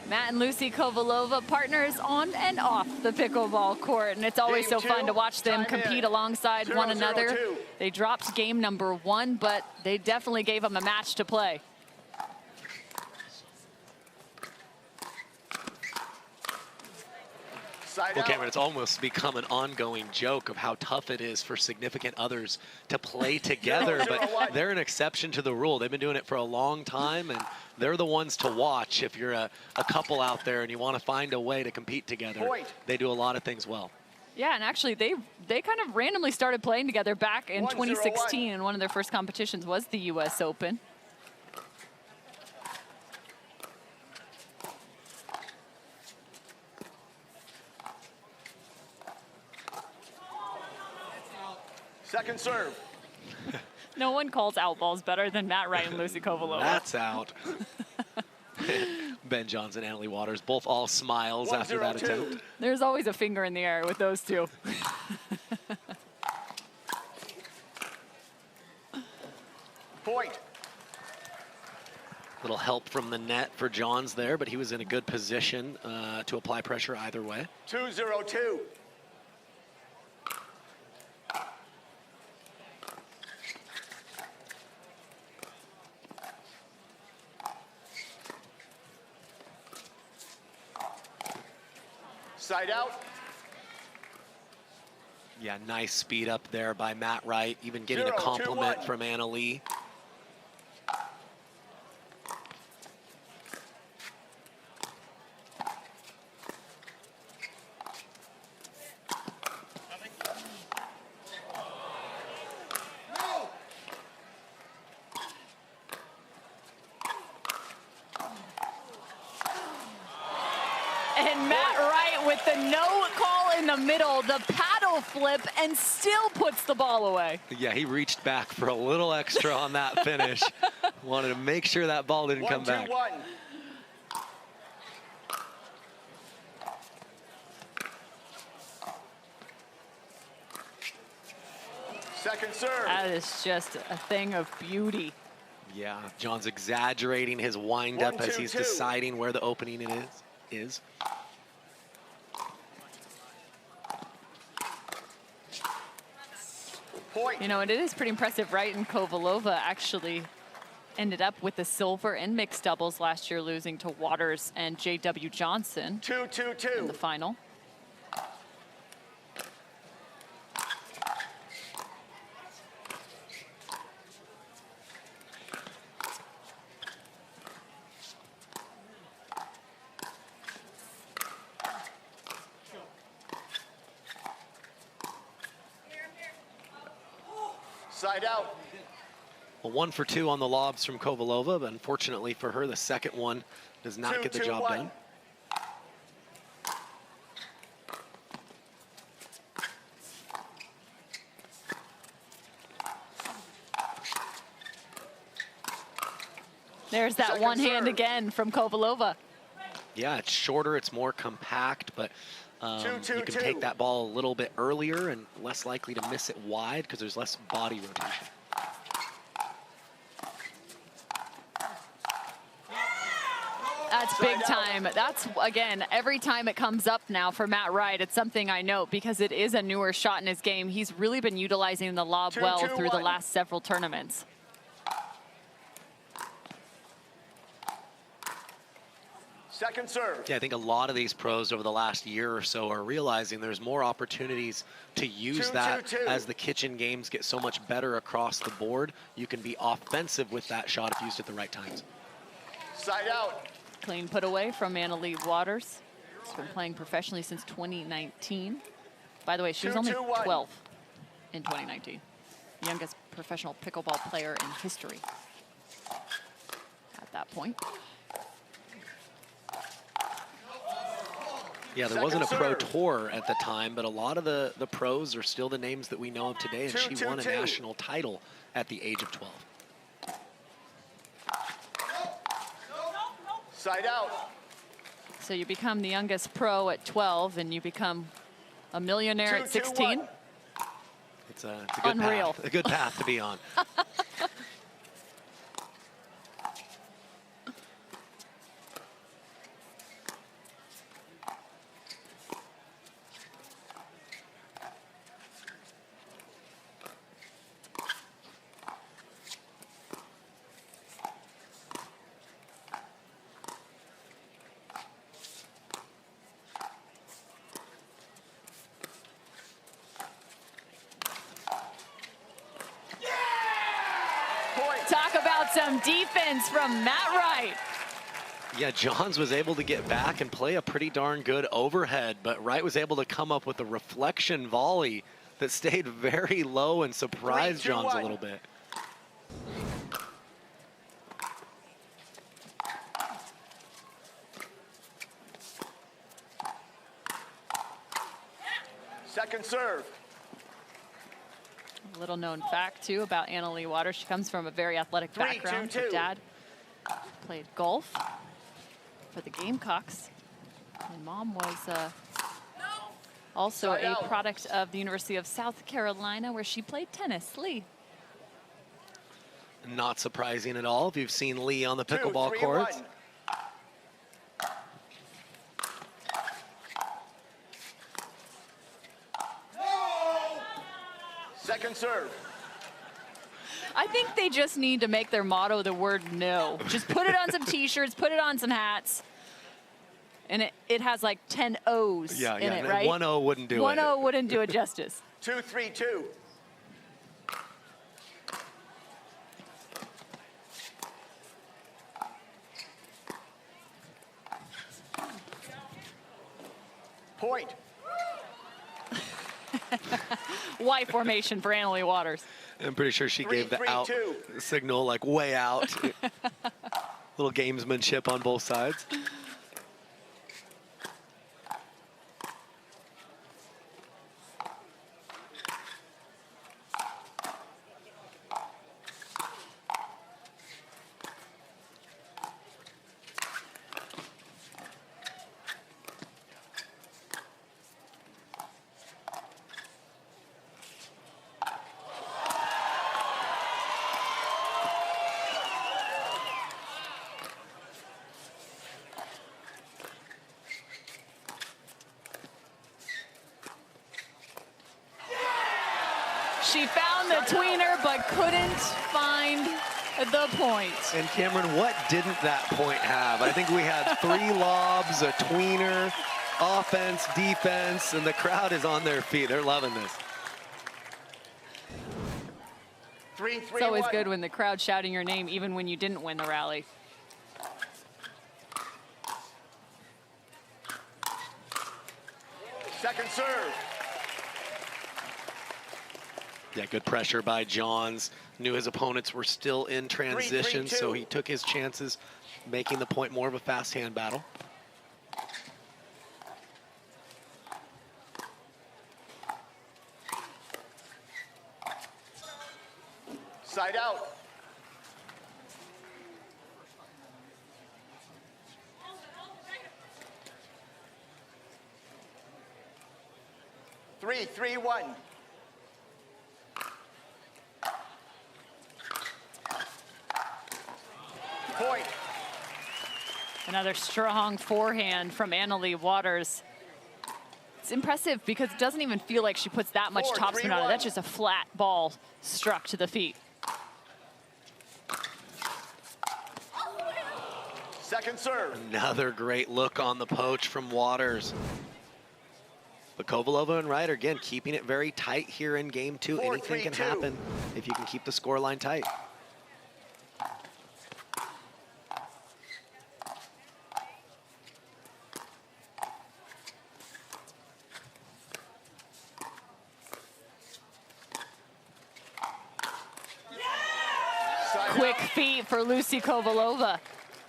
Matt and Lucy Kovalova, partners on and off the pickleball court. And it's always so fun to watch them compete alongside one another. They dropped game #1, but they definitely gave them a match to play. Well, Cameron, it's almost become an ongoing joke of how tough it is for significant others to play together, but they're an exception to the rule. They've been doing it for a long time, and they're the ones to watch if you're a couple out there and you want to find a way to compete together. They do a lot of things well. Yeah, and actually they kind of randomly started playing together back in 2016, and one of their first competitions was the U.S. Open. Second serve. No one calls out balls better than Matt Wright and Lucy Kovalova. That's out. Ben Johnson and Leigh Waters, both all smiles after that attempt. There's always a finger in the air with those two. Point. Little help from the net for Johns there, but he was in a good position to apply pressure either way. 2-0-2. Side out. Yeah, nice speed up there by Matt Wright, even getting a compliment from Anna Leigh. And Matt Wright with the no call in the middle, the paddle flip, and still puts the ball away. Yeah, he reached back for a little extra on that finish. Wanted to make sure that ball didn't come back. 1-2-1. Second serve. That is just a thing of beauty. Yeah, John's exaggerating his wind-up as he's deciding where the opening it is. Point. You know, and it is pretty impressive. Wright and Kovalova actually ended up with the silver in mixed doubles last year, losing to Waters and J.W. Johnson 2-2-2 in the final. Side out. Well, 1 for 2 on the lobs from Kovalova, but unfortunately for her, the second one does not get the job done. There's that one hand again from Kovalova. Yeah, it's shorter, it's more compact, but you can take that ball a little bit earlier and less likely to miss it wide because there's less body rotation. That's big time. That's, again, every time it comes up now for Matt Wright, it's something I note because it is a newer shot in his game. He's really been utilizing the lob well through the last several tournaments. Second serve. Yeah, I think a lot of these pros over the last year or so are realizing there's more opportunities to use that as the kitchen games get so much better across the board. You can be offensive with that shot if used at the right times. Side out. Clean put away from Leigh Waters. She's been playing professionally since 2019. By the way, she was only 12 in 2019. Youngest professional pickleball player in history at that point. Yeah, there wasn't a pro tour at the time, but a lot of the pros are still the names that we know of today, and she won a national title at the age of 12. Side out. So you become the youngest pro at 12, and you become a millionaire at 16. It's a good Unreal. path, a good path to be on. some defense from Matt Wright. Yeah, Johns was able to get back and play a pretty darn good overhead, but Wright was able to come up with a reflection volley that stayed very low and surprised 3, 2, Johns a 1. little bit. Second serve. A little known fact, too, about Leigh Waters. She comes from a very athletic 3, background. 2, Her 2. dad played golf for the Gamecocks. And mom was also Side a out. product of the University of South Carolina, where she played tennis. Leigh. Not surprising at all if you've seen Leigh on the 2, pickleball 3, courts. 1. Second serve. I think they just need to make their motto the word no. Just put it on some t-shirts, put it on some hats. And it has like 10 O's in it, right? 1 O wouldn't do it. 1 O wouldn't do it justice. 2, 3, 2. Point. Y formation for Leigh Waters. I'm pretty sure she 3, gave the 3, out 2. signal like way out. Little gamesmanship on both sides. She found the tweener, but couldn't find the point. And Cameron, what didn't that point have? I think we had 3 lobs, a tweener, offense, defense, and the crowd is on their feet. They're loving this. 3, 3, It's always 1. good when the crowd's shouting your name, even when you didn't win the rally. Second serve. Yeah, good pressure by Johns. Knew his opponents were still in transition, 3, 2. so he took his chances, making the point more of a fast hand battle. Side out. Three, 3, 1. Point. Another strong forehand from Leigh Waters. It's impressive because it doesn't even feel like she puts that much 4, topspin 3, on it. 1. That's just a flat ball struck to the feet. Second serve. Another great look on the poach from Waters. But Kovalova and Wright, again, keeping it very tight here in game 2. 4, Anything 3, can 2. happen if you can keep the scoreline tight. Quick feet for Lucy Kovalova.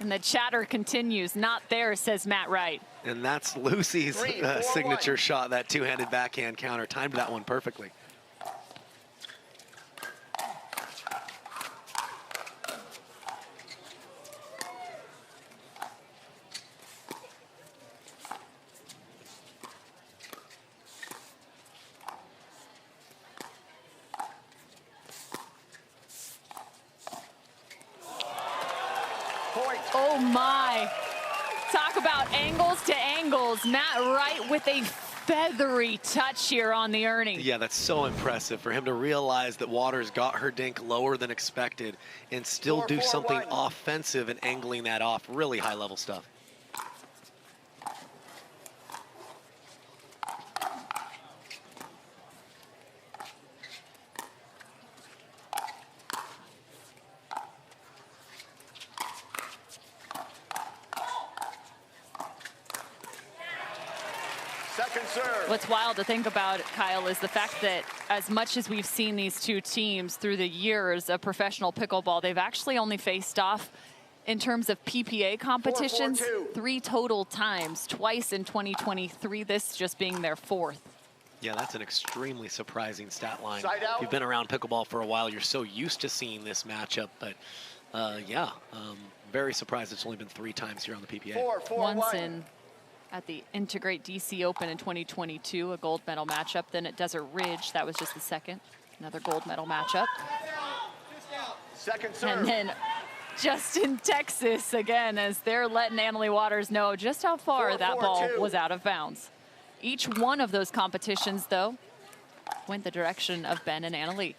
And the chatter continues. Not there, says Matt Wright. And that's Lucy's 3, 4, signature 1. shot, that two-handed backhand counter. Timed that one perfectly. Point. Oh my. Talk about angles to angles. Matt Wright with a feathery touch here on the earning. Yeah, that's so impressive for him to realize that Waters got her dink lower than expected and still 4, do 4, something 1. offensive and angling that off. Really high-level stuff. Second serve. What's wild to think about, Kyle, is the fact that as much as we've seen these two teams through the years of professional pickleball, they've actually only faced off in terms of PPA competitions 3 total times, twice in 2023, this just being their 4th. Yeah, that's an extremely surprising stat line. Side out. If you've been around pickleball for a while, you're so used to seeing this matchup, but very surprised it's only been 3 times here on the PPA. 4-4-1. Once in at the Integrate DC Open in 2022, a gold medal matchup. Then at Desert Ridge, that was just the 2nd, another gold medal matchup. Second serve. And then just in Texas again, as they're letting Leigh Waters know just how far that ball was out of bounds. Each one of those competitions, though, went the direction of Ben and Anna-Leigh.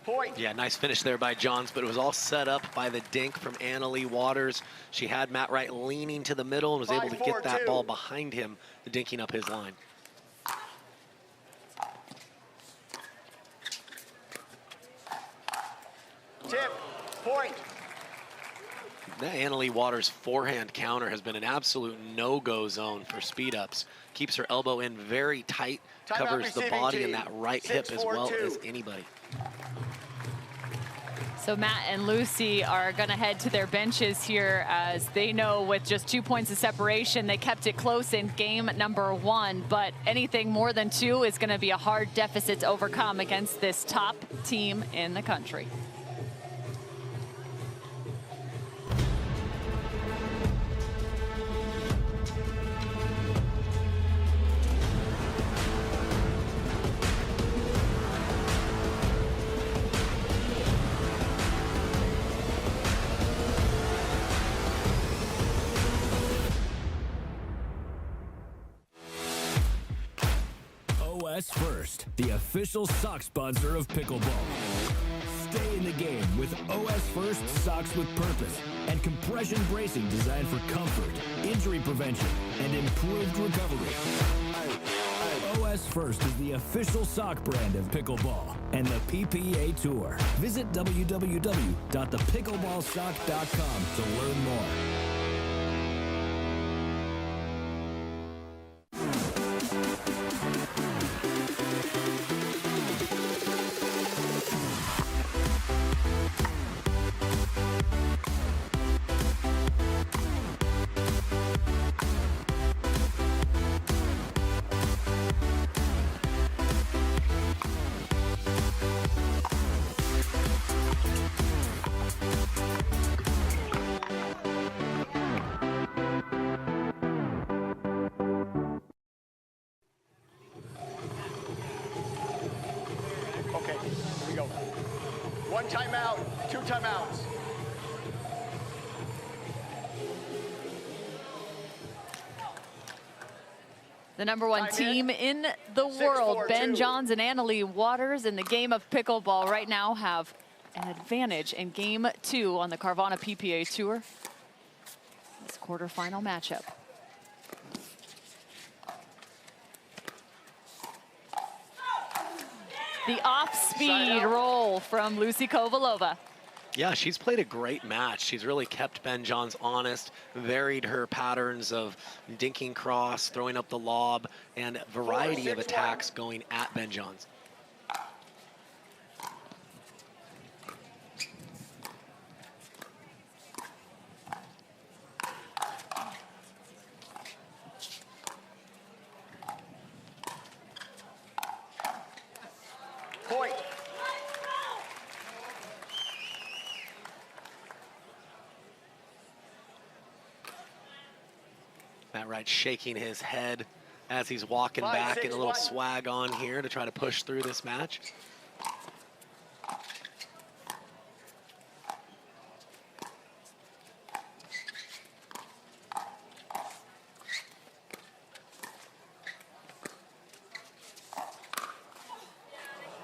Point. Yeah, nice finish there by Johns, but it was all set up by the dink from Leigh Waters. She had Matt Wright leaning to the middle and was able to get that ball behind him, dinking up his line. Tip. Point. That Leigh Waters' forehand counter has been an absolute no-go zone for speed-ups. Keeps her elbow in very tight, covers the body and that right hip as well as anybody. So Matt and Lucy are going to head to their benches here as they know with just 2 points of separation, they kept it close in game number 1, but anything more than 2 is going to be a hard deficit to overcome against this top team in the country. OS First, the official sock sponsor of pickleball. Stay in the game with OS First socks with purpose and compression bracing designed for comfort, injury prevention, and improved recovery. OS First is the official sock brand of pickleball and the PPA Tour. Visit www.thepickleballsock.com to learn more. Okay, here we go. 1 timeout, 2 timeouts. The #1 team in the world, Ben Johns and Leigh Waters in the game of pickleball right now have an advantage in game 2 on the Carvana PPA Tour. This quarterfinal matchup. The off-speed roll from Lucy Kovalova. Yeah, she's played a great match. She's really kept Ben Johns honest, varied her patterns of dinking cross, throwing up the lob, and a variety of attacks going at Ben Johns. Point. Matt Wright shaking his head as he's walking back, getting a little swag on here to try to push through this match.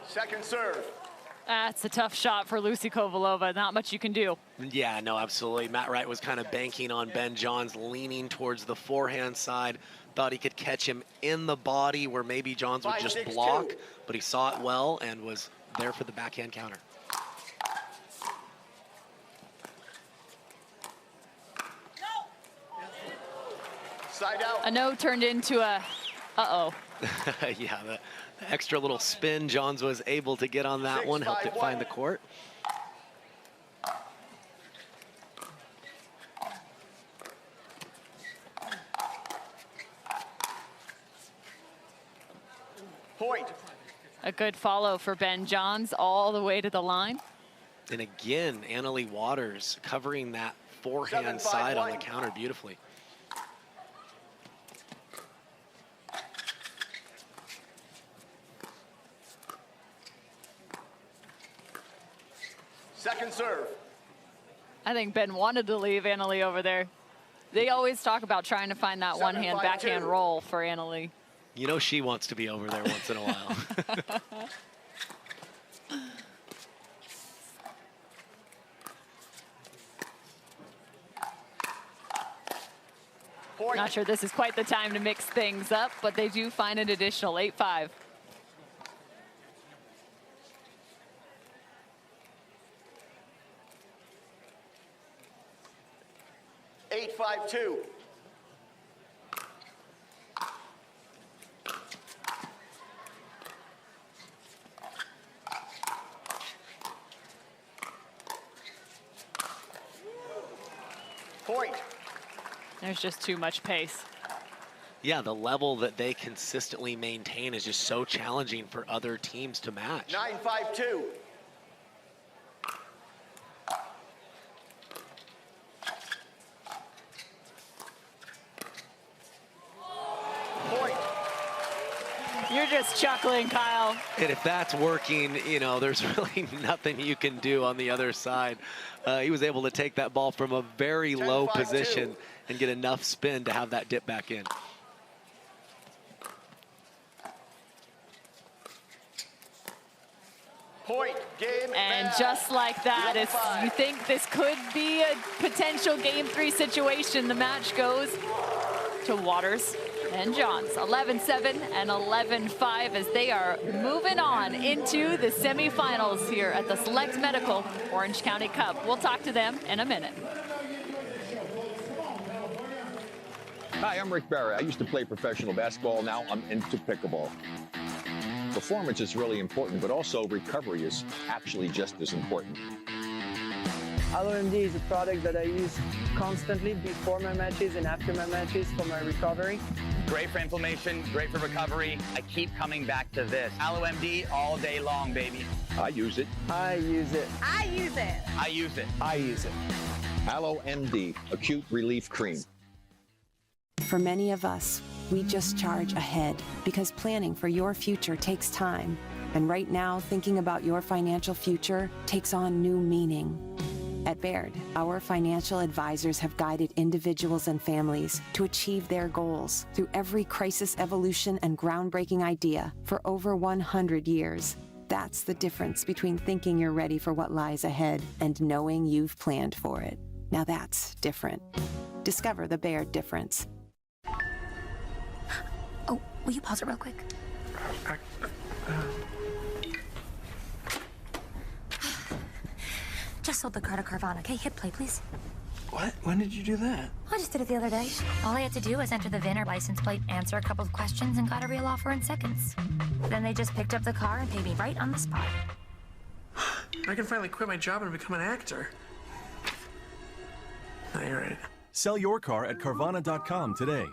Second serve. That's a tough shot for Lucy Kovalova. Not much you can do. Yeah, no, absolutely. Matt Wright was kind of banking on Ben Johns, leaning towards the forehand side, Thought he could catch him in the body where maybe Johns would just block, but he saw it well and was there for the backhand counter. Side out. A no turned into a uh-oh. Yeah, the extra little spin Johns was able to get on that one, helped it find the court. Point. A good follow for Ben Johns all the way to the line. And again, Leigh Waters covering that forehand side on the counter beautifully. Second serve. I think Ben wanted to leave Leigh over there. They always talk about trying to find that one-hand backhand roll for Leigh. You know she wants to be over there once in a while. Not sure this is quite the time to mix things up, but they do find an additional 8-5. Eight, 5-2. Point. There's just too much pace. Yeah, the level that they consistently maintain is just so challenging for other teams to match. 9-5-2. You're just chuckling, Kyle. And if that's working, you know, there's really nothing you can do on the other side. He was able to take that ball from a very low position and get enough spin to have that dip back in. Point, game, and just like that, it's, you think this could be a potential game 3 situation. The match goes to Waters and Johns, 11-7 and 11-5 as they are moving on into the semifinals here at the Select Medical Orange County Cup. We'll talk to them in a minute. Hi, I'm Rick Barry. I used to play professional basketball. Now I'm into pickleball. Performance is really important, but also recovery is actually just as important. AlloMD is a product that I use constantly before my matches and after my matches for my recovery. Great for inflammation, great for recovery. I keep coming back to this. AlloMD all day long, baby. I use it. I use it. I use it. I use it. I use it. AlloMD Acute Relief Cream. For many of us, we just charge ahead because planning for your future takes time. And right now, thinking about your financial future takes on new meaning. At Baird, our financial advisors have guided individuals and families to achieve their goals through every crisis evolution and groundbreaking idea for over 100 years. That's the difference between thinking you're ready for what lies ahead and knowing you've planned for it. Now that's different. Discover the Baird difference. Oh, will you pause it real quick? Just sold the car to Carvana. Okay, hit play, please. What? When did you do that? I just did it the other day. All I had to do was enter the VIN or license plate, answer a couple of questions, and got a real offer in seconds. Then they just picked up the car and paid me right on the spot. I can finally quit my job and become an actor. No, you're right. Sell your car at Carvana.com today.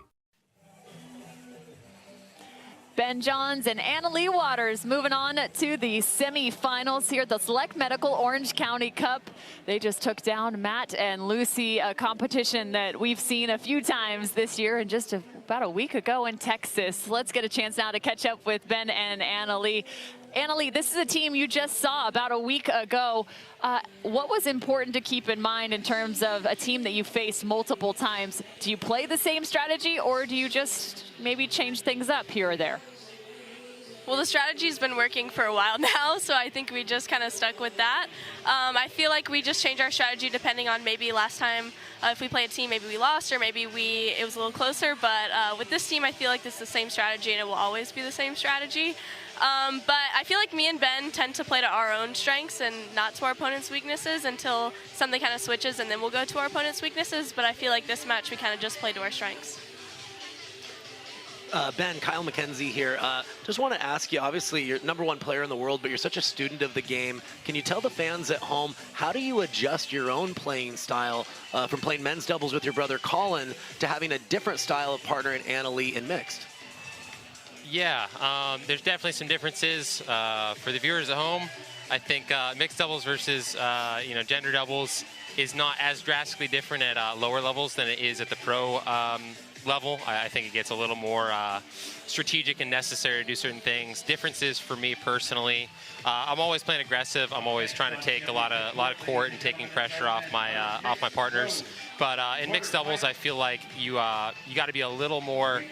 Ben Johns and Leigh Waters moving on to the semifinals here at the Select Medical Orange County Cup. They just took down Matt and Lucy, a competition that we've seen a few times this year and just about a week ago in Texas. Let's get a chance now to catch up with Ben and Leigh. Leigh, this is a team you just saw about a week ago. What was important to keep in mind in terms of a team that you faced multiple times? Do you play the same strategy or do you just maybe change things up here or there? Well, the strategy's been working for a while now, so I think we just kind of stuck with that. I feel like we just changed our strategy depending on maybe last time if we played a team, maybe we lost or maybe it was a little closer. But with this team, I feel like this is the same strategy and it will always be the same strategy. But I feel like me and Ben tend to play to our own strengths and not to our opponent's weaknesses until something kind of switches, and then we'll go to our opponent's weaknesses. But I feel like this match we kind of just play to our strengths. Ben, Kyle McKenzie here. Just want to ask you, obviously you're #1 player in the world, but you're such a student of the game. Can you tell the fans at home, how do you adjust your own playing style from playing men's doubles with your brother Colin to having a different style of partner in Anna-Leigh in mixed? Yeah, there's definitely some differences. For the viewers at home, I think mixed doubles versus gender doubles is not as drastically different at lower levels than it is at the pro level. I think it gets a little more strategic and necessary to do certain things. Differences for me personally, I'm always playing aggressive. I'm always trying to take a lot of court and taking pressure off my partners. But in mixed doubles, I feel like you got to be a little more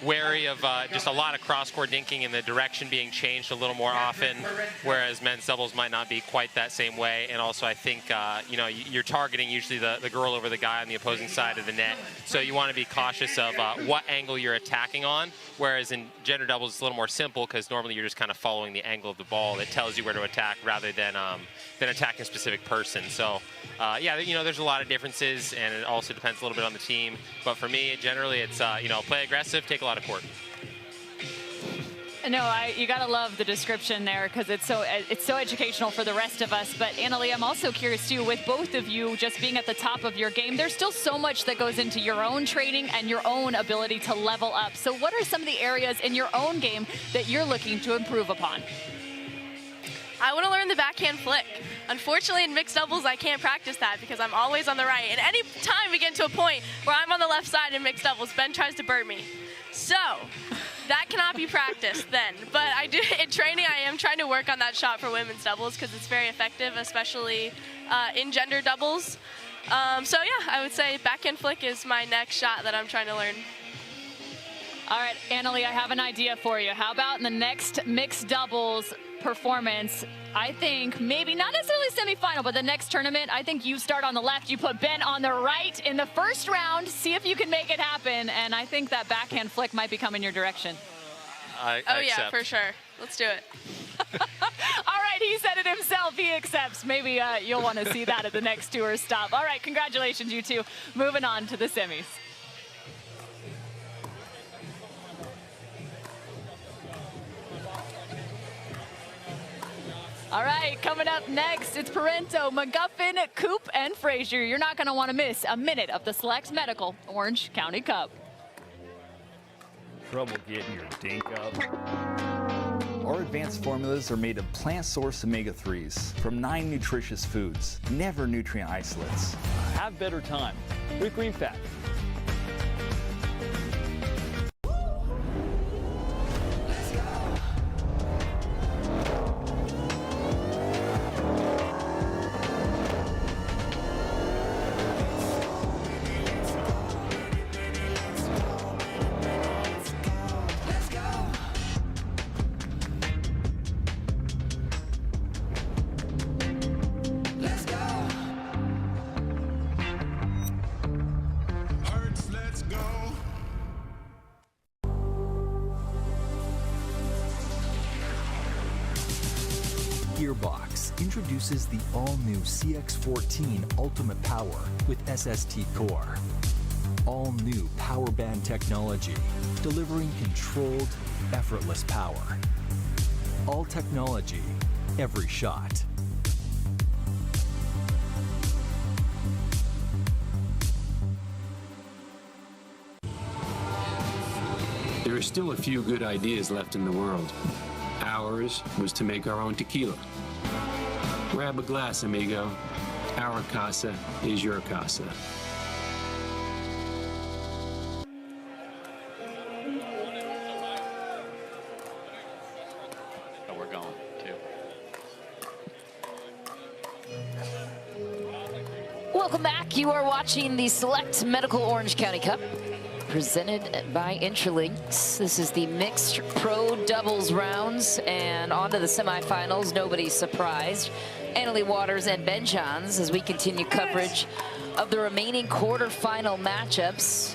wary of just a lot of cross-court dinking and the direction being changed a little more often, whereas men's doubles might not be quite that same way. And also, I think you're targeting usually the girl over the guy on the opposing side of the net, so you want to be cautious of what angle you're attacking on. Whereas in gender doubles, it's a little more simple because normally you're just kind of following the angle of the ball that tells you where to attack rather than attacking a specific person. So yeah, there's a lot of differences, and it also depends a little bit on the team. But for me, generally, it's play aggressive, take a lot of court. No, you gotta love the description there because it's so educational for the rest of us. But Anna-Leigh, I'm also curious too, with both of you just being at the top of your game, there's still so much that goes into your own training and your own ability to level up. So what are some of the areas in your own game that you're looking to improve upon? I want to learn the backhand flick. Unfortunately, in mixed doubles, I can't practice that because I'm always on the right. And any time we get to a point where I'm on the left side in mixed doubles, Ben tries to bird me. So that cannot be practiced then. But I do in training, I am trying to work on that shot for women's doubles because it's very effective, especially in gender doubles. So yeah, I would say backhand flick is my next shot that I'm trying to learn. All right, Anna-Leigh, I have an idea for you. How about in the next mixed doubles performance, I think maybe not necessarily semifinal, but the next tournament, I think you start on the left, you put Ben on the right in the first round, see if you can make it happen, and I think that backhand flick might be coming your direction. I yeah, accept. for sure. Let's do it. All right, he said it himself, he accepts. Maybe you'll want to see that at the next tour stop. All right, congratulations, you two. Moving on to the semis. All right, coming up next, it's Parento, McGuffin, Coop, and Frazier. You're not going to want to miss a minute of the Selects Medical Orange County Cup. Trouble getting your dink up? Our advanced formulas are made of plant-sourced omega-3s from 9 nutritious foods, never nutrient isolates. Have better time with green fat. Gearbox introduces the all-new CX-14 Ultimate Power with SST Core. All-new power band technology, delivering controlled, effortless power. All technology, every shot. There are still a few good ideas left in the world. Ours was to make our own tequila. Grab a glass, amigo. Our casa is your casa. Oh, we're going, too. Welcome back. You are watching the Select Medical Orange County Cup. presented by Intralinks. This is the mixed pro doubles rounds, and on to the semifinals. Nobody's surprised. Leigh Waters and Ben Johns as we continue coverage of the remaining quarterfinal matchups.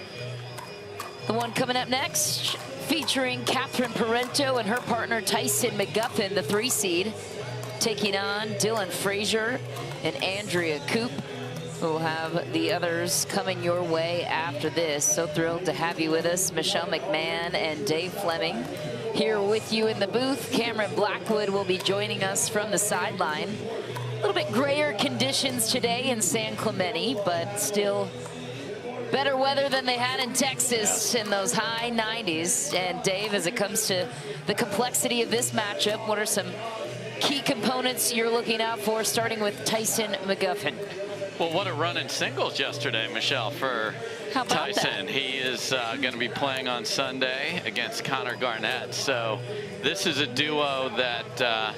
The one coming up next, featuring Catherine Parento and her partner Tyson McGuffin, the 3 seed, taking on Dylan Frazier and Andrea Koop. We'll have the others coming your way after this. So thrilled to have you with us. Michelle McMahon and Dave Fleming here with you in the booth. Cameron Blackwood will be joining us from the sideline. A little bit grayer conditions today in San Clemente, but still better weather than they had in Texas in those high 90s. And Dave, as it comes to the complexity of this matchup, what are some key components you're looking out for, starting with Tyson McGuffin? Well, what a run in singles yesterday, Michelle, for Tyson. He is going to be playing on Sunday against Connor Garnett. So this is a duo that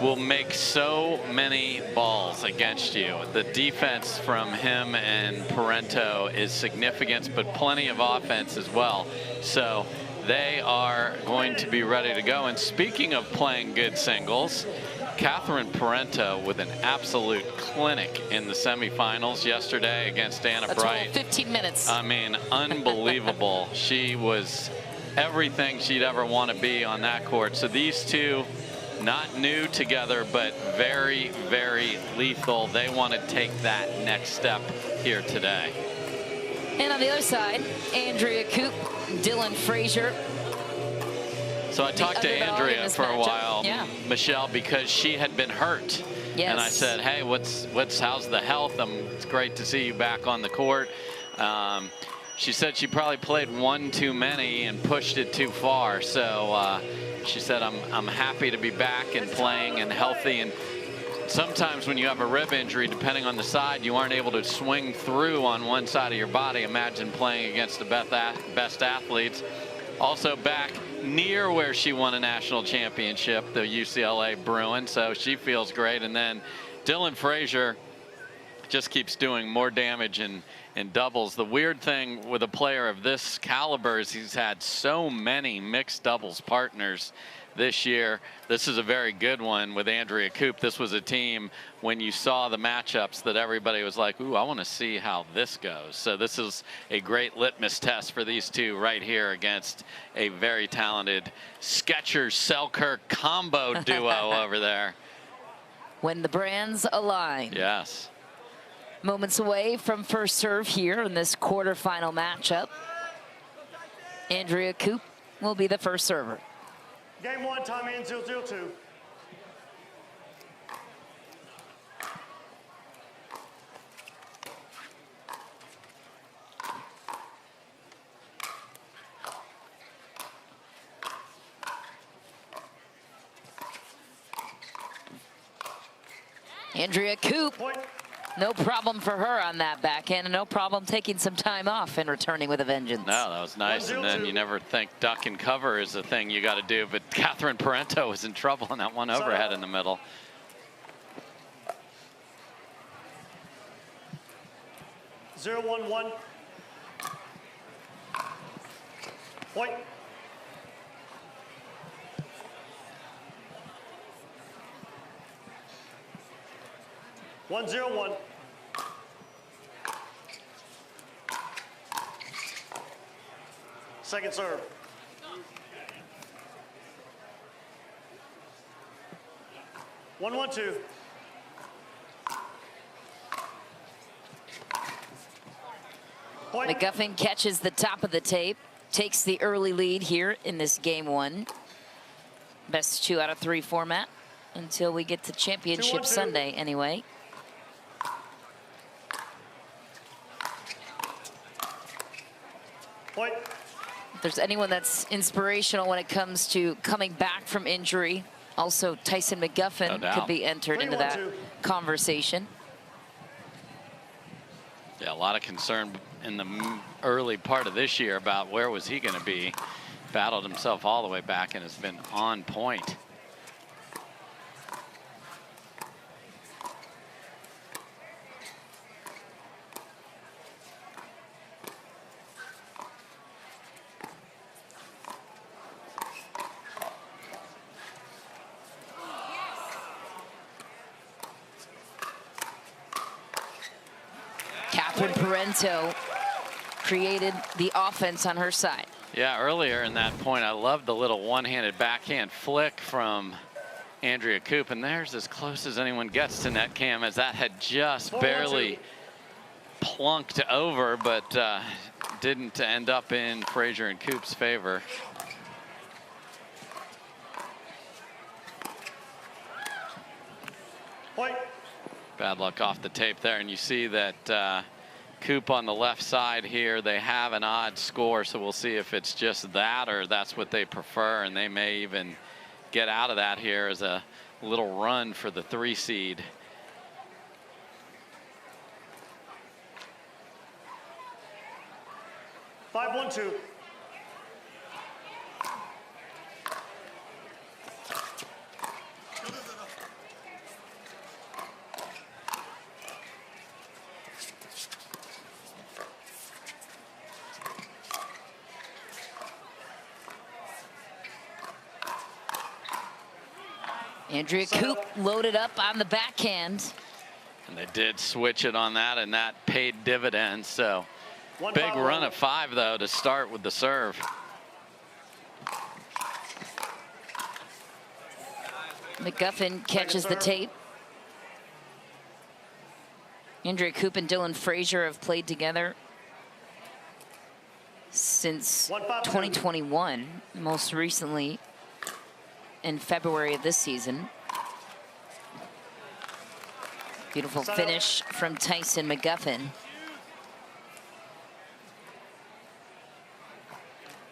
will make so many balls against you. The defense from him and Parento is significant, but plenty of offense as well. So they are going to be ready to go. And speaking of playing good singles, Catherine Parento with an absolute clinic in the semifinals yesterday against Anna Bright. 15 minutes. I mean, unbelievable. She was everything she'd ever want to be on that court. So these two, not new together, but very, very lethal. They want to take that next step here today. And on the other side, Andrea Koop, Dylan Frazier. So I talked to Andrea for a while, yeah, Michelle, because she had been hurt. Yes. And I said, hey, how's the health? It's great to see you back on the court. She said she probably played one too many and pushed it too far. So she said, I'm happy to be back and playing and healthy. And sometimes when you have a rib injury, depending on the side, you aren't able to swing through on one side of your body. Imagine playing against the best athletes. Also back near where she won a national championship, the UCLA Bruins, so she feels great. And then Dylan Frazier just keeps doing more damage in doubles. The weird thing with a player of this caliber is he's had so many mixed doubles partners this year. This is a very good one with Andrea Koop. This was a team, when you saw the matchups, that everybody was like, ooh, I want to see how this goes. So this is a great litmus test for these two right here against a very talented Skechers-Selkirk combo duo over there. When the brands align. Yes. Moments away from first serve here in this quarterfinal matchup. Andrea Koop will be the first server. Game 1, time in 0-0-2. Andrea Koop, no problem for her on that backhand, and no problem taking some time off and returning with a vengeance. No, that was nice. And then you never think duck and cover is the thing you got to do, but Catherine Parento was in trouble on that one overhead in the middle. Zero, 1-1. Point. One, 0-1. Second serve. One, 1-2. Point. McGuffin catches the top of the tape, takes the early lead here in this game 1. Best 2 out of 3 format until we get to championship Sunday anyway. Point. If there's anyone that's inspirational when it comes to coming back from injury, also Tyson McGuffin could be entered into that conversation. Yeah, a lot of concern in the early part of this year about where was he going to be. Battled himself all the way back and has been on point. Catherine Parento created the offense on her side. Yeah, earlier in that point, I loved the little one-handed backhand flick from Andrea Koop, and there's as close as anyone gets to net cam, as that had just barely plunked over, but didn't end up in Frazier and Koop's favor. Point. Bad luck off the tape there, and you see that Koop on the left side here, they have an odd score, so we'll see if it's just that or that's what they prefer, and they may even get out of that here as a little run for the 3 seed. Five, 1-2. Andrea Koop loaded up on the backhand. And they did switch it on that, and that paid dividends. So big run of 5, though, to start with the serve. McGuffin catches the tape. Andrea Koop and Dylan Frazier have played together since 2021, most recently in February of this season. Beautiful finish from Tyson McGuffin.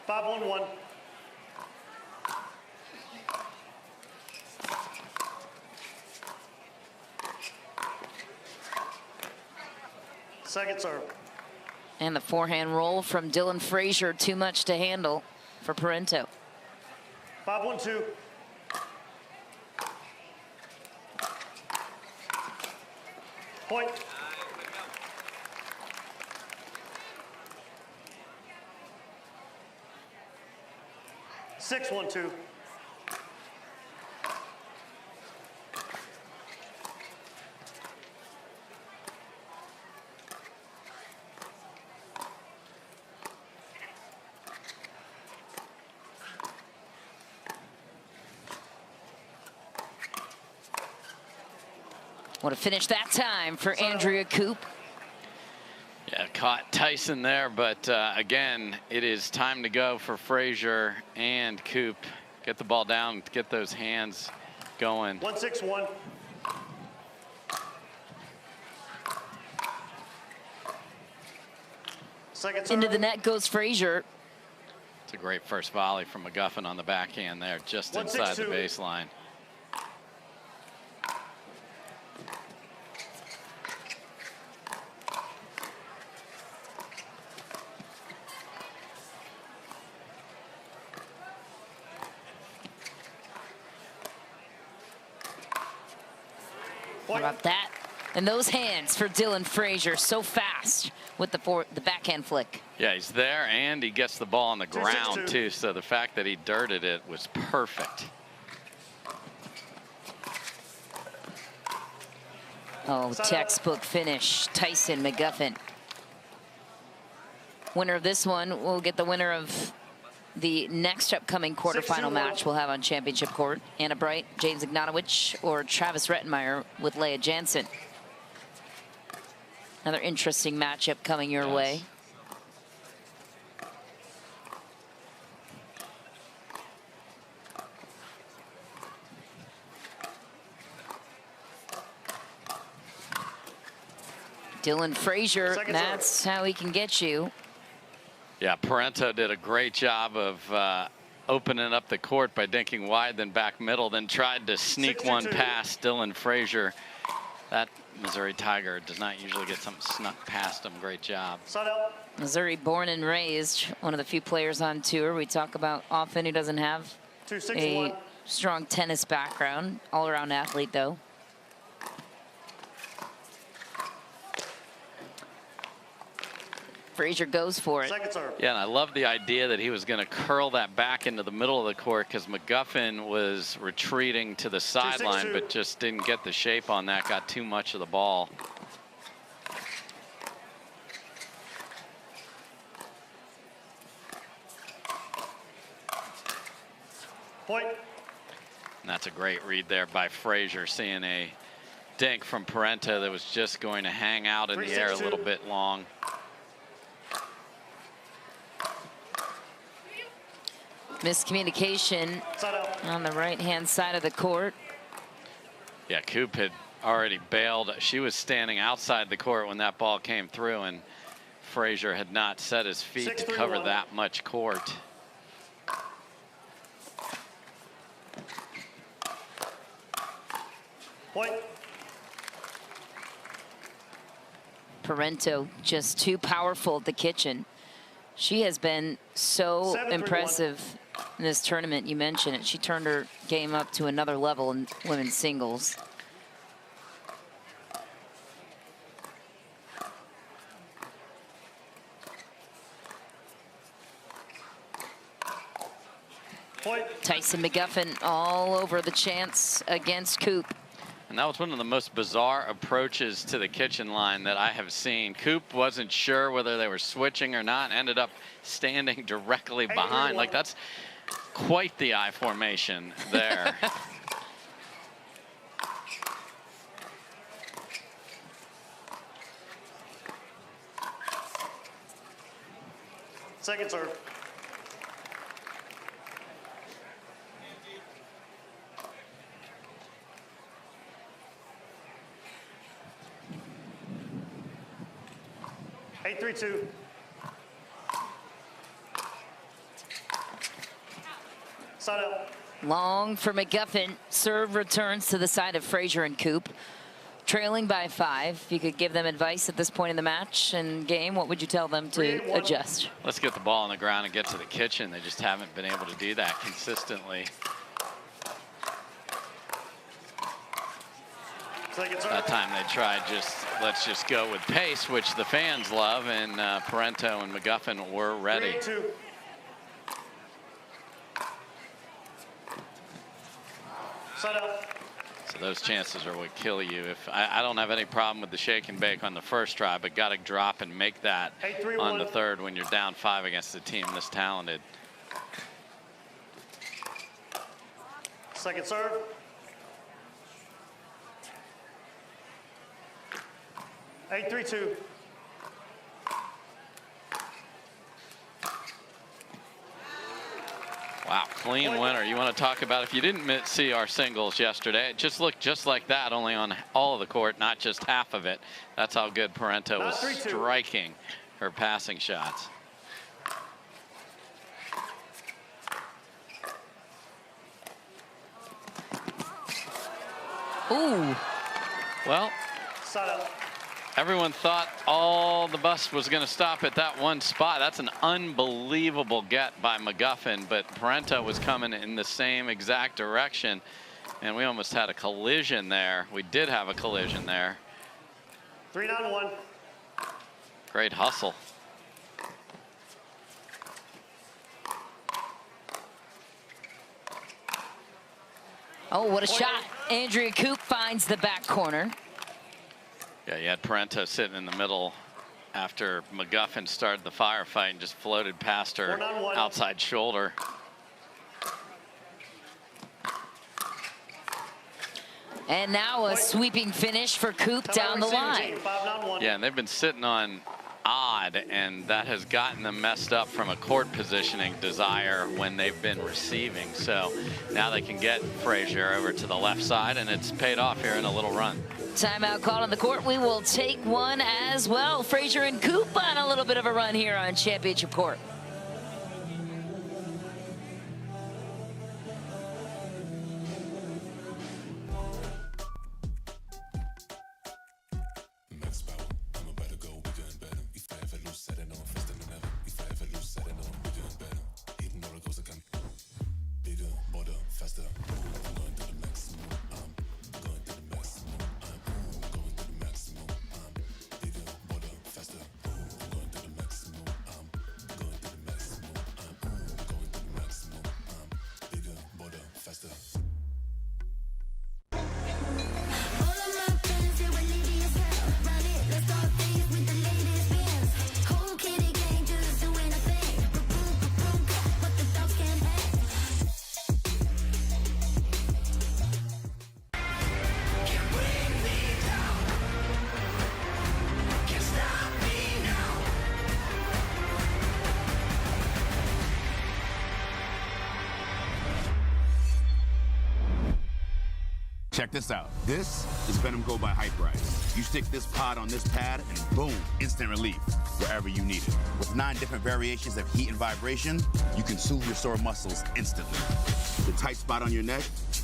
5-1-1. Second serve. And the forehand roll from Dylan Frazier, too much to handle for Parento. 5-1-2. Point. Six, 1-2. What a finish that time for Andrea Koop. Yeah, caught Tyson there, but again, it is time to go for Frazier and Koop. Get the ball down, get those hands going. 1-6-1. Second serve. Into the net goes Frazier. It's a great first volley from McGuffin on the backhand there, just inside the baseline. How about that? And those hands for Dylan Frazier, so fast with the backhand flick. Yeah, he's there, and he gets the ball on the ground, too. So the fact that he dirted it was perfect. Oh, textbook finish, Tyson McGuffin. Winner of this one will get the winner of the next upcoming quarterfinal match we'll have on Championship Court. Anna Bright, James Ignatowich, or Travis Rettenmeyer with Leah Jansen. Another interesting matchup coming your way. Dylan Frazier, that's how he can get you. Yeah, Parento did a great job of opening up the court by dinking wide, then back middle, then tried to sneak one past Dylan Frazier. That Missouri Tiger does not usually get something snuck past him. Great job. Missouri born and raised, one of the few players on tour we talk about often who doesn't have a strong tennis background. All-around athlete, though. Frazier goes for it. Yeah, and I love the idea that he was going to curl that back into the middle of the court because McGuffin was retreating to the sideline, but just didn't get the shape on that, got too much of the ball. Point. And that's a great read there by Frazier, seeing a dink from Parento that was just going to hang out in the air a little bit long. Miscommunication on the right-hand side of the court. Yeah, Coop had already bailed. She was standing outside the court when that ball came through, and Frazier had not set his feet to cover that much court. Point. Parento just too powerful at the kitchen. She has been so impressive in this tournament. You mentioned it. She turned her game up to another level in women's singles. Point. Tyson McGuffin all over the chance against Coop. And that was one of the most bizarre approaches to the kitchen line that I have seen. Coop wasn't sure whether they were switching or not, ended up standing directly behind. Like, that's quite the I formation there. Second serve. Eight, 3-2. Side out. Long for McGuffin. Serve returns to the side of Frazier and Coop. Trailing by 5. If you could give them advice at this point in the match and game, what would you tell them to adjust? Let's get the ball on the ground and get to the kitchen. They just haven't been able to do that consistently. That time they tried let's just go with pace, which the fans love, and Parento and McGuffin were ready. 3-2. Side out. So those chances are what kill you. If I don't have any problem with the shake and bake on the first try, but got to drop and make that on the third when you're down 5 against a team this talented. Second serve. Eight, 3-2. Wow, clean winner. You want to talk about, if you didn't see our singles yesterday, it just looked just like that, only on all of the court, not just half of it. That's how good Parento was striking her passing shots. Ooh. Well, everyone thought all the bus was going to stop at that one spot. That's an unbelievable get by McGuffin, but Parento was coming in the same exact direction, and we almost had a collision there. We did have a collision there. 3-1. Great hustle. Oh, what a shot. Andrea Coop finds the back corner. Yeah, you had Parento sitting in the middle after McGuffin started the firefight and just floated past her outside shoulder. And now a sweeping finish for Coop down the line. Yeah, and they've been sitting on odd, and that has gotten them messed up from a court positioning desire when they've been receiving. So now they can get Frazier over to the left side, and it's paid off here in a little run. Timeout called on the court. We will take one as well. Frazier and Coop on a little bit of a run here on championship court. Check this out. This is Venom Go by Hyperice. You stick this pod on this pad and boom, instant relief wherever you need it. With 9 different variations of heat and vibration, you can soothe your sore muscles instantly. The tight spot on your neck,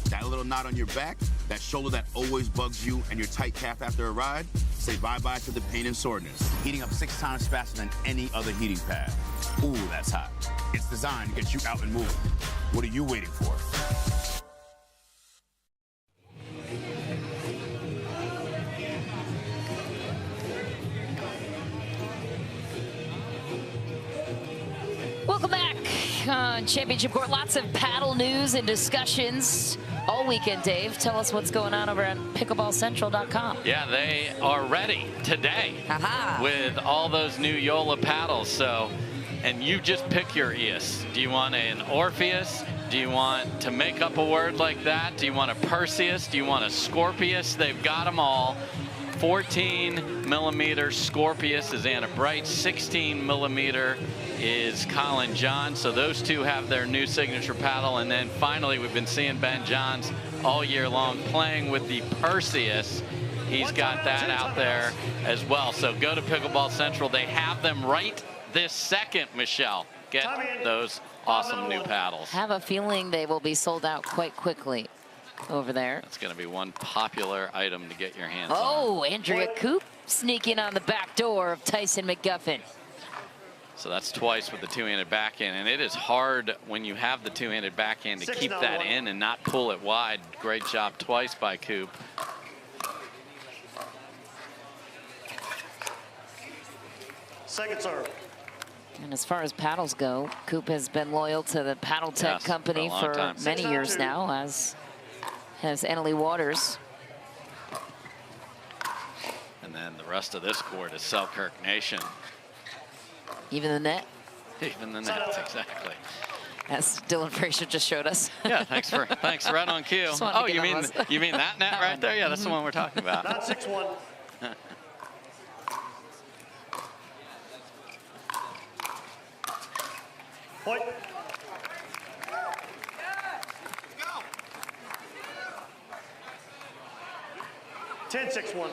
that little knot on your back, that shoulder that always bugs you, and your tight calf after a ride, say bye-bye to the pain and soreness. Heating up 6 times faster than any other heating pad. Ooh, that's hot. It's designed to get you out and moving. What are you waiting for? Welcome back on Championship Court. Lots of paddle news and discussions all weekend, Dave. Tell us what's going on over at pickleballcentral.com. Yeah, they are ready today with all those new Yola paddles. So, and you just pick your EOS. Do you want an Orpheus? Do you want to make up a word like that? Do you want a Perseus? Do you want a Scorpius? They've got them all. 14mm Scorpius is Etta Wright. 16mm is Colin John. So those two have their new signature paddle. And then finally, we've been seeing Ben Johns all year long playing with the Perseus. He's got that out there as well. So go to Pickleball Central. They have them right this second, Michelle. Get those awesome new paddles. Have a feeling they will be sold out quite quickly over there. That's going to be one popular item to get your hands on. Oh, Andrea Coop sneaking on the back door of Tyson McGuffin. So that's twice with the two-handed backhand, and it is hard when you have the two-handed backhand to keep that in and not pull it wide. Great job twice by Coop. Second serve. And as far as paddles go, Coop has been loyal to the Paddle Tech company for many years now, as has Leigh Waters. And then the rest of this court is Selkirk Nation. Even the net? Even the net, exactly. As Dylan Frazier just showed us. Yeah, thanks right on cue. Oh, you mean that net right there? Yeah, that's the one we're talking about. Not 6-1. Point. Go. 10-6-1.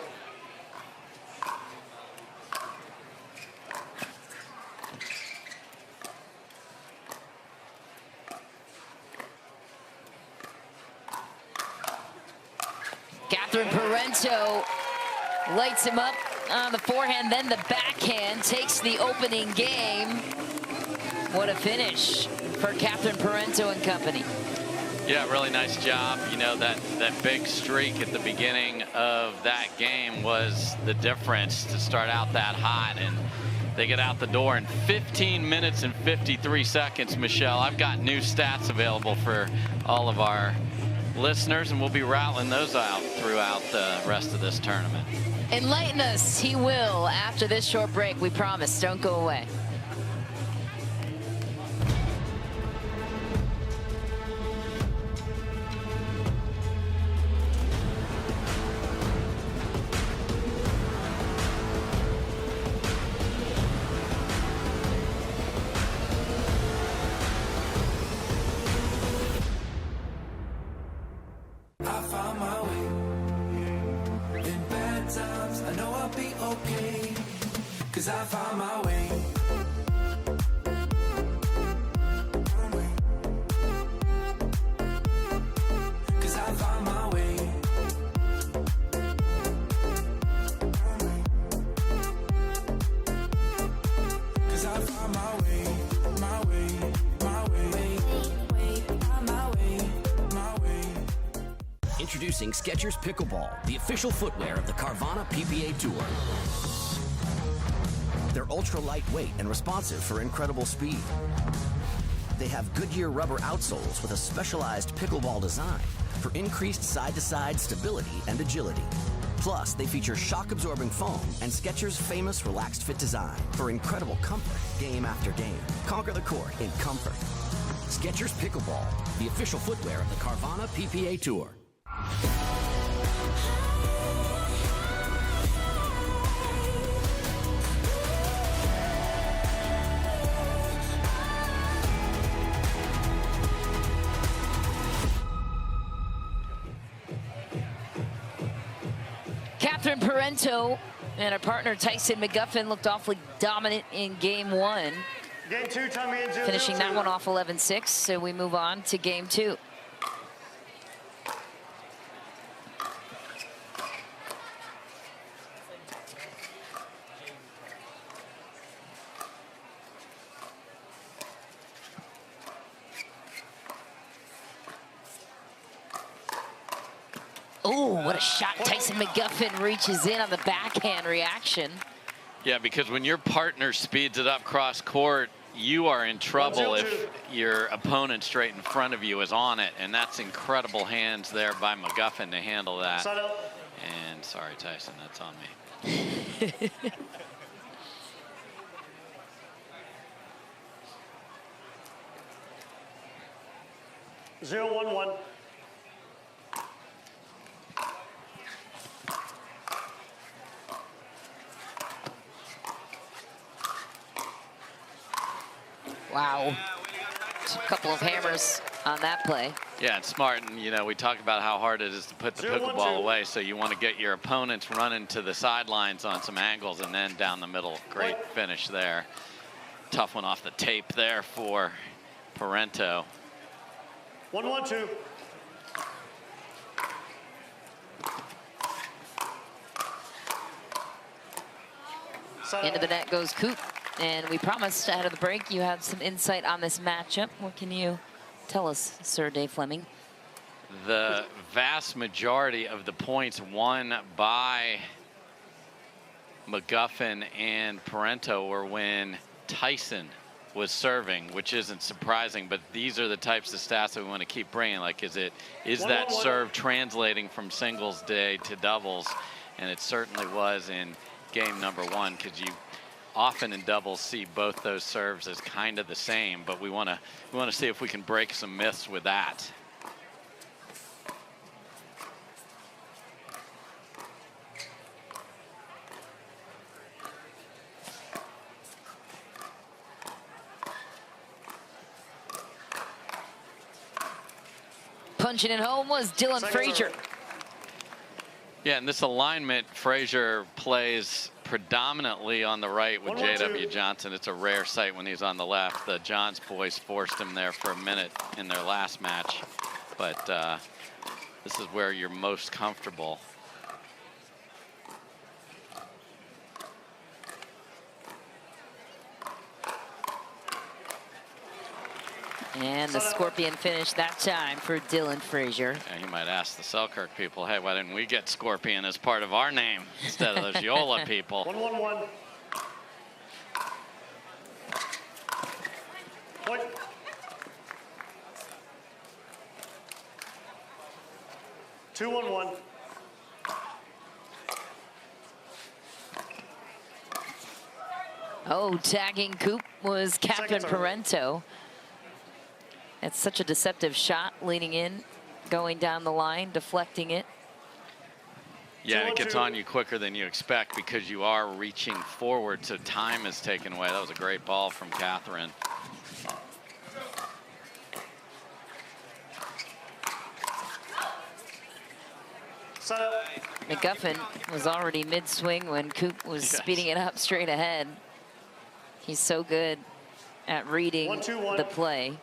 Parento lights him up on the forehand, then the backhand, takes the opening game. What a finish for Catherine Parento and company. Yeah, really nice job. You know, that big streak at the beginning of that game was the difference to start out that hot, and they get out the door in 15 minutes and 53 seconds, Michelle. I've got new stats available for all of our listeners, and we'll be rattling those out throughout the rest of this tournament. Enlighten us, he will, after this short break, we promise. Don't go away. Introducing Skechers Pickleball, the official footwear of the Carvana PPA Tour. They're ultra lightweight and responsive for incredible speed. They have Goodyear rubber outsoles with a specialized pickleball design for increased side-to-side stability and agility. Plus, they feature shock-absorbing foam and Skechers' famous relaxed fit design for incredible comfort game after game. Conquer the court in comfort. Skechers Pickleball, the official footwear of the Carvana PPA Tour. Catherine Parento and her partner Tyson McGuffin looked awfully dominant in game 1. Game 2, time in 0-0-2. Finishing that one off 11-6, so we move on to game 2. Oh, what a shot. Tyson McGuffin reaches in on the backhand reaction. Yeah, because when your partner speeds it up cross court, you are in trouble if your opponent straight in front of you is on it. And that's incredible hands there by McGuffin to handle that. And sorry, Tyson, that's on me. 0-1-1. Wow. Just a couple of hammers on that play. Yeah, it's smart, and you know, we talk about how hard it is to put the pickleball away, so you want to get your opponents running to the sidelines on some angles and then down the middle. Great finish there. Tough one off the tape there for Parento. 1-1-2. Into the net goes Coop. And we promised ahead of the break you had some insight on this matchup. What can you tell us, Sir Dave Fleming? The vast majority of the points won by McGuffin and Parento were when Tyson was serving, which isn't surprising, but these are the types of stats that we want to keep bringing. Like, is that serve translating from singles day to doubles? And it certainly was in game number 1, because you often in doubles see both those serves as kind of the same, but we want to see if we can break some myths with that. Punching it home was Dylan Frazier. Yeah, in this alignment, Frazier plays predominantly on the right with J.W. Johnson. It's a rare sight when he's on the left. The Johns boys forced him there for a minute in their last match, but this is where you're most comfortable. And the Scorpion finish that time for Dylan Frazier. Yeah, you might ask the Selkirk people, hey, why didn't we get Scorpion as part of our name instead of those Yola people? 1-1-1. Point. Two, 1-1. Oh, tagging Coop was Catherine Parento. It's such a deceptive shot, leaning in, going down the line, deflecting it. Yeah, it gets on you quicker than you expect because you are reaching forward, so time is taken away. That was a great ball from Catherine. McGuffin was already mid-swing when Coop was speeding it up straight ahead. He's so good at reading the play.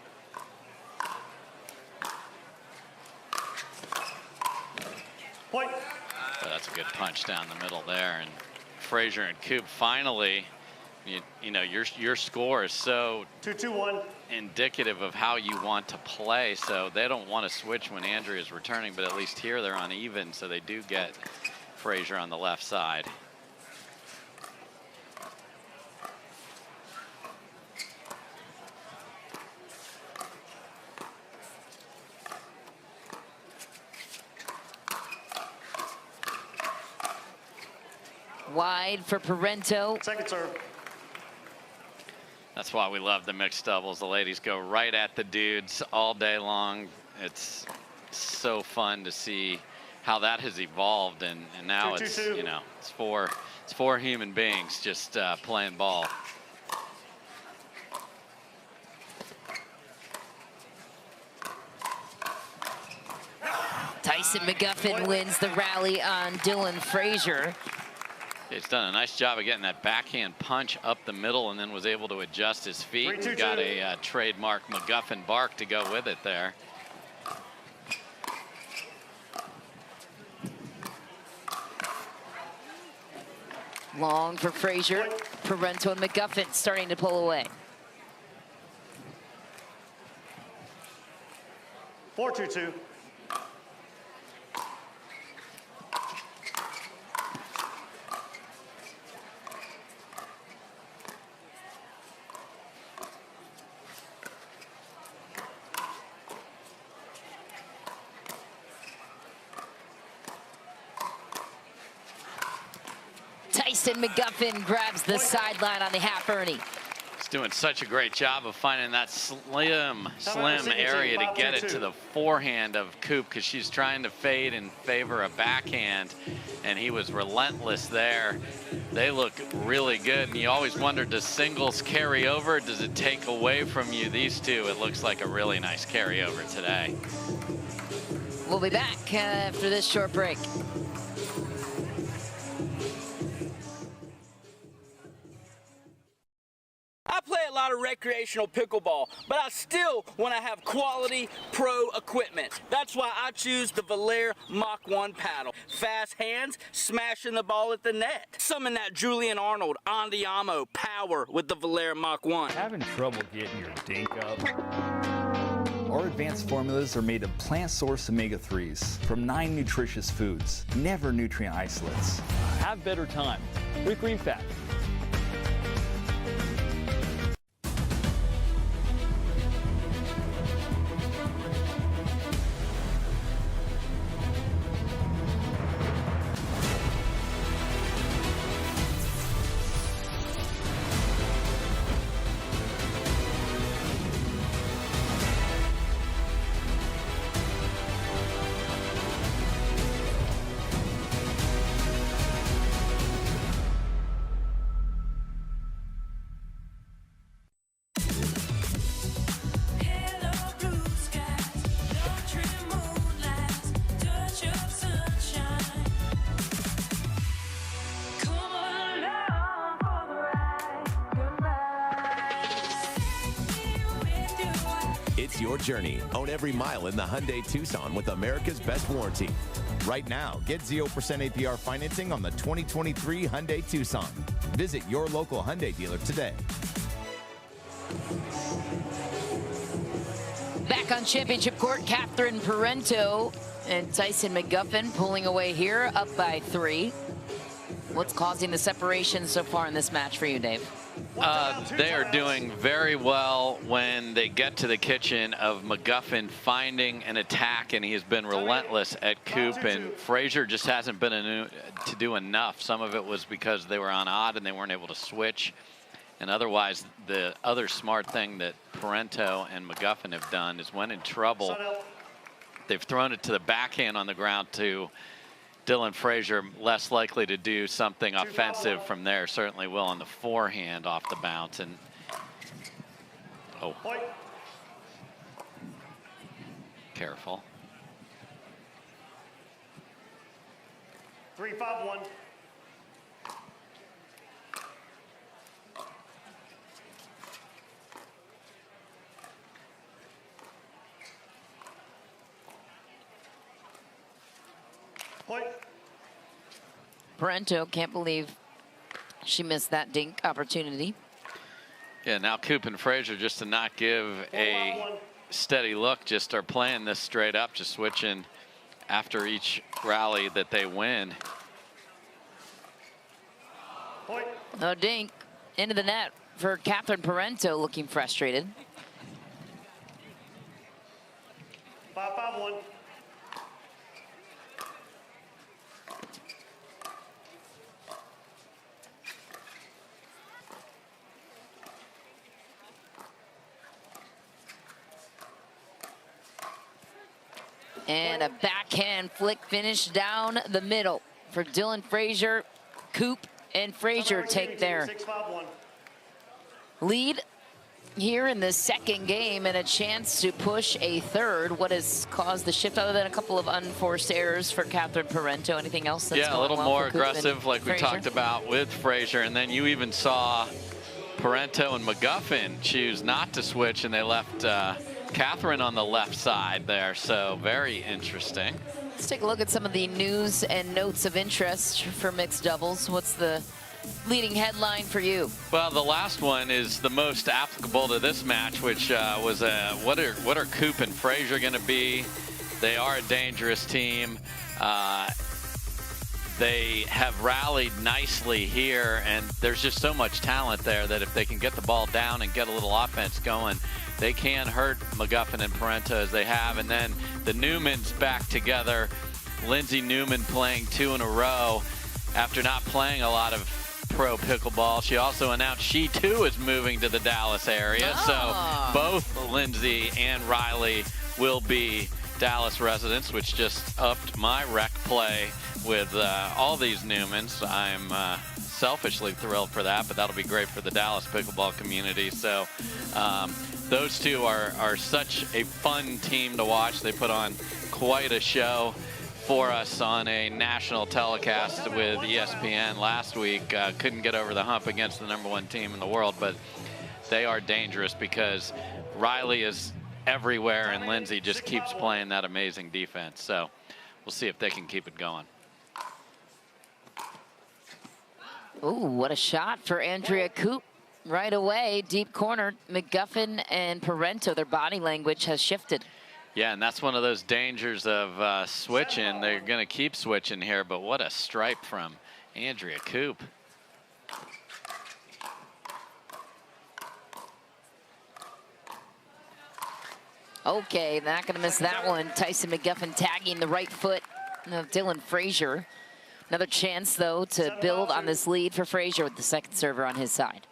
Point. But that's a good punch down the middle there. And Frazier and Coop finally, you know, your score is so 2-2-1 indicative of how you want to play. So they don't want to switch when Andrea is returning, but at least here they're on even, so they do get Frazier on the left side. Wide for Parento. Second serve. That's why we love the mixed doubles. The ladies go right at the dudes all day long. It's so fun to see how that has evolved, and now it's, you know, it's four human beings just playing ball. Tyson McGuffin wins the rally on Dylan Frazier. He's done a nice job of getting that backhand punch up the middle and then was able to adjust his feet. He's got a trademark McGuffin bark to go with it there. Long for Frazier. Parento and McGuffin starting to pull away. 4-2-2. Tyson McGuffin grabs the sideline on the half Ernie. He's doing such a great job of finding that slim area to get it to the forehand of Coop, because she's trying to fade in favor of backhand, and he was relentless there. They look really good, and you always wonder, does singles carry over? Does it take away from you? These two, it looks like a really nice carryover today. We'll be back after this short break. I play a lot of recreational pickleball, but I still want to have quality pro equipment. That's why I choose the Valère Mach 1 paddle. Fast hands, smashing the ball at the net. Summon that Julian Arnold Andiamo power with the Valère Mach 1. Having trouble getting your dink up? Our advanced formulas are made of plant-sourced omega-3s from 9 nutritious foods, never nutrient isolates. Have better time with Green Fat. Your journey. Own every mile in the Hyundai Tucson with America's best warranty. Right now, get 0% APR financing on the 2023 Hyundai Tucson. Visit your local Hyundai dealer today. Back on championship court, Catherine Parento and Tyson McGuffin pulling away here, up by 3. What's causing the separation so far in this match for you, Dave? They are doing very well when they get to the kitchen of McGuffin finding an attack, and he has been relentless at Coop, and Frazier just hasn't been to do enough. Some of it was because they were on odd and they weren't able to switch, and otherwise the other smart thing that Parento and McGuffin have done is when in trouble, they've thrown it to the backhand on the ground to Dylan Frazier, less likely to do something offensive from there. Certainly will on the forehand off the bounce. And oh, careful. 3-5-1. Parento can't believe she missed that dink opportunity. Yeah, now Coop and Frazier, just to not give a steady look, just are playing this straight up, just switching after each rally that they win. No dink into the net for Catherine Parento, looking frustrated. 5-5-1. And a backhand flick finish down the middle for Dylan Frazier. Coop and Frazier take their lead here in the second game and a chance to push a third. What has caused the shift other than a couple of unforced errors for Catherine Parento? Anything else that's a little well more for Coop aggressive like we Frazier? talked about with Frazier. And then you even saw Parento and McGuffin choose not to switch, and they left Catherine on the left side there. So very interesting. Let's take a look at some of the news and notes of interest for mixed doubles. What's the leading headline for you? Well, the last one is the most applicable to this match, which was what are Coop and Frazier going to be? They are a dangerous team. They have rallied nicely here, and there's just so much talent there that if they can get the ball down and get a little offense going, they can hurt McGuffin and Parento as they have. And then the Newmans back together. Lindsey Newman playing 2 in a row after not playing a lot of pro pickleball. She also announced she too is moving to the Dallas area. So both Lindsey and Riley will be Dallas residents, which just upped my rec play with all these Newmans. I'm selfishly thrilled for that, but that'll be great for the Dallas pickleball community. So those two are such a fun team to watch. They put on quite a show for us on a national telecast with ESPN last week. Couldn't get over the hump against the #1 team in the world, but they are dangerous because Riley is everywhere and Lindsey just keeps playing that amazing defense. So we'll see if they can keep it going. Ooh, what a shot for Andrea Coop. Right away, deep corner, McGuffin and Parento, their body language has shifted. Yeah, and that's one of those dangers of switching. They're going to keep switching here, but what a stripe from Andrea Coop. Okay, not going to miss that one. Tyson McGuffin tagging the right foot of Dylan Frazier. Another chance, though, to build on this lead for Frazier with the second server on his side.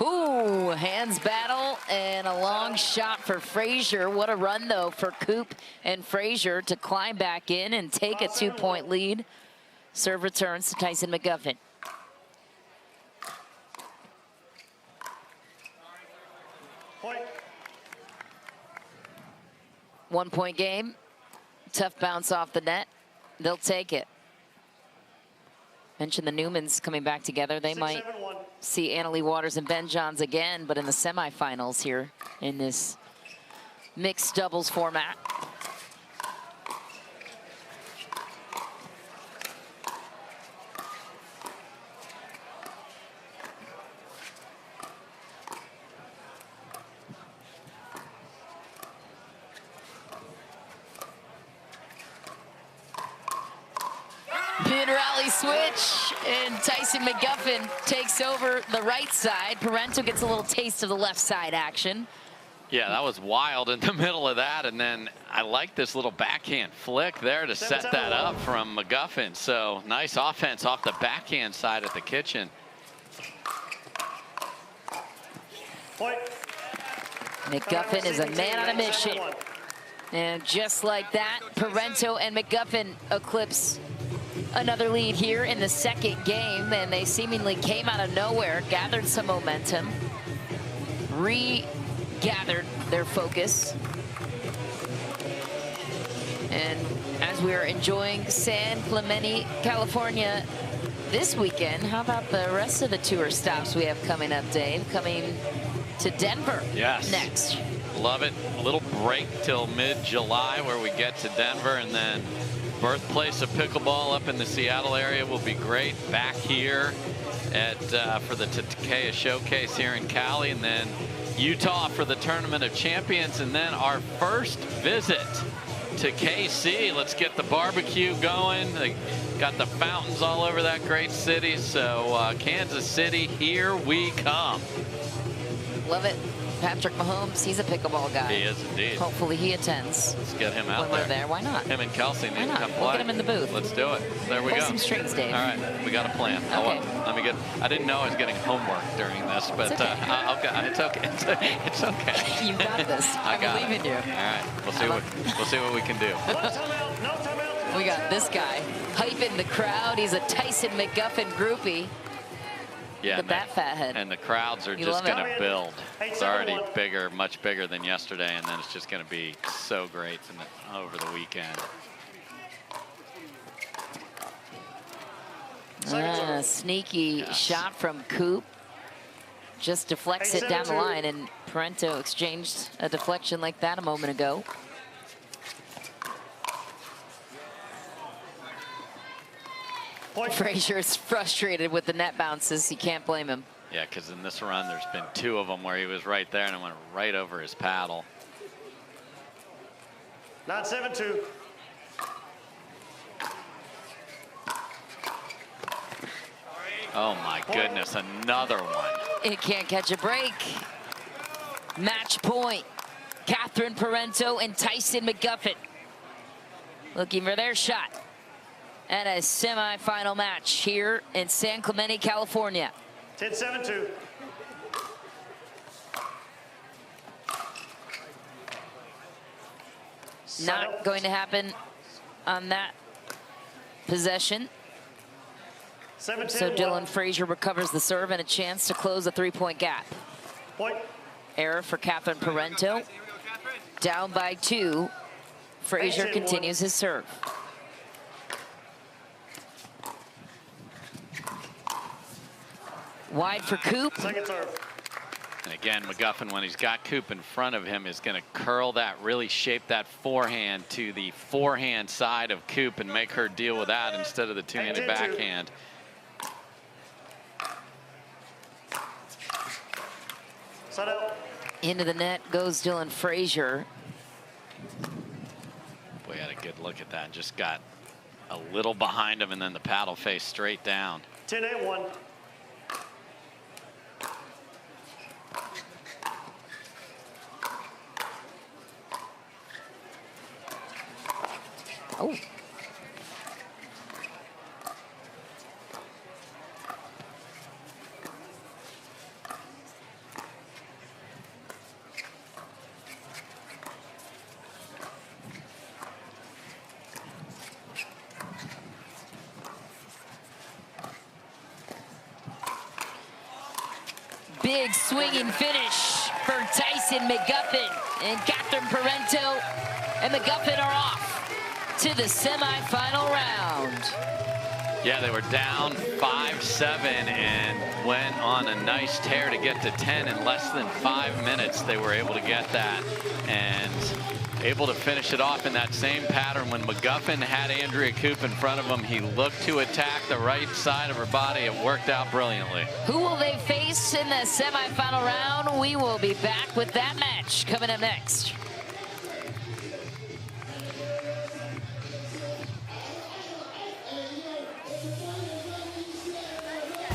Ooh, hands battle and a long shot for Frazier. What a run, though, for Coop and Frazier to climb back in and take a 2-point lead. Serve returns to Tyson McGuffin. Point. 1-point game. Tough bounce off the net. They'll take it. Mentioned the Newmans coming back together. They might see Leigh Waters and Ben Johns again, but in the semifinals here in this mixed doubles format. Mid-rally switch, and Tyson McGuffin takes over the right side. Parento gets a little taste of the left side action. Yeah, that was wild in the middle of that, and then I like this little backhand flick there to set that up from McGuffin. So nice offense off the backhand side at the kitchen. Point. McGuffin is a man on a mission. And just like that, Parento and McGuffin eclipse another lead here in the second game, and they seemingly came out of nowhere, gathered some momentum, regathered their focus. And as we're enjoying San Clemente, California this weekend, how about the rest of the tour stops we have coming up, Dave? Coming to Denver next. Love it. A little break till mid-July where we get to Denver, and then birthplace of pickleball up in the Seattle area will be great. Back here at for the Takea Showcase here in Cali, and then Utah for the Tournament of Champions, and then our first visit to KC. Let's get the barbecue going. They got the fountains all over that great city. So Kansas City, here we come. Love it. Patrick Mahomes, he's a pickleball guy. He is indeed. Hopefully he attends. Let's get him out when there. we're there. Why not? Him and Kelsey need to come play. We'll get him in the booth. Let's do it. There we Pull go. some strings, Dave. All right, we got a plan. Okay. Let me get. I didn't know I was getting homework during this, but It's okay. it's okay. It's okay. You got this. I believe in you. All right, we'll see what we can do. We got this guy hyping the crowd. He's a Tyson McGuffin groupie. Yeah, Look at that fat head. And the crowds are You just love it? going to build. It's already bigger, much bigger than yesterday, and then it's just going to be so great over the weekend. Sneaky shot from Coop. Just deflects it down the line, and Parento exchanged a deflection like that a moment ago. Frazier's frustrated with the net bounces. You can't blame him. Yeah, because in this run, there's been 2 of them where he was right there and it went right over his paddle. Not 7-2. Oh my goodness, another one. It can't catch a break. Match point. Catherine Parento and Tyson McGuffin looking for their shot at a semifinal match here in San Clemente, California. 10-7-2. Not going to happen on that possession. So Dylan Frazier recovers the serve and a chance to close a 3-point gap. Point. Error for Catherine Parento. Down by 2. Frazier continues his serve. Wide for Coop. Second serve. And again, McGuffin, when he's got Coop in front of him, is going to curl that, really shape that forehand to the forehand side of Coop and make her deal with that instead of the two-handed backhand. Into the net goes Dylan Frazier. Boy, had a good look at that and just got a little behind him and then the paddle face straight down. 10-8-1. Oh. Big swinging finish for Tyson McGuffin, and Catherine Parento and McGuffin are off to the semifinal round. Yeah, they were down 5-7 and went on a nice tear to get to 10 in less than 5 minutes. They were able to get that and able to finish it off in that same pattern. When McGuffin had Andrea Coop in front of him, he looked to attack the right side of her body. It worked out brilliantly. Who will they face in the semifinal round? We will be back with that match coming up next.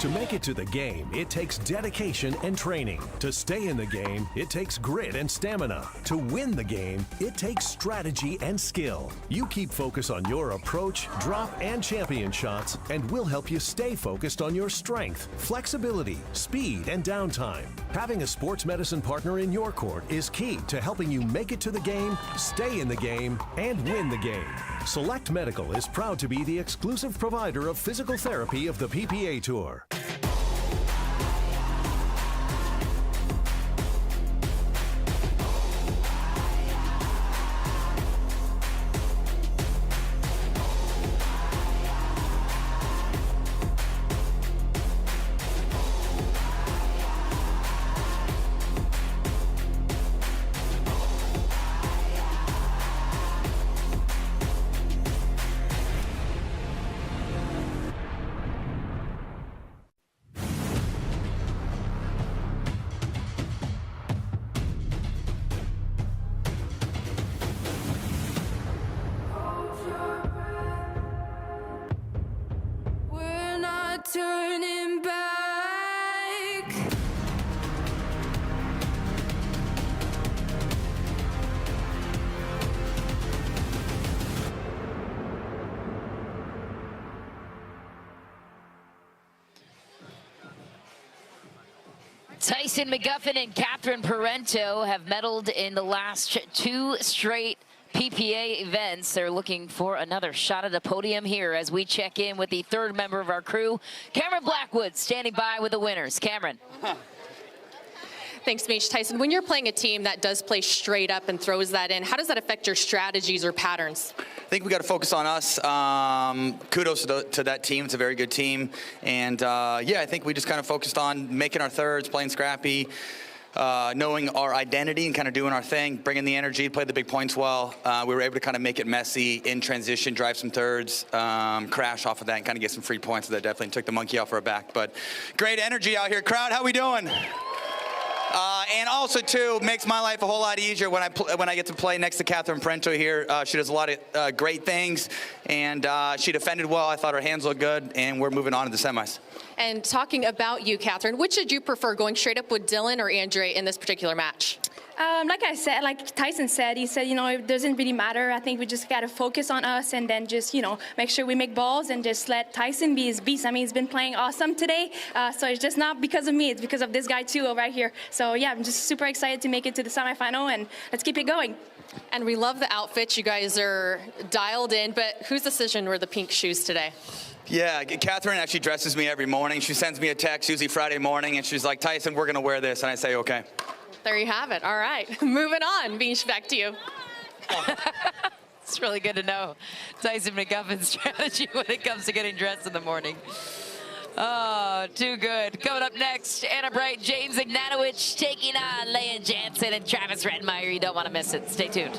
To make it to the game, it takes dedication and training. To stay in the game, it takes grit and stamina. To win the game, it takes strategy and skill. You keep focus on your approach, drop, and champion shots, and we'll help you stay focused on your strength, flexibility, speed, and downtime. Having a sports medicine partner in your court is key to helping you make it to the game, stay in the game, and win the game. Select Medical is proud to be the exclusive provider of physical therapy of the PPA Tour. Tyson McGuffin and Catherine Parento have medaled in the last 2 straight PPA events. They're looking for another shot at the podium here as we check in with the third member of our crew, Cameron Blackwood, standing by with the winners. Cameron. Thanks, Mish. Tyson, when you're playing a team that does play straight up and throws that in, how does that affect your strategies or patterns? I think we got to focus on us. Kudos to that team. It's a very good team. And, yeah, I think we just kind of focused on making our thirds, playing scrappy, knowing our identity and kind of doing our thing, bringing the energy, play the big points well. We were able to kind of make it messy in transition, drive some thirds, crash off of that, and kind of get some free points. That definitely took the monkey off our back. But great energy out here. Crowd, how we doing? And also, too, makes my life a whole lot easier when I get to play next to Catherine Parento here. She does a lot of great things, and she defended well. I thought her hands looked good, and we're moving on to the semis. And talking about you, Catherine, which did you prefer, going straight up with Dylan or Andre in this particular match? Like I said, like Tyson said, he said, you know, it doesn't really matter. I think we just got to focus on us and then just, you know, make sure we make balls and just let Tyson be his beast. I mean, he's been playing awesome today. So it's just not because of me. It's because of this guy, too, right here. So, yeah, I'm just super excited to make it to the semifinal, and let's keep it going. And we love the outfits. You guys are dialed in. But whose decision were the pink shoes today? Yeah, Catherine actually dresses me every morning. She sends me a text, usually Friday morning, and she's like, Tyson, we're going to wear this. And I say, okay. There you have it. All right. Moving on. Beash, back to you. It's really good to know Tyson McGuffin's strategy when it comes to getting dressed in the morning. Oh, too good. Coming up next, Etta Wright, James Ignatowich taking on Leigh Jansen and Travis Redmeyer. You don't want to miss it. Stay tuned.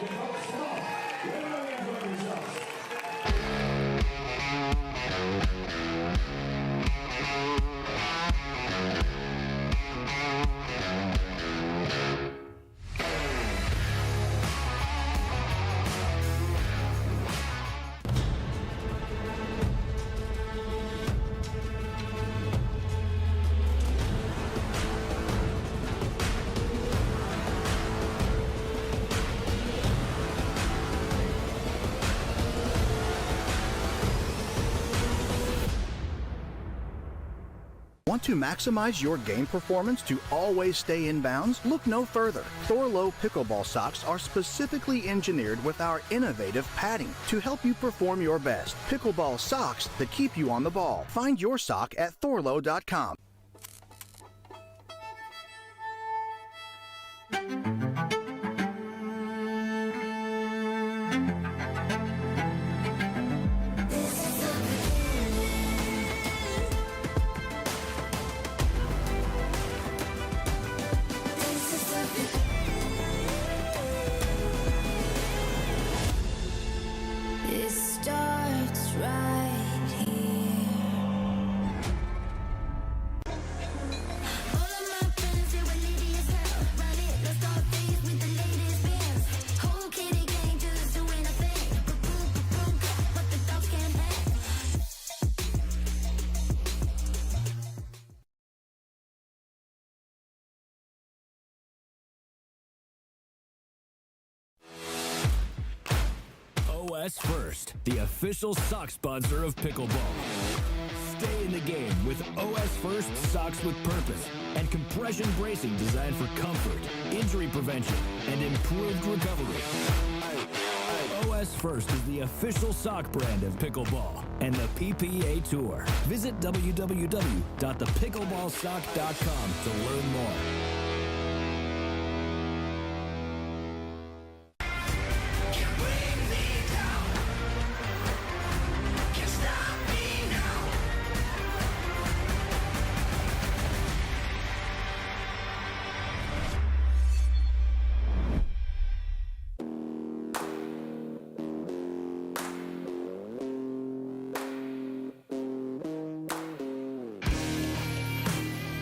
Want to maximize your game performance to always stay in bounds? Look no further. Thorlo pickleball socks are specifically engineered with our innovative padding to help you perform your best. Pickleball socks that keep you on the ball. Find your sock at thorlo.com. OS First, the official sock sponsor of pickleball. Stay in the game with OS First socks with purpose and compression bracing designed for comfort, injury prevention, and improved recovery. OS First is the official sock brand of pickleball and the PPA Tour. Visit www.thepickleballsock.com to learn more.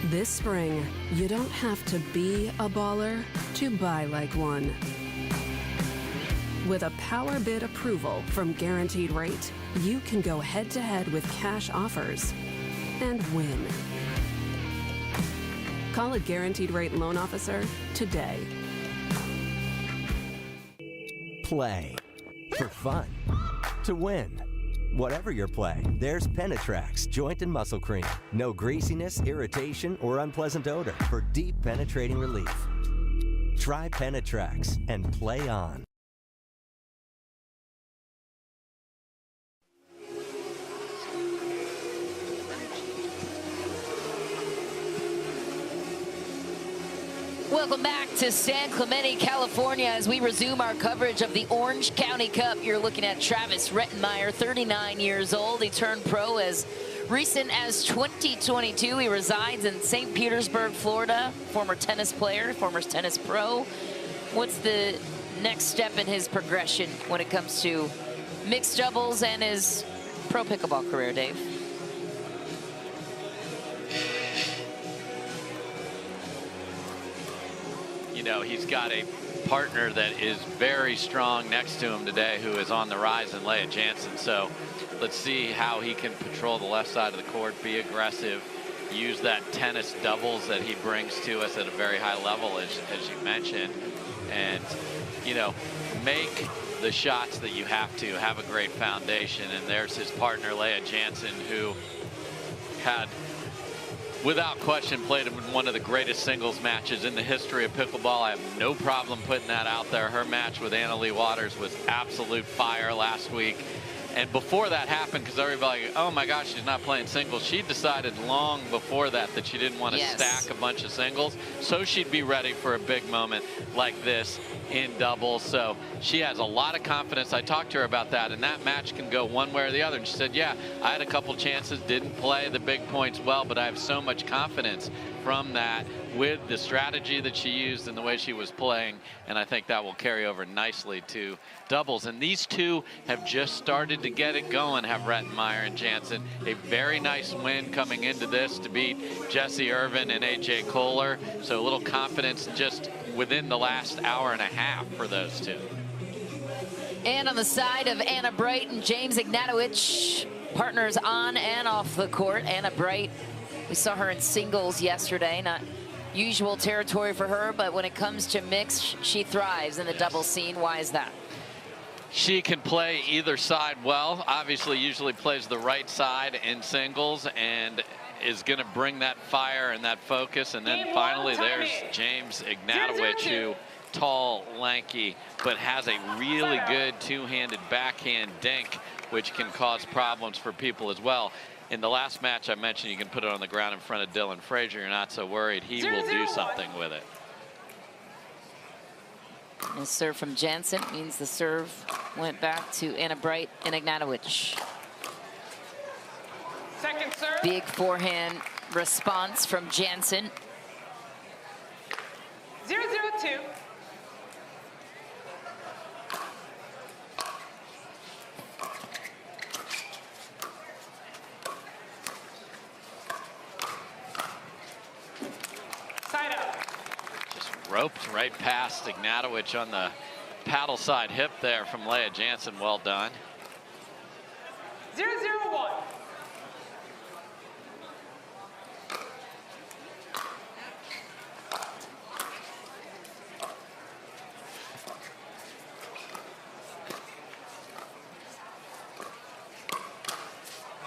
This spring, you don't have to be a baller to buy like one. With a power bid approval from Guaranteed Rate, you can go head-to-head with cash offers and win. Call a Guaranteed Rate loan officer today. Play for fun, to win. Whatever your play, there's Penetrax Joint and Muscle Cream. No greasiness, irritation, or unpleasant odor for deep penetrating relief. Try Penetrax and play on. Welcome back to San Clemente, California, as we resume our coverage of the Orange County Cup. You're looking at Travis Rettenmaier, 39 years old. He turned pro as recent as 2022. He resides in St. Petersburg, Florida. Former tennis player, former tennis pro. What's the next step in his progression when it comes to mixed doubles and his pro pickleball career, Dave? You know, he's got a partner that is very strong next to him today, who is on the rise in Leigh Jansen. So let's see how he can patrol the left side of the court, be aggressive, use that tennis doubles that he brings to us at a very high level, as you mentioned, and, you know, make the shots that you have to, have a great foundation. And there's his partner, Leigh Jansen, who had, without question, played in one of the greatest singles matches in the history of pickleball. I have no problem putting that out there. Her match with Leigh Waters was absolute fire last week. And before that happened, because everybody, oh my gosh, she's not playing singles, she decided long before that she didn't want to stack a bunch of singles, so she'd be ready for a big moment like this in doubles. So she has a lot of confidence. I talked to her about that, and that match can go one way or the other. And she said, yeah, I had a couple chances, didn't play the big points well, but I have so much confidence from that with the strategy that she used and the way she was playing, and I think that will carry over nicely to doubles. And these two have just started to get it going, have Rettenmaier and Jansen. A very nice win coming into this to beat Jesse Irvin and AJ Koller. So a little confidence just within the last hour and a half for those two. And on the side of Anna Bright and James Ignatowich, partners on and off the court. Anna Bright, we saw her in singles yesterday, not usual territory for her, but when it comes to mixed, she thrives in the double scene. Why is that? She can play either side well. Obviously, usually plays the right side in singles and is going to bring that fire and that focus. And then finally, there's James Ignatowich, who tall, lanky, but has a really good two-handed backhand dink, which can cause problems for people as well. In the last match I mentioned, you can put it on the ground in front of Dylan Frazier. You're not so worried. He will do something with it. The serve from Jansen means the serve went back to Anna Bright and Ignatowich. Second serve. Big forehand response from Jansen. 0-0-2. Roped right past Ignatowich on the paddle side hip there from Leigh Jansen. Well done. 0-0-1.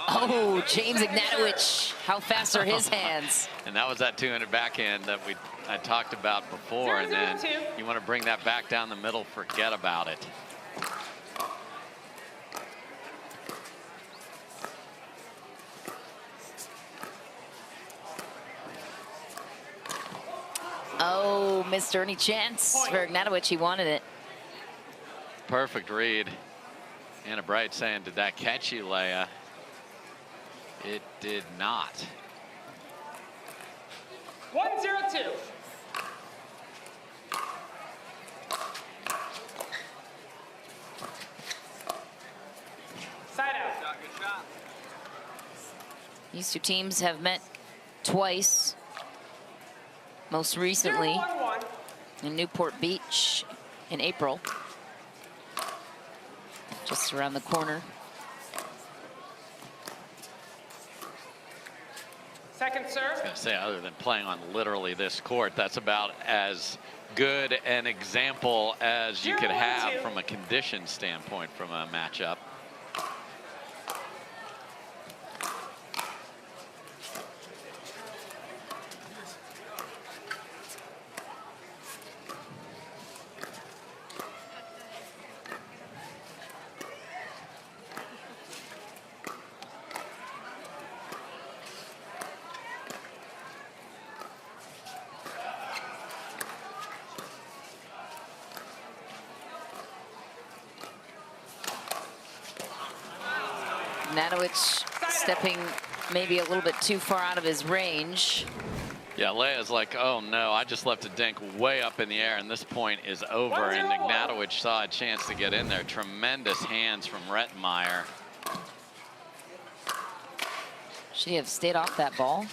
Oh, James Ignatowich. How fast are his hands? And that was that two-handed backhand that I talked about before. And then you want to bring that back down the middle, forget about it. Oh, missed any chance for Ignatowich. He wanted it. Perfect read. Anna Bright saying, did that catch you, Leia? It did not. 1-0-2. Side out. Good shot. These two teams have met twice. Most recently in Newport Beach in April. Just around the corner. Second serve. I was going to say, other than playing on literally this court, that's about as good an example as you could have from a condition standpoint from a matchup. Ignatowich stepping maybe a little bit too far out of his range. Yeah, Leia's like, oh no, I just left a dink way up in the air, and this point is over. And Ignatowich saw a chance to get in there. Tremendous hands from Rettenmeier. Should he have stayed off that ball?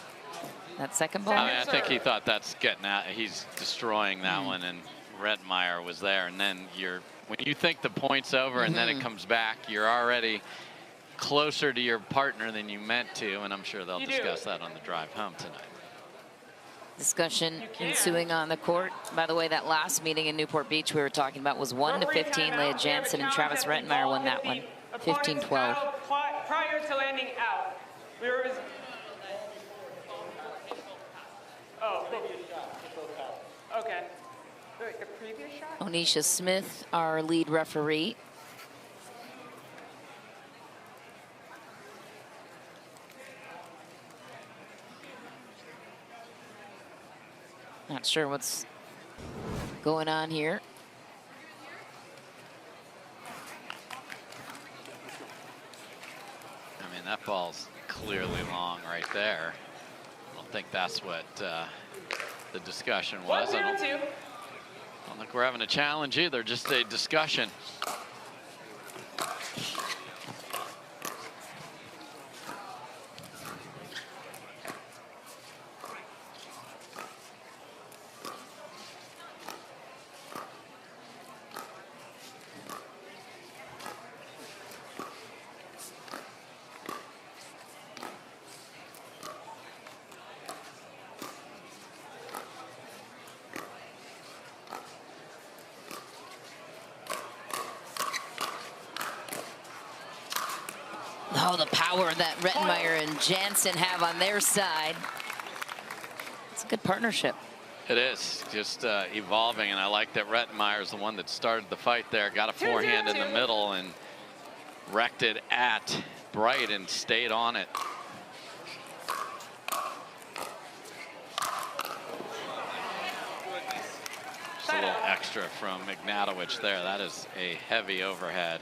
That second ball? I mean, I think he thought that's getting out. He's destroying that one, and Rettenmeier was there. And then when you think the point's over and then it comes back, you're already closer to your partner than you meant to, and I'm sure they'll discuss that on the drive home tonight. Discussion ensuing on the court. By the way, that last meeting in Newport Beach we were talking about was 1-15. Leah Jansen and Travis Rettenmeier won that one, 15-12. Prior to landing out, we were. Oh, okay. Wait, the previous shot? Onisha Smith, our lead referee. Not sure what's going on here. I mean, that ball's clearly long right there. I don't think that's what the discussion was. I don't think we're having a challenge either, just a discussion. Oh, the power that Rettenmeier and Jansen have on their side. It's a good partnership. It is just evolving, and I like that Rettenmeier's the one that started the fight there, got a forehand in the middle and wrecked it at Bright and stayed on it. Just a little extra from Ignatowich there. That is a heavy overhead.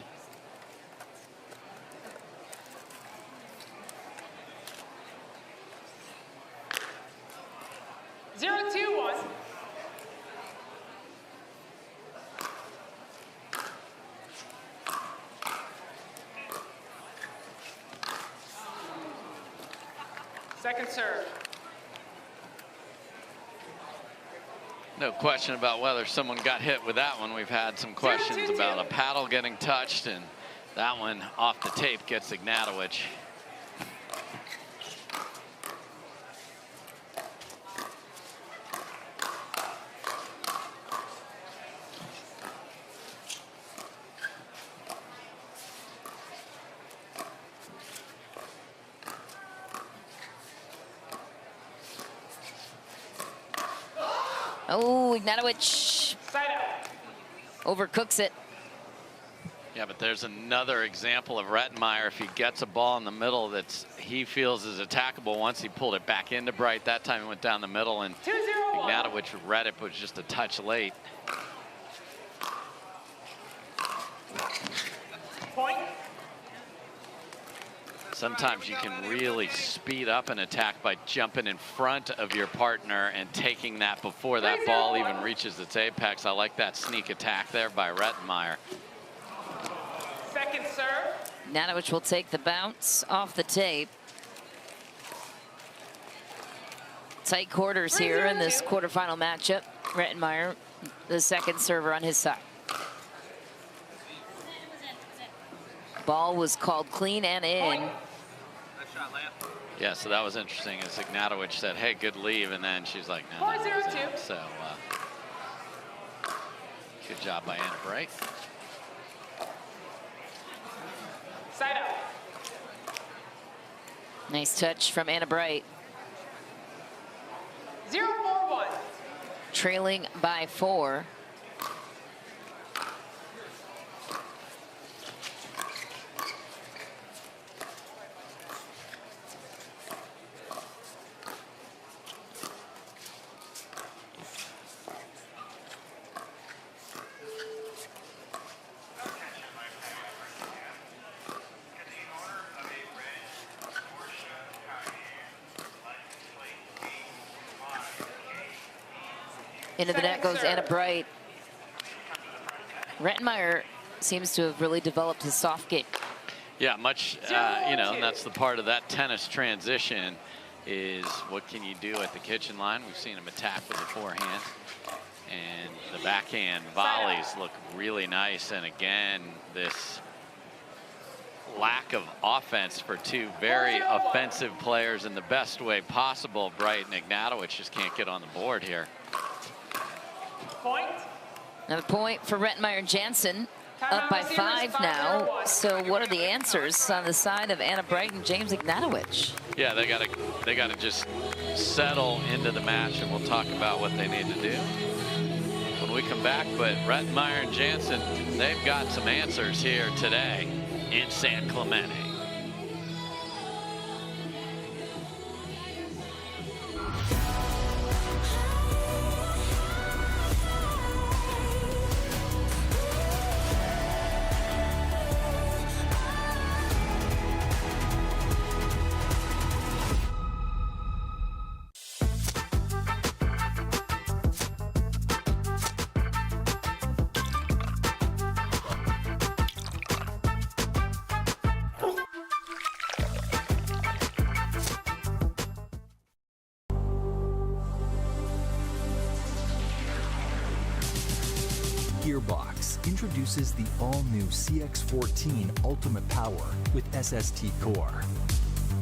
Second serve. No question about whether someone got hit with that one. We've had some questions about a paddle getting touched, and that one off the tape gets Ignatowich. Oh, Ignatowich overcooks it. Yeah, but there's another example of Rettenmeier. If he gets a ball in the middle that he feels is attackable, once he pulled it back into Bright, that time it went down the middle, and Ignatowich read it, but was just a touch late. Point. Sometimes you can really speed up an attack by jumping in front of your partner and taking that before that ball even reaches its apex. I like that sneak attack there by Rettenmeier. Second serve. Ignatowich will take the bounce off the tape. Tight quarters here in this quarterfinal matchup. Rettenmeier, the second server on his side. Ball was called clean and in. Yeah, so that was interesting. As Ignatowich said, hey, good leave, and then she's like, no, that was in. So good job by Anna Bright. Side out. Nice touch from Anna Bright. 0-4-1. Trailing by 4. Into the net goes Etta Wright. Rettenmeier seems to have really developed his soft game. Yeah, much, you know, and that's the part of that tennis transition is what can you do at the kitchen line. We've seen him attack with the forehand. And the backhand volleys look really nice. And again, this lack of offense for two very offensive players in the best way possible. Bright and Ignatowich just can't get on the board here. Point. Another point for Rettenmeier and Jansen. Up by 5 now. So what are the answers on the side of Etta Wright and James Ignatowich? Yeah, they gotta just settle into the match, and we'll talk about what they need to do when we come back. But Rettenmeier and Jansen, they've got some answers here today in San Clemente. Gearbox introduces the all-new CX-14 Ultimate Power with SST Core.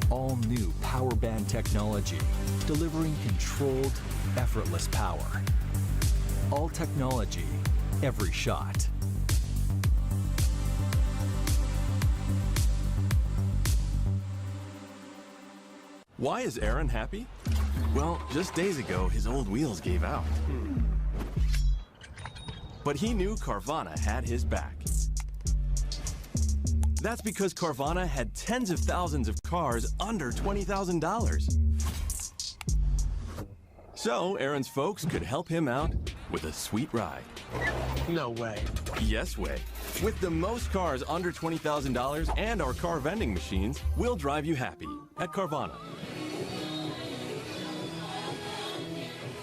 All-new power band technology, delivering controlled, effortless power. All technology, every shot. Why is Aaron happy? Well, just days ago, his old wheels gave out. But he knew Carvana had his back. That's because Carvana had tens of thousands of cars under $20,000. So Aaron's folks could help him out with a sweet ride. No way. Yes way. With the most cars under $20,000 and our car vending machines, we'll drive you happy at Carvana.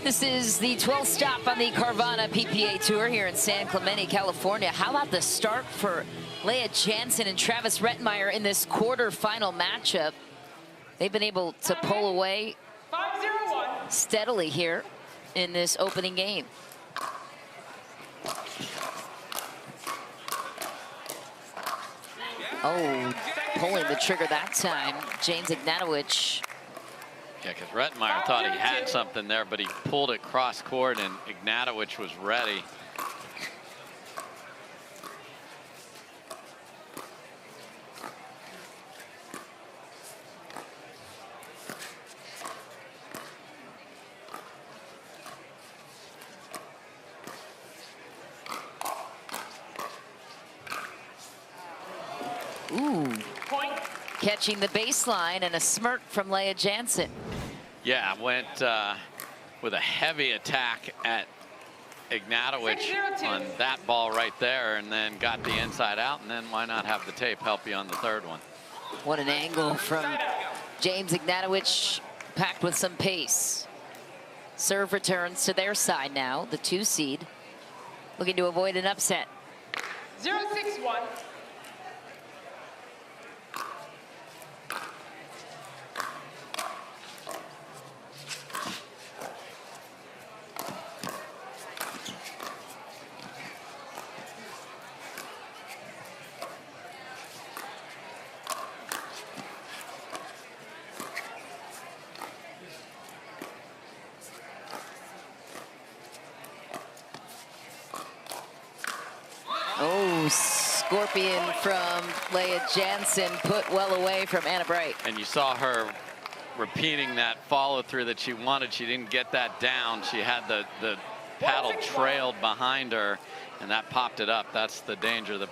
This is the 12th stop on the Carvana PPA Tour here in San Clemente, California. How about the start for Leigh Jansen and Travis Rettenmeier in this quarterfinal matchup? They've been able to pull away steadily here in this opening game. Oh, pulling the trigger that time, James Ignatowich. Yeah, because Rettenmeier thought he had something there, but he pulled it cross court, and Ignatowich was ready. Ooh. Point. Catching the baseline and a smirk from Leigh Jansen. Yeah, went with a heavy attack at Ignatowich on that ball right there, and then got the inside out, and then why not have the tape help you on the third one? What an angle from James Ignatowich, packed with some pace. Serve returns to their side now, the 2 seed, looking to avoid an upset. 0-6-1. Oh, scorpion from Leigh Jansen, put well away from Etta Wright. And you saw her repeating that follow through that she wanted. She didn't get that down. She had the paddle trailed behind her, and that popped it up. That's the danger of the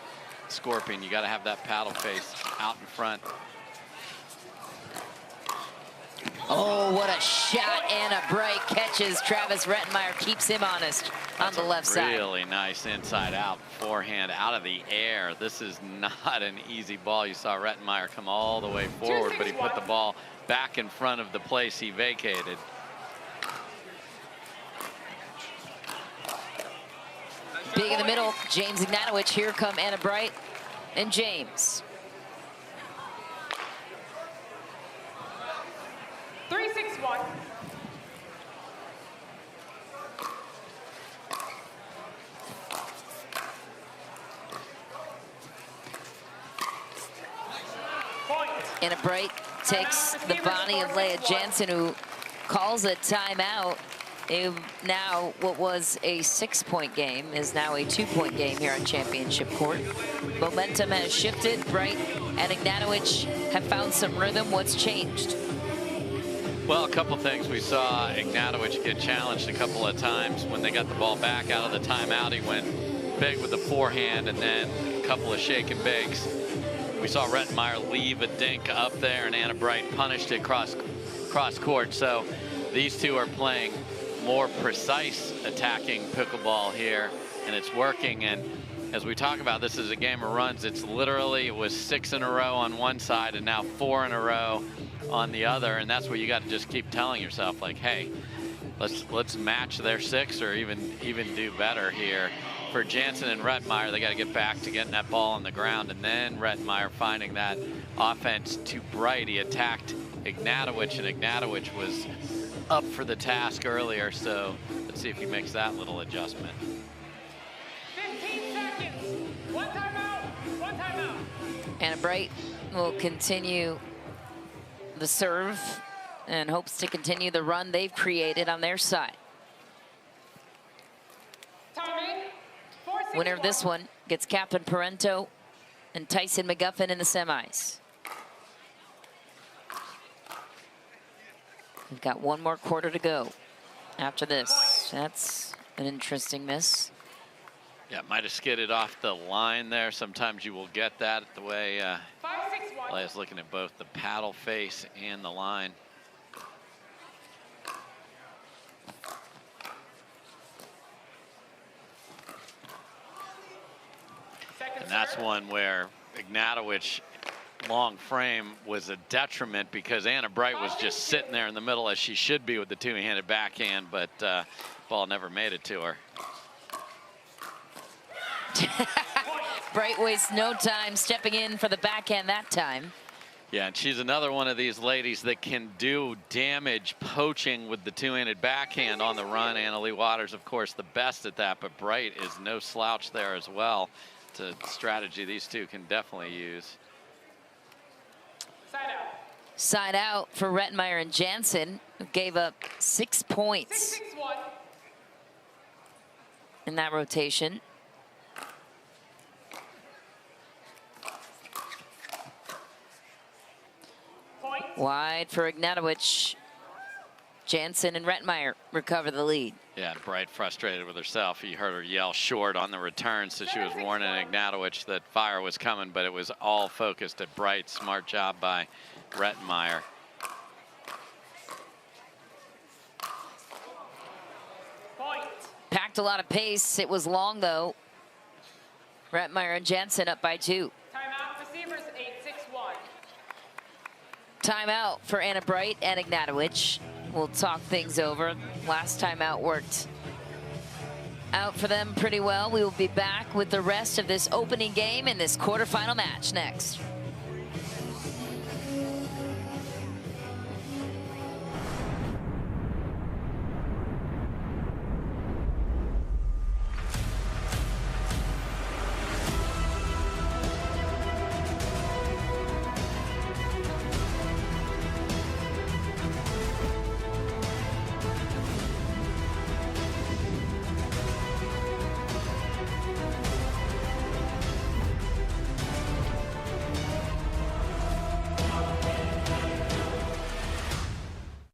scorpion. You got to have that paddle face out in front. Oh, what a shot. Etta Wright catches Travis Rettenmeier, keeps him honest on the left side. Really nice inside out forehand out of the air. This is not an easy ball. You saw Rettenmeier come all the way forward, but he put the ball back in front of the place he vacated. Big in the middle, James Ignatowich. Here come Etta Wright and James. 3-6-1. Etta Wright takes the body of Leigh Jansen, who calls a timeout. Now, what was a 6-point game is now a 2-point game here on Championship Court. Momentum has shifted. Wright and Ignatowich have found some rhythm. What's changed? Well, a couple things. We saw Ignatowich get challenged a couple of times. When they got the ball back out of the timeout, he went big with the forehand and then a couple of shake and bakes. We saw Rettenmeier leave a dink up there, and Etta Wright punished it cross court. So these two are playing more precise attacking pickleball here, and it's working. And as we talk about, this is a game of runs. It's literally, it was 6 in a row on one side and now 4 in a row on the other, and that's what you got to just keep telling yourself, like, hey, let's match their 6 or even do better here. For Jansen and Rettenmeier, they got to get back to getting that ball on the ground, and then Rettenmeier finding that offense too bright. He attacked Ignatowich, and Ignatowich was up for the task earlier, so let's see if he makes that little adjustment. 15 seconds. One timeout. One timeout. Etta Wright will continue the serve and hopes to continue the run they've created on their side. Winner of this one gets Captain Parento and Tyson McGuffin in the semis. We've got one more quarter to go after this. That's an interesting miss. Yeah, might have skidded off the line there. Sometimes you will get that the way Leigh's looking at both the paddle face and the line. And that's one where Ignatowich long frame was a detriment because Etta Wright was just sitting there in the middle as she should be with the two-handed backhand, but ball never made it to her. Wright wastes no time stepping in for the backhand that time. Yeah, and she's another one of these ladies that can do damage poaching with the two-handed backhand on the run. Leigh Waters, of course, the best at that, but Wright is no slouch there as well. It's a strategy these two can definitely use. Side out. Side out for Rettenmeier and Jansen, who gave up 6 points 6-6-1. in that rotation. Point. Wide for Ignatowich. Jansen and Rettenmeier recover the lead. Yeah, Wright frustrated with herself. You heard her yell short on the return, so she was warning Ignatowich that fire was coming, but it was all focused at Wright. Smart job by Rettenmeier. Point. Packed a lot of pace. It was long, though. Rettenmeier and Jansen up by 2. Timeout. Receivers 8-6-1. Timeout for Etta Wright and Ignatowich. We'll talk things over. Last time out worked out for them pretty well. We will be back with the rest of this opening game in this quarterfinal match next.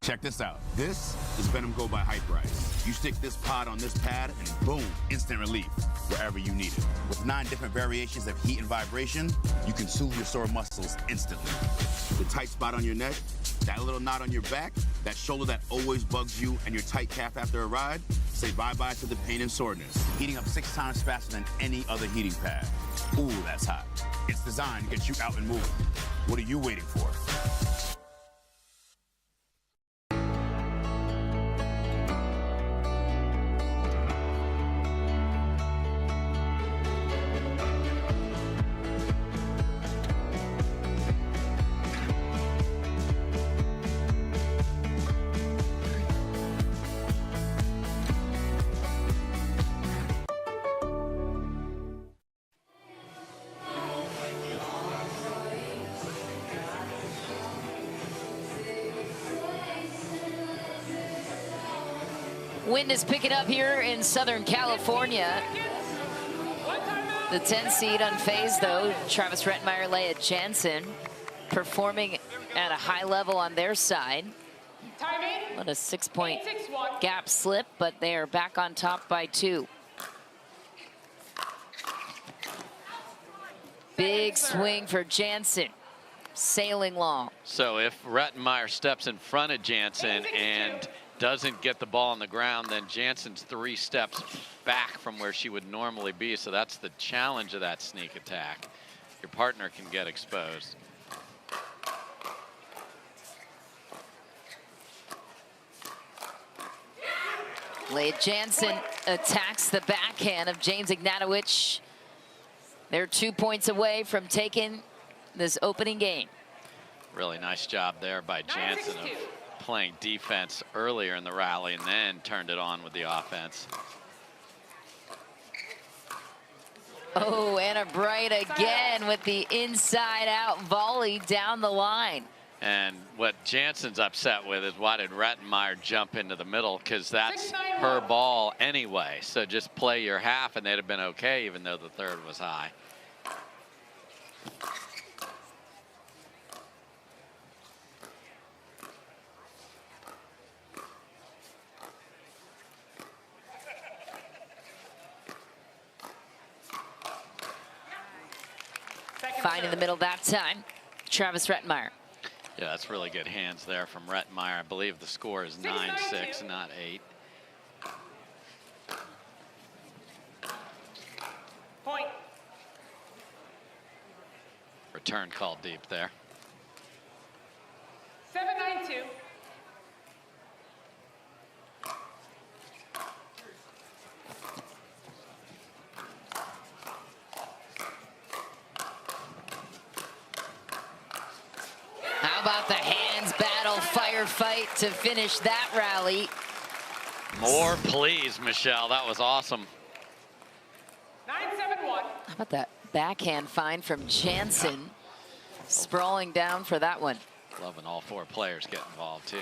Check this out. This is Venom Go by Hyperice. You stick this pod on this pad and boom, instant relief wherever you need it. With 9 different variations of heat and vibration, you can soothe your sore muscles instantly. The tight spot on your neck, that little knot on your back, that shoulder that always bugs you, and your tight calf after a ride, say bye-bye to the pain and soreness. Heating up 6 times faster than any other heating pad. Ooh, that's hot. It's designed to get you out and moving. What are you waiting for? Wind is picking up here in Southern California. The 10 seed unfazed, though. Travis Rettenmeier, Leigh Jansen performing at a high level on their side. What a 6-point gap slip, but they are back on top by 2. Big swing for Jansen, sailing long. So if Rettenmeier steps in front of Jansen and doesn't get the ball on the ground, then Jansen's 3 steps back from where she would normally be. So that's the challenge of that sneak attack. Your partner can get exposed. Leigh Jansen attacks the backhand of James Ignatowich. They're 2 points away from taking this opening game. Really nice job there by Jansen of playing defense earlier in the rally and then turned it on with the offense. Oh, Etta Wright again with the inside-out volley down the line. And what Jansen's upset with is why did Rettenmeier jump into the middle, because that's her ball anyway. So just play your half and they'd have been okay even though the third was high. Fine in the middle that time, Travis Rettenmeier. Yeah, that's really good hands there from Rettenmeier. I believe the score is 9-6, not 8. Point. Return called deep there. 7-9-2. How about the hands battle firefight to finish that rally? More please, Michelle. That was awesome. 9-7-1. How about that backhand find from Jansen? Sprawling down for that one. Loving all 4 players get involved too.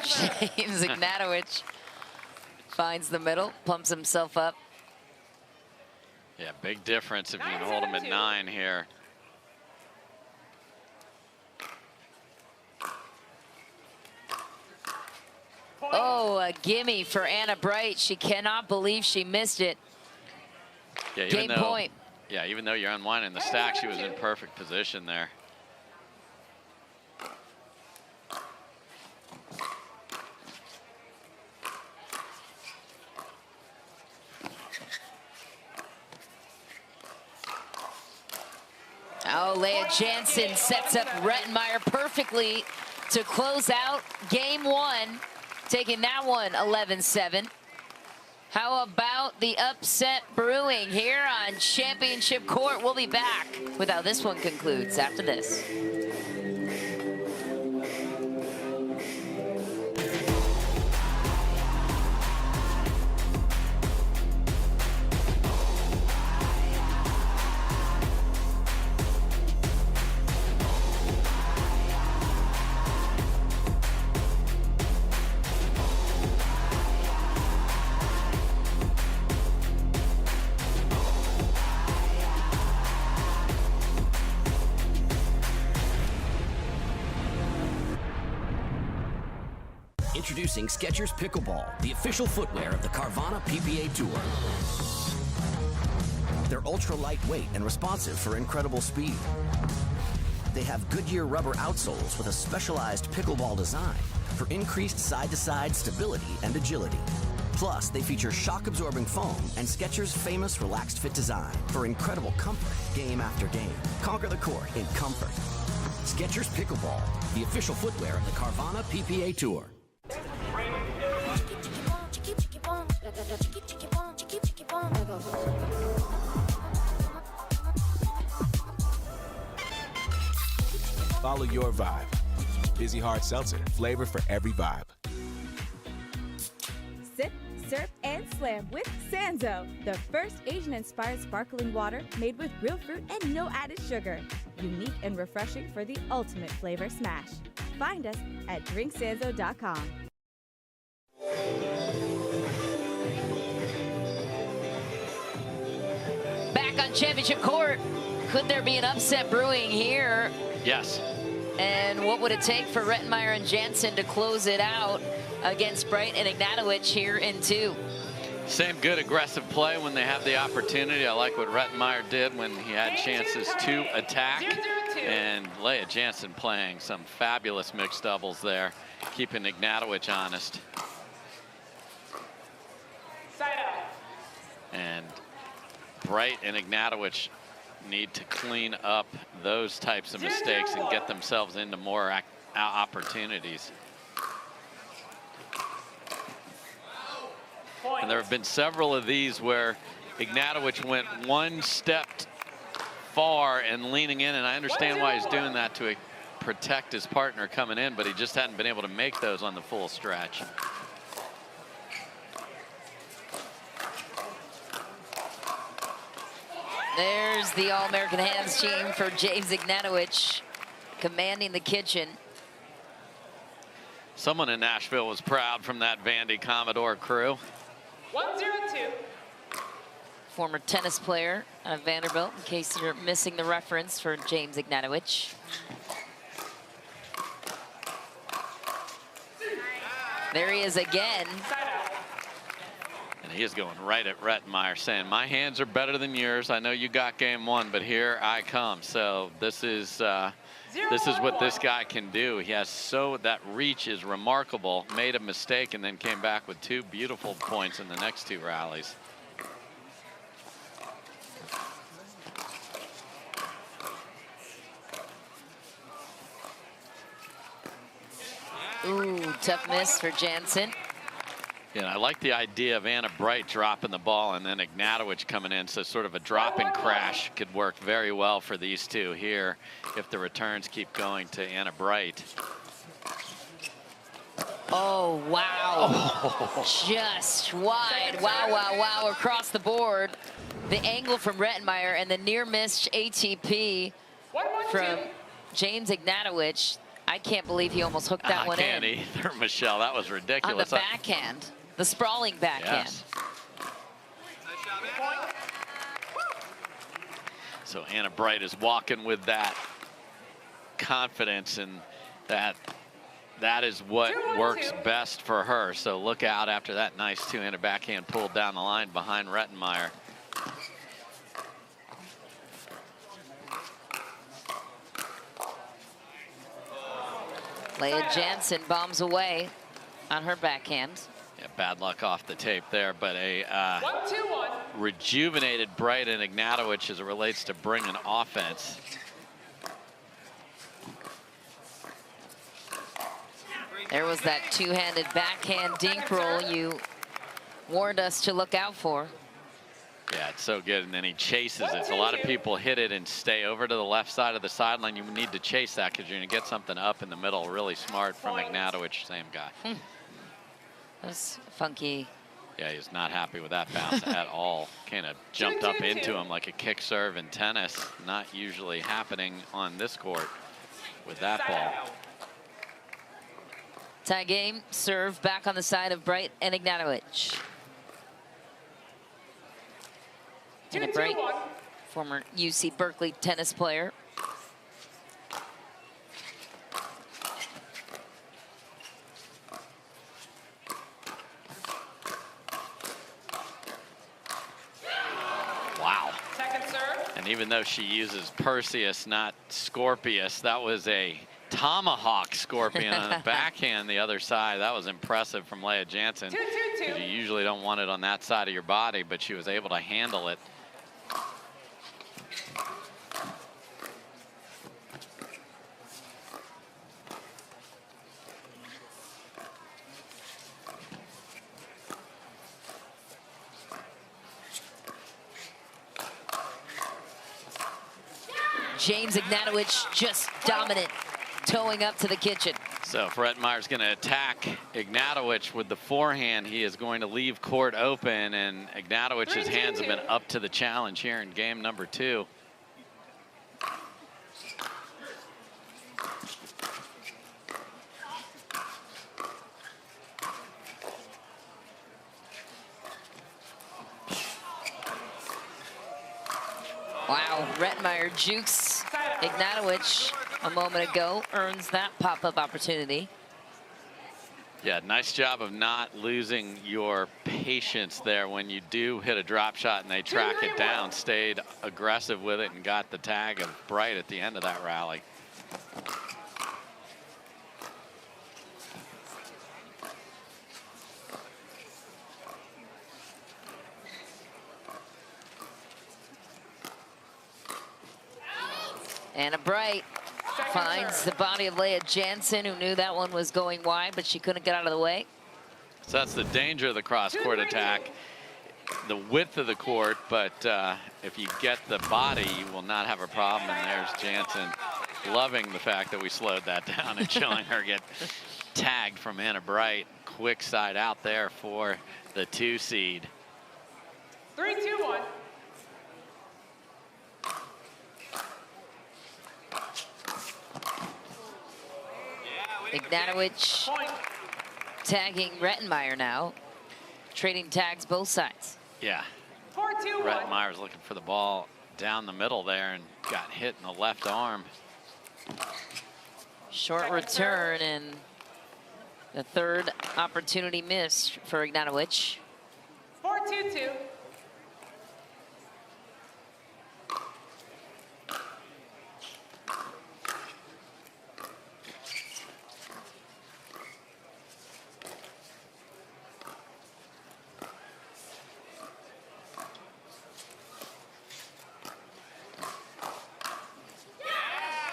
James Ignatowich finds the middle, pumps himself up. Yeah, big difference if you can hold him at 9 here. Oh, a gimme for Etta Wright. She cannot believe she missed it. Yeah, Game point. Yeah, even though you're unwinding the stack, she was in perfect position there. Oh, Leigh Jansen sets up Rettenmeier perfectly to close out game 1, taking that one 11-7. How about the upset brewing here on Championship Court? We'll be back with how this one concludes after this. Introducing Skechers Pickleball, the official footwear of the Carvana PPA Tour. They're ultra lightweight and responsive for incredible speed. They have Goodyear rubber outsoles with a specialized pickleball design for increased side-to-side stability and agility. Plus, they feature shock-absorbing foam and Skechers' famous relaxed fit design for incredible comfort game after game. Conquer the court in comfort. Skechers Pickleball, the official footwear of the Carvana PPA Tour. Follow your vibe. Busy Hard Seltzer, flavor for every vibe. Sip, serve, and Slam with Sanzo, the first Asian-inspired sparkling water made with real fruit and no added sugar. Unique and refreshing for the ultimate flavor smash. Find us at drinksanzo.com. Back on championship court. Could there be an upset brewing here? Yes. And what would it take for Rettenmeier and Jansen to close it out against Bright and Ignatowich here in 2? Same good aggressive play when they have the opportunity. I like what Rettenmeier did when he had chances to attack. And Leigh Jansen playing some fabulous mixed doubles there, keeping Ignatowich honest. And Bright and Ignatowich need to clean up those types of mistakes and get themselves into more opportunities. And there have been several of these where Ignatowich went one step far and leaning in, and I understand why he's doing that, to protect his partner coming in, but he just hadn't been able to make those on the full stretch. There's the All-American Hands team for James Ignatowich, commanding the kitchen. Someone in Nashville was proud from that Vandy Commodore crew. 102. Former tennis player out of Vanderbilt, in case you're missing the reference for James Ignatowich. There he is again. And he is going right at Rettenmeier, saying, my hands are better than yours. I know you got game 1, but here I come. So this is what this guy can do. He has that reach is remarkable. Made a mistake and then came back with 2 beautiful points in the next 2 rallies. Ooh, tough miss for Jansen. Yeah, I like the idea of Anna Bright dropping the ball and then Ignatowich coming in, so sort of a drop and crash could work very well for these two here if the returns keep going to Anna Bright. Oh, wow. Just wide. Wow, wow, wow, across the board. The angle from Rettenmeier and the near missed ATP from James Ignatowich. I can't believe he almost hooked that one in. I can't either, Michelle. That was ridiculous. On the backhand. The sprawling backhand. Yes. So Anna Bright is walking with that confidence, and that is what works best for her. So look out after that nice two-handed backhand pulled down the line behind Rettenmeier. Leigh Jansen bombs away on her backhand. Yeah, bad luck off the tape there, but a rejuvenated Bright and Ignatowich as it relates to bringing offense. There was that two-handed backhand dink roll you warned us to look out for. Yeah, it's so good, and then he chases it. So a lot of people hit it and stay over to the left side of the sideline. You need to chase that because you're going to get something up in the middle. Really smart from Ignatowich, same guy. That's funky. Yeah, he's not happy with that bounce at all. Kind of jumped up into him like a kick serve in tennis. Not usually happening on this court with that ball. Tie game, serve back on the side of Bright and Ignatowich. And a Bright, former UC Berkeley tennis player. Wow. And even though she uses Perseus, not Scorpius, that was a tomahawk scorpion on the backhand the other side. That was impressive from Leigh Jansen. You usually don't want it on that side of your body, but she was able to handle it. James Ignatowich just dominant, towing up to the kitchen. So if Rettenmeyer's going to attack Ignatowich with the forehand, he is going to leave court open, and Ignatowich's hands have been up to the challenge here in game number 2. Wow, Rettenmeyer jukes Ignatowich a moment ago, earns that pop-up opportunity. Yeah, nice job of not losing your patience there when you do hit a drop shot and they track it down. Stayed aggressive with it and got the tag of Bright at the end of that rally. Anna Bright finds the body of Leigh Jansen, who knew that one was going wide, but she couldn't get out of the way. So that's the danger of the cross-court attack, the width of the court, but if you get the body, you will not have a problem. And there's Jansen loving the fact that we slowed that down and showing her get tagged from Anna Bright. Quick side out there for the 2 seed. 3-2-1. Ignatowich tagging Rettenmeyer now, trading tags both sides. Yeah. 4-2-1. Rettenmeyer's looking for the ball down the middle there and got hit in the left arm. Short return and the third opportunity missed for Ignatowich. 4-2-2.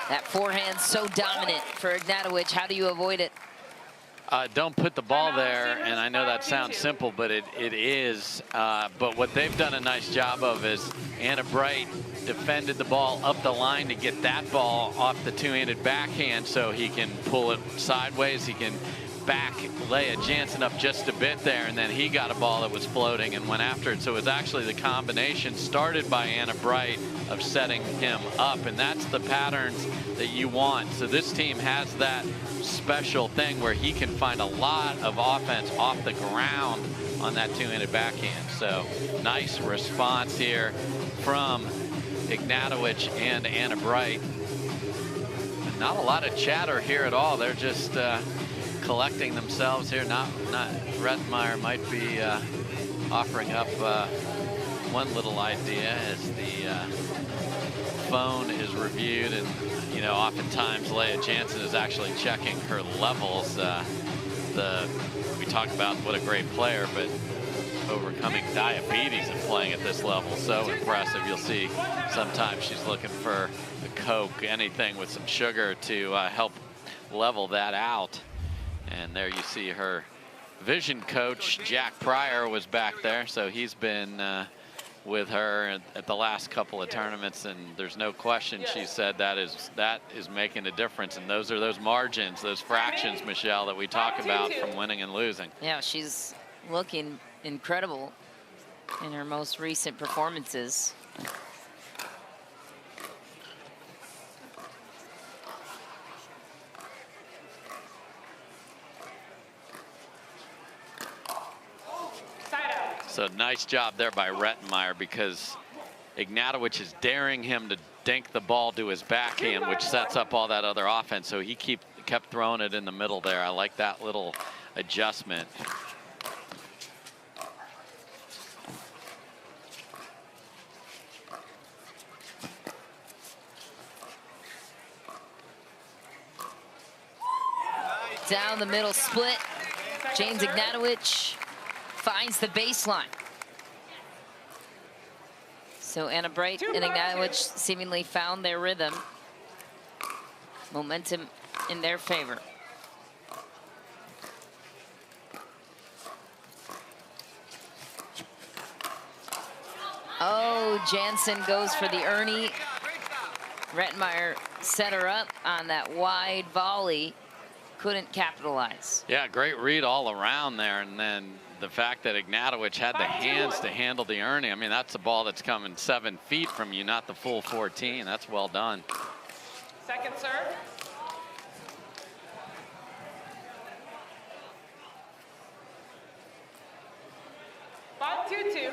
That forehand so dominant for Ignatowich. How do you avoid it? Don't put the ball there, and I know that sounds simple, but it is. But what they've done a nice job of is Anna Bright defended the ball up the line to get that ball off the two-handed backhand so he can pull it sideways. He can back Leigh Jansen up just a bit there, and then he got a ball that was floating and went after it. So it was actually the combination started by Anna Bright of setting him up, and that's the patterns that you want. So this team has that special thing where he can find a lot of offense off the ground on that two-handed backhand. So nice response here from Ignatowich and Anna Bright. Not a lot of chatter here at all. They're just collecting themselves here. Not Rettenmeyer might be offering up one little idea as the phone is reviewed, and you know, oftentimes Leigh Jansen is actually checking her levels. We talk about what a great player, but overcoming diabetes and playing at this level, so impressive. You'll see sometimes she's looking for a Coke, anything with some sugar to help level that out. And there you see her vision coach, Jack Pryor, was back there. So he's been with her at the last couple of tournaments, and there's no question, she said, that is making a difference. And those are those margins, those fractions, Michelle, that we talk about from winning and losing. Yeah, she's looking incredible in her most recent performances. So nice job there by Rettenmeyer, because Ignatowich is daring him to dink the ball to his backhand, which sets up all that other offense. So he kept throwing it in the middle there. I like that little adjustment. Down the middle split. James Ignatowich finds the baseline. So Anna Bright and Ignatowich seemingly found their rhythm. Momentum in their favor. Oh, Jansen goes for the Ernie. Rettenmeyer set her up on that wide volley. couldn't capitalize. Yeah, great read all around there. And then the fact that Ignatowich had the hands to handle the Ernie. I mean, that's a ball that's coming 7 feet from you, not the full 14. That's well done. Second serve. Five, 2-2.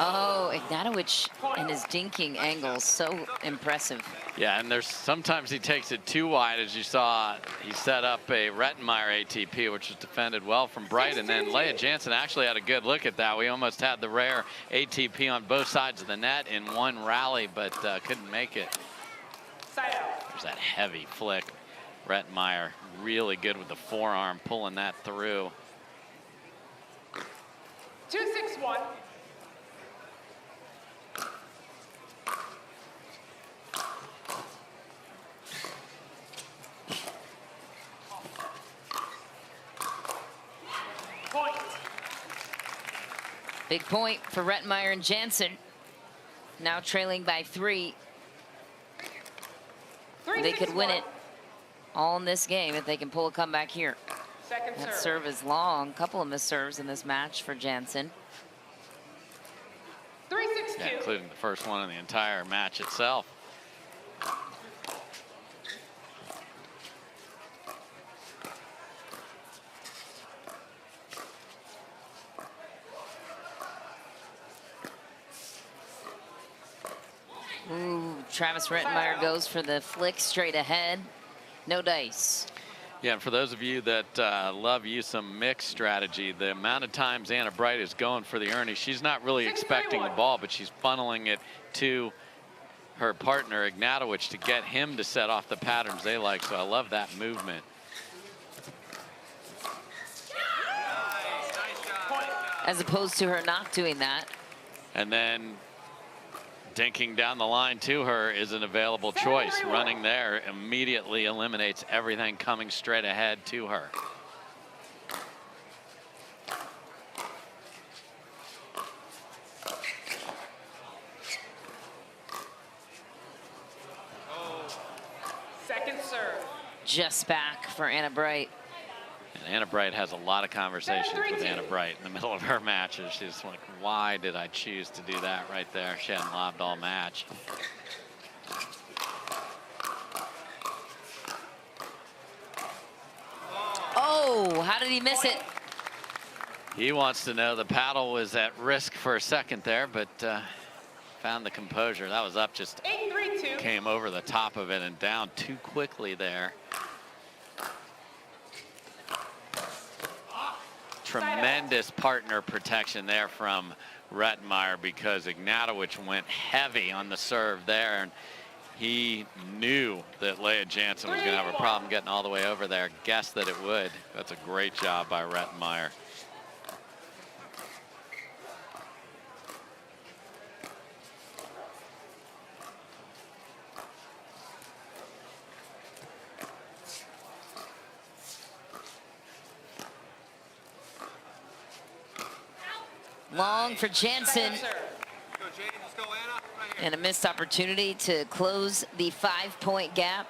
Oh, Ignatowich and his dinking angles, so impressive. Yeah, and there's sometimes he takes it too wide, as you saw. He set up a Rettenmeier ATP, which was defended well from Bright, and then Leigh Jansen actually had a good look at that. We almost had the rare ATP on both sides of the net in one rally, but couldn't make it. There's that heavy flick. Rettenmeier really good with the forearm, pulling that through. 2-6-1. Point. Big point for Rettenmeier and Jansen. Now trailing by 3. They could win it all in this game if they can pull a comeback here. Second That serve. serve is long. Couple of missed serves in this match for Jansen. 3-6-2. Yeah, including the first one in the entire match itself. Ooh, Travis Rettenmeier goes for the flick straight ahead. No dice. Yeah, and for those of you that love you some mixed strategy, the amount of times Anna Bright is going for the Ernie, she's not really expecting the ball, but she's funneling it to her partner, Ignatowich, to get him to set off the patterns they like. So I love that movement. As opposed to her not doing that. And then dinking down the line to her is an available choice. Running there immediately eliminates everything coming straight ahead to her. Second serve. Just back for Anna Bright. And Anna Bright has a lot of conversations with Anna Bright in the middle of her matches. She's like, why did I choose to do that right there? She hadn't lobbed all match. Oh, how did he miss it? He wants to know the paddle was at risk for a second there, but found the composure. That was up, just 8-3-2. came over the top of it and down too quickly there. Tremendous partner protection there from Rettenmeier, because Ignatowich went heavy on the serve there, and he knew that Leigh Jansen was going to have a problem getting all the way over there. Guessed that it would. That's a great job by Rettenmeier. Long for Jansen. And a missed opportunity to close the 5-point gap.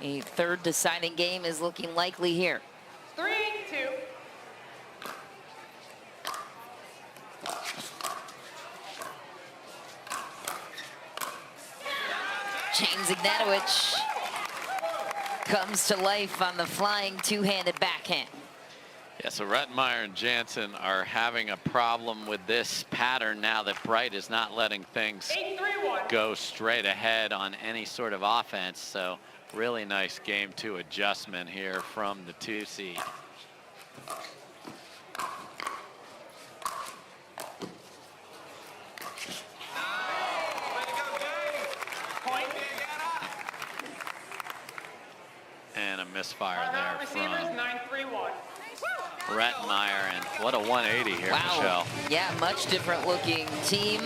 A third deciding game is looking likely here. 3-2. James Ignatowich comes to life on the flying two-handed backhand. Yeah, so Rettenmeier and Jansen are having a problem with this pattern now that Bright is not letting things go straight ahead on any sort of offense. So really nice game 2 adjustment here from the 2 seed. And a misfire there from Rettenmeier, and what a 180 here, wow. Michelle. Yeah, much different looking team.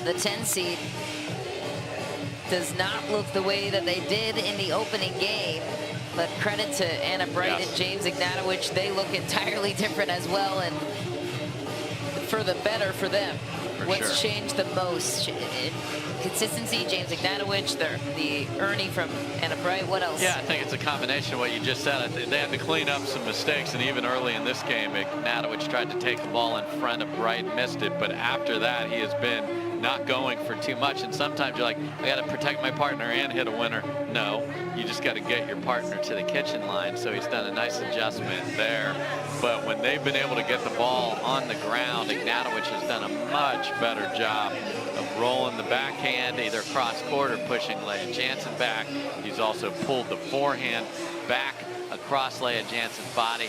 The 10 seed does not look the way that they did in the opening game. But credit to Etta Wright and James Ignatowich. They look entirely different as well, and for the better for them. What's changed the most? Consistency, James Ignatowich, the Ernie from Etta Wright. What else? Yeah, I think it's a combination of what you just said. They had to clean up some mistakes, and even early in this game, Ignatowich tried to take the ball in front of Wright, missed it. But after that, he has been not going for too much. And sometimes you're like, I got to protect my partner and hit a winner. No, you just got to get your partner to the kitchen line. So he's done a nice adjustment there. But when they've been able to get the ball on the ground, Ignatowich has done a much better job of rolling the backhand, either cross court or pushing Leigh Jansen back. He's also pulled the forehand back across Leigh Jansen's body.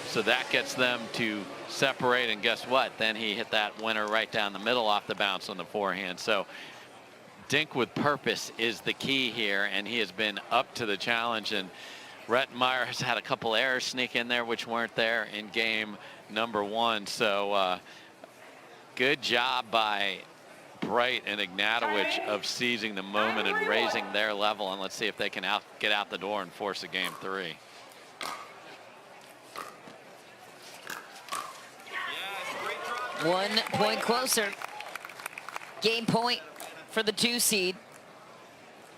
So that gets them to separate, and guess what? Then he hit that winner right down the middle off the bounce on the forehand. So dink with purpose is the key here, and he has been up to the challenge. And Rettenmeier has had a couple errors sneak in there which weren't there in game number 1. So good job by Bright and Ignatowich of seizing the moment and raising their level. And let's see if they can get out the door and force a game 3. One point closer. Game point for the 2 seed.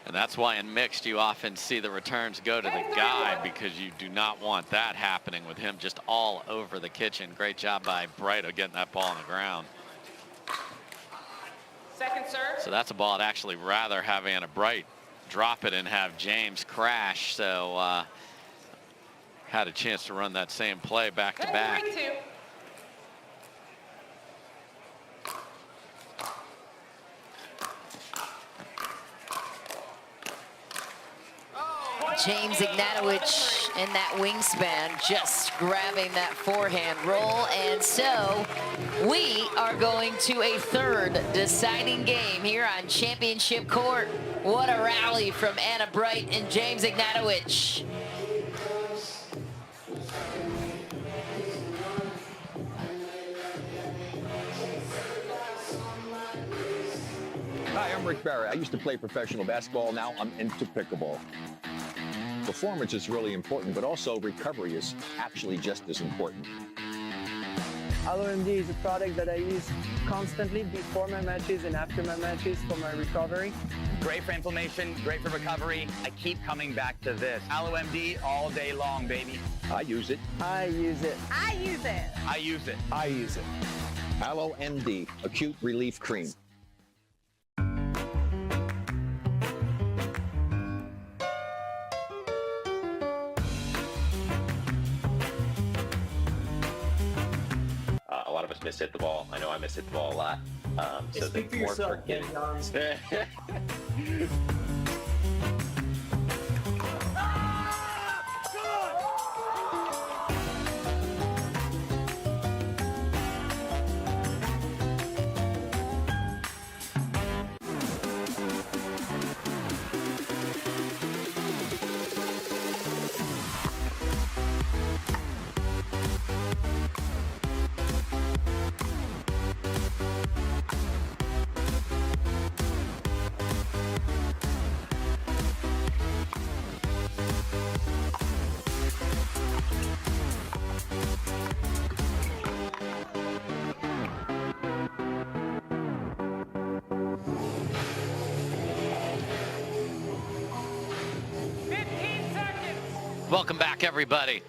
And that's why in mixed you often see the returns go to the guy, because you do not want that happening with him just all over the kitchen. Great job by Bright of getting that ball on the ground. Second serve. So that's a ball I'd actually rather have Etta Wright drop it and have James crash. So had a chance to run that same play back to back. 3-2. James Ignatowich in that wingspan, just grabbing that forehand roll. And so we are going to a 3rd deciding game here on championship court. What a rally from Etta Wright and James Ignatowich. Hi, I'm Rick Barry. I used to play professional basketball. Now I'm into pickleball. Performance is really important, but also recovery is actually just as important. LMD is a product that I use constantly before my matches and after my matches for my recovery. Great for inflammation, great for recovery. I keep coming back to this. AlloMD all day long, baby. I use it. I use it. I use it. I use it. I use it. AlloMD, Acute Relief Cream. A lot of us miss hit the ball. I know I miss hit the ball a lot. So speak for more yourself, forgiving. Welcome back, everybody.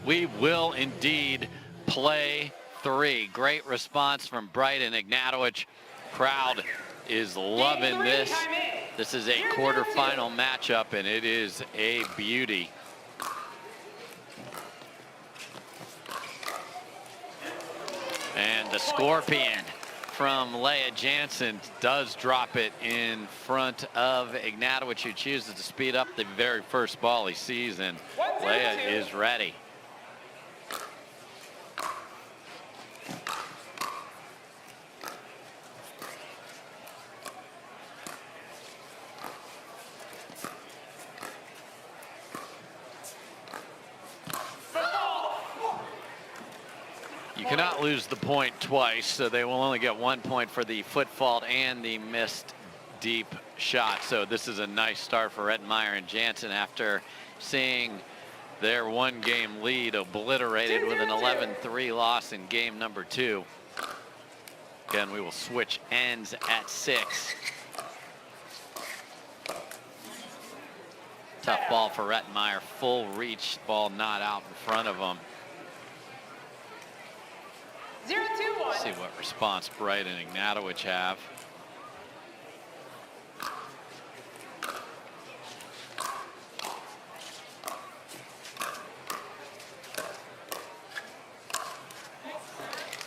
We will indeed play 3. Great response from Bright and Ignatowich. Crowd is loving this. This is a quarterfinal matchup, and it is a beauty. And the Scorpion from Leigh Jansen does drop it in front of Ignatowich, who chooses to speed up the very first ball he sees, and Leigh is ready. You cannot lose the point twice, so they will only get 1 point for the foot fault and the missed deep shot. So this is a nice start for Rettenmeier and Jansen after seeing their 1-game lead obliterated with an 11-3 loss in game number 2. Again, we will switch ends at 6. Tough ball for Rettenmeier, full reach, ball not out in front of him. 0-2-1. See what response Bright and Ignatowich have.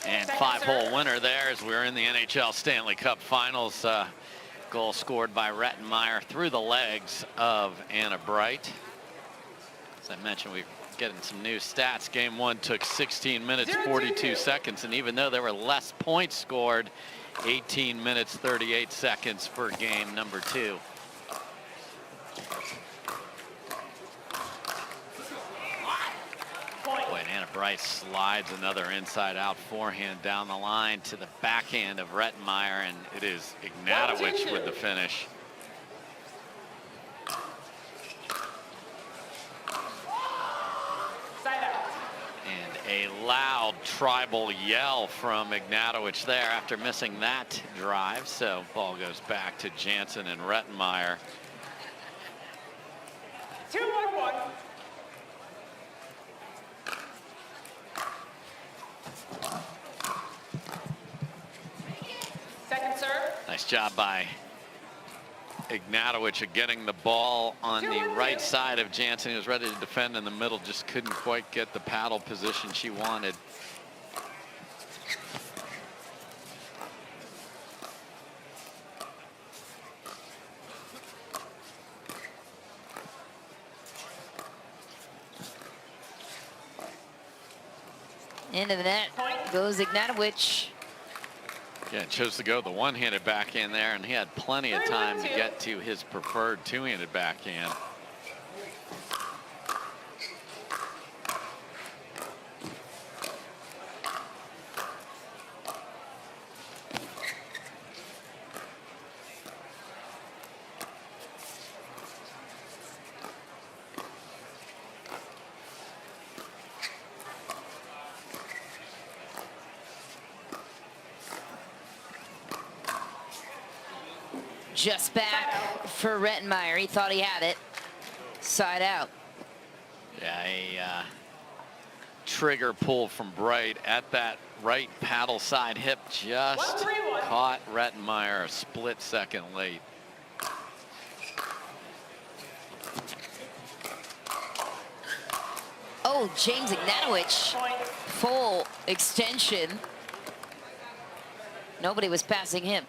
And 5-hole winner there as we're in the NHL Stanley Cup Finals. Goal scored by Rettenmeier through the legs of Anna Bright. As I mentioned, we're getting some new stats. Game 1 took 16 minutes, 42 seconds. And even though there were less points scored, 18 minutes, 38 seconds for game number 2. Boy, and Anna Bright slides another inside-out forehand down the line to the backhand of Rettenmeier, and it is Ignatowich with the finish. And a loud tribal yell from Ignatowich there after missing that drive. So ball goes back to Jansen and Rettenmeier. 2-1-1. Second serve. Nice job by Ignatowich of getting the ball on the right side of Jansen. He was ready to defend in the middle, just couldn't quite get the paddle position she wanted. Into the net goes Ignatowich. Yeah, chose to go the one-handed backhand there, and he had plenty of time to get to his preferred two-handed backhand. Just back for Rettenmeier. He thought he had it. Side out. Yeah, a trigger pull from Bright at that right paddle side hip just caught Rettenmeier a split second late. Oh, James Ignatowich. Full extension. Nobody was passing him.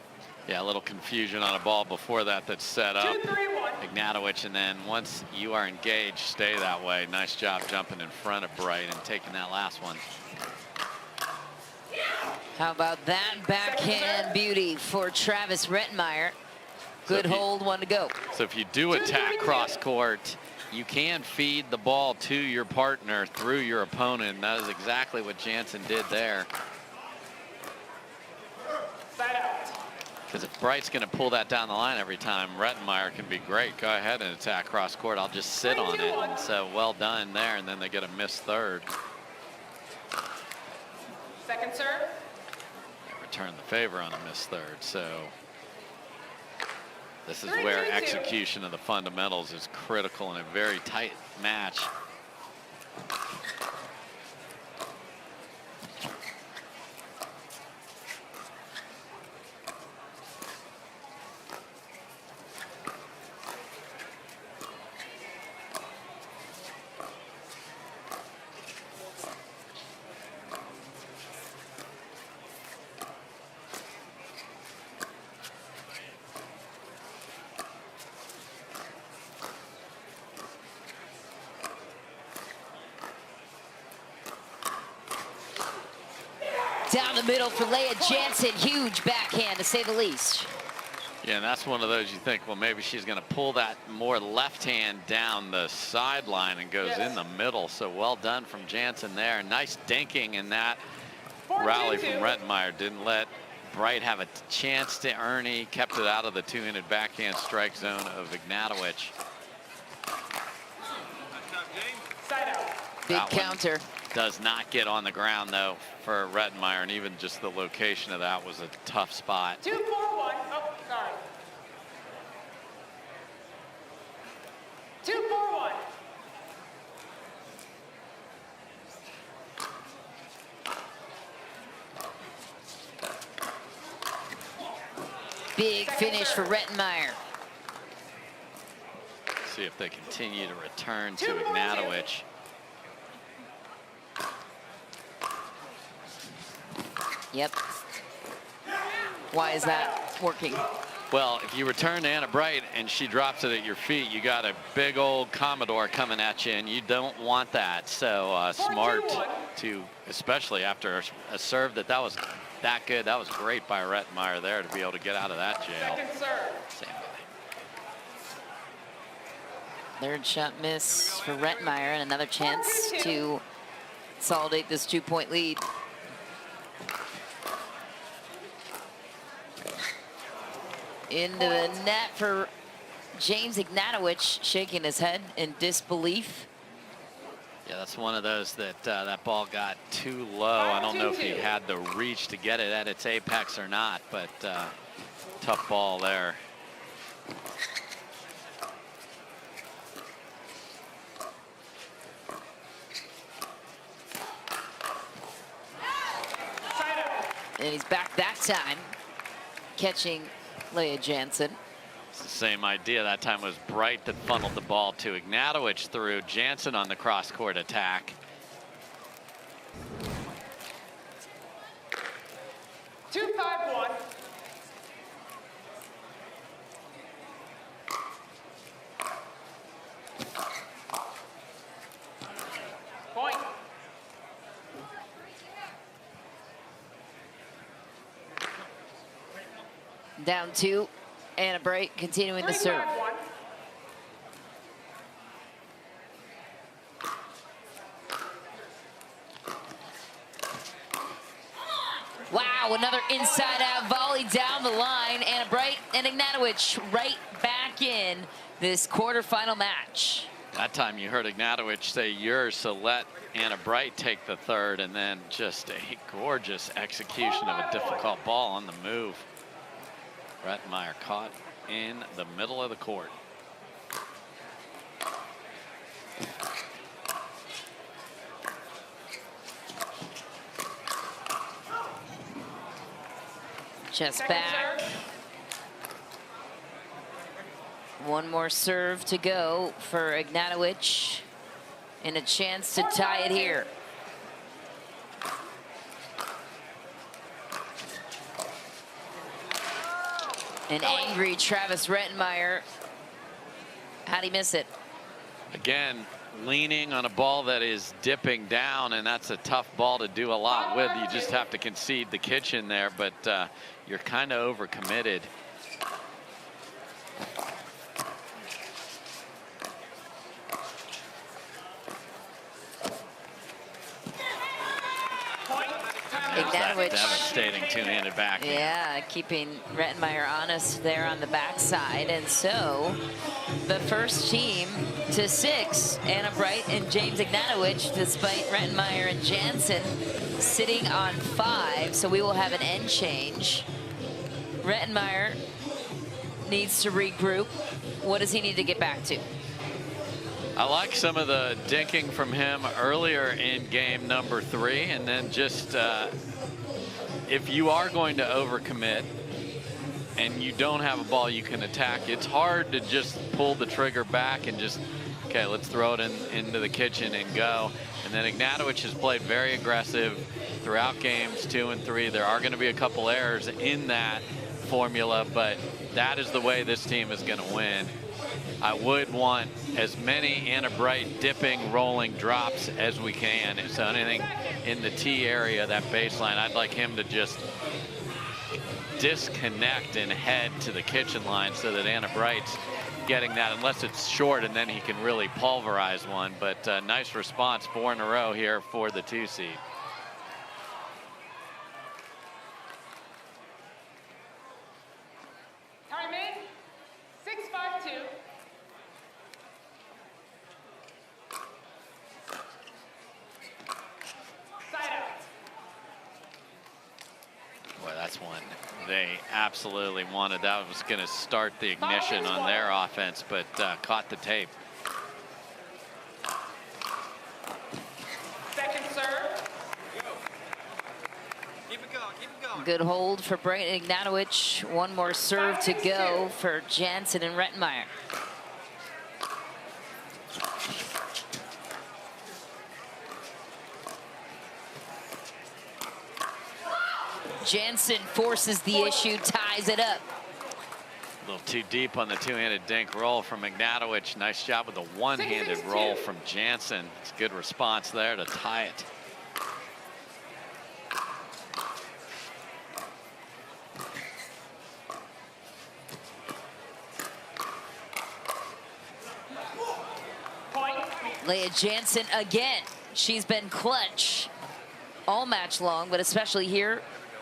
Yeah, a little confusion on a ball before that that's set up. Ignatowich, and then once you are engaged, stay that way. Nice job jumping in front of Bright and taking that last one. How about that backhand beauty for Travis Rettenmeier? Good hold, one to go. So if you do attack cross court, you can feed the ball to your partner through your opponent. And that is exactly what Jansen did there. Because if Bright's going to pull that down the line every time, Rettenmeier can be great. Go ahead and attack cross court. I'll just sit on it. And so well done there. And then they get a missed third. Second serve. Return the favor on a missed third. So this is where execution of the fundamentals is critical in a very tight match. Down the middle for Leigh Jansen. Huge backhand, to say the least. Yeah, and that's one of those you think, well, maybe she's going to pull that more left hand down the sideline and goes in the middle. So well done from Jansen there. Nice dinking in that rally from Rettenmeier. Didn't let Bright have a chance to Ernie, kept it out of the two-handed backhand strike zone of Ignatowich. Big counter. Does not get on the ground though for Rettenmeier, and even just the location of that was a tough spot. 2-4-1. Oh, sorry. 2-4-1. Big finish for Rettenmeier. See if they continue to return to Ignatowich. Yep. Why is that working? Well, if you return to Anna Bright and she drops it at your feet, you got a big old Commodore coming at you, and you don't want that. So smart to, especially after a serve that was that good. That was great by Rettenmeier there to be able to get out of that jail. Second serve. Third shot miss for Rettenmeier, and another chance to consolidate this 2-point lead. Into the net for James Ignatowich, shaking his head in disbelief. Yeah, that's one of those that that ball got too low. I don't know if he had the reach to get it at its apex or not, but tough ball there. And he's back that time, catching Leigh Jansen. It's the same idea. That time was Bright that funneled the ball to Ignatowich through. Jansen on the cross-court attack. 2-5-1. Point. Down 2, Anna Bright continuing the serve. Wow, another inside-out volley down the line. Anna Bright and Ignatowich right back in this quarterfinal match. That time you heard Ignatowich say yours, so let Anna Bright take the third, and then just a gorgeous execution of a difficult ball on the move. Rettenmeier caught in the middle of the court. Just back. One more serve to go for Ignatowich, and a chance to tie it here. An angry Travis Rettenmeier. How'd he miss it? Again, leaning on a ball that is dipping down, and that's a tough ball to do a lot with. You just have to concede the kitchen there, but you're kind of overcommitted. Ignatowich. Devastating two-handed backhand. Yeah, keeping Rettenmeier honest there on the backside. And so the first team to 6, Anna Bright and James Ignatowich, despite Rettenmeier and Jansen sitting on 5. So we will have an end change. Rettenmeier needs to regroup. What does he need to get back to? I like some of the dinking from him earlier in game number 3, and then just if you are going to overcommit and you don't have a ball you can attack, it's hard to just pull the trigger back and just, okay, let's throw it into the kitchen and go. And then Ignatowich has played very aggressive throughout games 2 and 3. There are going to be a couple errors in that formula, but that is the way this team is going to win. I would want as many Anna Bright dipping, rolling drops as we can. So anything in the T area, that baseline, I'd like him to just disconnect and head to the kitchen line so that Anna Bright's getting that, unless it's short, and then he can really pulverize one. But nice response, 4 in a row here for the 2 seed. one. They absolutely wanted. That was going to start the ignition on their offense, but caught the tape. Second serve. Keep it going, keep it going. Good hold for Brighton Ignatowich. One more serve to go for Jansen and Rettenmeier. Jansen forces the issue, ties it up. A little too deep on the two-handed dink roll from Ignatowich. Nice job with the one-handed roll from Jansen. It's a good response there to tie it. Leigh Jansen again. She's been clutch all match long, but especially here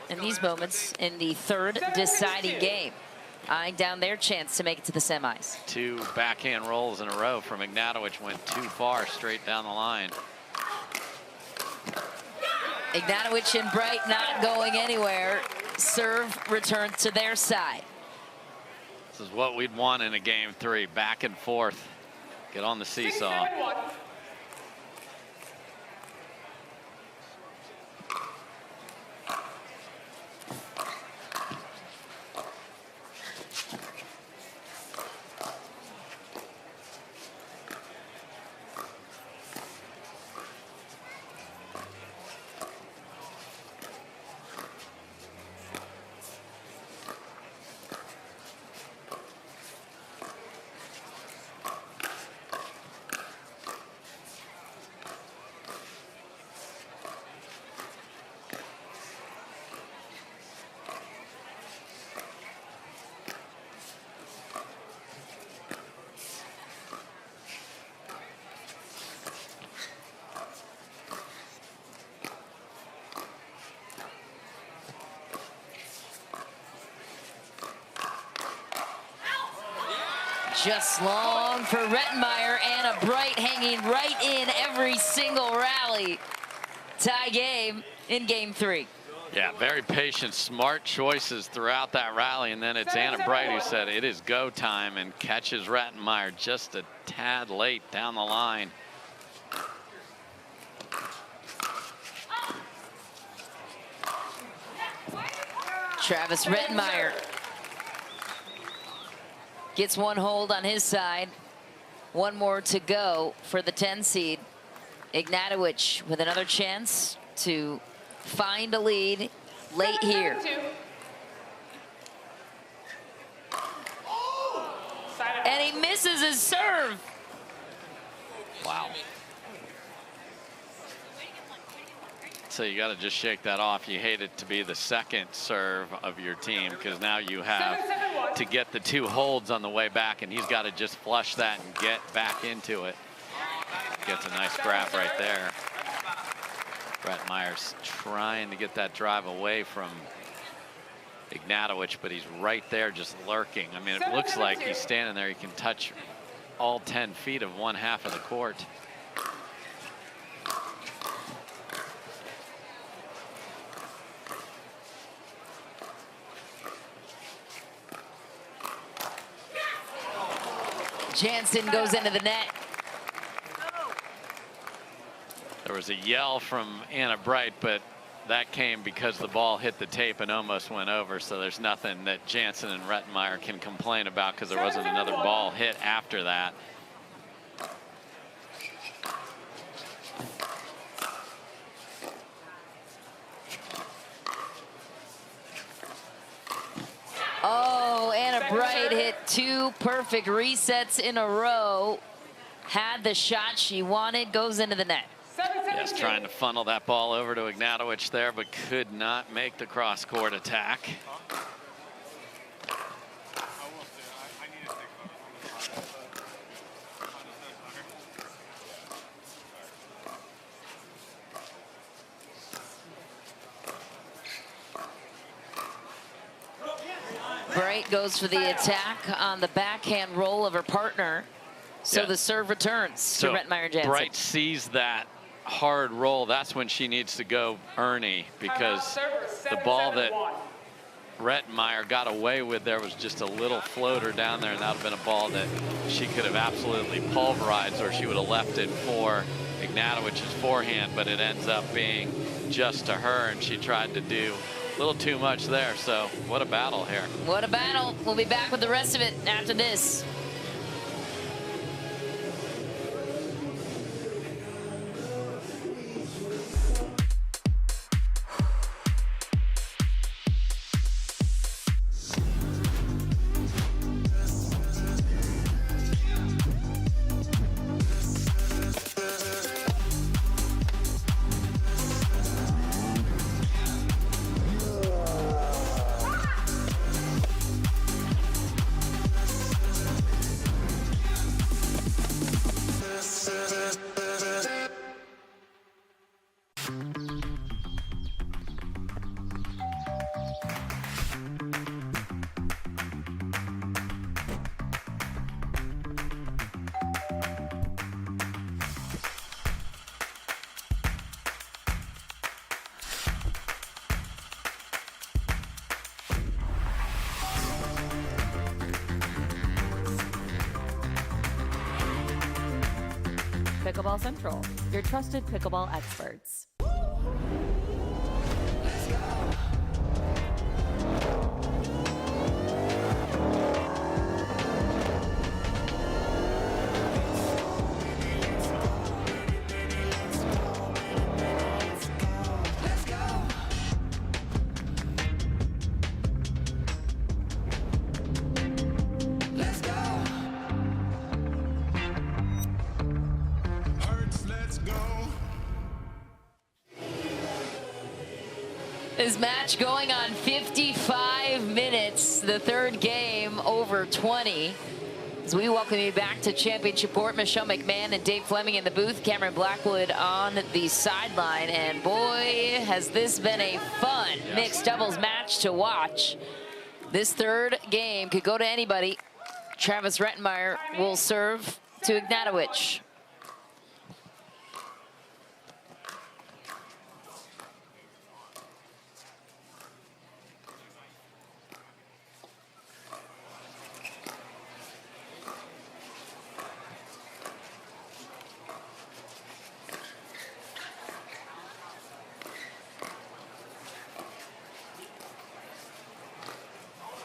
in these moments in the third deciding game, eyeing down their chance to make it to the semis. 2 backhand rolls in a row from Ignatowich, went too far straight down the line. Ignatowich and Bright not going anywhere. Serve returns to their side. This is what we'd want in a game 3, back and forth. Get on the seesaw. 6-7-1. Just long for Rettenmeier. Anna Bright hanging right in every single rally. Tie game in game 3. Yeah, very patient, smart choices throughout that rally. And then it's Anna Bright who said it is go time and catches Rettenmeier just a tad late down the line. Travis Rettenmeier gets one hold on his side. One more to go for the 10 seed. Ignatowich with another chance to find a lead late here. And he misses his serve. Wow. So you got to just shake that off. You hate it to be the second serve of your team, because now you have to get the 2 holds on the way back, and he's got to just flush that and get back into it. Gets a nice grab right there. Rettenmeier's trying to get that drive away from Ignatowich, but he's right there just lurking. I mean, it looks like he's standing there. He can touch all 10 feet of one half of the court. Jansen goes into the net. There was a yell from Anna Bright, but that came because the ball hit the tape and almost went over. So there's nothing that Jansen and Rettenmeier can complain about, because there wasn't another ball hit after that. Oh, Anna Bright hit 2 perfect resets in a row. Had the shot she wanted, goes into the net. Yes, trying to funnel that ball over to Ignatowich there, but could not make the cross-court attack. Bright goes for the attack on the backhand roll of her partner. So Yeah. the serve returns to Rettenmeier Jansen. Bright sees that hard roll. That's when she needs to go Ernie, because the ball that Rettenmeier got away with there was just a little floater down there, and that would have been a ball that she could have absolutely pulverized, or she would have left it for Ignatowich's forehand, but it ends up being just to her, and she tried to do a little too much there. So what a battle here. What a battle. We'll be back with the rest of it after this. Pickleball Central, your trusted pickleball experts. This match going on 55 minutes, the third game over 20. As we welcome you back to Championship Court, Michelle McMahon and Dave Fleming in the booth, Cameron Blackwood on the sideline, and boy, has this been a fun mixed doubles match to watch. This third game could go to anybody. Travis Rettenmeier will serve to Ignatowich.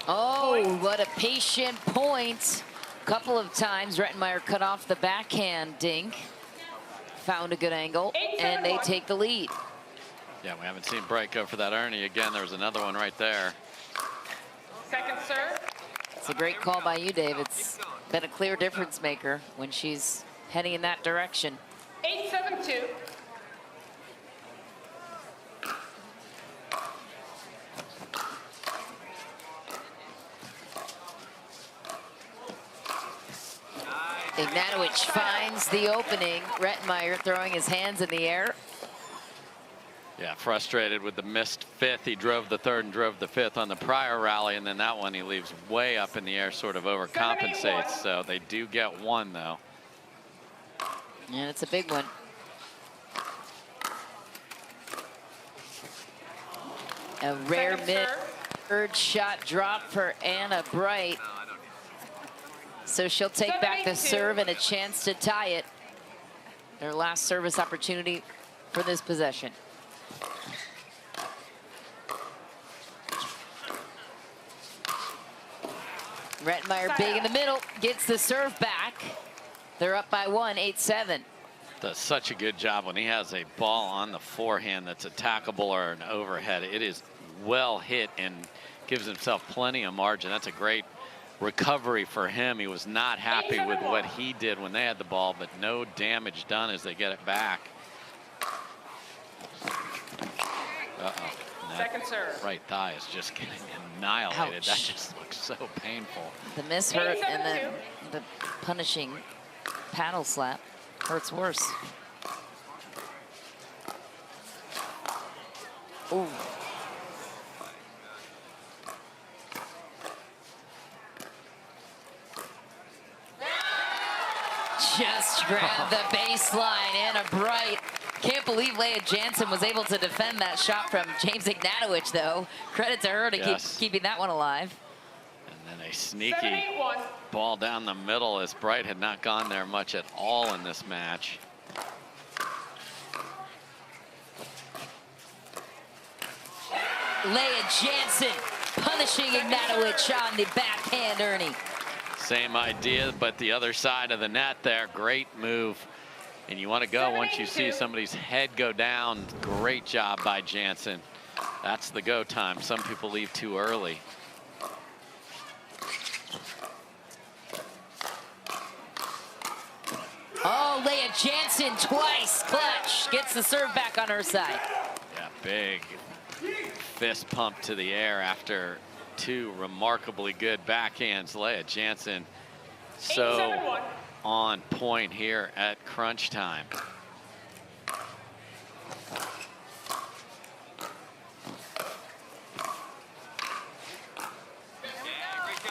Oh, what a patient point. A couple of times Rettenmeier cut off the backhand dink. Found a good angle, and they take the lead. Yeah, we haven't seen Bright go for that Ernie again. There was another one right there. Second serve. It's a great call by you, Dave. It's been a clear difference maker when she's heading in that direction. 8-7-2. Ignatowich finds the opening. Rettenmeier throwing his hands in the air. Yeah, frustrated with the missed fifth. He drove the third and drove the fifth on the prior rally, and then that one he leaves way up in the air, sort of overcompensates. So they do get one, though. And it's a big one. A rare mid-third shot drop for Anna Bright. So she'll take back the serve and a chance to tie it. Their last service opportunity for this possession. Rettenmeier big in the middle, gets the serve back. They're up by one, 8-7. Does such a good job when he has a ball on the forehand that's attackable or an overhead. It is well hit and gives himself plenty of margin. That's a great recovery for him. He was not happy with what he did when they had the ball, but no damage done as they get it back. Second serve. Right thigh is just getting annihilated. Ouch. That just looks so painful. The miss hurt, and then the punishing paddle slap hurts worse. Ooh. Just grabbed the baseline. Anna Bright Can't believe Leigh Jansen was able to defend that shot from James Ignatowich, though. Credit to her to keep keeping that one alive. And then a sneaky ball down the middle, as Bright had not gone there much at all in this match. Leigh Jansen punishing Ignatowich on the backhand, Ernie. Same idea, but the other side of the net there. Great move. And you want to go once you see somebody's head go down. Great job by Jansen. That's the go time. Some people leave too early. Oh, Leigh Jansen twice clutch. Gets the serve back on her side. Yeah, big fist pump to the air after two remarkably good backhands. Leigh Jansen so on point here at crunch time.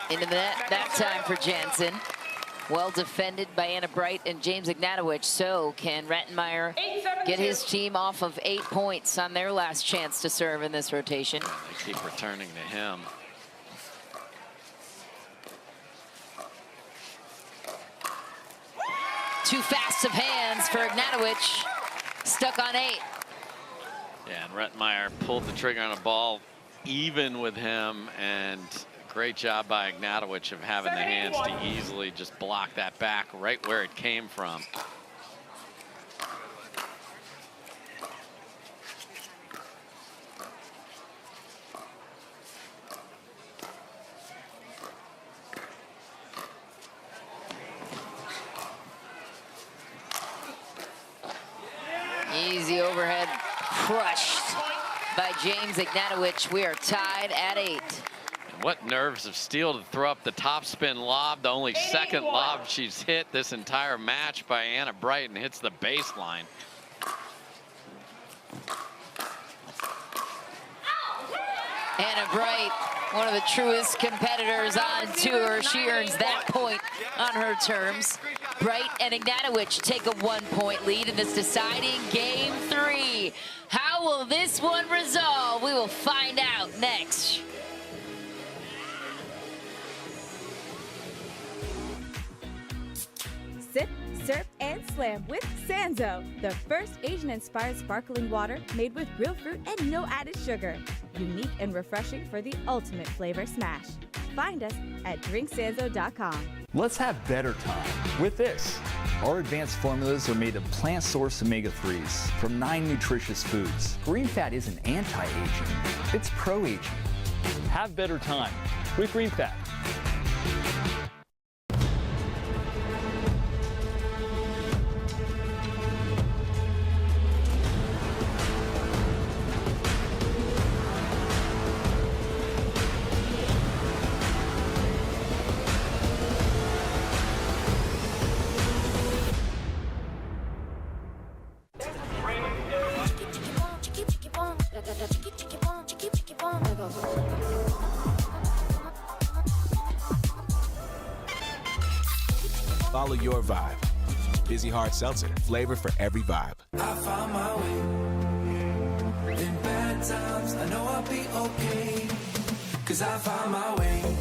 Into the net that time for Jansen. Well defended by Anna Bright and James Ignatowich. So can Rettenmeier get his team off of 8 points on their last chance to serve in this rotation? They keep returning to him. Too fast of hands for Ignatowich. Stuck on 8. Yeah, and Rettenmeier pulled the trigger on a ball even with him, and great job by Ignatowich of having the hands to easily just block that back right where it came from. Easy overhead crushed by James Ignatowich. We are tied at 8. What nerves of steel to throw up the topspin lob, the only second lob she's hit this entire match by Anna Bright, and hits the baseline. Anna Bright, one of the truest competitors on tour. She earns that point on her terms. Bright and Ignatowich take a 1-point lead in this deciding game 3. How will this one resolve? We will find out next. Sip, surf, and slam with Sanzo, the first Asian-inspired sparkling water made with real fruit and no added sugar. Unique and refreshing for the ultimate flavor smash. Find us at drinksanzo.com. Let's have better time with this. Our advanced formulas are made of plant-sourced omega-3s from 9 nutritious foods. Green fat isn't anti-aging, it's pro-aging. Have better time with green fat. Follow your vibe. Busy Hard Seltzer, flavor for every vibe. I found my way. In bad times, I know I'll be okay. 'Cause I found my way.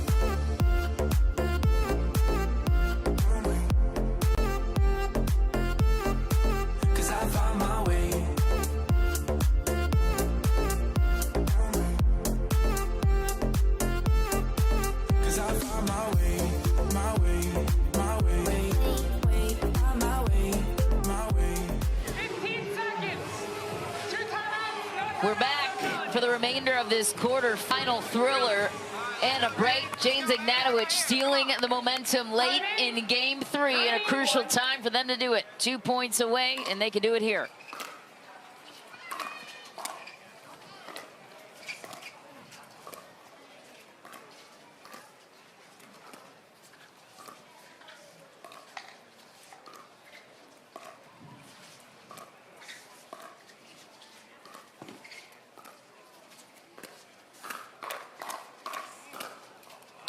We're back for the remainder of this quarterfinal thriller. Anna Bright, James Ignatowich stealing the momentum late in game 3 and a crucial time for them to do it. 2 points away, and they can do it here.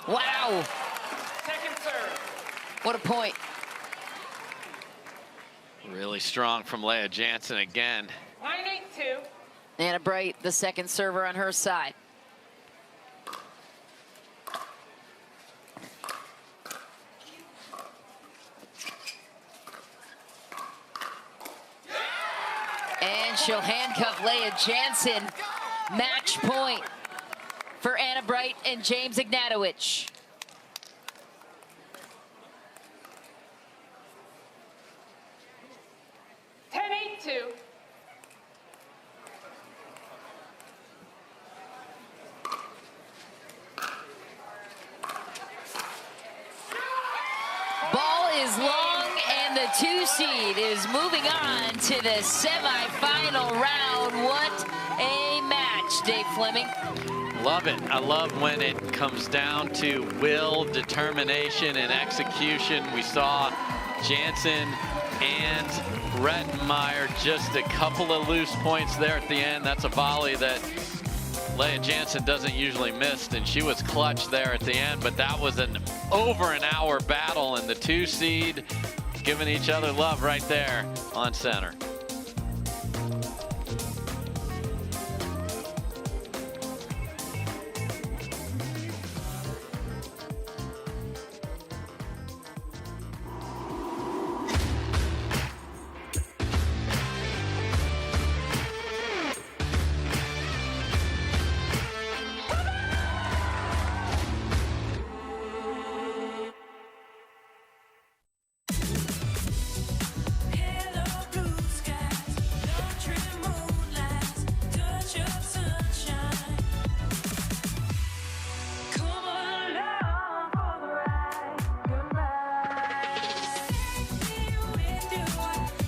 Wow. Second serve. What a point. Really strong from Leigh Jansen again. 9-8-2. Anna Bright, the second server on her side. And she'll handcuff Leigh Jansen. Match point for Anna Bright and James Ignatowich. Ball is long, and the 2 seed is moving on to the semifinal round. What a match, Dave Fleming. Love it. I love when it comes down to will, determination, and execution. We saw Jansen and Rettenmeier, just a couple of loose points there at the end. That's a volley that Leigh Jansen doesn't usually miss, and she was clutch there at the end, but that was an over an hour battle, and the 2 seed giving each other love right there on center.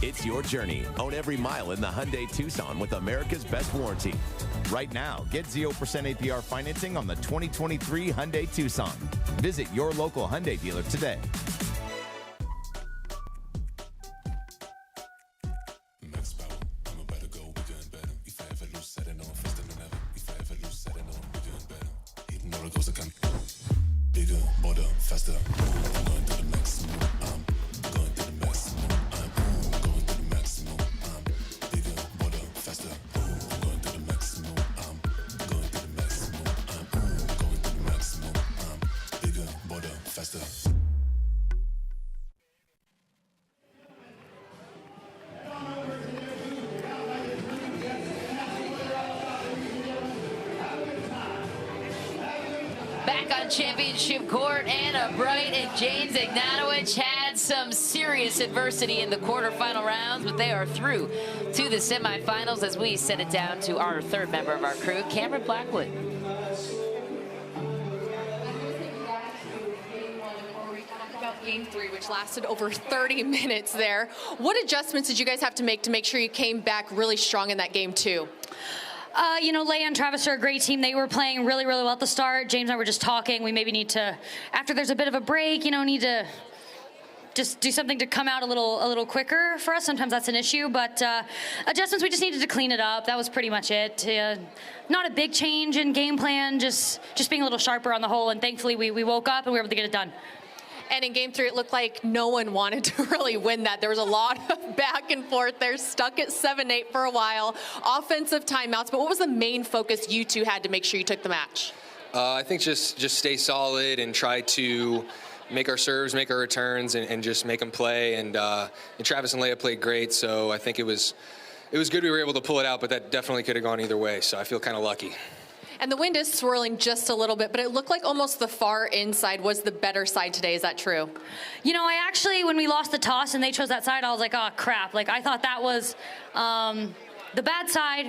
It's your journey. Own every mile in the Hyundai Tucson with America's best warranty. Right now, get 0% APR financing on the 2023 Hyundai Tucson. Visit your local Hyundai dealer today. Back on championship court, Anna Bright and James Ignatowich had some serious adversity in the quarterfinal rounds, but they are through to the semifinals as we send it down to our third member of our crew, Cameron Blackwood. Game 3, which lasted over 30 minutes there. What adjustments did you guys have to make sure you came back really strong in that game 2? You know, Leigh and Travis are a great team. They were playing really, really well at the start. James and I were just talking. We maybe need to, after there's a bit of a break, you know, need to just do something to come out a little quicker for us. Sometimes that's an issue, but adjustments, we just needed to clean it up. That was pretty much it. Not a big change in game plan, just being a little sharper on the whole, and thankfully we woke up and we were able to get it done. And in game 3, it looked like no one wanted to really win that. There was a lot of back and forth there, stuck at 7-8 for a while. Offensive timeouts, but what was the main focus you two had to make sure you took the match? I think just stay solid and try to make our serves, make our returns, and just make them play. And Travis and Leia played great, so I think it was good we were able to pull it out, but that definitely could have gone either way, so I feel kind of lucky. And the wind is swirling just a little bit, but it looked like almost the far inside was the better side today. Is that true? You know, I actually, when we lost the toss and they chose that side, I was like, oh, crap. Like, I thought that was the bad side,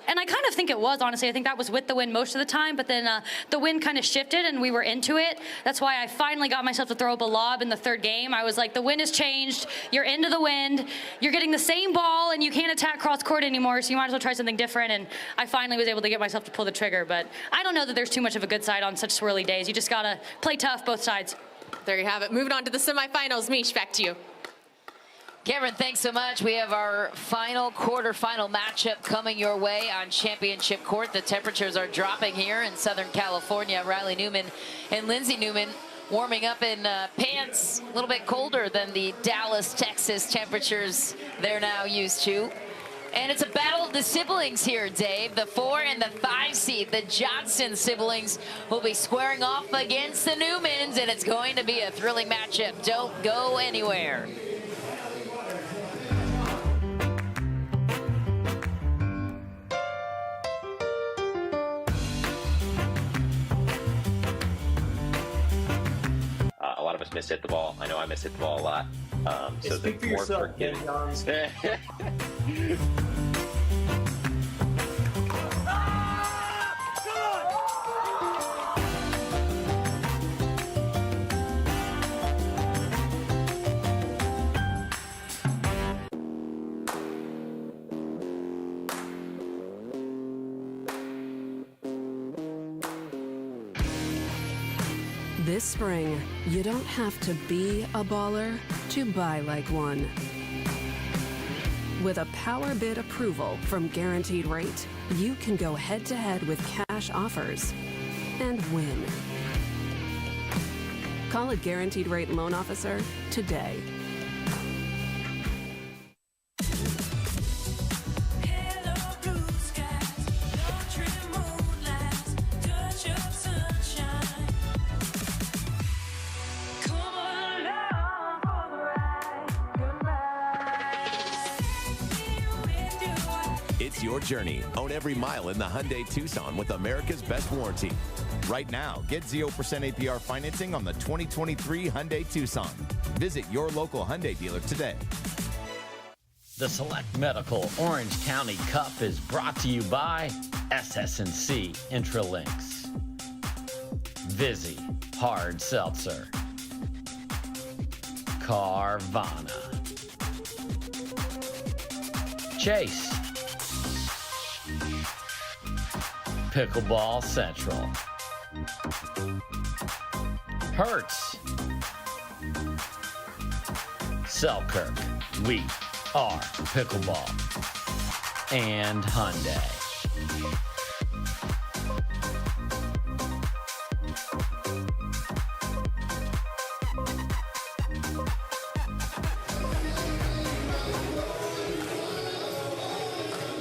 and I kind of think it was, honestly. I think that was with the wind most of the time, but then the wind kind of shifted and we were into it. That's why I finally got myself to throw up a lob in the third game. I was like, the wind has changed. You're into the wind. You're getting the same ball, and you can't attack cross court anymore, so you might as well try something different. And I finally was able to get myself to pull the trigger, but I don't know that there's too much of a good side on such swirly days. You just got to play tough, both sides. There you have it. Moving on to the semifinals. Mish, back to you. Cameron, thanks so much. We have our final quarterfinal matchup coming your way on championship court. The temperatures are dropping here in Southern California. Riley Newman and Lindsey Newman warming up in pants, a little bit colder than the Dallas, Texas temperatures they're now used to. And it's a battle of the siblings here, Dave. The 4 and the 5 seed, the Johnson siblings, will be squaring off against the Newmans, and it's going to be a thrilling matchup. Don't go anywhere. A lot of us miss hit the ball. I know I miss hit the ball a lot. So Speak for more yourself, forgiving. This spring, you don't have to be a baller to buy like one. With a power bid approval from Guaranteed Rate, you can go head-to-head with cash offers and win. Call a Guaranteed Rate loan officer today. It's your journey. Own every mile in the Hyundai Tucson with America's best warranty. Right now, get 0% APR financing on the 2023 Hyundai Tucson. Visit your local Hyundai dealer today. The Select Medical Orange County Cup is brought to you by SS&C Intralinks, Vizzy Hard Seltzer, Carvana, Chase, Pickleball Central, Hertz, Selkirk, we are Pickleball, and Hyundai.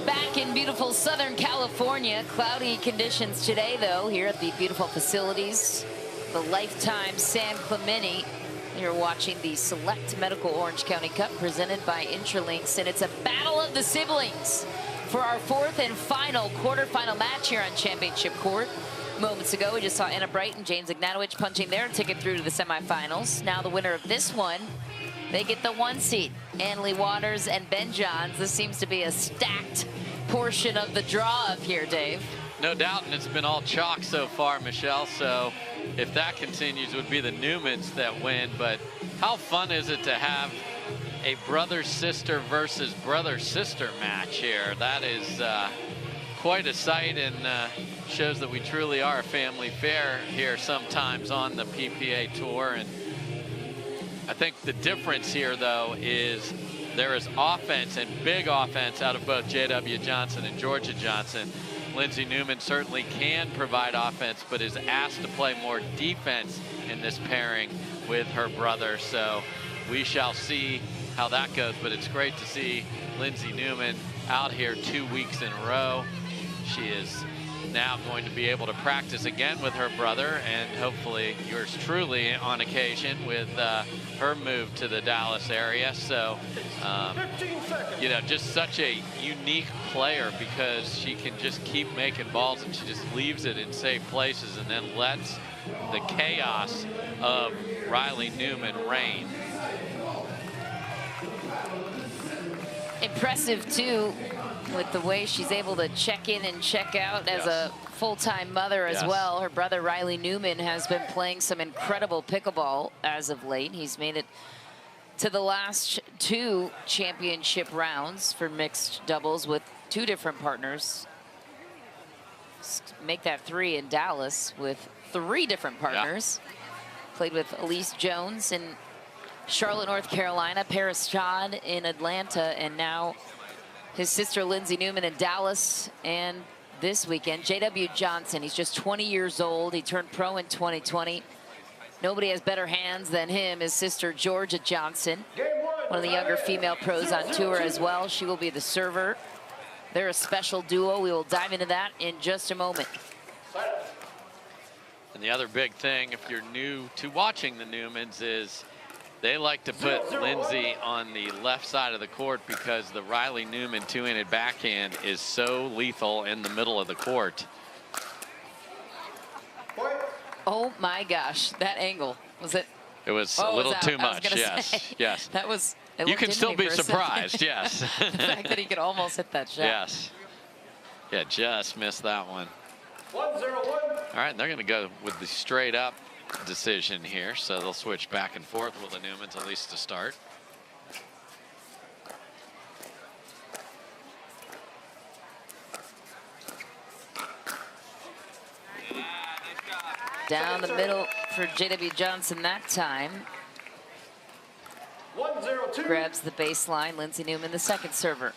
Back in beautiful Southern California, cloudy conditions today, though, here at the beautiful facilities, the Lifetime San Clemente. You're watching the Select Medical Orange County Cup presented by Intralinks, and it's a battle of the siblings for our 4th and final quarterfinal match here on Championship Court. Moments ago, we just saw Etta Wright and James Ignatowich punching their ticket through to the semifinals. Now the winner of this one, they get the 1 seed. Leigh Waters and Ben Johns. This seems to be a stacked portion of the draw up here, Dave. No doubt, and it's been all chalk so far, Michelle. So if that continues, it would be the Newmans that win. But how fun is it to have a brother-sister versus brother-sister match here? That is quite a sight, and shows that we truly are a family fair here sometimes on the PPA Tour. And I think the difference here, though, is there is offense, and big offense, out of both J.W. Johnson and Jorja Johnson. Lindsey Newman certainly can provide offense, but is asked to play more defense in this pairing with her brother. So we shall see how that goes, but it's great to see Lindsey Newman out here 2 weeks in a row. She is now going to be able to practice again with her brother, and hopefully yours truly on occasion with her move to the Dallas area. So, you know, just such a unique player, because she can just keep making balls and she just leaves it in safe places and then lets the chaos of Riley Newman reign. Impressive, too, with the way she's able to check in and check out as a full-time mother as well. Her brother Riley Newman has been playing some incredible pickleball as of late. He's made it to the last 2 championship rounds for mixed doubles with 2 different partners. Make that 3 in Dallas with 3 different partners. Played with Elise Jones in Charlotte, North Carolina, Paris Todd in Atlanta, and now his sister Lindsey Newman in Dallas. And this weekend, J.W. Johnson, he's just 20 years old. He turned pro in 2020. Nobody has better hands than him. His sister, Jorja Johnson, one of the younger female pros on tour as well. She will be the server. They're a special duo. We will dive into that in just a moment. And the other big thing, if you're new to watching the Newmans, is they like to put Lindsey on the left side of the court because the Riley Newman two-handed backhand is so lethal in the middle of the court. Oh my gosh, that angle. Was it? It was a little too much, yes. Say, yes. That was. You can still be surprised, yes. The fact that he could almost hit that shot. Yes. Yeah, just missed that one. 1-0-1. All right, they're going to go with the straight up decision here, so they'll switch back and forth with the Newmans at least to start. Down the middle for JW Johnson that time. 1-0-2. Grabs the baseline. Lindsey Newman, the second server.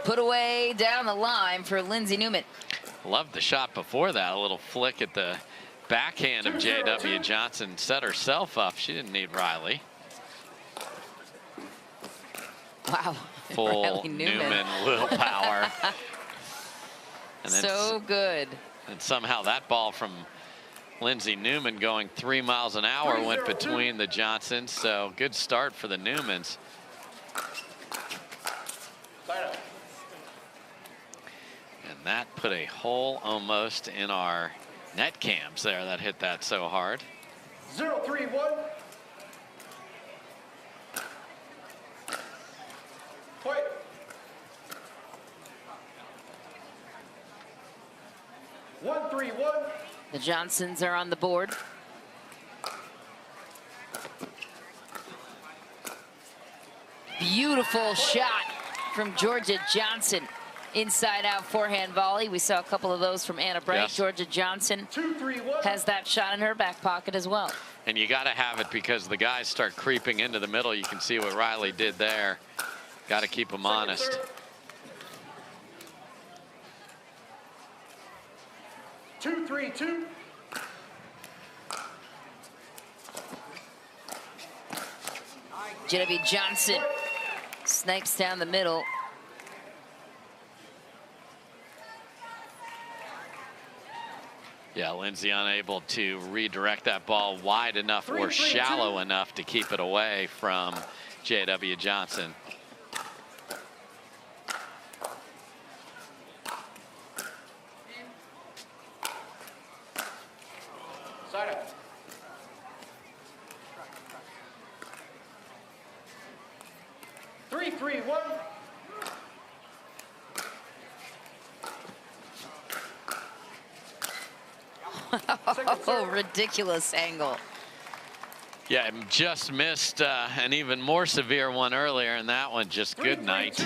Put away down the line for Lindsey Newman. Loved the shot before that. A little flick at the backhand of JW Johnson. Set herself up. She didn't need Riley. Wow. Full Riley Newman willpower. And then so good. And somehow that ball from Lindsey Newman going 3 miles an hour went between the Johnsons. So good start for the Newmans. And that put a hole almost in our net cams there. That hit that so hard. 0-3-1. Point. 1-3-1. The Johnsons are on the board. Beautiful shot from Jorja Johnson. Inside out forehand volley. We saw a couple of those from Etta Wright. Yes. Jorja Johnson has that shot in her back pocket as well. And you got to have it because the guys start creeping into the middle. You can see what Riley did there. Got to keep them honest. Serve. 2-3-2. JW Johnson snipes down the middle. Yeah, Lindsey unable to redirect that ball wide enough or shallow enough to keep it away from JW Johnson. Side up. 3-3-1. Oh, ridiculous angle. Yeah, just missed an even more severe one earlier, and that one just good night.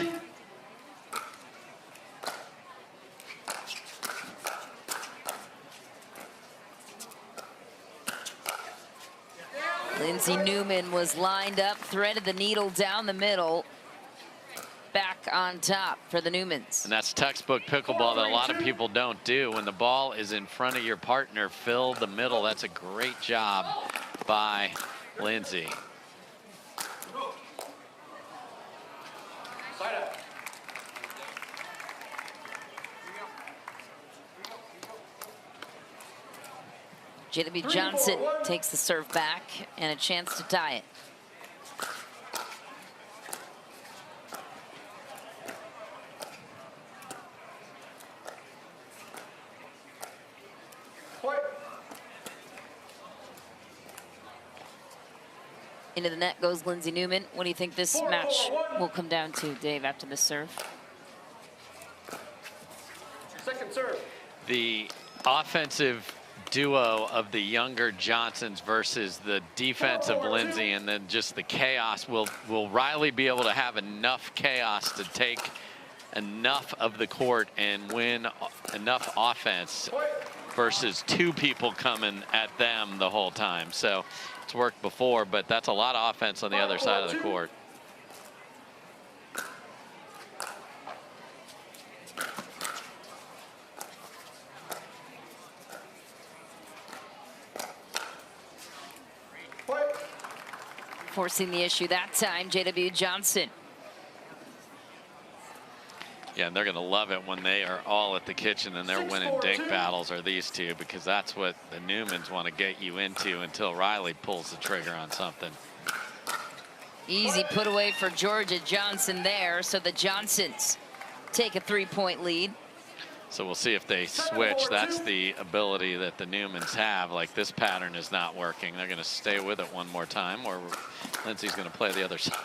Lindsey Newman was lined up, threaded the needle down the middle. Back on top for the Newmans. And that's textbook pickleball that a lot of people don't do. When the ball is in front of your partner, fill the middle. That's a great job by Lindsey. JW Johnson takes the serve back and a chance to tie it. Into the net goes Lindsey Newman. What do you think this match will come down to, Dave, after this serve? Second serve. The offensive duo of the younger Johnsons versus the defense of Lindsey, and then just the chaos. Will Riley be able to have enough chaos to take enough of the court and win enough offense versus two people coming at them the whole time? So it's worked before, but that's a lot of offense on the other side of the court. forcing the issue that time, JW Johnson. Yeah, and they're going to love it when they are all at the kitchen and they're winning dink battles, are these two, because that's what the Newmans want to get you into until Riley pulls the trigger on something. Easy put away for Jorja Johnson there, so the Johnsons take a 3-point lead. So we'll see if they switch. That's the ability that the Newmans have. Like, this pattern is not working. They're going to stay with it one more time, or Lindsey's going to play the other side.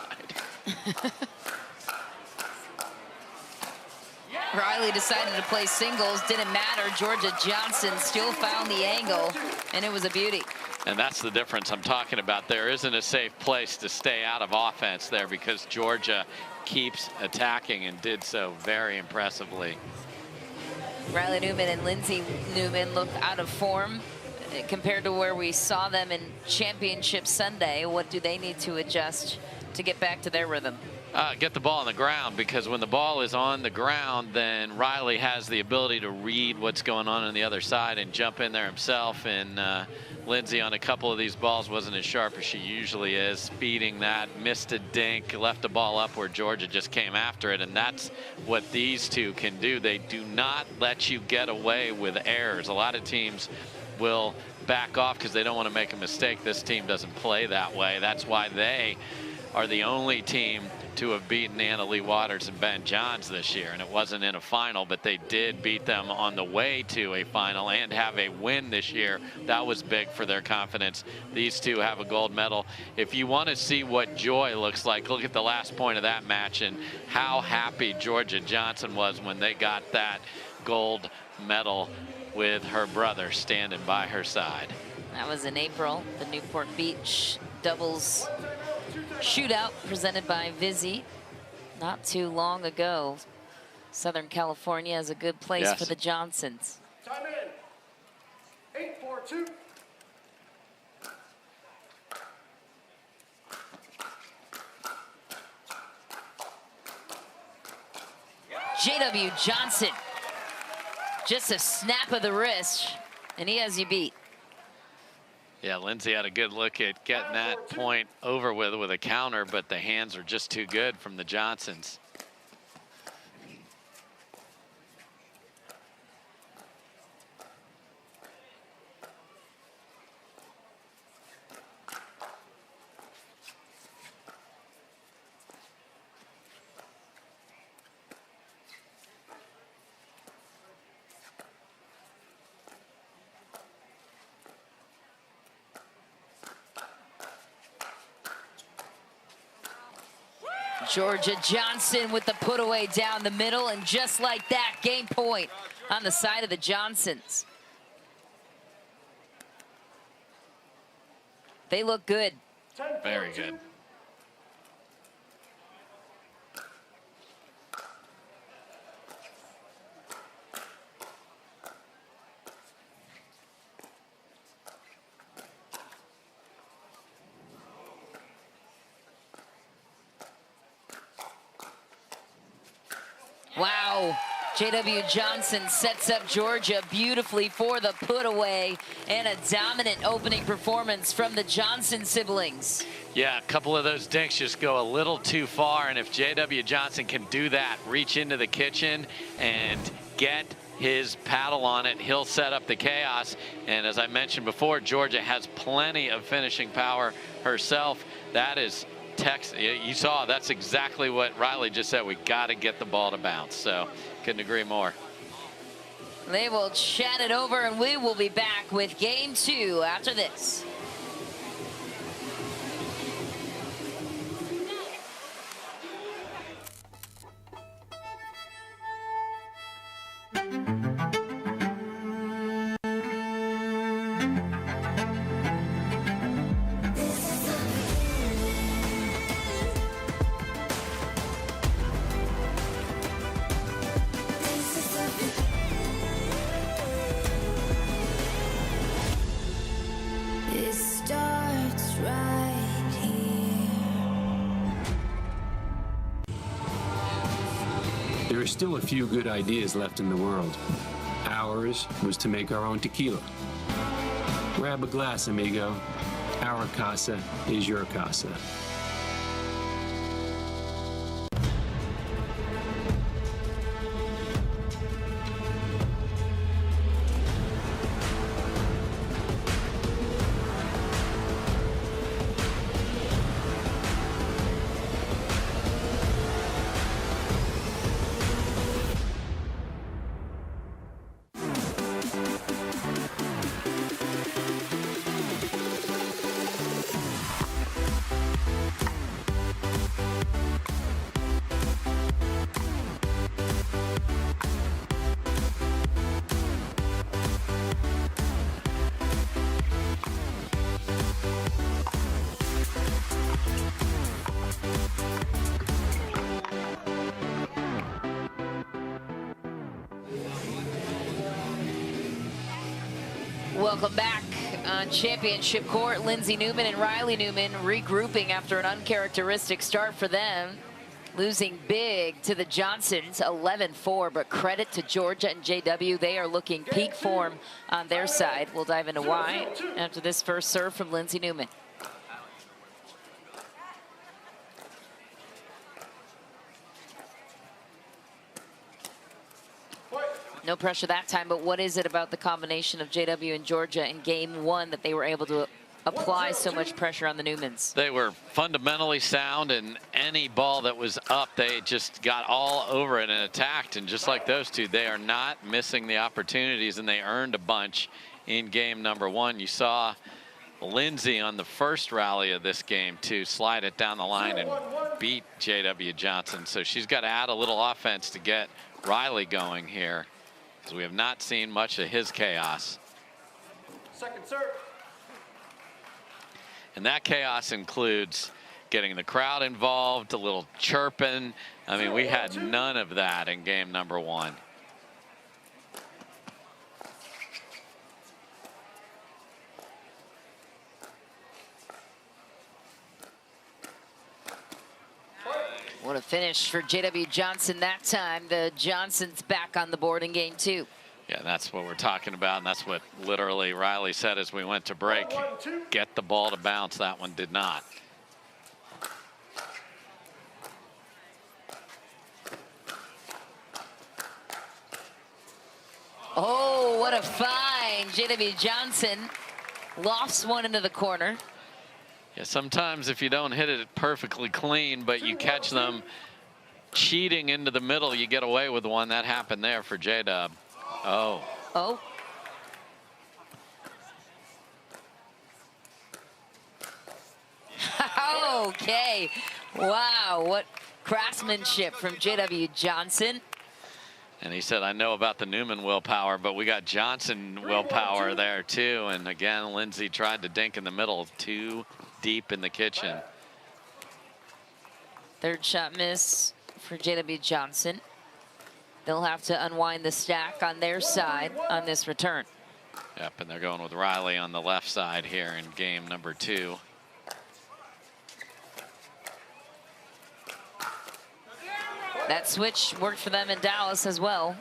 Riley decided to play singles, didn't matter. Jorja Johnson still found the angle, and it was a beauty. And that's the difference I'm talking about. There isn't a safe place to stay out of offense there because Jorja keeps attacking and did so very impressively. Riley Newman and Lindsey Newman look out of form compared to where we saw them in Championship Sunday. What do they need to adjust to get back to their rhythm? Get the ball on the ground, because when the ball is on the ground, then Riley has the ability to read what's going on the other side and jump in there himself. And Lindsey on a couple of these balls wasn't as sharp as she usually is, speeding that, missed a dink, left the ball up where Jorja just came after it. And that's what these two can do. They do not let you get away with errors. A lot of teams will back off because they don't want to make a mistake. This team doesn't play that way. That's why they are the only team to have beaten Leigh Waters and Ben Johns this year. And it wasn't in a final, but they did beat them on the way to a final and have a win this year. That was big for their confidence. These two have a gold medal. If you want to see what joy looks like, look at the last point of that match and how happy Jorja Johnson was when they got that gold medal with her brother standing by her side. That was in April, the Newport Beach doubles shootout presented by Vizzy not too long ago. Southern California is a good place for the Johnsons. Time in. 8-4-2. JW Johnson, just a snap of the wrist, and he has you beat. Yeah, Lindsey had a good look at getting that point over with a counter, but the hands are just too good from the Johnsons. Jorja Johnson with the put away down the middle, and just like that, game point on the side of the Johnsons. They look good. Very good. Wow, JW Johnson sets up Jorja beautifully for the put away, and a dominant opening performance from the Johnson siblings. Yeah, a couple of those dinks just go a little too far, and if JW Johnson can do that, reach into the kitchen and get his paddle on it, he'll set up the chaos. And as I mentioned before, Jorja has plenty of finishing power herself. That is you saw, that's exactly what Riley just said. We got to get the ball to bounce. So couldn't agree more. They will chat it over, and we will be back with game 2 after this. There are still a few good ideas left in the world. Ours was to make our own tequila. Grab a glass, amigo. Our casa is your casa. Welcome back on championship court. Lindsey Newman and Riley Newman regrouping after an uncharacteristic start for them. Losing big to the Johnsons, 11-4, but credit to Jorja and JW. They are looking peak form on their side. We'll dive into why after this first serve from Lindsey Newman. No pressure that time, but what is it about the combination of JW and Jorja in game one that they were able to apply so much pressure on the Newmans? They were fundamentally sound, and any ball that was up, they just got all over it and attacked. And just like those two, they are not missing the opportunities, and they earned a bunch in game number one. You saw Lindsey on the first rally of this game to slide it down the line and beat JW Johnson. So she's got to add a little offense to get Riley going here, because we have not seen much of his chaos. Second serve. And that chaos includes getting the crowd involved, a little chirping. I mean, we had none of that in game number one. What a finish for JW Johnson that time. The Johnsons back on the board in game two. Yeah, that's what we're talking about, and that's what literally Riley said as we went to break. Get the ball to bounce. That one did not. Oh, what a find. JW Johnson lofts one into the corner. Yeah, sometimes if you don't hit it perfectly clean, but you catch them cheating into the middle, you get away with one. That happened there for J-Dub. Oh. Oh. Okay. Wow, what craftsmanship from JW Johnson. And he said, I know about the Newman willpower, but we got Johnson willpower there too. And again, Lindsey tried to dink in the middle, too deep in the kitchen. Third shot miss for JW Johnson. They'll have to unwind the stack on their side on this return. Yep, and they're going with Riley on the left side here in game number two. That switch worked for them in Dallas as well.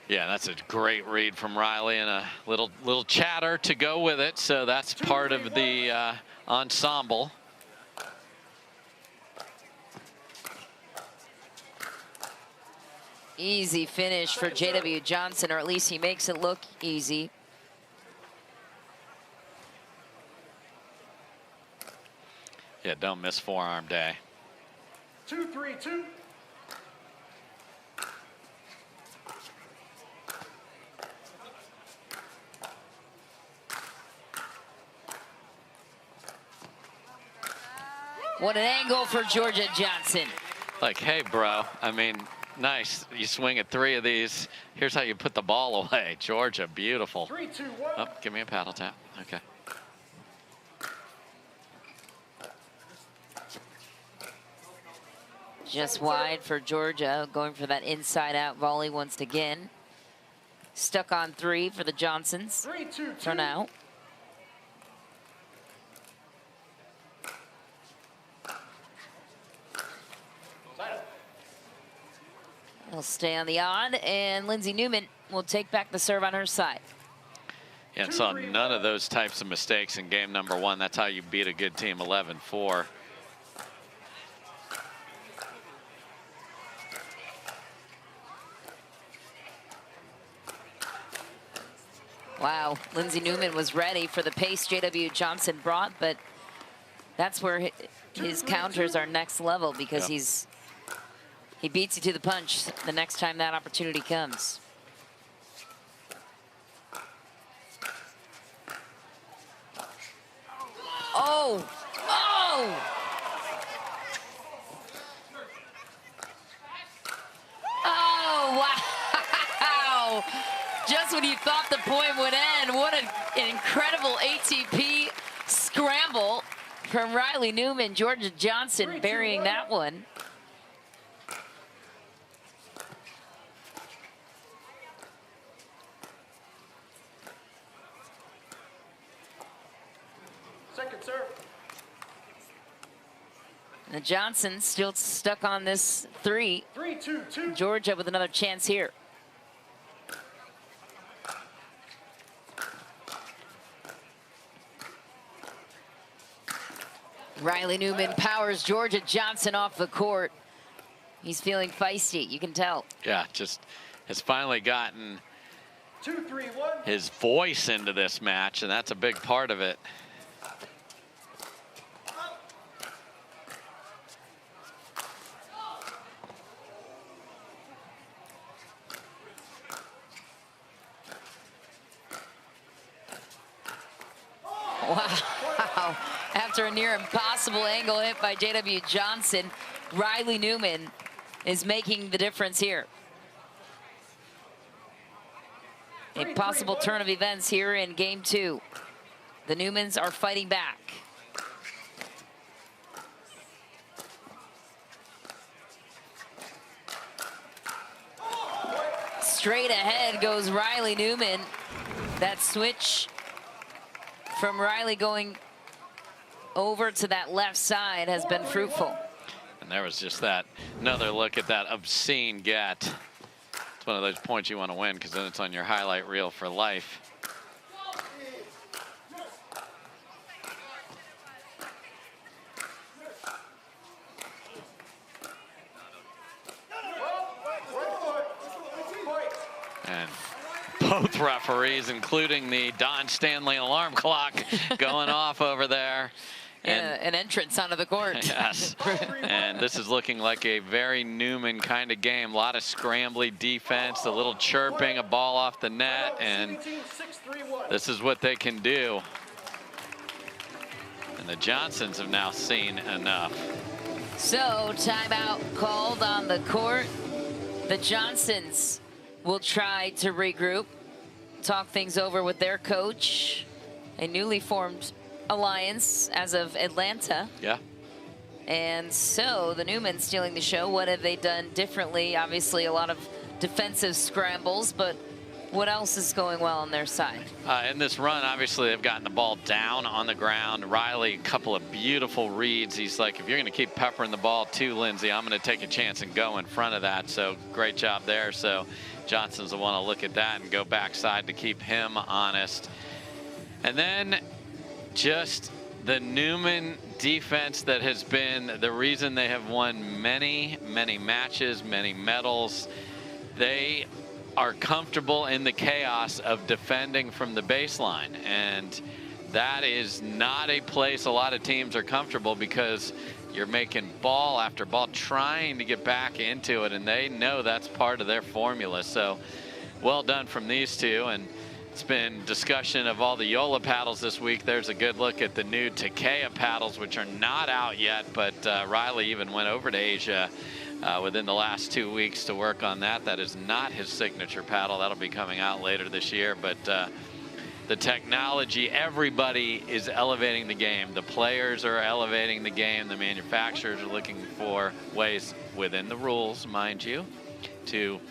Yeah, that's a great read from Riley and a little chatter to go with it. So that's part of the ensemble. Easy finish for JW Johnson, or at least he makes it look easy. Yeah, don't miss forearm day. 2-3-2. What an angle for Jorja Johnson. Like, hey, bro, I mean, nice. You swing at three of these. Here's how you put the ball away. Jorja, beautiful. 3, 2, 1. Oh, give me a paddle tap. Okay. Just wide for Jorja, going for that inside-out volley once again. Stuck on three for the Johnsons 3-2-2. for now. They'll stay on the odd, and Lindsey Newman will take back the serve on her side. And saw none of those types of mistakes in game number 1. That's how you beat a good team 11-4. Wow, Lindsey Newman was ready for the pace J.W. Johnson brought, but that's where his counters are next level, because he beats you to the punch the next time that opportunity comes. Oh, oh! Oh, wow! Just when you thought the point would end, what an incredible ATP scramble from Riley Newman. Jorja Johnson burying that one. Second serve. And Johnson still stuck on this 3. 3-2-2. Jorja with another chance here. Riley Newman powers Jorja Johnson off the court. He's feeling feisty, you can tell. Yeah, just has finally gotten 2-3-1. his voice into this match, and that's a big part of it. Wow, after a near impossible angle hit by J.W. Johnson, Riley Newman is making the difference here. A possible turn of events here in game 2. The Newmans are fighting back. Straight ahead goes Riley Newman. That switch from Riley going over to that left side has been fruitful. And there was just that, another look at that obscene get. It's one of those points you want to win, because then it's on your highlight reel for life. And both referees, including the Don Stanley alarm clock, going off over there. And yeah, an entrance onto the court. Yes. And this is looking like a very Newman kind of game. A lot of scrambly defense, a little chirping, a ball off the net, and this is what they can do. And the Johnsons have now seen enough. So, timeout called on the court. The Johnsons will try to regroup, talk things over with their coach, a newly formed alliance as of Atlanta. Yeah. And so the Newmans stealing the show. What have they done differently? Obviously a lot of defensive scrambles, but what else is going well on their side? In this run, obviously they've gotten the ball down on the ground. Riley, a couple of beautiful reads. He's like, if you're going to keep peppering the ball to Lindsey, I'm going to take a chance and go in front of that. So great job there. So Johnson's will want to look at that and go backside to keep him honest. And then just the Newman defense that has been the reason they have won many, many matches, many medals. They are comfortable in the chaos of defending from the baseline, and that is not a place a lot of teams are comfortable, because you're making ball after ball trying to get back into it, and they know that's part of their formula. So well done from these two. And it's been discussion of all the Yola paddles this week. There's a good look at the new Takea paddles, which are not out yet, but Riley even went over to Asia within the last 2 weeks to work on that. That is not his signature paddle. That'll be coming out later this year. But the technology, everybody is elevating the game. The players are elevating the game. The manufacturers are looking for ways, within the rules, mind you, to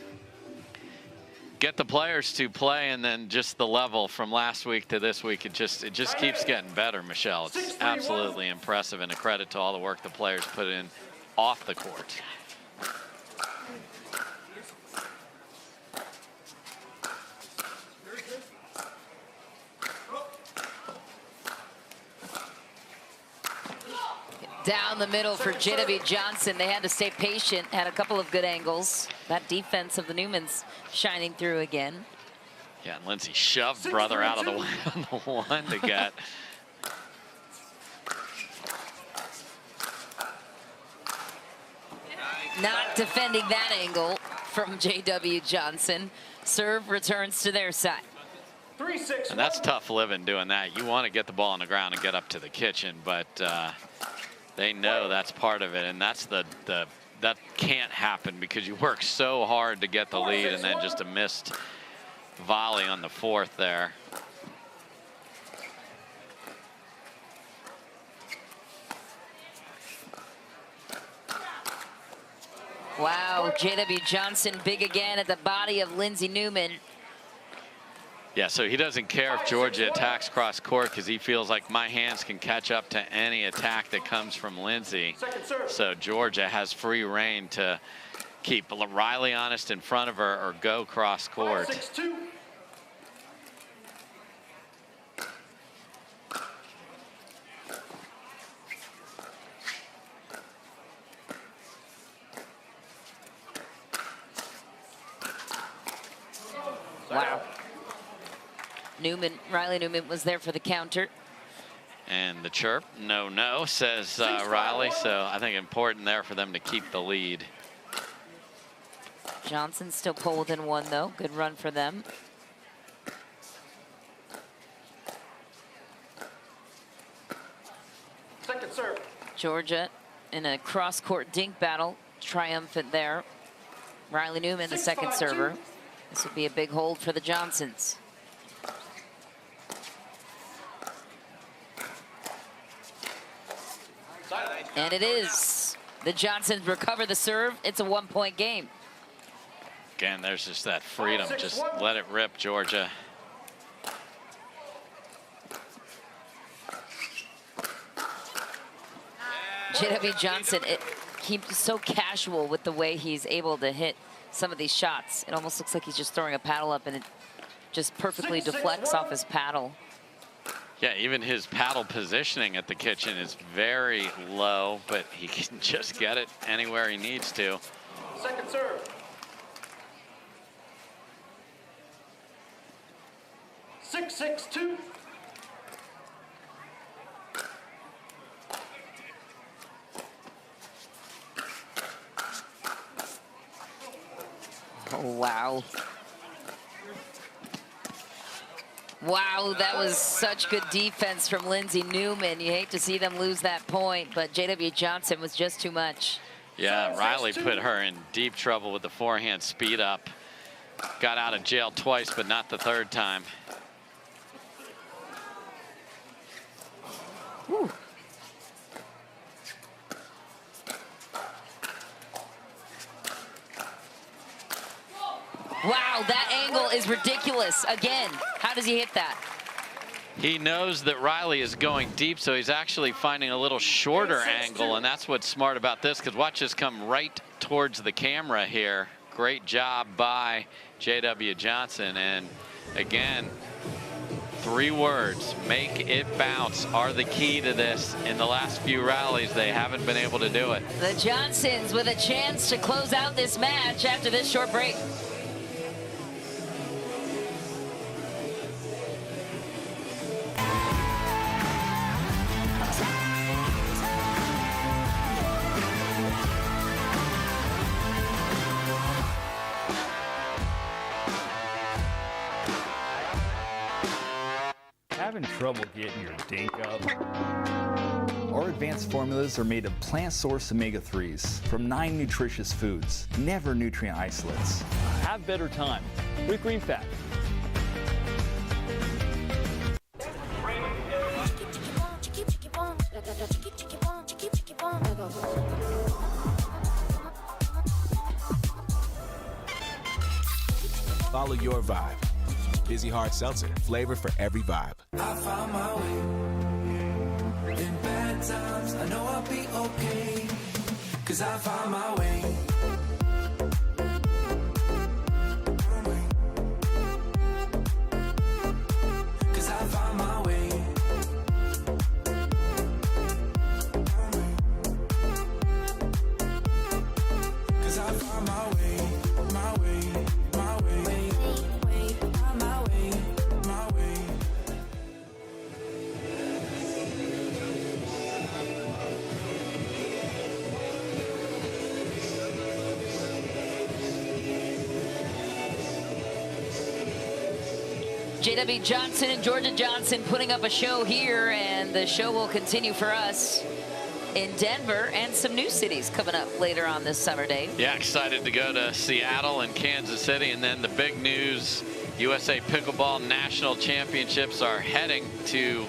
get the players to play, and then just the level from last week to this week, it just keeps getting better, Michelle. It's absolutely impressive, and a credit to all the work the players put in off the court. Down the middle for JW Johnson. They had to stay patient, had a couple of good angles. That defense of the Newmans shining through again. Yeah, and Lindsey shoved brother out of the way on the one to get. Not defending that angle from JW Johnson. Serve returns to their side. And that's tough living doing that. You want to get the ball on the ground and get up to the kitchen, but they know that's part of it, and that's that can't happen because you work so hard to get the lead, and then just a missed volley on the fourth there. Wow, JW Johnson big again at the body of Lindsey Newman. Yeah, so he doesn't care if Jorja attacks cross court because he feels like my hands can catch up to any attack that comes from Lindsey. So Jorja has free reign to keep Riley honest in front of her or go cross court. 5-6-2. Wow. Riley Newman was there for the counter. And the chirp, no, says Riley. So I think important there for them to keep the lead. Johnson still pull within one, though. Good run for them. Second serve. Jorja in a cross-court dink battle, triumphant there. Riley Newman, the second server. This would be a big hold for the Johnsons. And it is. The Johnsons recover the serve. It's a one-point game. Again, there's just that freedom. Just let it rip, Jorja. JW Johnson, he's so casual with the way he's able to hit some of these shots. It almost looks like he's just throwing a paddle up and it just perfectly deflects off his paddle. Yeah, even his paddle positioning at the kitchen is very low, but he can just get it anywhere he needs to. Second serve. 6-6-2. Oh, wow. Wow, that was such good defense from Lindsey Newman. You hate to see them lose that point, but JW Johnson was just too much. Yeah, Riley put her in deep trouble with the forehand speed up. Got out of jail twice, but not the third time. Whew. Wow, that angle is ridiculous. Again, how does he hit that? He knows that Riley is going deep, so he's actually finding a little shorter angle, and that's what's smart about this, because watch this come right towards the camera here. Great job by JW Johnson, and again, 3 words, make it bounce, are the key to this. In the last few rallies, they haven't been able to do it. The Johnsons with a chance to close out this match after this short break. Having trouble getting your dink up? Our advanced formulas are made of plant-sourced omega-3s from 9 nutritious foods, never nutrient isolates. Have better time with green fat. Follow your vibe. Busy Hard Seltzer, flavor for every vibe. I found my way. In bad times, I know I'll be okay. 'Cause I found my way. 'Cause I found my way. JW Johnson and Jorja Johnson putting up a show here, and the show will continue for us in Denver and some new cities coming up later on this summer, Dave. Yeah, excited to go to Seattle and Kansas City. And then the big news, USA Pickleball National Championships are heading to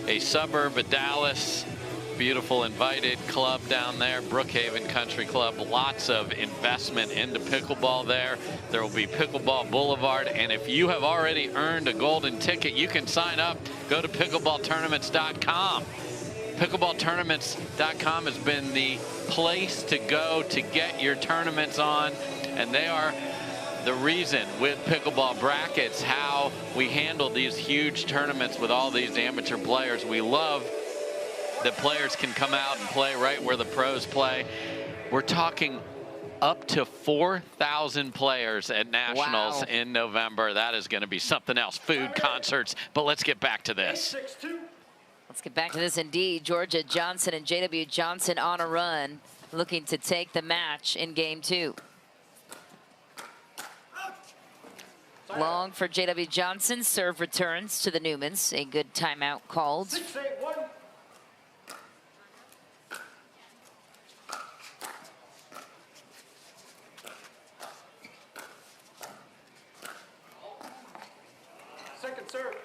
a suburb of Dallas. Beautiful invited club down there, Brookhaven Country Club. Lots of investment into pickleball there. There will be Pickleball Boulevard, and if you have already earned a golden ticket, you can sign up. Go to pickleballtournaments.com. Pickleballtournaments.com has been the place to go to get your tournaments on, and they are the reason with pickleball brackets how we handle these huge tournaments with all these amateur players. We love that players can come out and play right where the pros play. We're talking up to 4,000 players at Nationals in November. That is going to be something else. Food, concerts, but let's get back to this. Let's get back to this indeed. Jorja Johnson and JW Johnson on a run, looking to take the match in game 2. Long for JW Johnson. Serve returns to the Newmans. A good timeout called. 6-8-1. Second serve.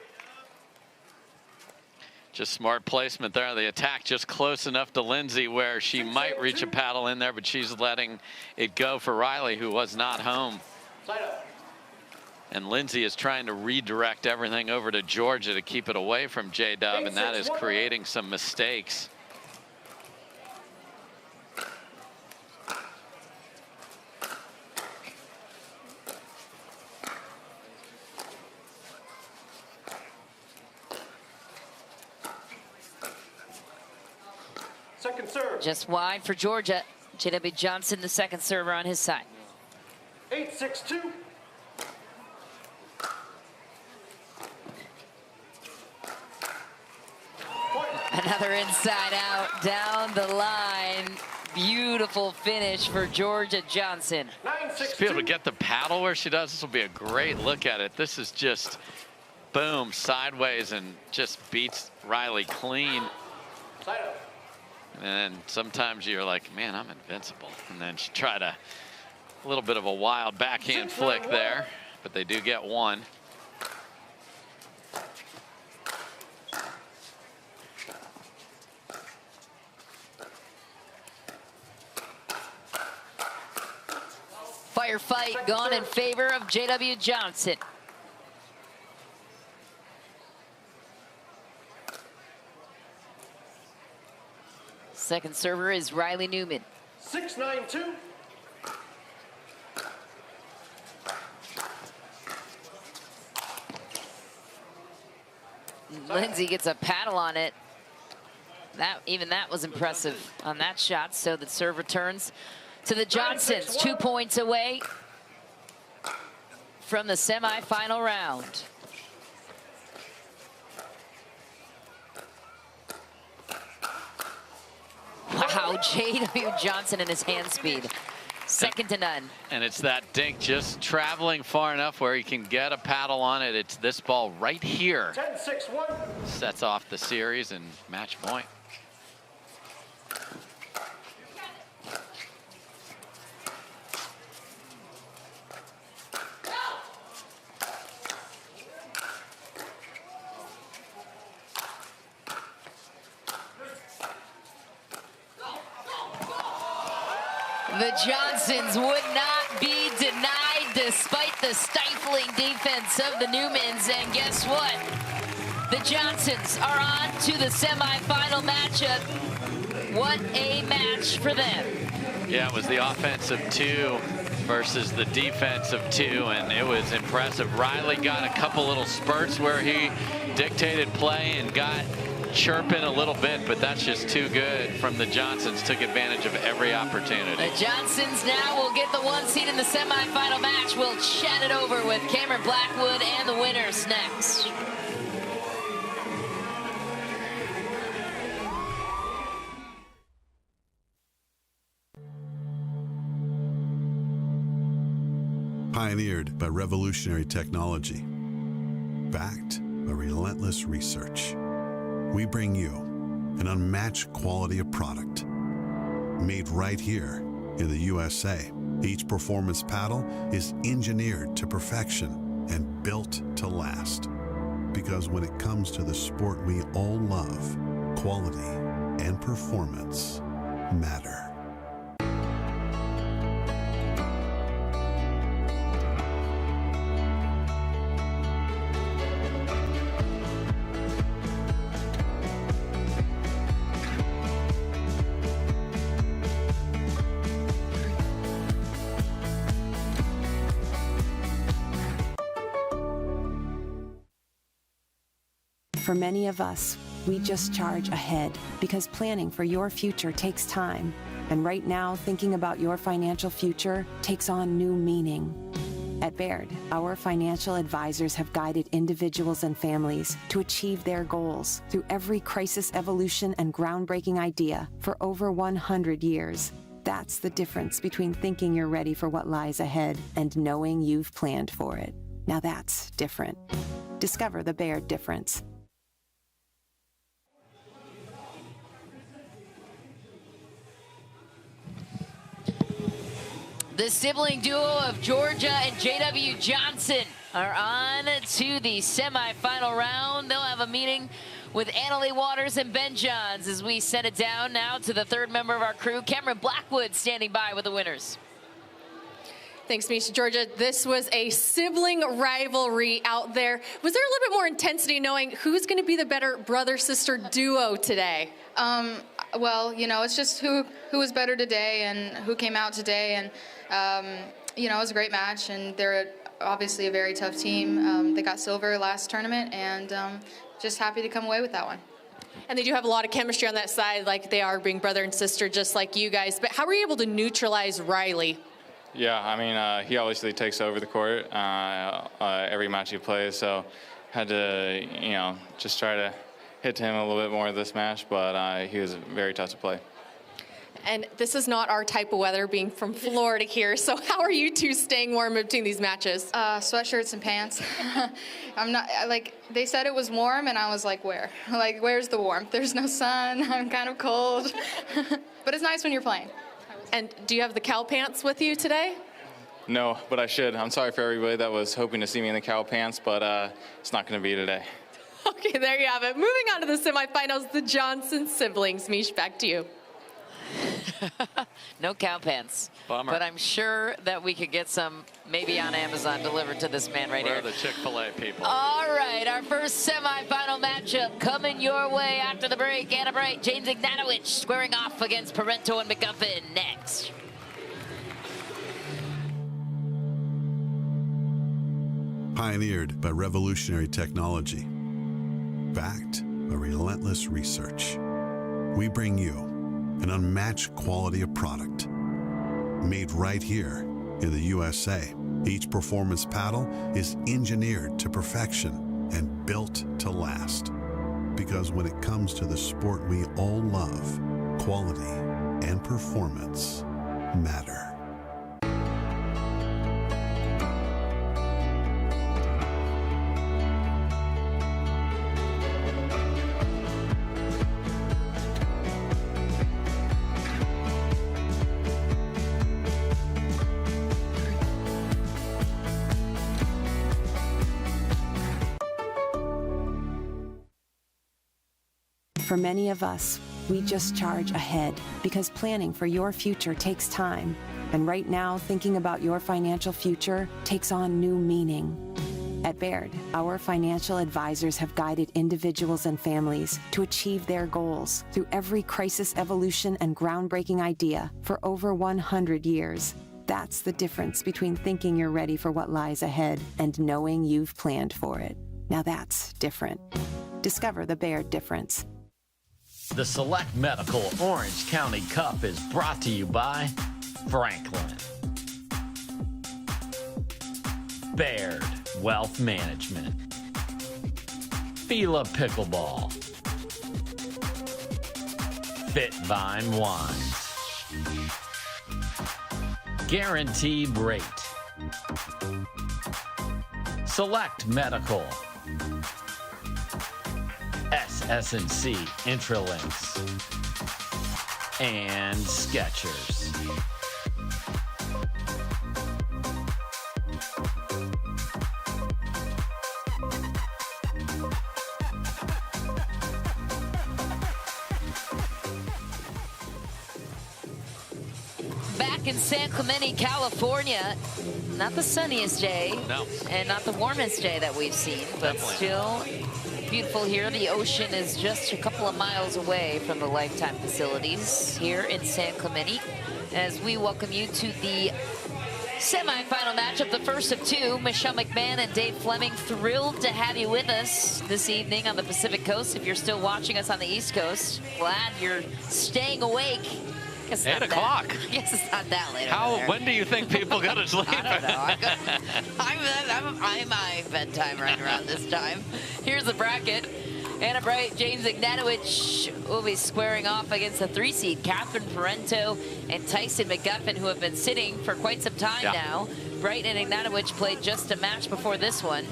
Just smart placement there. The attack just close enough to Lindsey where she might reach a paddle in there, but she's letting it go for Riley, who was not home. And Lindsey is trying to redirect everything over to Jorja to keep it away from J-Dub, and that is creating some mistakes. Second serve. Just wide for Jorja. JW Johnson, the second server on his side. 8-6-2. Another inside out down the line. Beautiful finish for Jorja Johnson. Just be able to get the paddle where she does. This will be a great look at it. This is just boom, sideways, and just beats Riley clean. And sometimes you're like, man, I'm invincible. And then she tried a little bit of a wild backhand flick there, but they do get one. Firefight gone in favor of JW Johnson. Second server is Riley Newman. 6-9-2. Lindsey gets a paddle on it. Even that was impressive on that shot. So the serve returns to the Johnsons, 2 points away from the semifinal round. Wow, JW Johnson and his hand speed, second to none. And it's that dink just traveling far enough where he can get a paddle on it. It's this ball right here. 10-6-1. Sets off the series and match point. The Johnsons would not be denied despite the stifling defense of the Newmans. And guess what? The Johnsons are on to the semifinal matchup. What a match for them. Yeah, it was the offensive 2 versus the defensive 2, and it was impressive. Riley got a couple little spurts where he dictated play and got chirping a little bit, but that's just too good from the Johnsons. Took advantage of every opportunity. The Johnsons now will get the 1 seed in the semifinal match. We'll chat it over with Cameron Blackwood and the winners next. Pioneered by revolutionary technology, Backed by relentless research, we bring you an unmatched quality of product. Made right here in the USA, each performance paddle is engineered to perfection and built to last. Because when it comes to the sport we all love, quality and performance matter. For many of us, we just charge ahead because planning for your future takes time. And right now, thinking about your financial future takes on new meaning. At Baird, our financial advisors have guided individuals and families to achieve their goals through every crisis evolution and groundbreaking idea for over 100 years. That's the difference between thinking you're ready for what lies ahead and knowing you've planned for it. Now that's different. Discover the Baird difference. The sibling duo of Jorja and J.W. Johnson are on to the semifinal round. They'll have a meeting with Leigh Waters and Ben Johns as we send it down now to the third member of our crew, Cameron Blackwood, standing by with the winners. Thanks, Misha. Jorja, this was a sibling rivalry out there. Was there a little bit more intensity knowing who's going to be the better brother-sister duo today? Well, you know, it's just who was better today and who came out today. And, you know, it was a great match, and they're obviously a very tough team. They got silver last tournament, and just happy to come away with that one. And they do have a lot of chemistry on that side, like they are being brother and sister, just like you guys. But how were you able to neutralize Riley? Yeah, I mean, he obviously takes over the court every match he plays, so had to, you know, just try to hit him a little bit more this match, but he was very tough to play. And this is not our type of weather, being from Florida here, so how are you two staying warm between these matches? Sweatshirts and pants. I'm not, like, they said it was warm, and I was like, where? Like, where's the warmth? There's no sun, I'm kind of cold. But it's nice when you're playing. And do you have the cow pants with you today? No, but I should. I'm sorry for everybody that was hoping to see me in the cow pants, but it's not going to be today. Okay, there you have it. Moving on to the semifinals, the Johnson siblings. Mish, back to you. No cow pants. Bummer. But I'm sure that we could get some maybe on Amazon delivered to this man right We're here. the Chick-fil-A people. All right, our first semifinal matchup coming your way after the break. Etta Wright, James Ignatowich squaring off against Parento and McGuffin next. Pioneered by revolutionary technology, backed by relentless research, we bring you an unmatched quality of product. Made right here in the USA, each performance paddle is engineered to perfection and built to last. Because when it comes to the sport we all love, quality and performance matter. For many of us, we just charge ahead because planning for your future takes time. And right now, thinking about your financial future takes on new meaning. At Baird, our financial advisors have guided individuals and families to achieve their goals through every crisis evolution and groundbreaking idea for over 100 years. That's the difference between thinking you're ready for what lies ahead and knowing you've planned for it. Now that's different. Discover the Baird difference. The Select Medical Orange County Cup is brought to you by Franklin, Baird Wealth Management, Fila Pickleball, Fitvine Wines, Guaranteed Rate, Select Medical, SNC, Intralinks, and Skechers. Back in San Clemente, California, not the sunniest day, No. and not the warmest day that we've seen, but Definitely. still beautiful here. The ocean is just a couple of miles away from the Lifetime facilities here in San Clemente, as we welcome you to the semifinal matchup, the first of two. Michelle McMahon and Dave Fleming, thrilled to have you with us this evening on the Pacific Coast. If you're still watching us on the East Coast, glad you're staying awake. 8 o'clock. I guess it's not that late. When do you think people go to sleep? I don't know. I'm my bedtime right around this time. Here's the bracket. Etta Wright, James Ignatowich will be squaring off against the 3 seed, Catherine Parento and Tyson McGuffin, who have been sitting for quite some time now. Wright and Ignatowich played just a match before this one,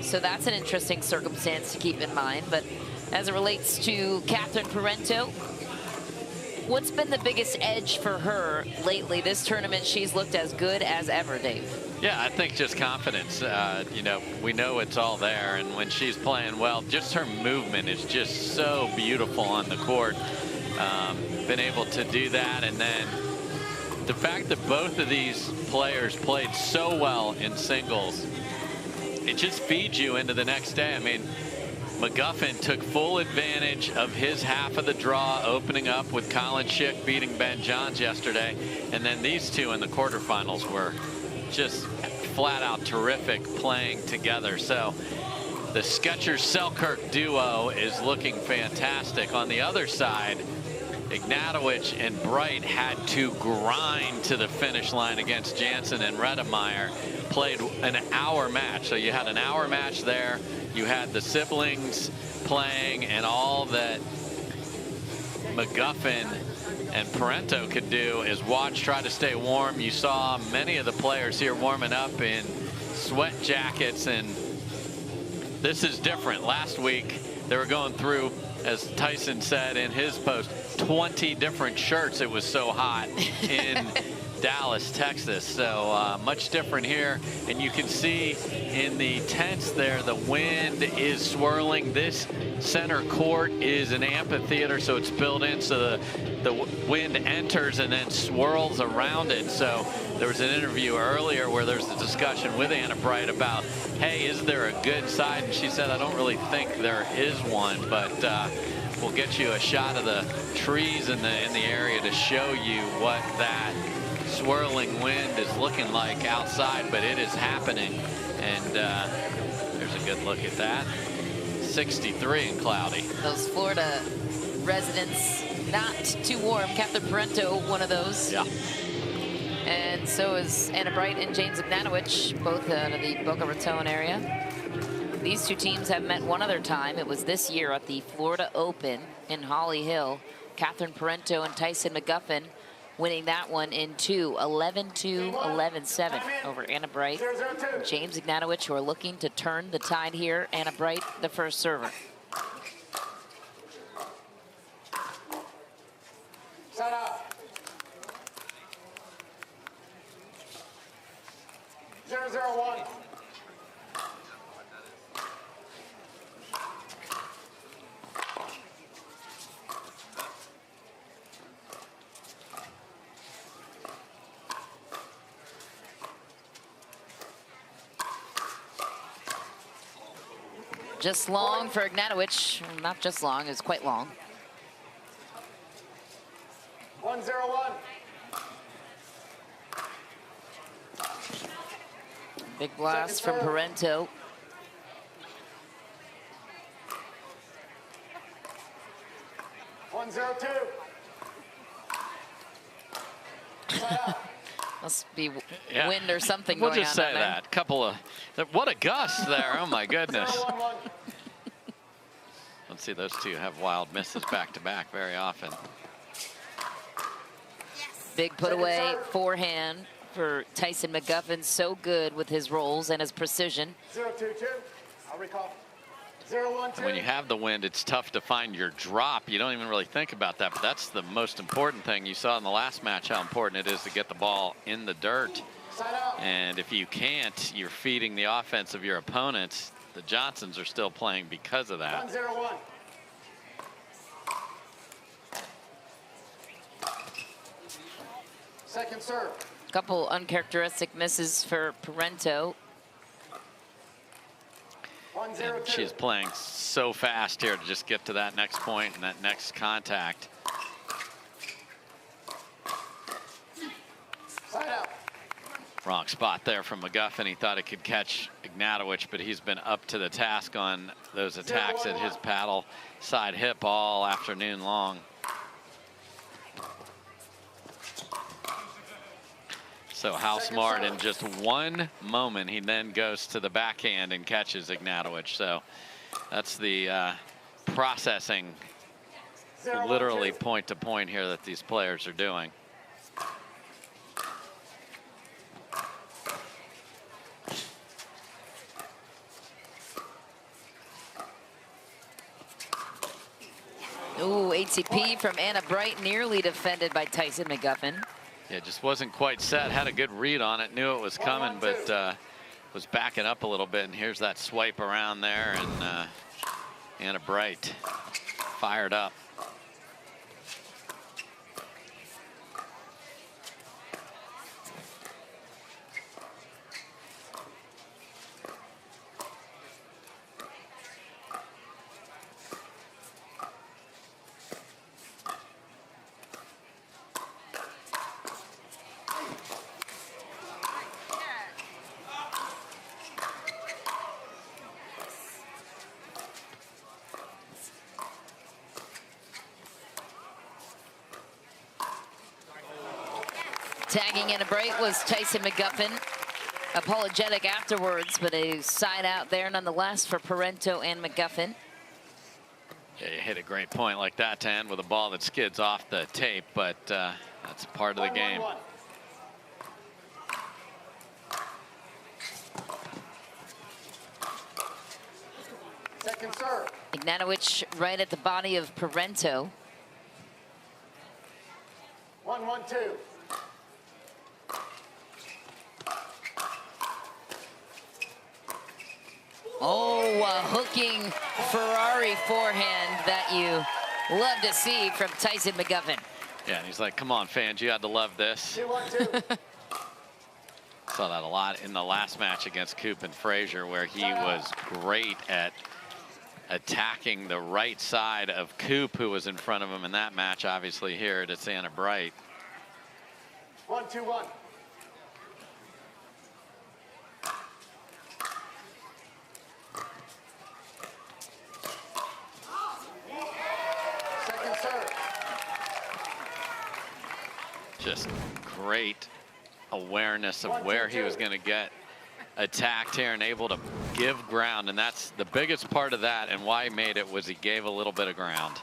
so that's an interesting circumstance to keep in mind. But as it relates to Catherine Parento, what's been the biggest edge for her lately? This tournament, she's looked as good as ever, Dave. Yeah, I think just confidence. You know, we know it's all there, and when she's playing well, just her movement is just so beautiful on the court. Been able to do that, and then the fact that both of these players played so well in singles, it just feeds you into the next day. I mean, McGuffin took full advantage of his half of the draw, opening up with Colin Schick beating Ben Johns yesterday. And then these two in the quarterfinals were just flat out terrific playing together. So the Skechers-Selkirk duo is looking fantastic. On the other side, Ignatowich and Bright had to grind to the finish line against Jansen and Redemeyer. Played an hour match. So you had an hour match there. You had the siblings playing, and all that McGuffin and Parento could do is watch, try to stay warm. You saw many of the players here warming up in sweat jackets, and this is different. Last week, they were going through, as Tyson said in his post, 20 different shirts. It was so hot in Dallas, Texas. So much different here, and you can see in the tents there the wind is swirling. This center court is an amphitheater, so it's built in, so the wind enters and then swirls around it. So there was an interview earlier where there's a discussion with Anna Bright about, hey, is there a good side? And she said, I don't really think there is one, but we'll get you a shot of the trees in the area to show you what that swirling wind is looking like outside, but it is happening. And there's a good look at that. 63 and cloudy. Those Florida residents, not too warm. Catherine Parento, one of those. Yeah. And so is Etta Wright and James Ignatowich, both out of the Boca Raton area. These two teams have met one other time. It was this year at the Florida Open in Holly Hill. Catherine Parento and Tyson McGuffin winning that one in 11-2, 11-7 over Anna Bright. James Ignatowich, who are looking to turn the tide here. Anna Bright, the first server. Set up. 0-0-1. Just long for Ignatowich. Not just long, it's quite long. 1-0-1. Big blast from Parento. Must be wind or something we'll going on. We'll just say that. Couple of, what a gust there. Oh my goodness. Let's see, those two have wild misses back to back very often. Big put away forehand for Tyson McGuffin. So good with his rolls and his precision. 0-2-2. I'll recall. And when you have the wind, it's tough to find your drop. You don't even really think about that, but that's the most important thing. You saw in the last match how important it is to get the ball in the dirt. And if you can't, you're feeding the offense of your opponents. The Johnsons are still playing because of that. 1-0-1. Second serve. Couple uncharacteristic misses for Parento. And she's playing so fast here to just get to that next point and that next contact. Side out. Wrong spot there from McGuffin. He thought he could catch Ignatowich, but he's been up to the task on those attacks at his paddle side hip all afternoon long. So how smart, in just one moment, he then goes to the backhand and catches Ignatowich. So that's the processing, literally point to point here, that these players are doing. Ooh, ATP from Etta Wright, nearly defended by Tyson McGuffin. Yeah, just wasn't quite set. Had a good read on it, knew it was coming, but was backing up a little bit. And here's that swipe around there, and Etta Wright fired up. Tagging Etta Wright was Tyson McGuffin. Apologetic afterwards, but a side out there nonetheless for Parento and McGuffin. Yeah, you hit a great point like that to end with a ball that skids off the tape, but that's part of the game. Second serve. Ignatowich right at the body of Parento. 1-1-2. Oh, a hooking Ferrari forehand that you love to see from Tyson McGuffin. Yeah, and he's like, come on, fans, you had to love this. 2-1-2. Saw that a lot in the last match against Coop and Frazier, where he was great at attacking the right side of Coop, who was in front of him in that match. Obviously here it's Etta Wright. 1-2-1. Second serve. Just great awareness of where he was going to get attacked here and able to give ground. And that's the biggest part of that, and why he made it was he gave a little bit of ground.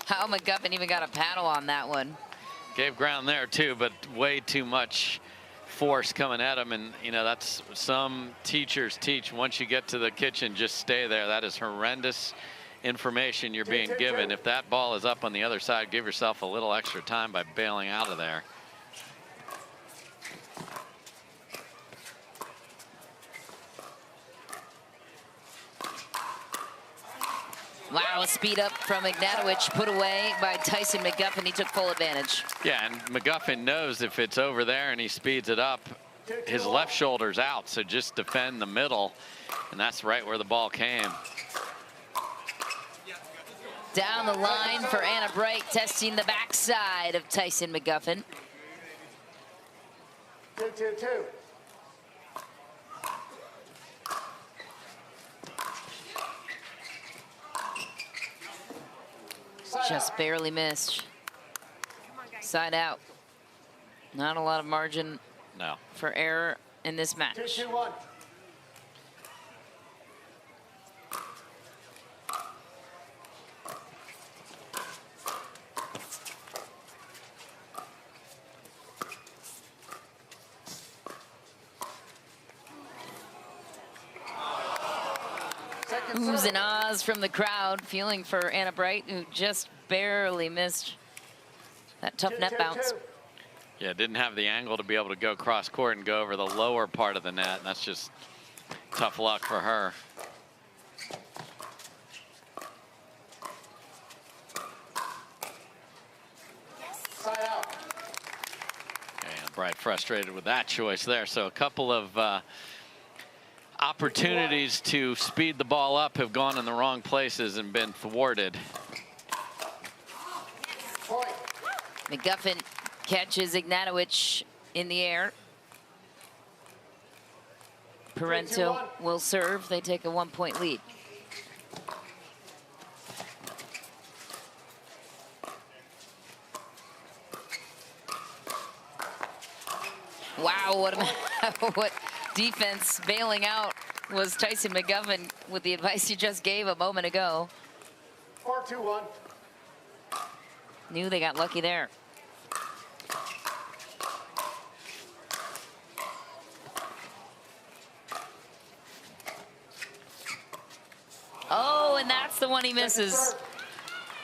How McGuffin even got a paddle on that one. Gave ground there too, but way too much force coming at him. And you know, that's some teachers teach, once you get to the kitchen, just stay there. That is horrendous information you're being given. If that ball is up on the other side, give yourself a little extra time by bailing out of there. Wow, a speed up from Ignatowich, put away by Tyson McGuffin. He took full advantage. Yeah, and McGuffin knows if it's over there and he speeds it up, his left shoulder's out, so just defend the middle, and that's right where the ball came. Down the line for Etta Wright, testing the backside of Tyson McGuffin. 2-2-2. Just barely missed. Side out. Not a lot of margin for error in this match. 2-2-1. Oohs and ahs from the crowd, feeling for Etta Wright, who just barely missed that tough net bounce. Yeah, didn't have the angle to be able to go cross court and go over the lower part of the net. And that's just tough luck for her. Side out. And Bright frustrated with that choice there. So a couple of opportunities to speed the ball up have gone in the wrong places and been thwarted. McGuffin catches Ignatowich in the air. Parento will serve. They take a 1-point lead. Wow, what defense bailing out was Tyson McGuffin with the advice you just gave a moment ago. 4-2-1. Knew they got lucky there. Oh, and that's the one he misses.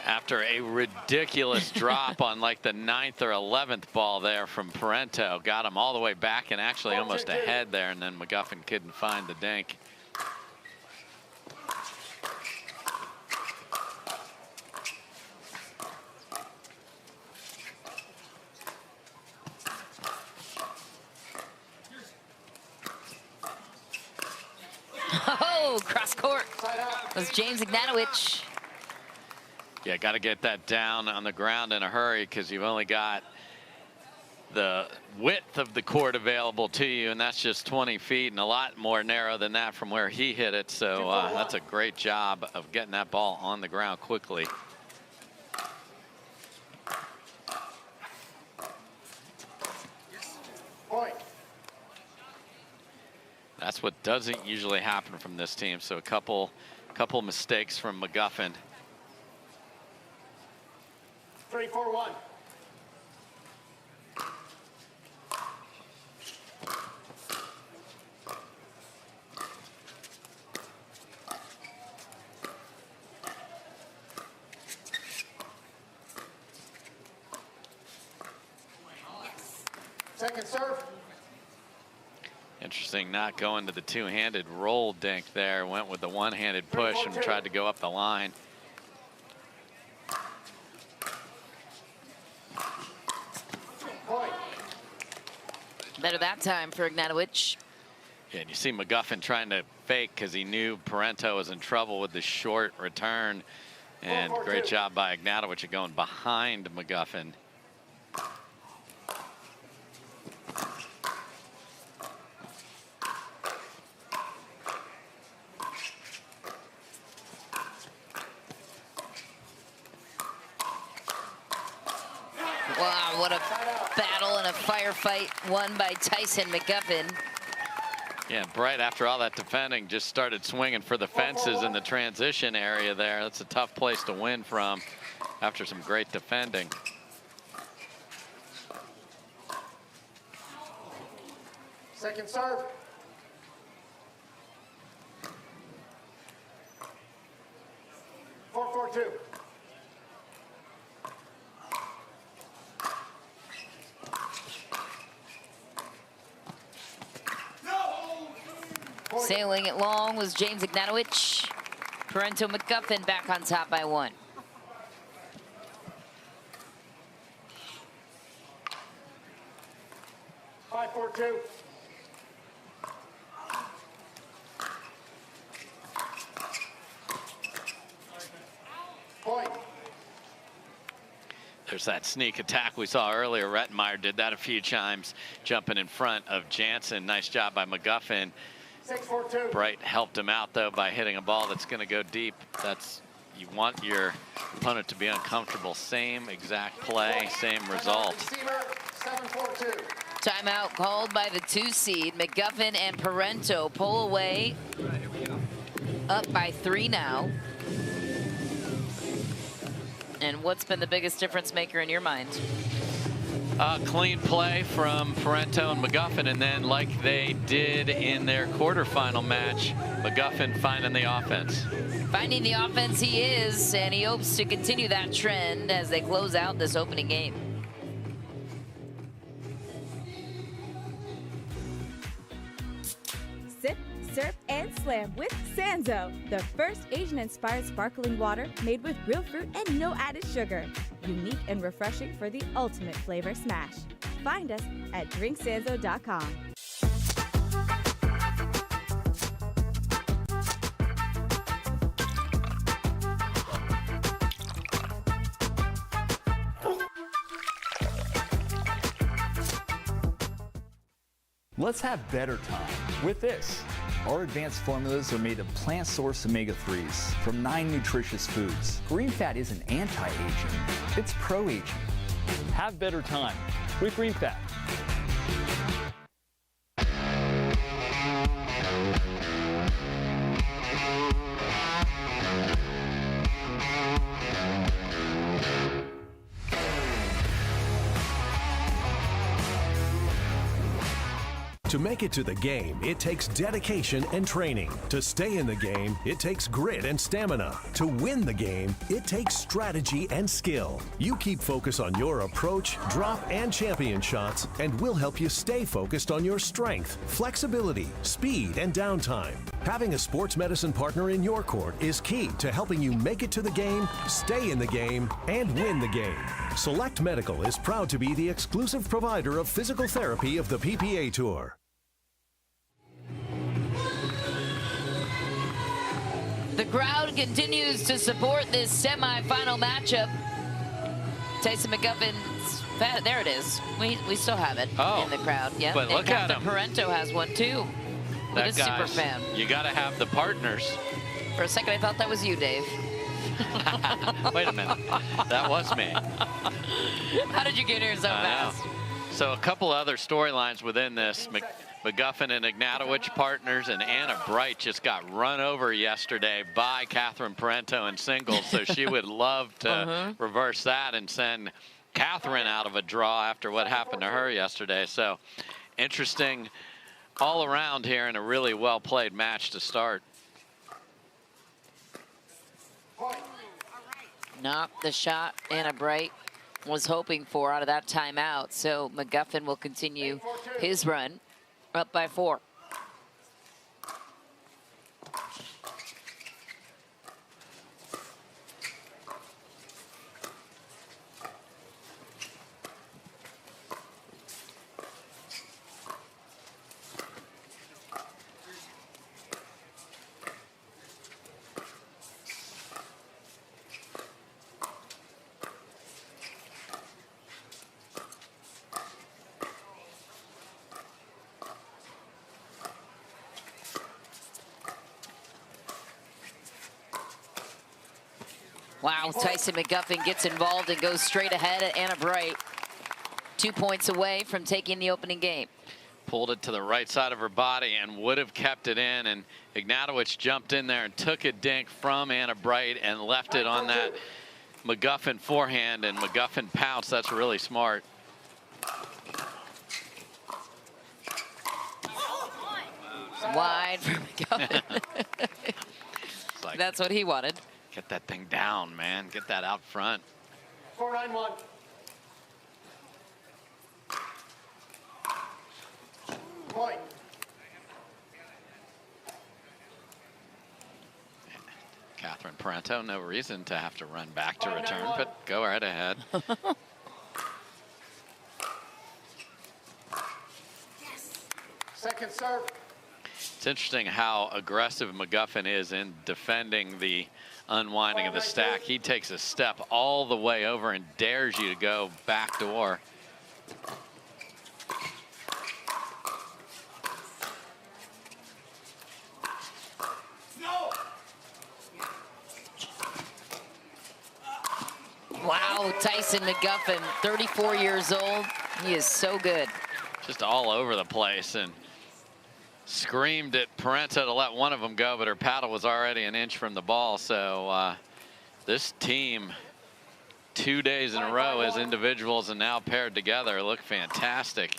After a ridiculous drop on like the 9th or 11th ball there from Parento. Got him all the way back and actually almost ahead there, and then McGuffin couldn't find the dink. Oh, cross court was James Ignatowich. Yeah, got to get that down on the ground in a hurry because you've only got the width of the court available to you, and that's just 20 feet and a lot more narrow than that from where he hit it. So that's a great job of getting that ball on the ground quickly. Point. That's what doesn't usually happen from this team. So a couple mistakes from McGuffin. 3-4-1. Second serve. Interesting, not going to the two-handed roll dink there. Went with the one-handed push and tried to go up the line. Better that time for Ignatowich. Yeah, and you see McGuffin trying to fake because he knew Parento was in trouble with the short return. And great job by Ignatowich of going behind McGuffin. Wow, what a battle and a firefight won by Tyson McGuffin. Yeah, Bright, after all that defending, just started swinging for the fences in the transition area there. That's a tough place to win from after some great defending. Second serve. Four-4-2. Sailing it long was James Ignatowich. Parento McGuffin back on top by 1. Five, 4-2. Point. There's that sneak attack we saw earlier. Rettenmeyer did that a few times, jumping in front of Jansen. Nice job by McGuffin. 6-4-2. Bright helped him out, though, by hitting a ball that's going to go deep. That's, you want your opponent to be uncomfortable. Same exact play, same result. 7-4-2. Timeout called by the 2 seed. McGuffin and Parento pull away. Up by 3 now. And what's been the biggest difference maker in your mind? Clean play from Parento and McGuffin, and then like they did in their quarterfinal match, McGuffin finding the offense. Finding the offense he is, and he hopes to continue that trend as they close out this opening game. Sip, surf, and slam with Sanzo, the first Asian-inspired sparkling water made with real fruit and no added sugar. Unique and refreshing for the ultimate flavor smash. Find us at drinksanzo.com. Let's have better time with this. Our advanced formulas are made of plant-sourced omega-3s from 9 nutritious foods. Green fat isn't anti-aging, it's pro-aging. Have better time with green fat. To make it to the game, it takes dedication and training. To stay in the game, it takes grit and stamina. To win the game, it takes strategy and skill. You keep focus on your approach, drop, and champion shots, and we'll help you stay focused on your strength, flexibility, speed, and downtime. Having a sports medicine partner in your court is key to helping you make it to the game, stay in the game, and win the game. Select Medical is proud to be the exclusive provider of physical therapy of the PPA Tour. The crowd continues to support this semifinal matchup. Tyson McGuffin's, there it is. We still have it in the crowd. Yeah. But look at him. Parento has one too. Look at super fan. You got to have the partners. For a second, I thought that was you, Dave. Wait a minute. That was me. How did you get here so fast? So a couple other storylines within this. McGuffin and Ignatowich partners, and Etta Wright just got run over yesterday by Catherine Parento in singles, so she would love to reverse that and send Catherine out of a draw after what happened to her yesterday. So interesting all around here, and a really well-played match to start. Not the shot Etta Wright was hoping for out of that timeout, so McGuffin will continue his run. Up by 4. Wow, Tyson McGuffin gets involved and goes straight ahead at Etta Wright. 2 points away from taking the opening game. Pulled it to the right side of her body and would have kept it in, and Ignatowich jumped in there and took a dink from Etta Wright and left it on that McGuffin forehand, and McGuffin pounced. That's really smart. Wide for McGuffin. Like, that's what he wanted. Get that thing down, man. Get that out front. 4-9-1. Point. Catherine Parento, no reason to have to run back to return, but go right ahead. Second serve. It's interesting how aggressive McGuffin is in defending the unwinding of the stack. He takes a step all the way over and dares you to go back door. Wow, Tyson McGuffin, 34 years old. He is so good. Just all over the place, and screamed at Parento to let one of them go, but her paddle was already an inch from the ball. So this team 2 days in a row as individuals and now paired together look fantastic.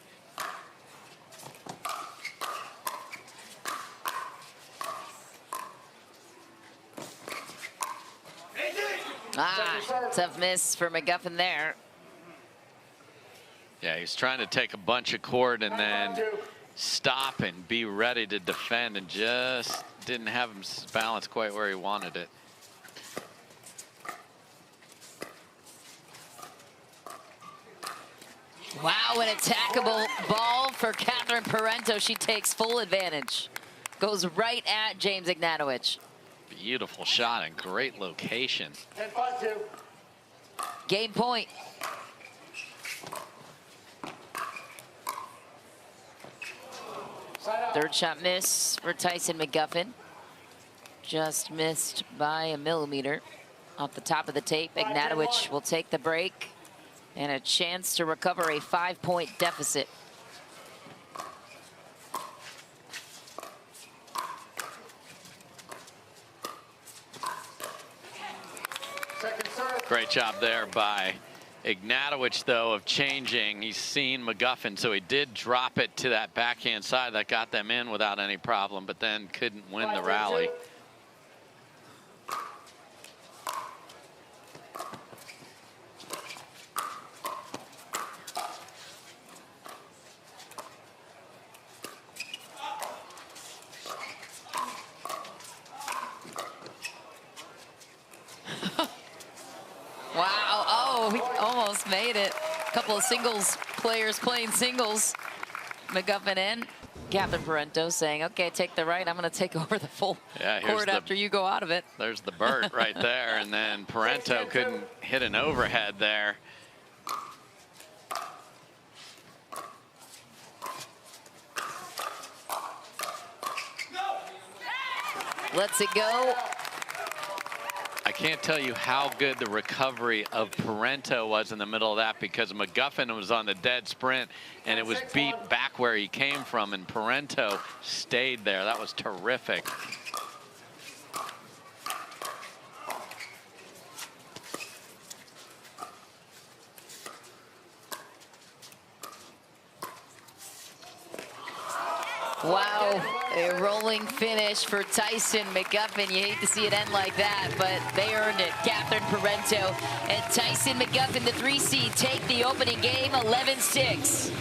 Tough miss for McGuffin there. Yeah, he's trying to take a bunch of court and then stop and be ready to defend, and just didn't have him balance quite where he wanted it. Wow, an attackable ball for Catherine Parento. She takes full advantage. Goes right at James Ignatowich. Beautiful shot and great location. 10-5-2. Game point. Third shot miss for Tyson McGuffin. Just missed by a millimeter off the top of the tape. Ignatowich will take the break and a chance to recover a 5-point deficit. Great job there by Ignatowich, though, of changing. He's seen McGuffin, so he did drop it to that backhand side that got them in without any problem, but then couldn't win the rally. Wow, oh, he almost made it. A couple of singles players playing singles. McGuffin in. Catherine Parento saying, okay, take the right. I'm going to take over the full court after you go out of it. There's the Burt right there, and then Parento couldn't hit an overhead there. Lets it go. I can't tell you how good the recovery of Parento was in the middle of that, because McGuffin was on the dead sprint and it was beat back where he came from, and Parento stayed there. That was terrific. Wow, a rolling finish for Tyson McGuffin. You hate to see it end like that, but they earned it. Catherine Parento and Tyson McGuffin, the 3 seed, take the opening game 11-6.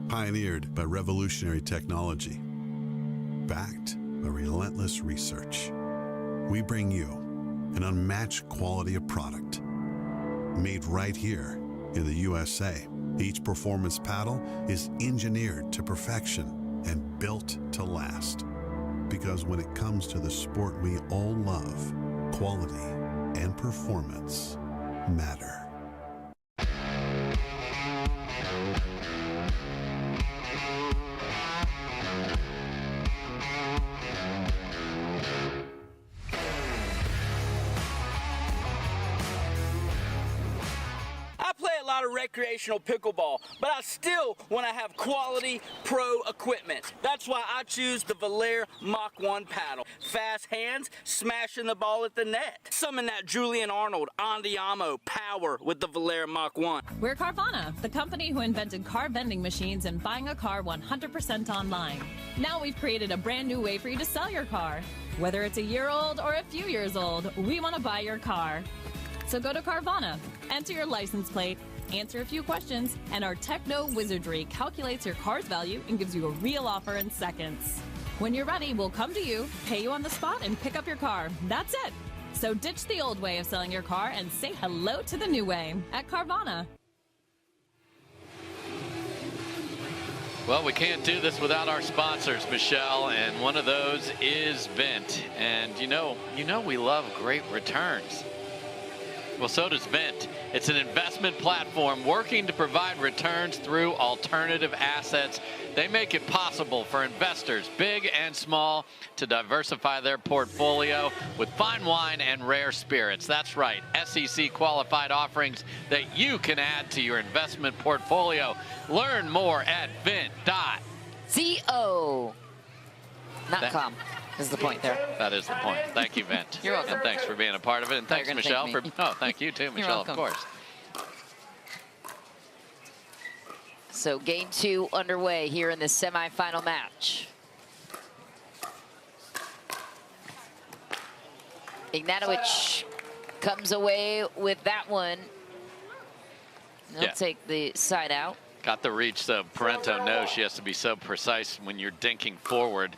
Pioneered by revolutionary technology, backed by relentless research, we bring you an unmatched quality of product. Made right here in the USA, each performance paddle is engineered to perfection and built to last. Because when it comes to the sport we all love, quality and performance matter. Recreational pickleball, but I still want to have quality pro equipment. That's why I choose the Valère Mach 1 paddle. Fast hands, smashing the ball at the net. Summon that Julian Arnold Andiamo power with the Valère Mach 1. We're Carvana, the company who invented car vending machines and buying a car 100% online. Now we've created a brand new way for you to sell your car. Whether it's a year old or a few years old, we want to buy your car. So go to Carvana, enter your license plate, answer a few questions, and our techno wizardry calculates your car's value and gives you a real offer in seconds. When you're ready, we'll come to you, pay you on the spot, and pick up your car. That's it. So ditch the old way of selling your car and say hello to the new way at Carvana. Well, we can't do this without our sponsors, Michelle, and one of those is Vint. And you know we love great returns. Well, so does Vint. It's an investment platform working to provide returns through alternative assets They make it possible for investors, big and small, to diversify their portfolio with fine wine and rare spirits. That's right, SEC qualified offerings that you can add to your investment portfolio. Learn more at vint.co. Not com is the point there. That is the point. Thank you, Vint. You're welcome. And thanks for being a part of it. And thanks, Michelle, for. Oh, thank you too, Michelle, of course. So game 2 underway here in the semifinal match. Ignatowich comes away with that one. They'll take the side out. Got the reach, so Parento knows she has to be so precise when you're dinking forward.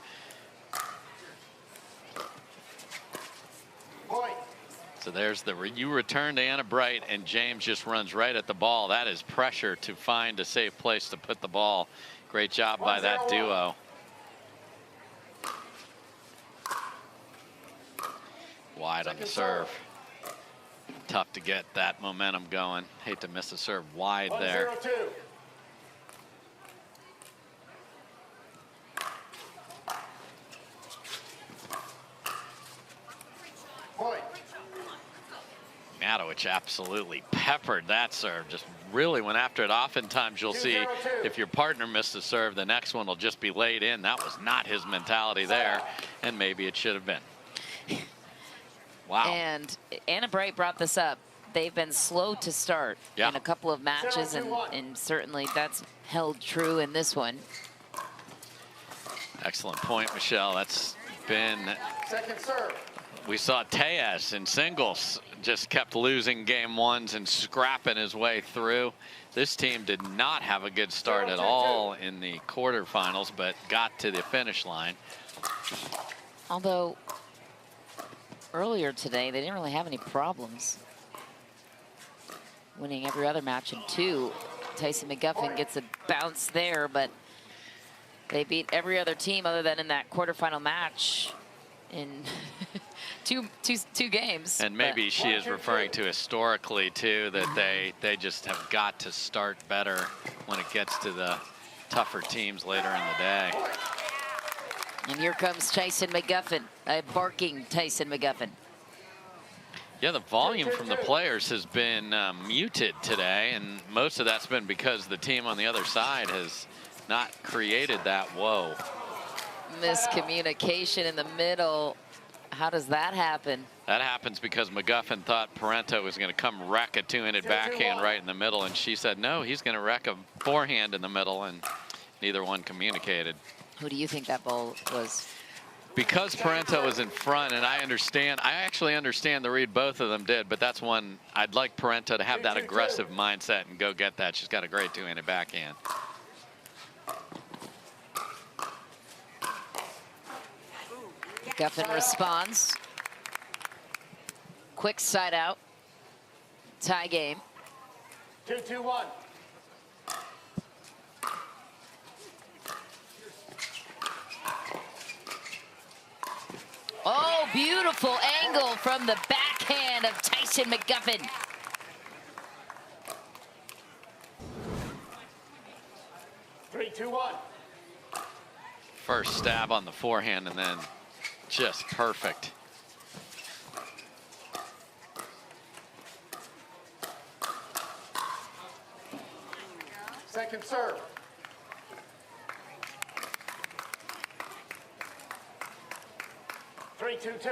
So there's the you return to Etta Wright, and James just runs right at the ball. That is pressure to find a safe place to put the ball. Great job by that duo. Wide on the serve. Tough to get that momentum going. Hate to miss a serve wide there. 1-0-2. Ignatowich absolutely peppered that serve. Just really went after it. Oftentimes you'll see if your partner missed a serve, the next one will just be laid in. That was not his mentality there, and maybe it should have been. Wow. And Etta Wright brought this up. They've been slow to start in a couple of matches, and certainly that's held true in this one. Excellent point, Michelle. That's been... Second serve. We saw Tejas in singles just kept losing game 1s and scrapping his way through. This team did not have a good start at all in the quarterfinals, but got to the finish line. Although earlier today, they didn't really have any problems winning every other match in 2. Tyson McGuffin gets a bounce there, but they beat every other team other than in that quarterfinal match in two games. And maybe she is referring to historically too, that they just have got to start better when it gets to the tougher teams later in the day. And here comes Tyson McGuffin, a barking Tyson McGuffin. Yeah, the volume from the players has been muted today, and most of that's been because the team on the other side has not created that whoa. Miscommunication in the middle. How does that happen? That happens because McGuffin thought Parento was going to come wreck a two-handed backhand right in the middle, and she said, no, he's going to wreck a forehand in the middle, and neither one communicated. Who do you think that ball was? Because Parento was in front, and I actually understand the read both of them did, but that's one I'd like Parento to have that aggressive mindset and go get that. She's got a great two-handed backhand. McGuffin responds. Quick side out. Tie game. 2-2-1. Oh, beautiful angle from the backhand of Tyson McGuffin. Three, two, one. First stab on the forehand and then just perfect. Second serve. Three, two, two.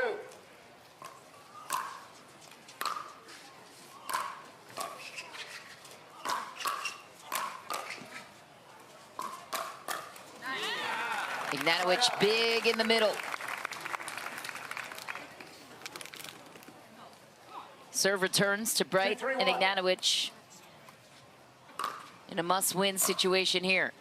Ignatowich big in the middle. Serve returns to Bright and Ignatowich in a must-win situation here.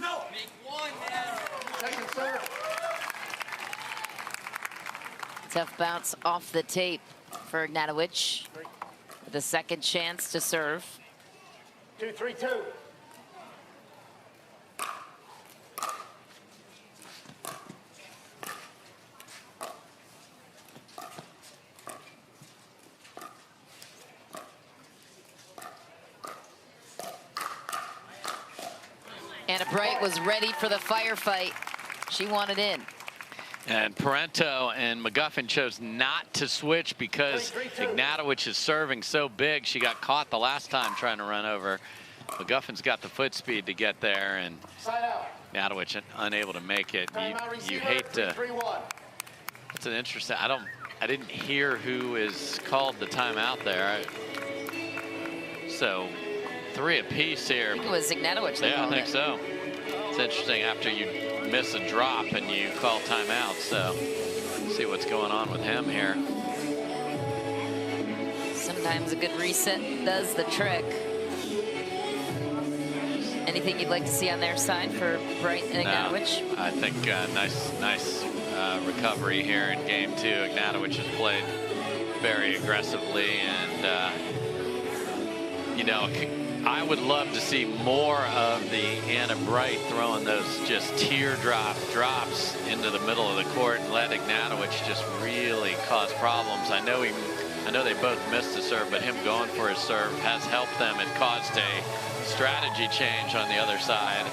No. Make one, man. Second serve. Tough bounce off the tape for Ignatowich with a second chance to serve. 2-3-2. Etta Wright was ready for the firefight. She wanted in. And Parento and McGuffin chose not to switch because Ignatowich is serving so big. She got caught the last time trying to run over. McGuffin's got the foot speed to get there, and Ignatowich unable to make it. You hate to. That's an interesting. I didn't hear who is called the timeout there. So 3 apiece here. I think it was Ignatowich. Yeah, I think so. It's interesting after you miss a drop and you call timeout. So see what's going on with him here. Sometimes a good reset does the trick. Anything you'd like to see on their side for Wright and Ignatowich? I think nice recovery here in game 2. Ignatowich has played very aggressively, and you know, I would love to see more of the Etta Wright throwing those just teardrop drops into the middle of the court and let Ignatowich just really cause problems. I know they both missed the serve, but him going for his serve has helped them. It caused a strategy change on the other side.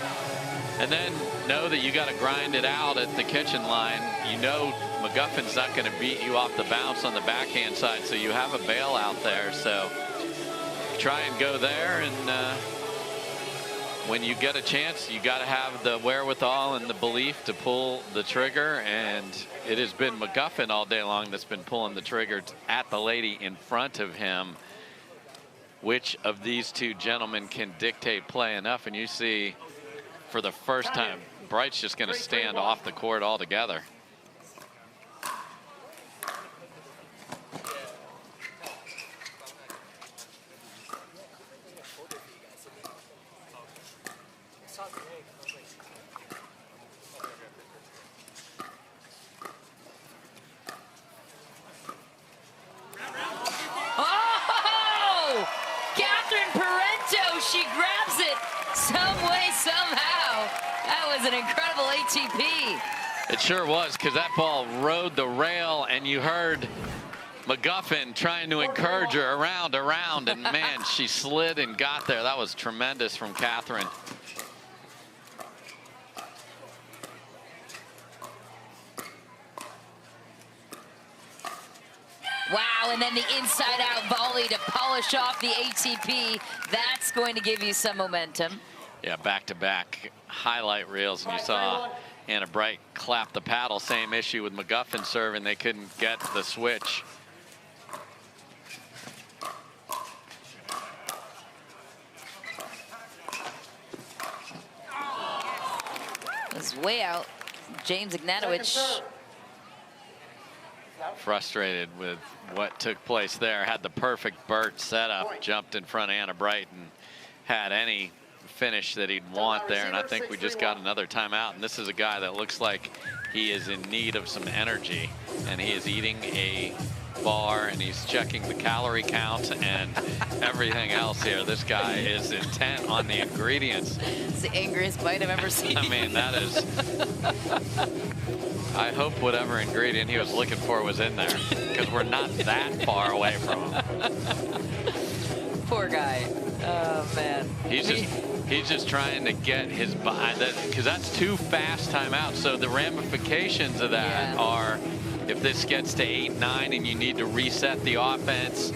And then know that you got to grind it out at the kitchen line. You know McGuffin's not going to beat you off the bounce on the backhand side, so you have a bailout there. So try and go there, and when you get a chance, you got to have the wherewithal and the belief to pull the trigger. And it has been McGuffin all day long that's been pulling the trigger at the lady in front of him. Which of these two gentlemen can dictate play enough? And you see, for the first time, Bright's just going to stand off the court altogether. She grabs it some way, somehow. That was an incredible ATP. It sure was, because that ball rode the rail, and you heard McGuffin trying to encourage her around, and man, she slid and got there. That was tremendous from Catherine. Wow, and then the inside-out volley to polish off the ATP. That's going to give you some momentum. Yeah, back-to-back highlight reels, and you saw Etta Wright clap the paddle. Same issue with McGuffin serving. They couldn't get the switch. It was way out. James Ignatowich. Frustrated with what took place there. Had the perfect Burt setup, jumped in front of Etta Wright and had any finish that he'd want there. And I think we just got another timeout. And this is a guy that looks like he is in need of some energy. And he is eating a bar, and he's checking the calorie count and everything else here. This guy is intent on the ingredients. It's the angriest bite I've ever seen. I mean, that is... I hope whatever ingredient he was looking for was in there, because we're not that far away from him. Poor guy. Oh, man. He's just trying to get his body, because that's 2 fast timeouts. So the ramifications of that are, if this gets to 8-9 and you need to reset the offense,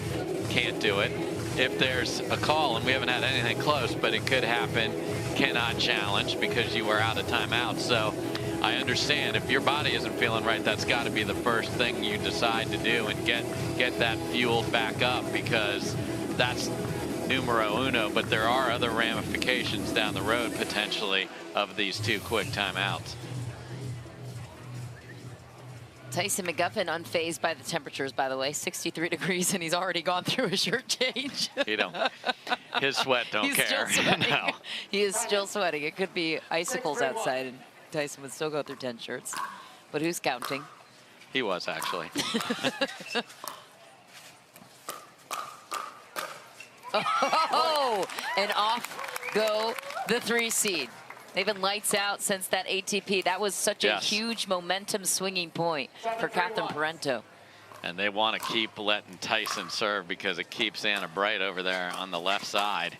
can't do it. If there's a call, and we haven't had anything close, but it could happen, cannot challenge because you were out of timeout. So I understand if your body isn't feeling right, that's got to be the first thing you decide to do and get that fueled back up, because that's numero uno. But there are other ramifications down the road potentially of these 2 quick timeouts. Tyson McGuffin unfazed by the temperatures, by the way. 63 degrees, and he's already gone through a shirt change. His sweat don't He's care. Still sweating. No. He is still sweating. It could be icicles outside, and Tyson would still go through 10 shirts. But who's counting? He was, actually. Oh, and off go the 3 seed. They've been lights out since that ATP. That was such a huge momentum swinging point for Catherine Parento. And they want to keep letting Tyson serve because it keeps Etta Wright over there on the left side.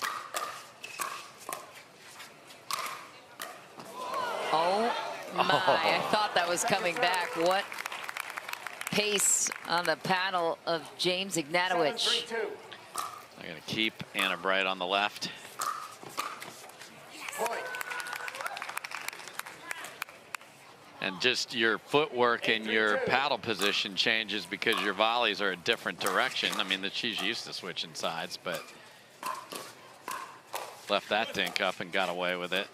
Oh my, I thought that was coming back. What pace on the paddle of James Ignatowich. They're going to keep Etta Wright on the left. And just your footwork and your paddle position changes because your volleys are a different direction. I mean, she's used to switching sides, but left that dink up and got away with it.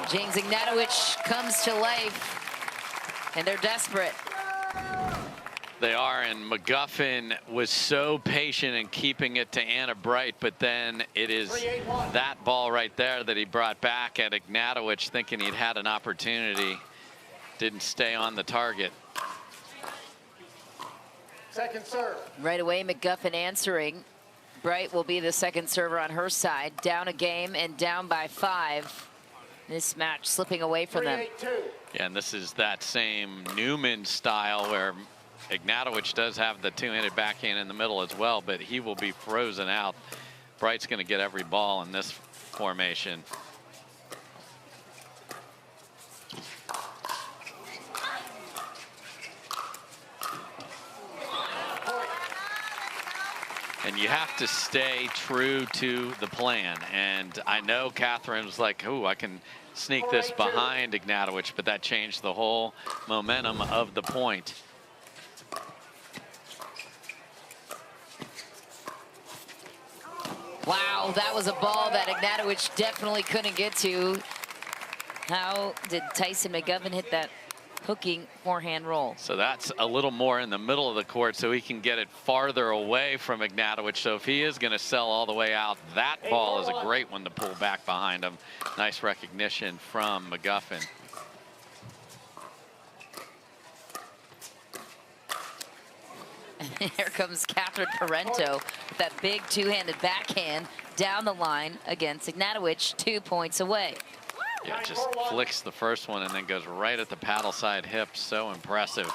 James Ignatowich comes to life, and they're desperate. They are, and McGuffin was so patient in keeping it to Etta Wright, but then it is that ball right there that he brought back at Ignatowich, thinking he'd had an opportunity. Didn't stay on the target. Second serve. Right away, McGuffin answering. Bright will be the second server on her side. Down a game and down by 5. This match slipping away from them. Yeah, and this is that same Newman style where Ignatowich does have the two-handed backhand in the middle as well, but he will be frozen out. Bright's going to get every ball in this formation. And you have to stay true to the plan. And I know Catherine was like, oh, I can sneak this behind Ignatowich, but that changed the whole momentum of the point. Wow, that was a ball that Ignatowich definitely couldn't get to. How did Tyson McGuffin hit that hooking forehand roll? So that's a little more in the middle of the court so he can get it farther away from Ignatowich. So if he is going to sell all the way out, that ball is a great one to pull back behind him. Nice recognition from McGuffin. And here comes Catherine Parento with that big two-handed backhand down the line against Ignatowich, 2 points away. Yeah, just flicks the first one and then goes right at the paddle side hip. So impressive.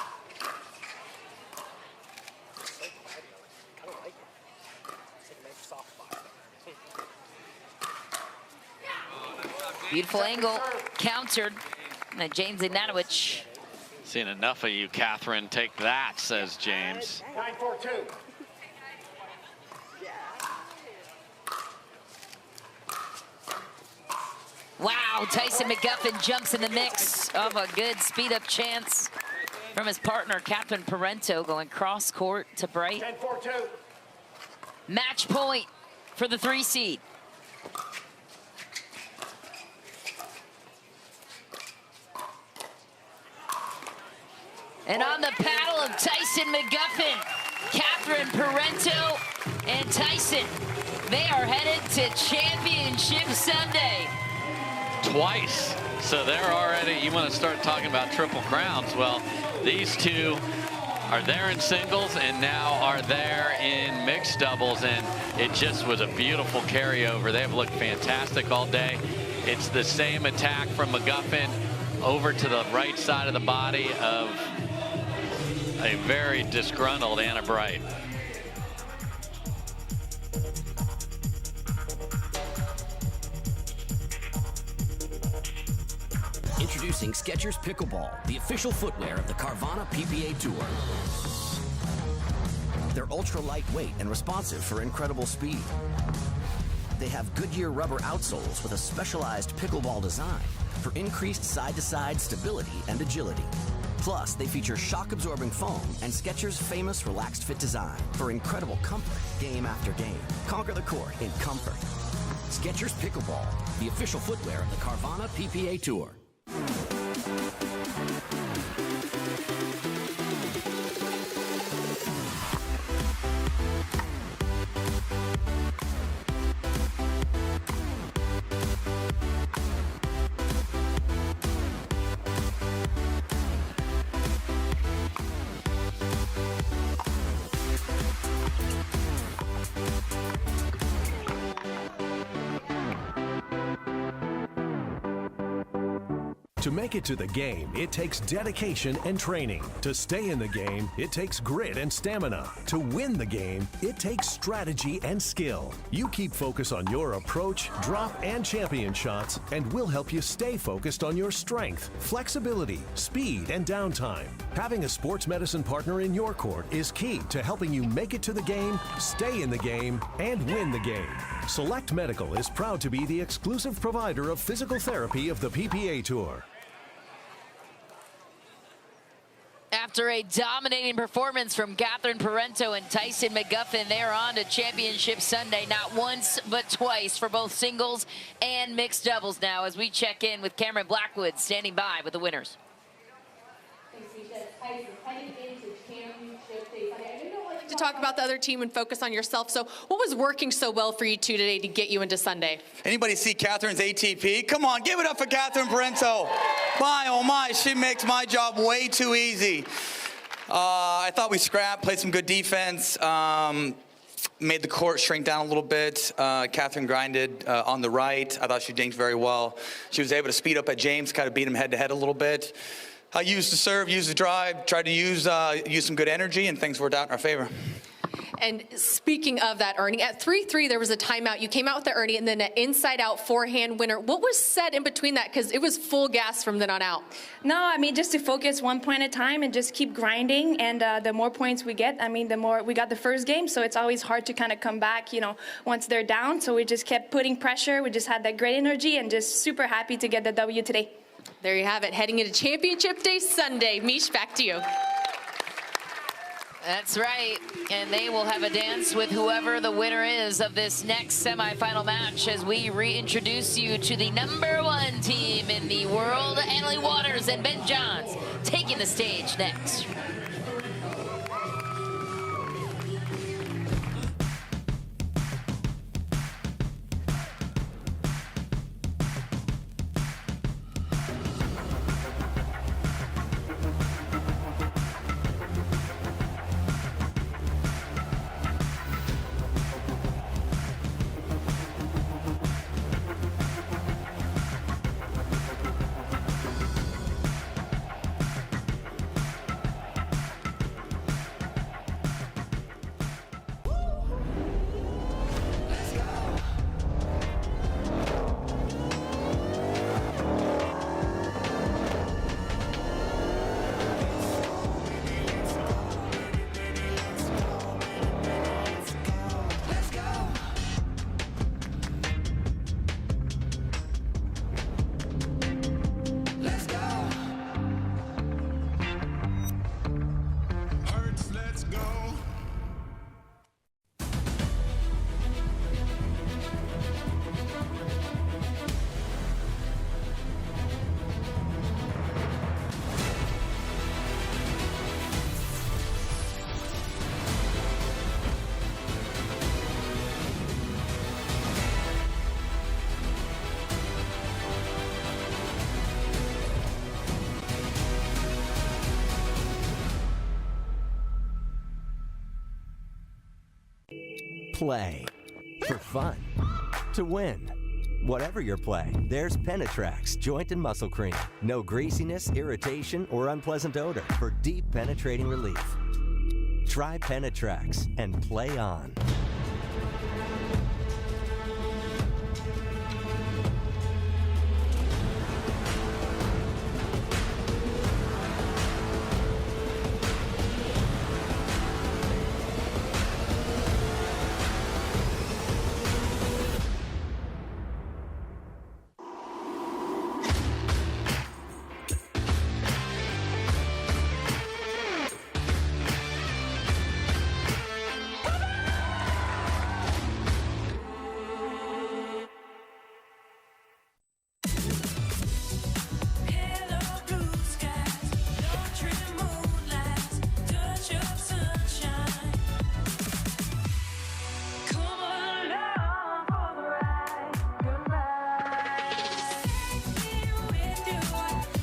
Beautiful angle, countered. And James Ignatowich. Seen enough of you, Catherine. Take that, says James. 9-4-2. Wow, Tyson McGuffin jumps in the mix of a good speed-up chance from his partner, Catherine Parento, going cross-court to Bright. 10-4-2. Match point for the 3 seed. And on the paddle of Tyson McGuffin, Catherine Parento and Tyson, they are headed to Championship Sunday. Twice. So they're already, you want to start talking about triple crowns. Well, these two are there in singles and now are there in mixed doubles, and it just was a beautiful carryover. They've looked fantastic all day. It's the same attack from McGuffin over to the right side of the body of a very disgruntled Etta Wright. Introducing Skechers Pickleball, the official footwear of the Carvana PPA Tour. They're ultra lightweight and responsive for incredible speed. They have Goodyear rubber outsoles with a specialized pickleball design for increased side-to-side stability and agility. Plus, they feature shock-absorbing foam and Skechers' famous relaxed fit design for incredible comfort game after game. Conquer the court in comfort. Skechers Pickleball, the official footwear of the Carvana PPA Tour. To make it to the game, it takes dedication and training. To stay in the game, it takes grit and stamina. To win the game, it takes strategy and skill. You keep focus on your approach, drop, and champion shots, and we'll help you stay focused on your strength, flexibility, speed, and downtime. Having a sports medicine partner in your court is key to helping you make it to the game, stay in the game, and win the game. Select Medical is proud to be the exclusive provider of physical therapy of the PPA Tour. After a dominating performance from Catherine Parento and Tyson McGuffin, they're on to Championship Sunday, not once but twice for both singles and mixed doubles now, as we check in with Cameron Blackwood standing by with the winners. To talk about the other team and focus on yourself. So what was working so well for you two today to get you into Sunday? Anybody see Catherine's ATP? Come on, give it up for Catherine Parento. My, oh my, she makes my job way too easy. I thought we scrapped, played some good defense, made the court shrink down a little bit. Catherine grinded on the right. I thought she dinked very well. She was able to speed up at James, kind of beat him head-to-head a little bit. I used the serve, used the drive, tried to use some good energy, and things worked out in our favor. And speaking of that, Ernie, at 3-3, there was a timeout. You came out with the Ernie and then an inside-out forehand winner. What was said in between that? Because it was full gas from then on out. No, I mean, just to focus one point at a time and just keep grinding. And the more points we get, I mean, the more we got the first game. So it's always hard to kind of come back, you know, once they're down. So we just kept putting pressure. We just had that great energy and just super happy to get the W today. There you have it, heading into Championship Day Sunday. Mish, back to you. That's right, and they will have a dance with whoever the winner is of this next semifinal match as we reintroduce you to the #1 team in the world, Leigh Waters and Ben Johns, taking the stage next. Play for fun, to win. Whatever your play, there's Penetrax Joint and Muscle Cream. No greasiness, irritation, or unpleasant odor for deep penetrating relief. Try Penetrax and play on.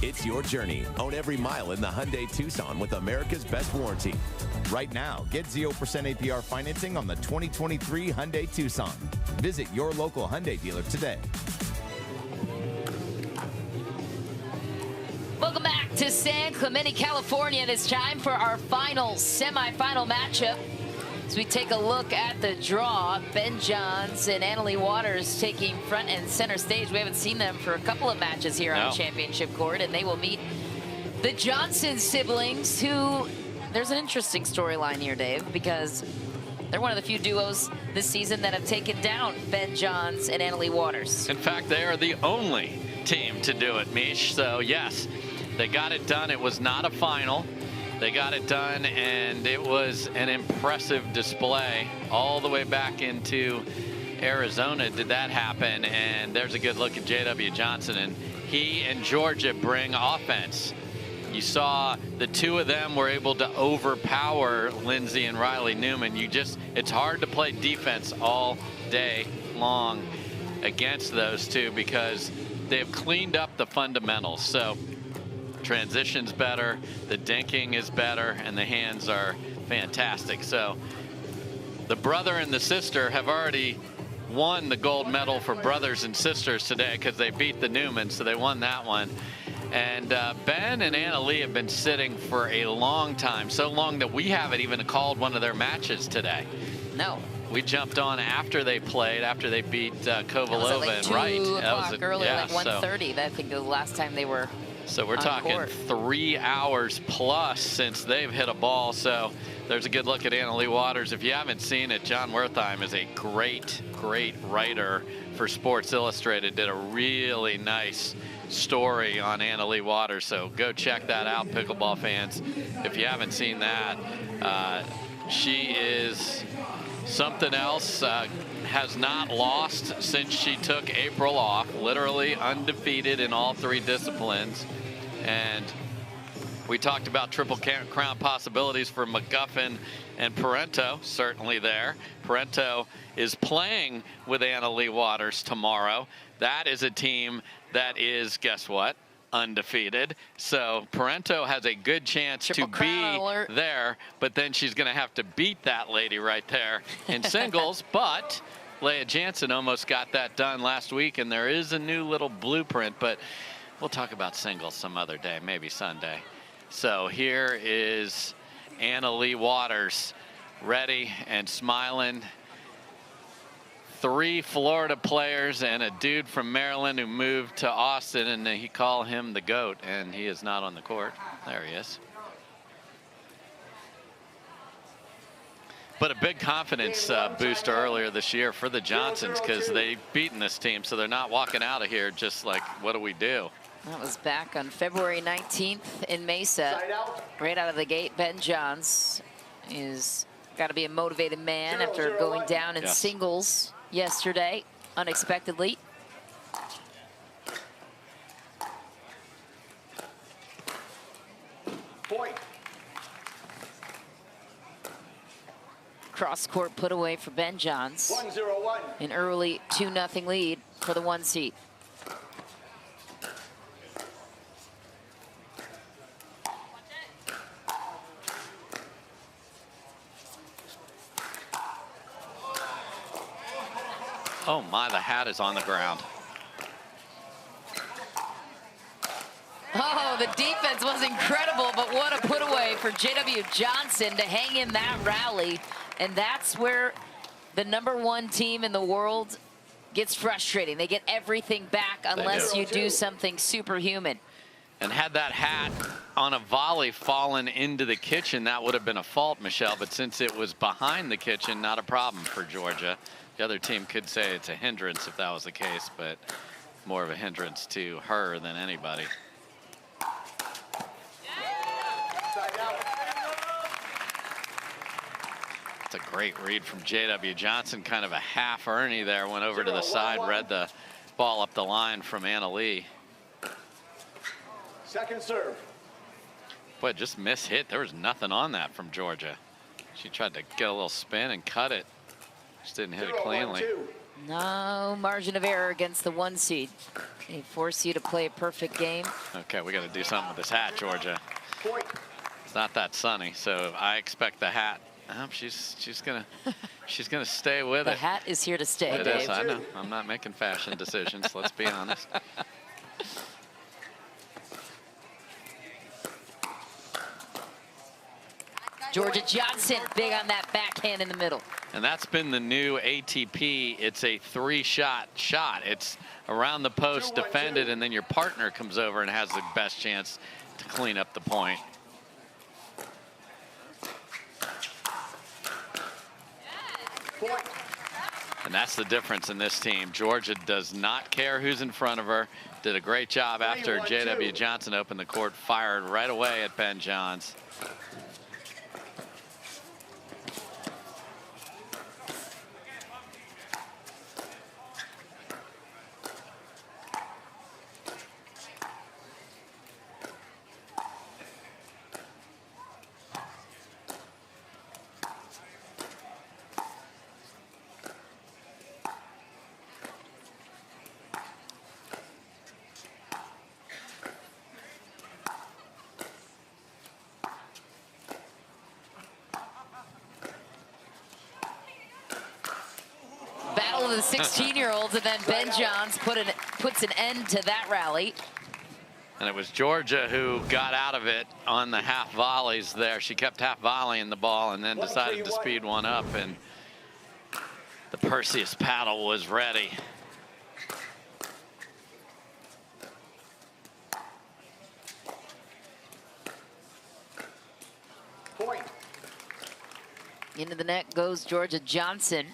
It's your journey. Own every mile in the Hyundai Tucson with America's best warranty. Right now, get 0% APR financing on the 2023 Hyundai Tucson. Visit your local Hyundai dealer today. to San Clemente, California, and it's time for our final semifinal matchup. As we take a look at the draw, Ben Johns and Leigh Waters taking front and center stage. We haven't seen them for a couple of matches here on Championship Court, and they will meet the Johnson siblings, who, there's an interesting storyline here, Dave, because they're one of the few duos this season that have taken down Ben Johns and Leigh Waters. In fact, they are the only team to do it, Mish. So, yes, they got it done. It was not a final. They got it done, and it was an impressive display all the way back into Arizona did that happen. And there's a good look at J.W. Johnson, and he and Jorja bring offense. You saw the two of them were able to overpower Lindsey and Riley Newman. It's hard to play defense all day long against those two because they've cleaned up the fundamentals. So transition's better, the dinking is better, and the hands are fantastic. So the brother and the sister have already won the gold medal for brothers and sisters today because they beat the Newmans, so they won that one. And Ben and Leigh have been sitting for a long time, so long that we haven't even called one of their matches today. No. We jumped on after they played, after they beat Kovalova like and Wright. 2 o'clock earlier, yeah, like 1:30. I think the last time they were So we're on talking court. 3 hours plus since they've hit a ball. So there's a good look at Leigh Waters. If you haven't seen it, John Wertheim is a great writer for Sports Illustrated. Did a really nice story on Leigh Waters. So go check that out, pickleball fans. If you haven't seen that, she is something else. Has not lost since she took April off, literally undefeated in all 3 disciplines. And we talked about Triple Crown possibilities for McGuffin and Parento, certainly there. Parento is playing with Leigh Waters tomorrow. That is a team that is, guess what? Undefeated. So Parento has a good chance to be there, but then she's going to have to beat that lady right there in singles. But Leah Jansen almost got that done last week, and there is a new little blueprint, but we'll talk about singles some other day, maybe Sunday. So here is Leigh Waters, ready and smiling. 3 Florida players and a dude from Maryland who moved to Austin, and he called him the GOAT, and he is not on the court. There he is. But a big confidence booster earlier this year for the Johnsons because they've beaten this team, so they're not walking out of here just like, what do we do? That was back on February 19th in Mesa. Right out of the gate, Ben Johns is got to be a motivated man after going down in singles yesterday, unexpectedly. Point. Cross court put away for Ben Johns. 1-0-1. An early 2-0 lead for the 1 seed. Oh my, the hat is on the ground. Oh, the defense was incredible, but what a put away for J.W. Johnson to hang in that rally. And that's where the #1 team in the world gets frustrating. They get everything back unless you do something superhuman. And had that hat on a volley fallen into the kitchen, that would have been a fault, Michelle. But since it was behind the kitchen, not a problem for Jorja. The other team could say it's a hindrance if that was the case, but more of a hindrance to her than anybody. It's a great read from J.W. Johnson, kind of a half Ernie there, went over to the side, read the ball up the line from Leigh. Second serve. Boy, just mishit. There was nothing on that from Jorja. She tried to get a little spin and cut it. Just didn't hit it cleanly. No margin of error against the 1 seed. They force you to play a perfect game. Okay, we got to do something with this hat, Jorja. It's not that sunny, so I expect the hat. She's gonna stay with it. The hat is here to stay. It Dave. is. I know. I'm not making fashion decisions. Let's be honest. Jorja Johnson, big on that backhand in the middle. And that's been the new ATP. It's a 3-shot shot. It's around the post, defended, and then your partner comes over and has the best chance to clean up the point. And that's the difference in this team. Jorja does not care who's in front of her. Did a great job after J.W. Johnson opened the court, fired right away at Ben Johns. Battle of the 16-year-olds, and then Ben Johns puts an end to that rally. And it was Jorja who got out of it on the half volleys there. She kept half volleying the ball and then decided to speed one up, and the Perseus paddle was ready. Point. Into the net goes Jorja Johnson.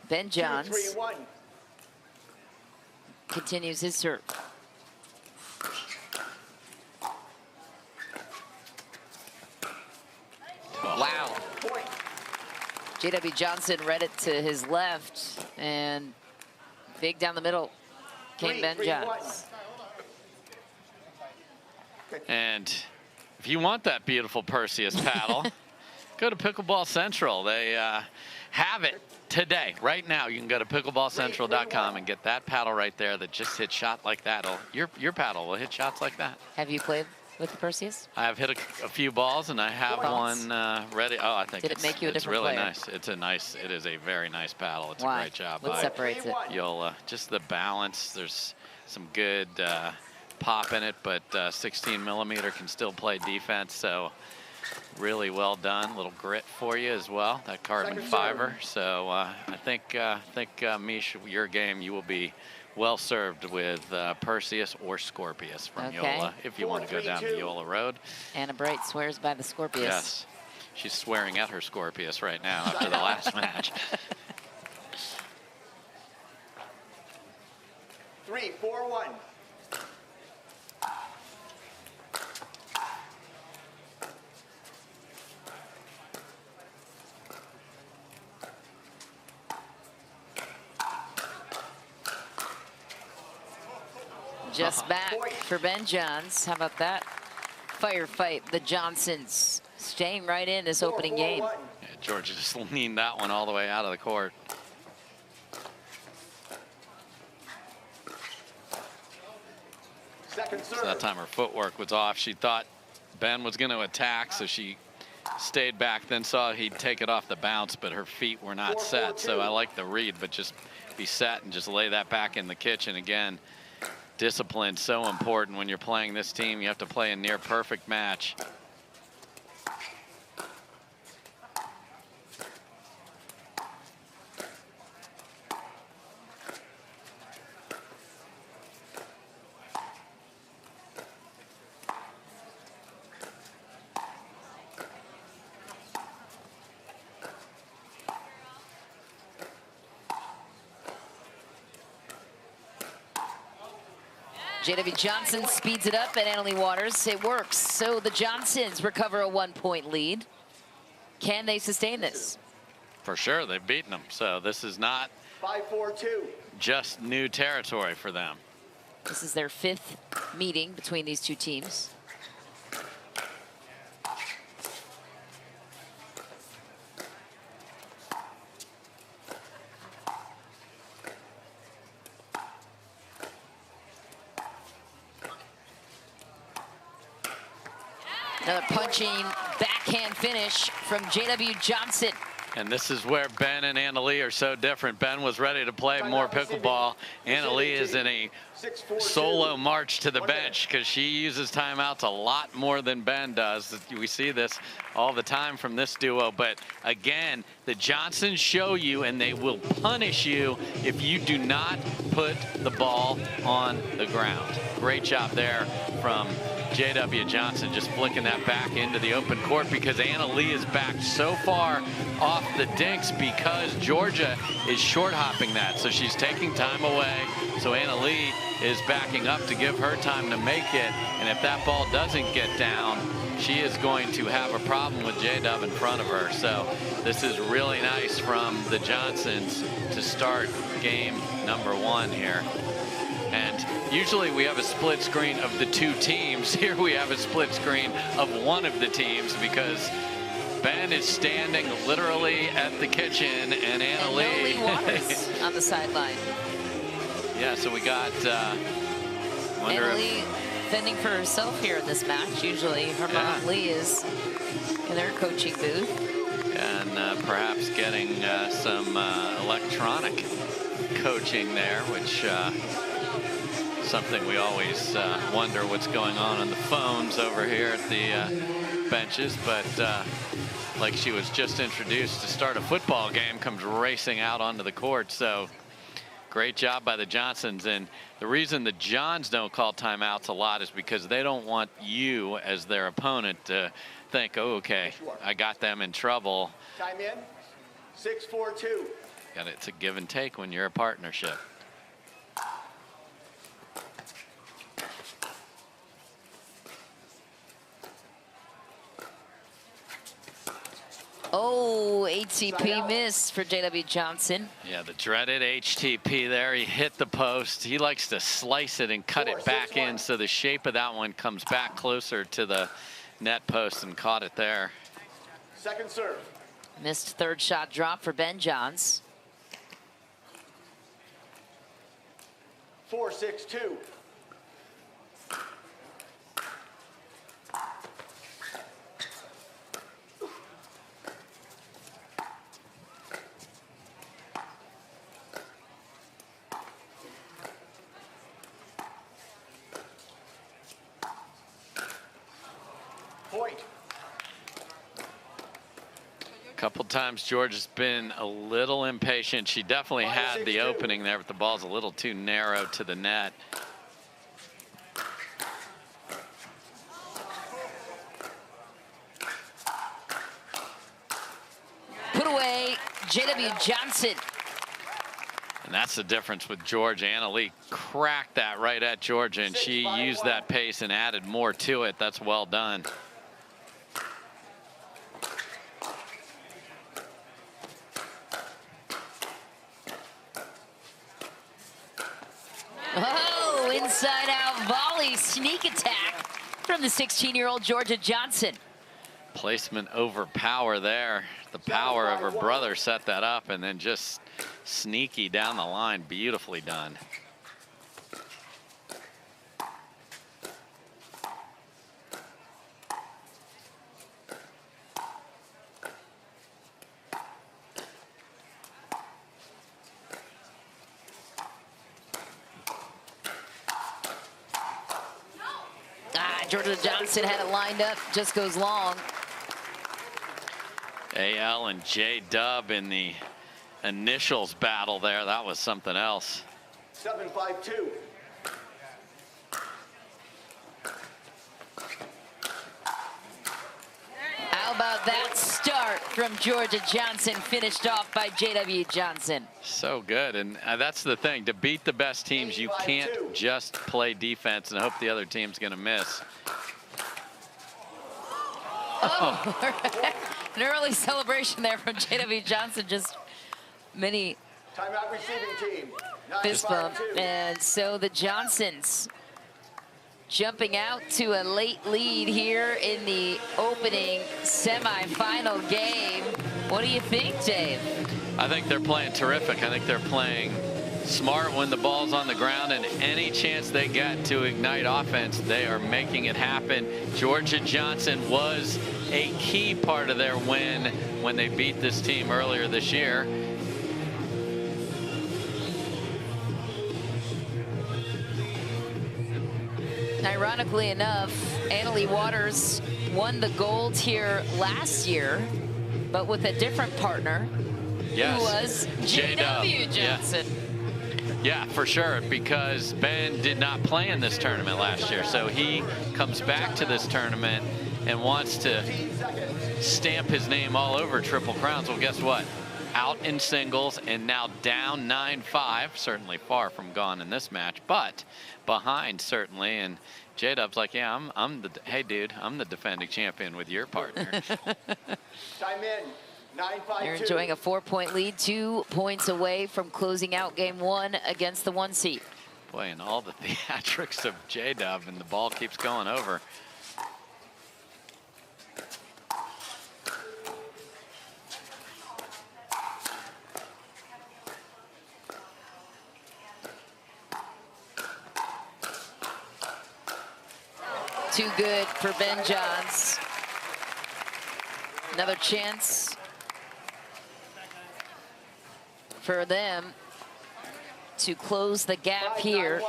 Ben Johns 2-3-1. continues his serve. Wow. J.W. Johnson read it to his left, and big down the middle came Ben Johns. And if you want that beautiful Perseus paddle, go to Pickleball Central. They have it today, right now. You can go to pickleballcentral.com and get that paddle right there that just hit shot like that. Your paddle will hit shots like that. Have you played with the Perseus? I have hit a few balls, and I have one ready. Oh, I think Did it make you a different really player? Nice. It is a very nice paddle. It's Why? a great job. What separates it? You'll just the balance. There's some good pop in it, but 16mm can still play defense. So really well done. Little grit for you as well. That carbon fiber. So I think Mish, your game, you will be well served with Perseus or Scorpius from Yola if you want to go down the Yola Road. Anna Bright swears by the Scorpius. Yes, she's swearing at her Scorpius right now after the last match. 3-4-1. Just back for Ben Johns. How about that? Firefight, the Johnsons staying right in this opening game. Yeah, Georgia just leaned that one all the way out of the court. So that time her footwork was off. She thought Ben was going to attack, so she stayed back, then saw he'd take it off the bounce, but her feet were not set. So I like the read, but just be set and just lay that back in the kitchen again. Discipline so important when you're playing this team. You have to play a near perfect match. J.W. Johnson speeds it up, and Leigh Waters, it works. So the Johnsons recover a 1-point lead. Can they sustain this? For sure, they've beaten them. So this is not 5-4-2. just new territory for them. This is their 5th meeting between these two teams. Another punching backhand finish from J.W. Johnson. And this is where Ben and Anna Leigh are so different. Ben was ready to play more pickleball. Anna Leigh is in a solo march to the bench because she uses timeouts a lot more than Ben does. We see this all the time from this duo. But again, the Johnsons show you, and they will punish you if you do not put the ball on the ground. Great job there from J.W. Johnson, just flicking that back into the open court because Anna Leigh is backed so far off the dinks because Jorja is short hopping that. So she's taking time away. So Anna Leigh is backing up to give her time to make it. And if that ball doesn't get down, she is going to have a problem with J-Dub in front of her. So this is really nice from the Johnsons to start game number 1 here. And usually we have a split screen of the 2 teams. Here we have a split screen of one of the teams because Ben is standing literally at the kitchen and Anna Leigh. Leigh Waters on the sideline. Yeah, so we got, Anna Leigh fending for herself here in this match. Usually her mom Leigh is in their coaching booth. And perhaps getting some electronic coaching there, which something we always wonder what's going on the phones over here at the benches. But like she was just introduced to start a football game, comes racing out onto the court. So great job by the Johnsons. And the reason the Johns don't call timeouts a lot is because they don't want you as their opponent to think, oh, okay, I got them in trouble. Time in. 6-4-2. It's a give and take when you're a partnership. Oh, ATP miss for J.W. Johnson. Yeah, the dreaded HTP there. He hit the post. He likes to slice it and cut it back in, so the shape of that one comes back closer to the net post and caught it there. Second serve. Missed third shot drop for Ben Johns. 4-6-2. Point. Couple times George has been a little impatient. She definitely had the opening there, but the ball's a little too narrow to the net. Put away, J.W. Johnson. And that's the difference with Georgia. Anna Leigh cracked that right at Georgia, and she used that pace and added more to it. That's well done. Oh, inside out volley, sneak attack from the 16-year-old Jorja Johnson. Placement over power there. The power of her brother set that up, and then just sneaky down the line. Beautifully done. Jorja Johnson had it lined up, just goes long. AL and J-Dub in the initials battle there. That was something else. 7-5-2. How about that start from Jorja Johnson, finished off by J.W. Johnson. So good, and that's the thing. To beat the best teams, you can't just play defense and hope the other team's going to miss. Oh, an early celebration there from J.W. Johnson. Just many Timeout receiving team. fist bump. And so the Johnsons jumping out to a late lead here in the opening semifinal game. What do you think, Dave? I think they're playing terrific. I think they're playing smart when the ball's on the ground, and any chance they get to ignite offense, they are making it happen. Jorja Johnson was a key part of their win when they beat this team earlier this year. Ironically enough, Leigh Waters won the gold here last year, but with a different partner, yes, who was J.W. Johnson. Yeah, for sure, because Ben did not play in this tournament last year, so he comes back to this tournament and wants to stamp his name all over Triple Crowns. Well, guess what? Out in singles and now down 9-5, certainly far from gone in this match, but behind certainly. And J-Dub's like, yeah, hey dude, I'm the defending champion with your partner. Time in. 9-5-2. They're enjoying a 4-point lead, 2 points away from closing out game 1 against the 1 seed. Boy, and all the theatrics of J-Dub, and the ball keeps going over. Too good for Ben Johns. Another chance for them to close the gap here.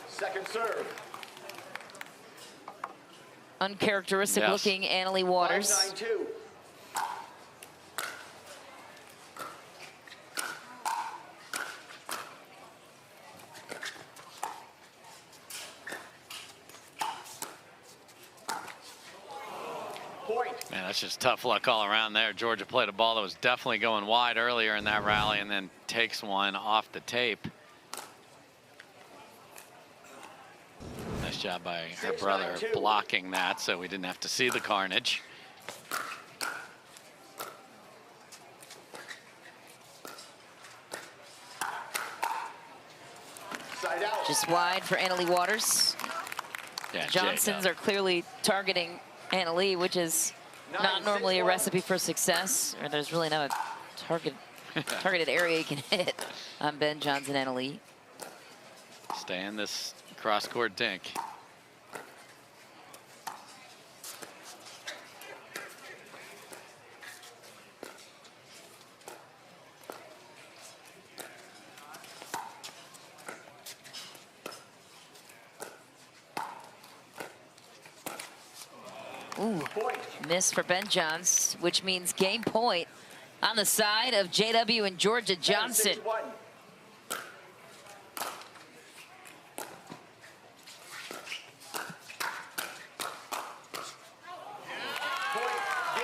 Second serve. Uncharacteristic looking Leigh Waters. 5-9-2. Man, that's just tough luck all around there. Jorja played a ball that was definitely going wide earlier in that rally and then takes one off the tape. Nice job by her brother blocking that so we didn't have to see the carnage. Just wide for Leigh Waters. Yeah, Johnsons are clearly targeting Leigh, which is not normally a recipe for success, or there's really not a targeted area you can hit on Ben Johnson and Leigh. Stay in this cross-court dink. Ooh, miss for Ben Johns, which means game point on the side of JW and Jorja Johnson.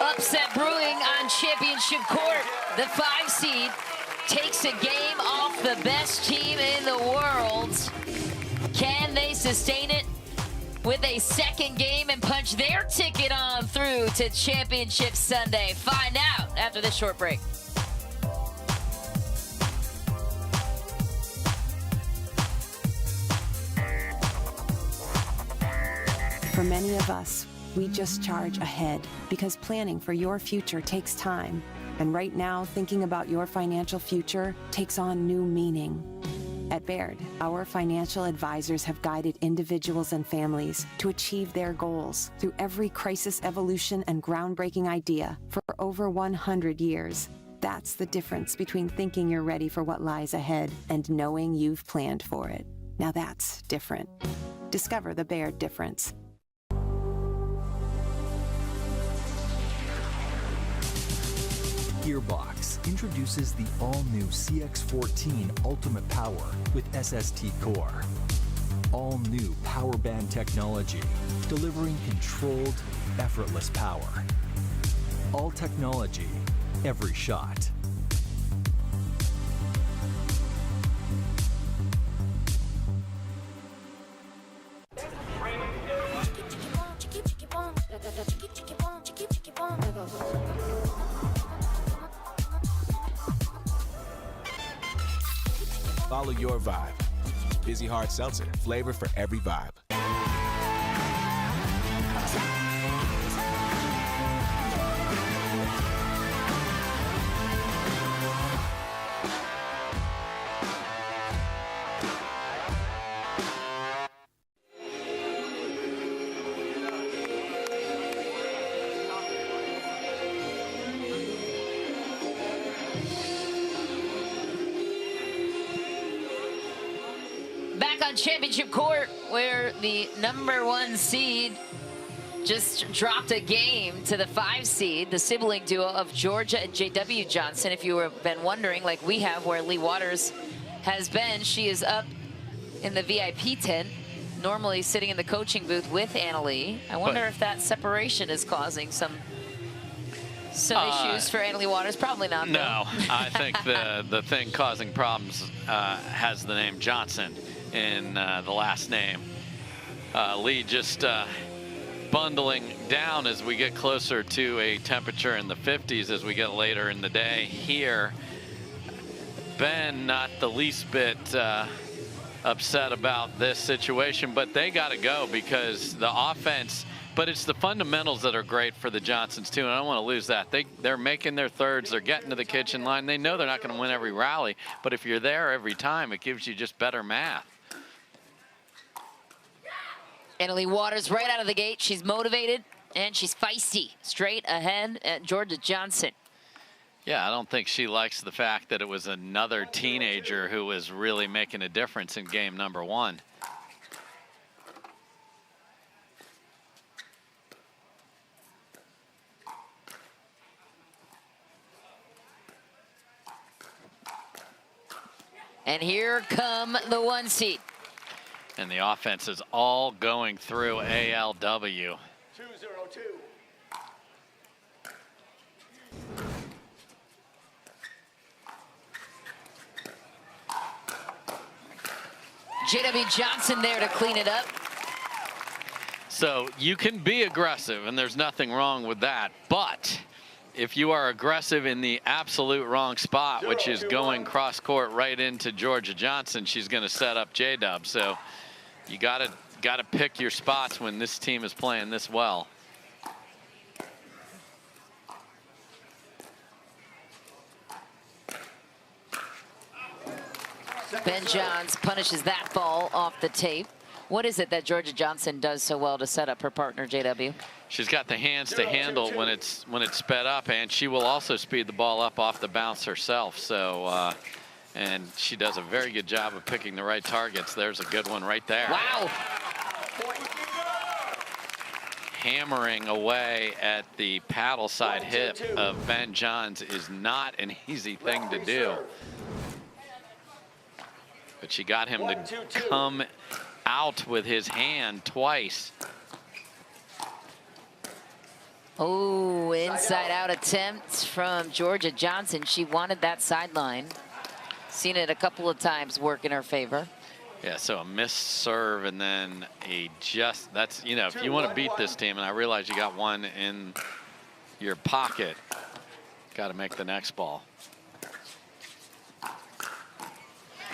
Upset brewing on championship court. The 5 seed takes a game off the best team in the world. Can they sustain it with a second game and punch their ticket on through to Championship Sunday? Find out after this short break. For many of us, we just charge ahead because planning for your future takes time. And right now, thinking about your financial future takes on new meaning. At Baird, our financial advisors have guided individuals and families to achieve their goals through every crisis evolution and groundbreaking idea for over 100 years. That's the difference between thinking you're ready for what lies ahead and knowing you've planned for it. Now that's different. Discover the Baird difference. Gearbox introduces the all-new CX-14 Ultimate Power with SST Core. All-new power band technology, delivering controlled, effortless power. All technology, every shot. Follow your vibe. Busy Hard Seltzer, flavor for every vibe. Back on championship court, where the #1 seed just dropped a game to the 5 seed, the sibling duo of Jorja and JW Johnson. If you have been wondering, like we have, where Leigh Waters has been, she is up in the VIP tent, normally sitting in the coaching booth with Annalie. I wonder if that separation is causing some issues for Leigh Waters. Probably not. No, I think the thing causing problems has the name Johnson in the last name. Leigh just bundling down as we get closer to a temperature in the 50s as we get later in the day here. Ben, not the least bit upset about this situation, but they got to go because the offense, but it's the fundamentals that are great for the Johnsons too, and I don't want to lose that. They're making their thirds, they're getting to the kitchen line. They know they're not going to win every rally, but if you're there every time, it gives you just better math. Leigh Waters right out of the gate. She's motivated and she's feisty. Straight ahead at Jorja Johnson. Yeah, I don't think she likes the fact that it was another teenager who was really making a difference in game #1. And here come the 1 seed. And the offense is all going through ALW. 202. JW Johnson there to clean it up. So you can be aggressive, and there's nothing wrong with that. But if you are aggressive in the absolute wrong spot, which is going cross court right into Jorja Johnson, she's going to set up J-Dub. So you gotta pick your spots when this team is playing this well. Ben Johns punishes that ball off the tape. What is it that Jorja Johnson does so well to set up her partner, JW? She's got the hands to handle when it's sped up, and she will also speed the ball up off the bounce herself. So, and she does a very good job of picking the right targets. There's a good one right there. Wow. Hammering away at the paddle side hip of Ben Johns is not an easy thing to do. But she got him to come out with his hand twice. Oh, inside out attempt from Jorja Johnson. She wanted that sideline. Seen it a couple of times work in her favor. Yeah, so a missed serve and then that's, you know, if you want to beat this team, and I realize you got one in your pocket, got to make the next ball.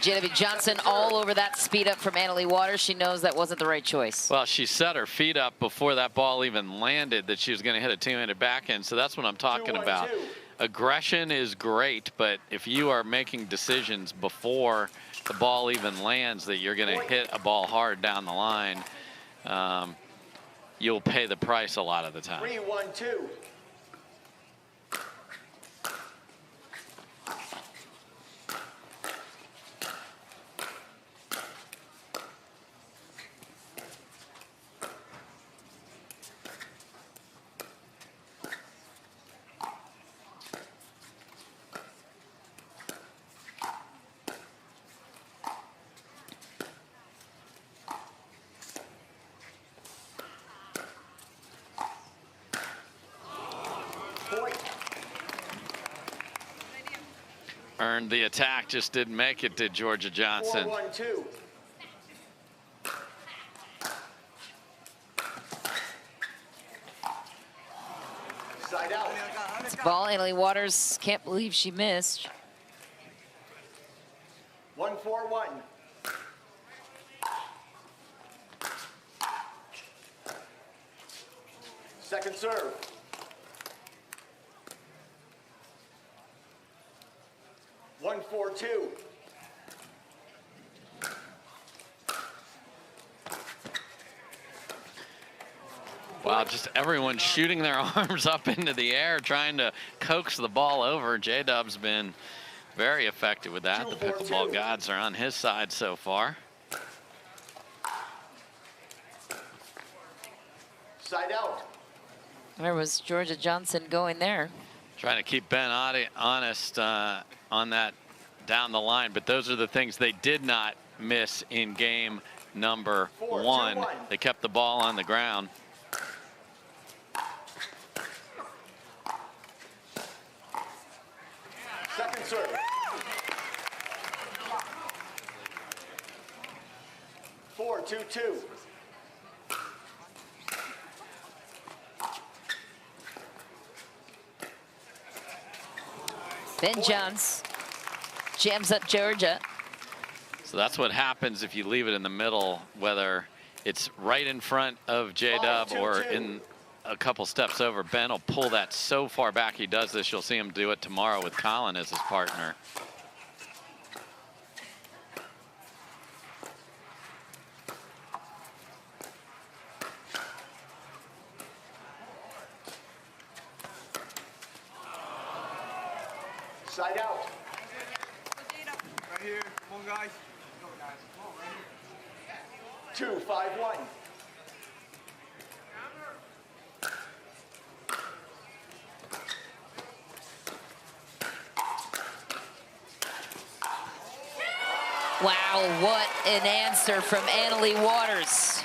JW Johnson all over that speed up from Leigh Waters. She knows that wasn't the right choice. Well, she set her feet up before that ball even landed that she was going to hit a two-handed backhand, so that's what I'm talking about. Aggression is great, but if you are making decisions before the ball even lands that you're going to hit a ball hard down the line, you'll pay the price a lot of the time. 3-1-2. Earned the attack, just didn't make it to Jorja Johnson. 4-1-2. Side out. It's ball. Leigh Waters can't believe she missed. 1-4-1. Second serve. One, 4-2. Wow, just everyone shooting their arms up into the air, trying to coax the ball over. J-Dub's been very effective with that. The pickleball gods are on his side so far. Side out. Where was Jorja Johnson going there? Trying to keep Ben honest on that down the line, but those are the things they did not miss in game number 1. They kept the ball on the ground. Second serve. 4-2-2. Ben Johns jams up Jorja. So that's what happens if you leave it in the middle, whether it's right in front of J-Dub or in a couple steps over. Ben will pull that so far back. He does this. You'll see him do it tomorrow with Colin as his partner. Side out. Right here. Come on, guys. 2-5-1. Wow, what an answer from Leigh Waters.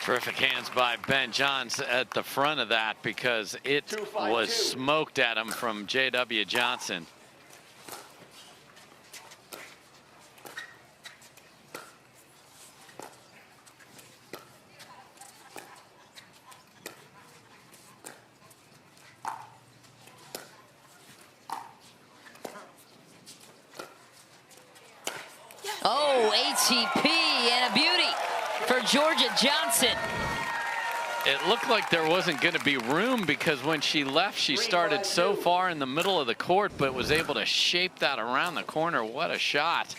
Terrific hands by Ben Johns at the front of that because it was smoked at him from J.W. Johnson. Oh, ATP and a beauty for Jorja Johnson. It looked like there wasn't going to be room because when she left, she started so far in the middle of the court, but was able to shape that around the corner. What a shot.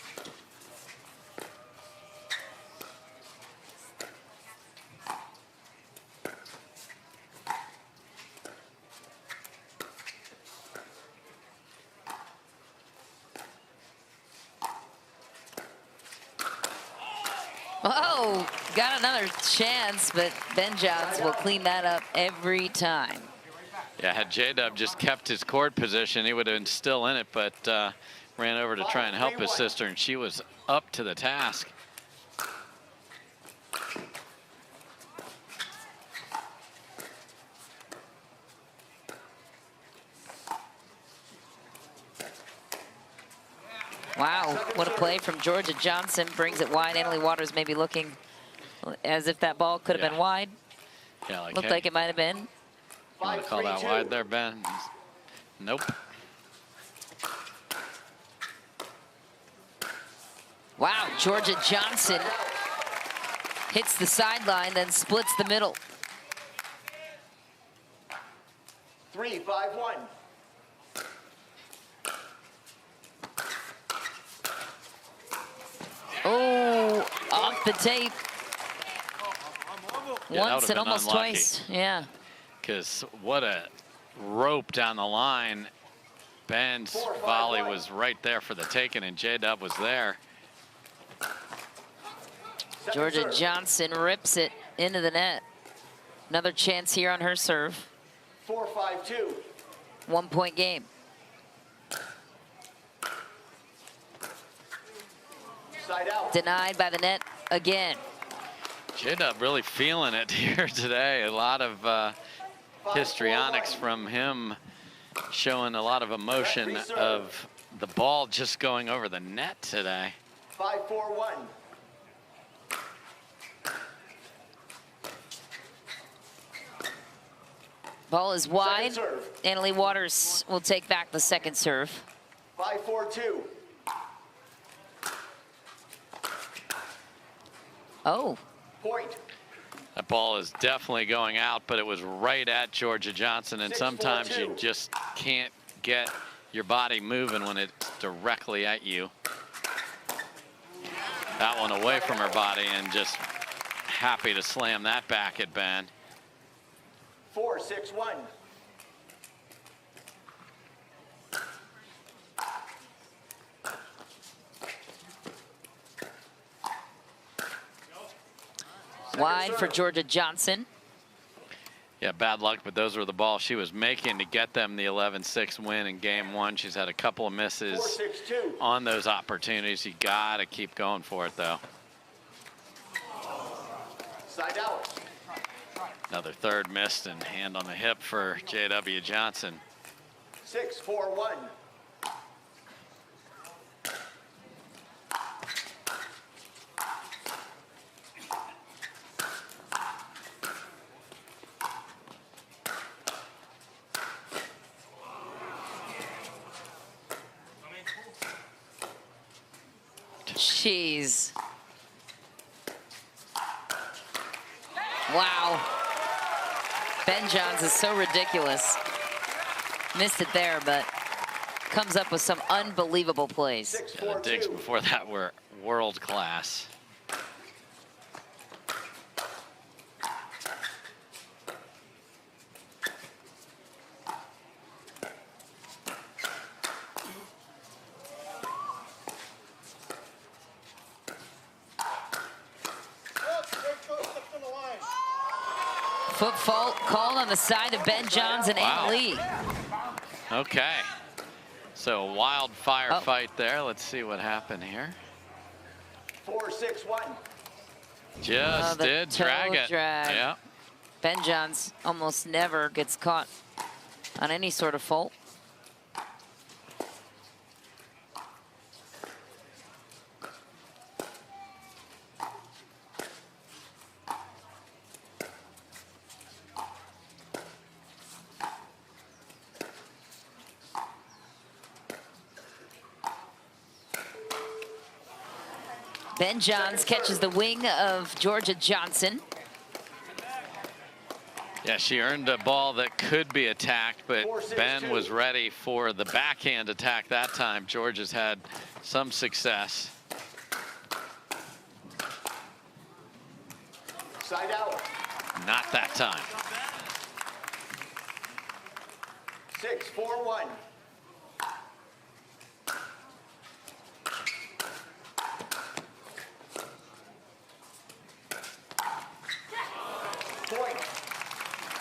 Oh, got another chance, but Ben Johns will clean that up every time. Yeah, had J-Dub just kept his court position, he would have been still in it, but ran over to try and help his sister, and she was up to the task. Wow, what a play from Jorja Johnson. Brings it wide. Leigh Waters maybe looking as if that ball could have been wide. Yeah, Looked like it might have been. You want to call that wide there, Ben? Nope. Wow, Jorja Johnson hits the sideline, then splits the middle. 3-5-1. Oh, off the tape. Yeah, Once and almost unlucky. twice. Yeah. Because what a rope down the line. Ben's volley was right there for the taking, and J-Dub was there. Jorja Johnson rips it into the net. Another chance here on her serve. 4-5-2. 1 point game. Side out. Denied by the net again. J-Dub really feeling it here today. A lot of histrionics from him, showing a lot of emotion of the ball just going over the net today. 5-4-1. Ball is wide. Leigh Waters will take back the second serve. 5-4-2. Oh. Point. That ball is definitely going out, but it was right at Jorja Johnson, and sometimes you just can't get your body moving when it's directly at you. That one away from her body, and just happy to slam that back at Ben. 4-6-1. Wide for Jorja Johnson. Yeah, bad luck, but those were the balls she was making to get them the 11-6 win in game one. She's had a couple of misses on those opportunities. You got to keep going for it, though. Side out. Another third missed and hand on the hip for J.W. Johnson. 6-4-1. Jeez. Wow. Ben Johns is so ridiculous. Missed it there, but comes up with some unbelievable plays. Yeah, the digs before that were world class. Foot fault called on the side of Ben Johns and Anna Leigh. Okay. So a wild fight there. Let's see what happened here. 4-6-1. Just did drag it. Yeah. Ben Johns almost never gets caught on any sort of fault. Ben Johns catches the wing of Jorja Johnson. Yeah, she earned a ball that could be attacked, but Ben was ready for the backhand attack that time. Jorja's had some success. Side out. Not that time. 6-4-1.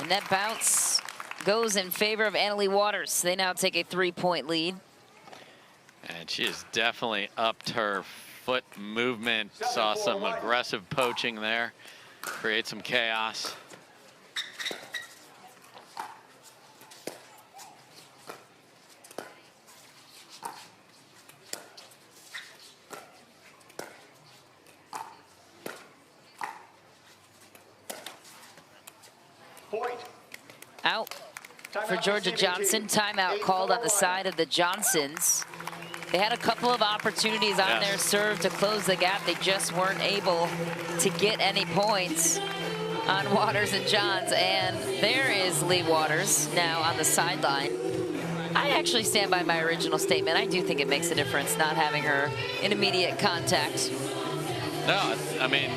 And that bounce goes in favor of Leigh Waters. They now take a 3-point lead. And she has definitely upped her foot movement. Saw some aggressive poaching there. Create some chaos. Out for Jorja Johnson. Timeout called on the side of the Johnsons. They had a couple of opportunities on their serve to close the gap. They just weren't able to get any points on Waters and Johns. And there is Leigh Waters now on the sideline. I actually stand by my original statement. I do think it makes a difference not having her in immediate contact. No, I mean,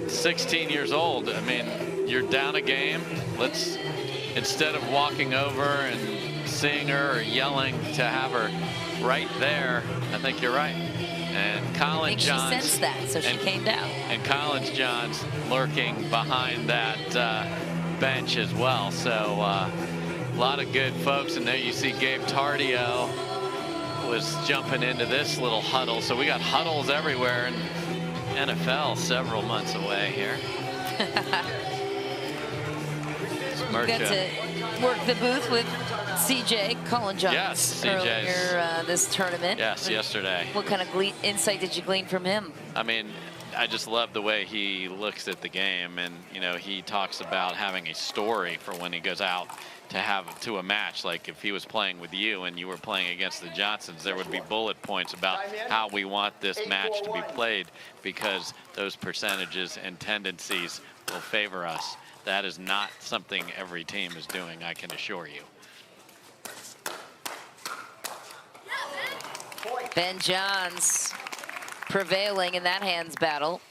16 years old. I mean, you're down a game. Let's, instead of walking over and seeing her or yelling, to have her right there. I think you're right. And Collins Johns. She sensed that, so she came down. And Collins Johns lurking behind that bench as well. So a lot of good folks. And there you see Gabe Tardio was jumping into this little huddle. So we got huddles everywhere. And NFL several months away here. You got to work the booth with CJ, Colin Johns, earlier this tournament. Yes, yesterday. What kind of insight did you glean from him? I mean, I just love the way he looks at the game, and you know, he talks about having a story for when he goes out to a match. Like if he was playing with you and you were playing against the Johnsons, there would be bullet points about how we want this match to be played, because those percentages and tendencies will favor us. That is not something every team is doing, I can assure you. Ben Johns prevailing in that hands battle.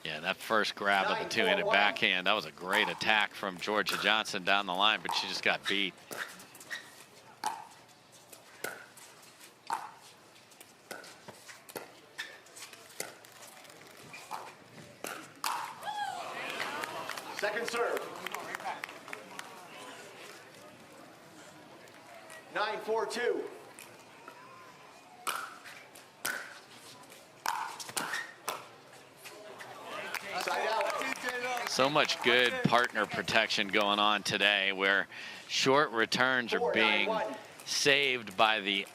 Yeah, that first grab of the two-handed backhand, that was a great attack from Jorja Johnson down the line, but she just got beat. Second serve. 9-4-2. Side out. So much good partner protection going on today where short returns are being saved by the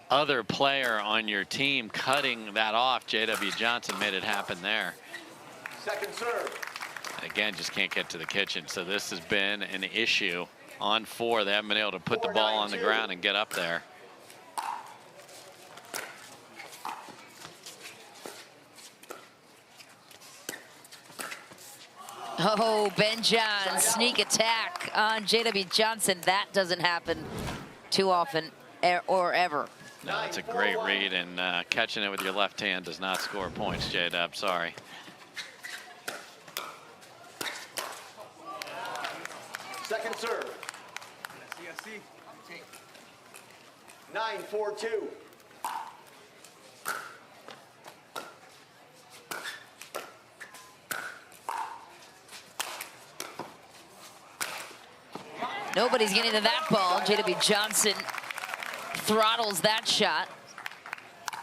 other player on your team cutting that off. J.W. Johnson made it happen there. Second serve. And again, just can't get to the kitchen. So this has been an issue on 4. They haven't been able to put the ball on the ground and get up there. Oh, Ben John, sneak attack on J.W. Johnson. That doesn't happen too often or ever. No, it's a great read, and catching it with your left hand does not score points, J-Dub, sorry. Second serve. 9-4-2. Nobody's getting to that ball. J.W. Johnson throttles that shot.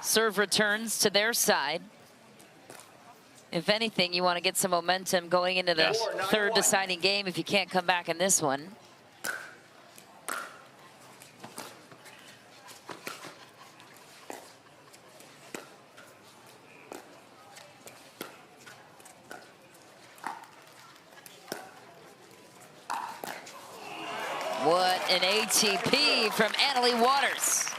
Serve returns to their side. If anything, you want to get some momentum going into the third deciding game if you can't come back in this one. What an ATP from Leigh Waters.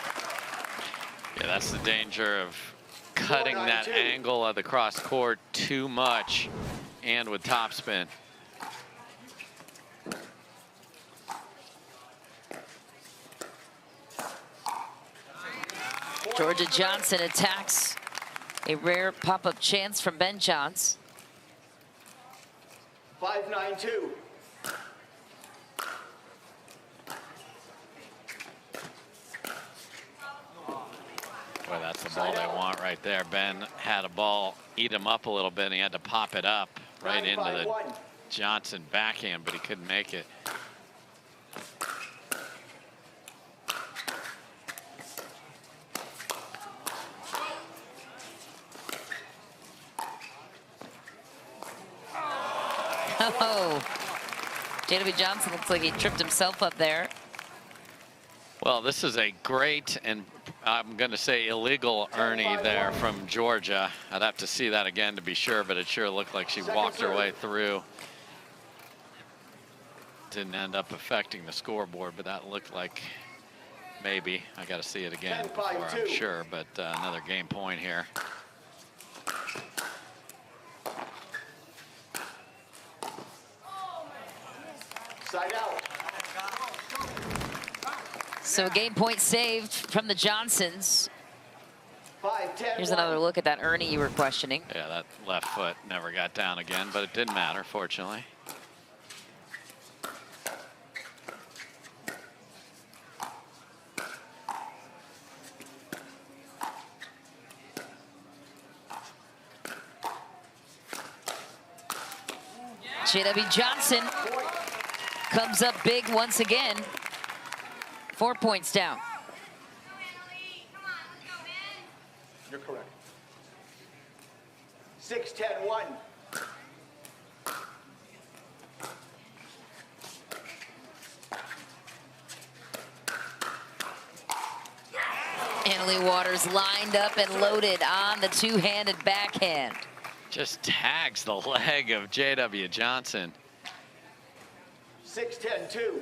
Yeah, that's the danger of cutting that angle of the cross court too much and with topspin. Jorja Johnson attacks a rare pop-up chance from Ben Johns. 5-9-2. Boy, that's the ball they want right there. Ben had a ball eat him up a little bit, and he had to pop it up right into the Johnson backhand, but he couldn't make it. Oh, J.W. Johnson looks like he tripped himself up there. Well, this is a great and I'm going to say illegal Ernie there from Jorja. I'd have to see that again to be sure, but it sure looked like she walked her way through. Didn't end up affecting the scoreboard, but that looked like maybe. I got to see it again before I'm sure, but another game point here. Side out. So a game point saved from the Johnsons. 5-10. Here's another look at that Ernie you were questioning. Yeah, that left foot never got down again, but it didn't matter, fortunately. J.W. Johnson comes up big once again. 4 points down. You're correct. 6-10-1. Leigh Waters lined up and loaded on the two-handed backhand. Just tags the leg of J.W. Johnson. 6-10-2.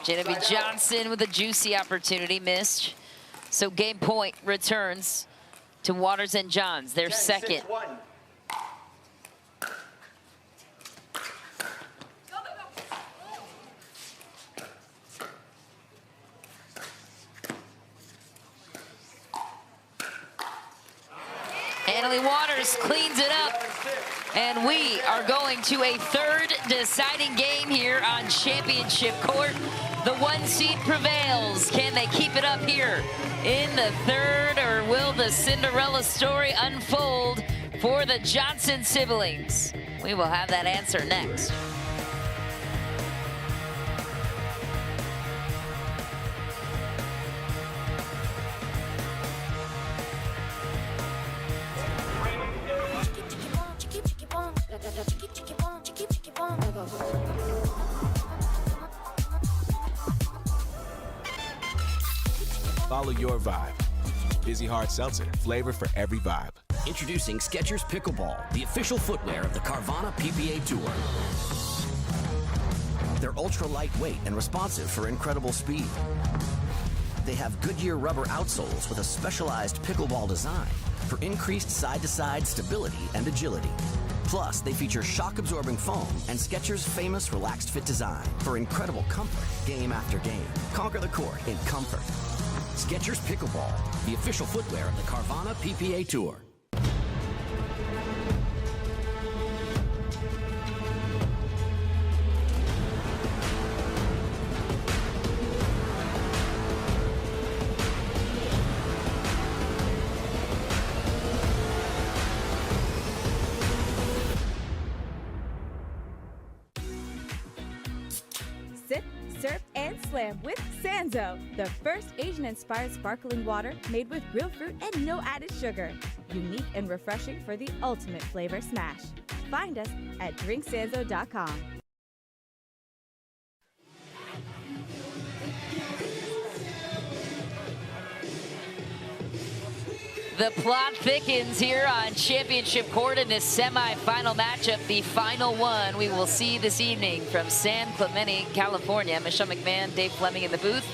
J.W. Johnson with a juicy opportunity, missed. So game point returns to Waters and Johns, their second. 6-1. Leigh Waters cleans it up. And we are going to a third deciding game here on championship court. The 1 seed prevails. Can they keep it up here in the third, or will the Cinderella story unfold for the Johnson siblings? We will have that answer next. Follow your vibe. Busy Hard Seltzer, flavor for every vibe. Introducing Skechers Pickleball, the official footwear of the Carvana PPA Tour. They're ultra lightweight and responsive for incredible speed. They have Goodyear rubber outsoles with a specialized pickleball design for increased side-to-side stability and agility. Plus, they feature shock-absorbing foam and Skechers' famous relaxed fit design for incredible comfort game after game. Conquer the court in comfort. Skechers Pickleball, the official footwear of the Carvana PPA Tour. Sip, surf, and slam with Sanzo, the first Asian-inspired sparkling water made with real fruit and no added sugar. Unique and refreshing for the ultimate flavor smash. Find us at drinksanzo.com. The plot thickens here on championship court in this semifinal matchup, the final one we will see this evening from San Clemente, California. Michelle McMahon, Dave Fleming in the booth,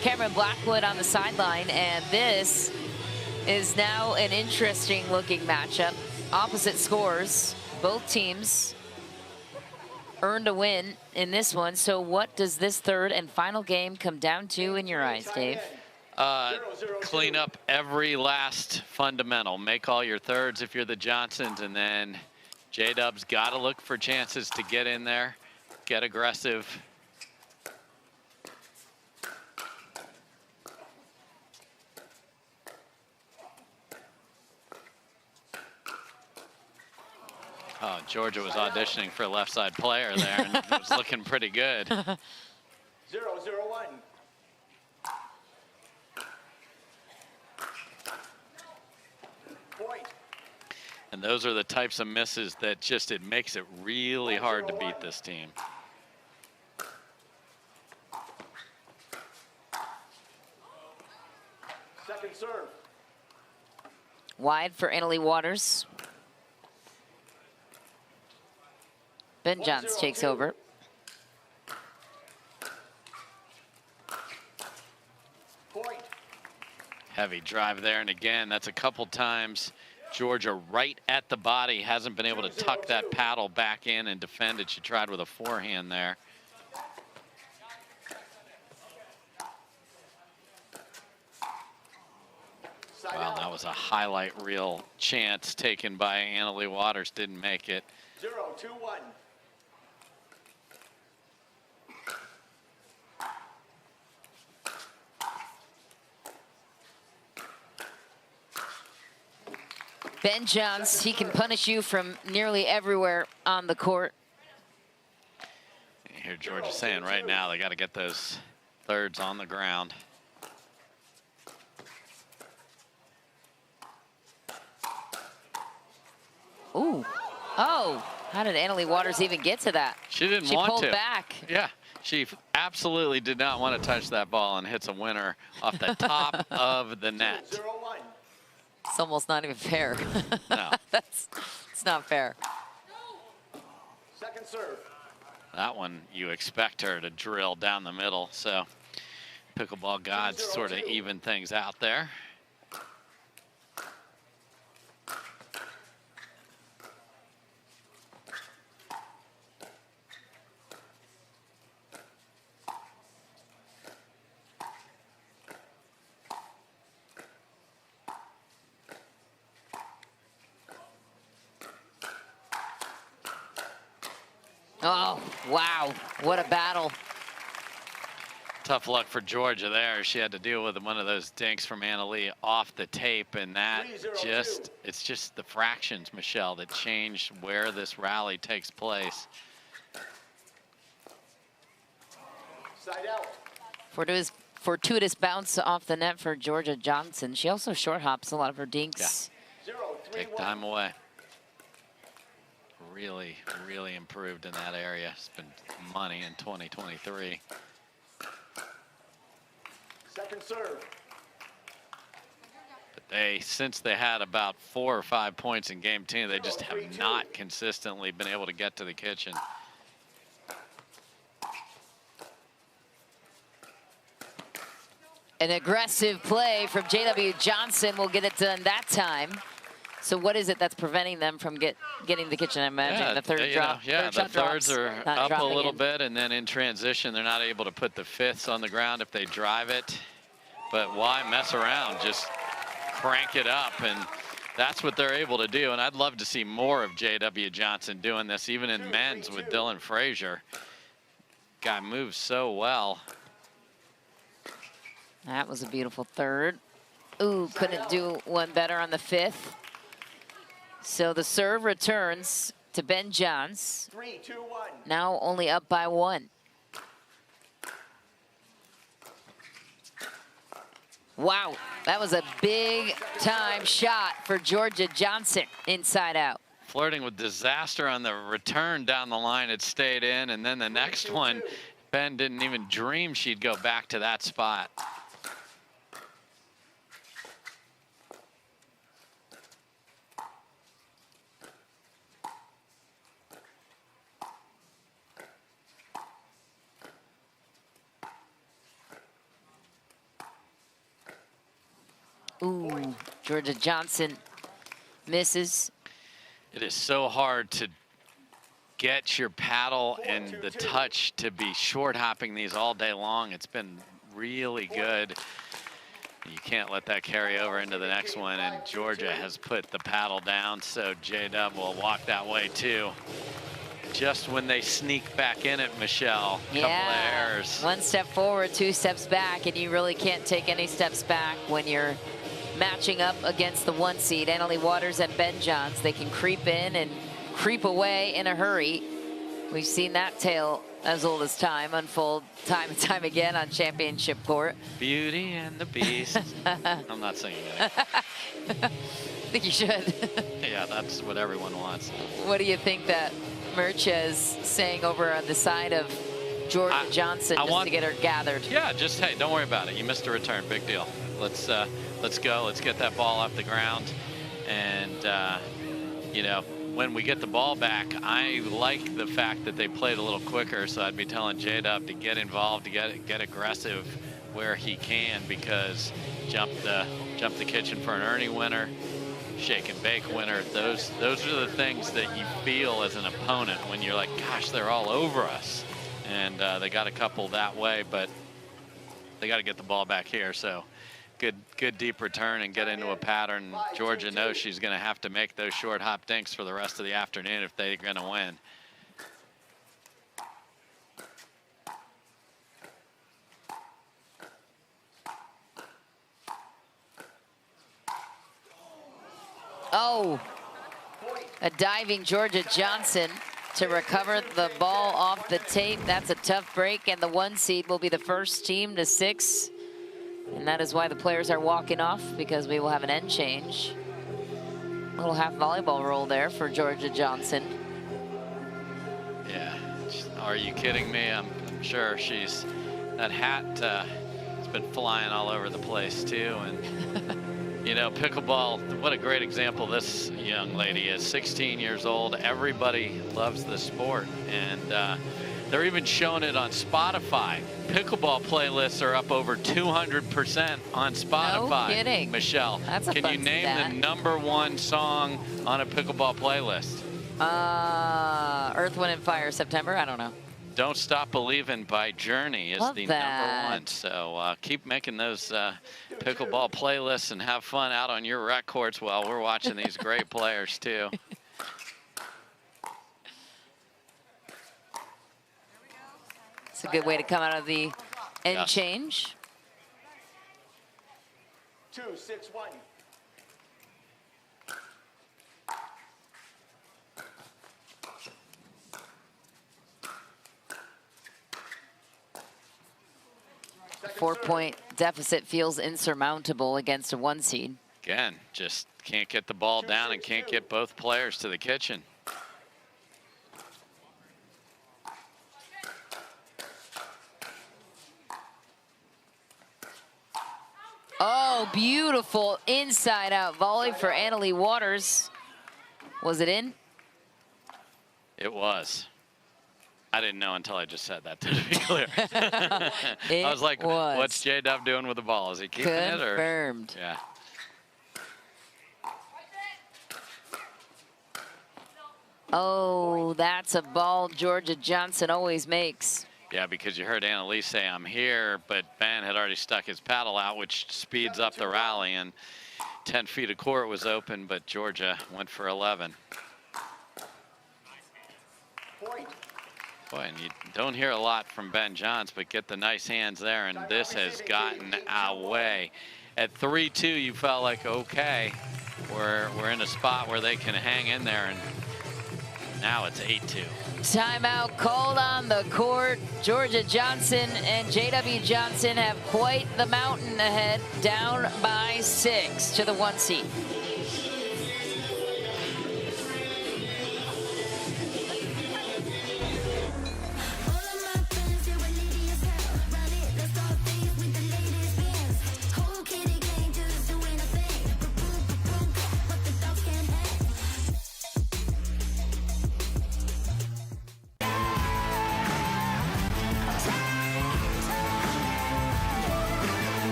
Cameron Blackwood on the sideline, and this is now an interesting looking matchup. Opposite scores, both teams earned a win in this one. So what does this third and final game come down to in your eyes, Dave? Clean up every last fundamental. Make all your thirds if you're the Johnsons, and then J-Dub's got to look for chances to get in there, get aggressive. Oh, Jorja was auditioning for a left side player there, and it was looking pretty good. 0-0-1. And those are the types of misses that just, it makes it really hard to beat this team. Second serve. Wide for Leigh Waters. Ben Johns takes over. Heavy drive there, and again, that's a couple times Jorja right at the body, hasn't been able to tuck that paddle back in and defend it. She tried with a forehand there. Well, that was a highlight reel chance taken by Leigh Waters, didn't make it. 0-2-1. Ben Johns, he can punish you from nearly everywhere on the court. You hear Jorja saying right now they got to get those thirds on the ground. Ooh. Oh, how did Leigh Waters even get to that? She didn't want to. She pulled back. Yeah, she absolutely did not want to touch that ball, and hits a winner off the top of the net. It's almost not even fair. No. It's not fair. Second serve. That one you expect her to drill down the middle, so pickleball gods sort of even things out there. Oh, wow, what a battle. Tough luck for Jorja there. She had to deal with one of those dinks from Leigh off the tape, and that it's just the fractions, Michelle, that change where this rally takes place. Side out. Fortuitous bounce off the net for Jorja Johnson. She also short hops a lot of her dinks. Yeah. Take time away. Really, really improved in that area. It's been money in 2023. Second serve. But since they had about 4 or 5 points in game 2, they just have not consistently been able to get to the kitchen. An aggressive play from JW Johnson will get it done that time. So what is it that's preventing them from getting the kitchen? I imagine the third drop. Yeah, the thirds are up a little in. bit, and then in transition, they're not able to put the fifths on the ground if they drive it. But why mess around? Just crank it up, and that's what they're able to do. And I'd love to see more of JW Johnson doing this, even in men's with Dylan Frazier. Guy moves so well. That was a beautiful third. Ooh, couldn't do one better on the fifth. So the serve returns to Ben Johns. 3, 2, 1. Now only up by 1. Wow, that was a big time shot for Jorja Johnson inside out. Flirting with disaster on the return down the line. It stayed in, and then the next one, Ben didn't even dream she'd go back to that spot. Ooh, Jorja Johnson misses. It is so hard to get your paddle and the touch to be short hopping these all day long. It's been really good. You can't let that carry over into the next one, and Jorja has put the paddle down, so J-Dub will walk that way too. Just when they sneak back in it, Michelle, couple of errors. 1 step forward, 2 steps back, and you really can't take any steps back when you're matching up against the 1 seed, Leigh Waters and Ben Johns. They can creep in and creep away in a hurry. We've seen that tale as old as time unfold time and time again on championship court. Beauty and the Beast. I'm not singing it. I think you should. Yeah, that's what everyone wants. What do you think that Murcha is saying over on the side of Jorja Johnson to get her gathered? Yeah, just, hey, don't worry about it. You missed a return, big deal. Let's go, let's get that ball off the ground. And, you know, when we get the ball back, I like the fact that they played a little quicker, so I'd be telling J-Dub to get involved, to get aggressive where he can, because jump the kitchen for an Ernie winner, shake and bake winner. Those are the things that you feel as an opponent when you're like, gosh, they're all over us. And they got a couple that way, but they got to get the ball back here. So good deep return and get into a pattern. Jorja knows she's going to have to make those short hop dinks for the rest of the afternoon if they're going to win. Oh, a diving Jorja Johnson to recover the ball off the tape. That's a tough break, and the 1 seed will be the first team to 6. And that is why the players are walking off, because we will have an end change. A little half volleyball roll there for Jorja Johnson. Yeah, are you kidding me? I'm sure she's, that hat has been flying all over the place too. And you know, pickleball, what a great example this young lady is. 16 years old, everybody loves the sport. And they're even showing it on Spotify. Pickleball playlists are up over 200% on Spotify. No kidding. Michelle, That's a can fun you name stat. the #1 song on a pickleball playlist? Earth, Wind, and Fire, September? I don't know. Don't Stop Believin' by Journey is Love the that. #1. So keep making those pickleball playlists and have fun out on your rec courts while we're watching these great players too. It's a good way to come out of the And Yes. change. 2-6-1. Four-point deficit feels insurmountable against a 1 seed. Again, just can't get the ball down and can't get both players to the kitchen. Oh, beautiful inside-out volley for Leigh Waters. Was it in? It was. I didn't know until I just said that, to be clear. I was like, what's J-Dub doing with the ball? Is he keeping it? Or? Confirmed. Yeah. Oh, that's a ball Jorja Johnson always makes. Yeah, because you heard Annalise say, I'm here, but Ben had already stuck his paddle out, which speeds up the rally, and 10 feet of court was open, but Jorja went for 11. Boy, and you don't hear a lot from Ben Johns, but get the nice hands there, and this has gotten away. At 3-2, you felt like, okay, we're in a spot where they can hang in there, and now it's 8-2. Timeout called on the court. Jorja Johnson and JW Johnson have quite the mountain ahead, down by 6 to the 1 seed.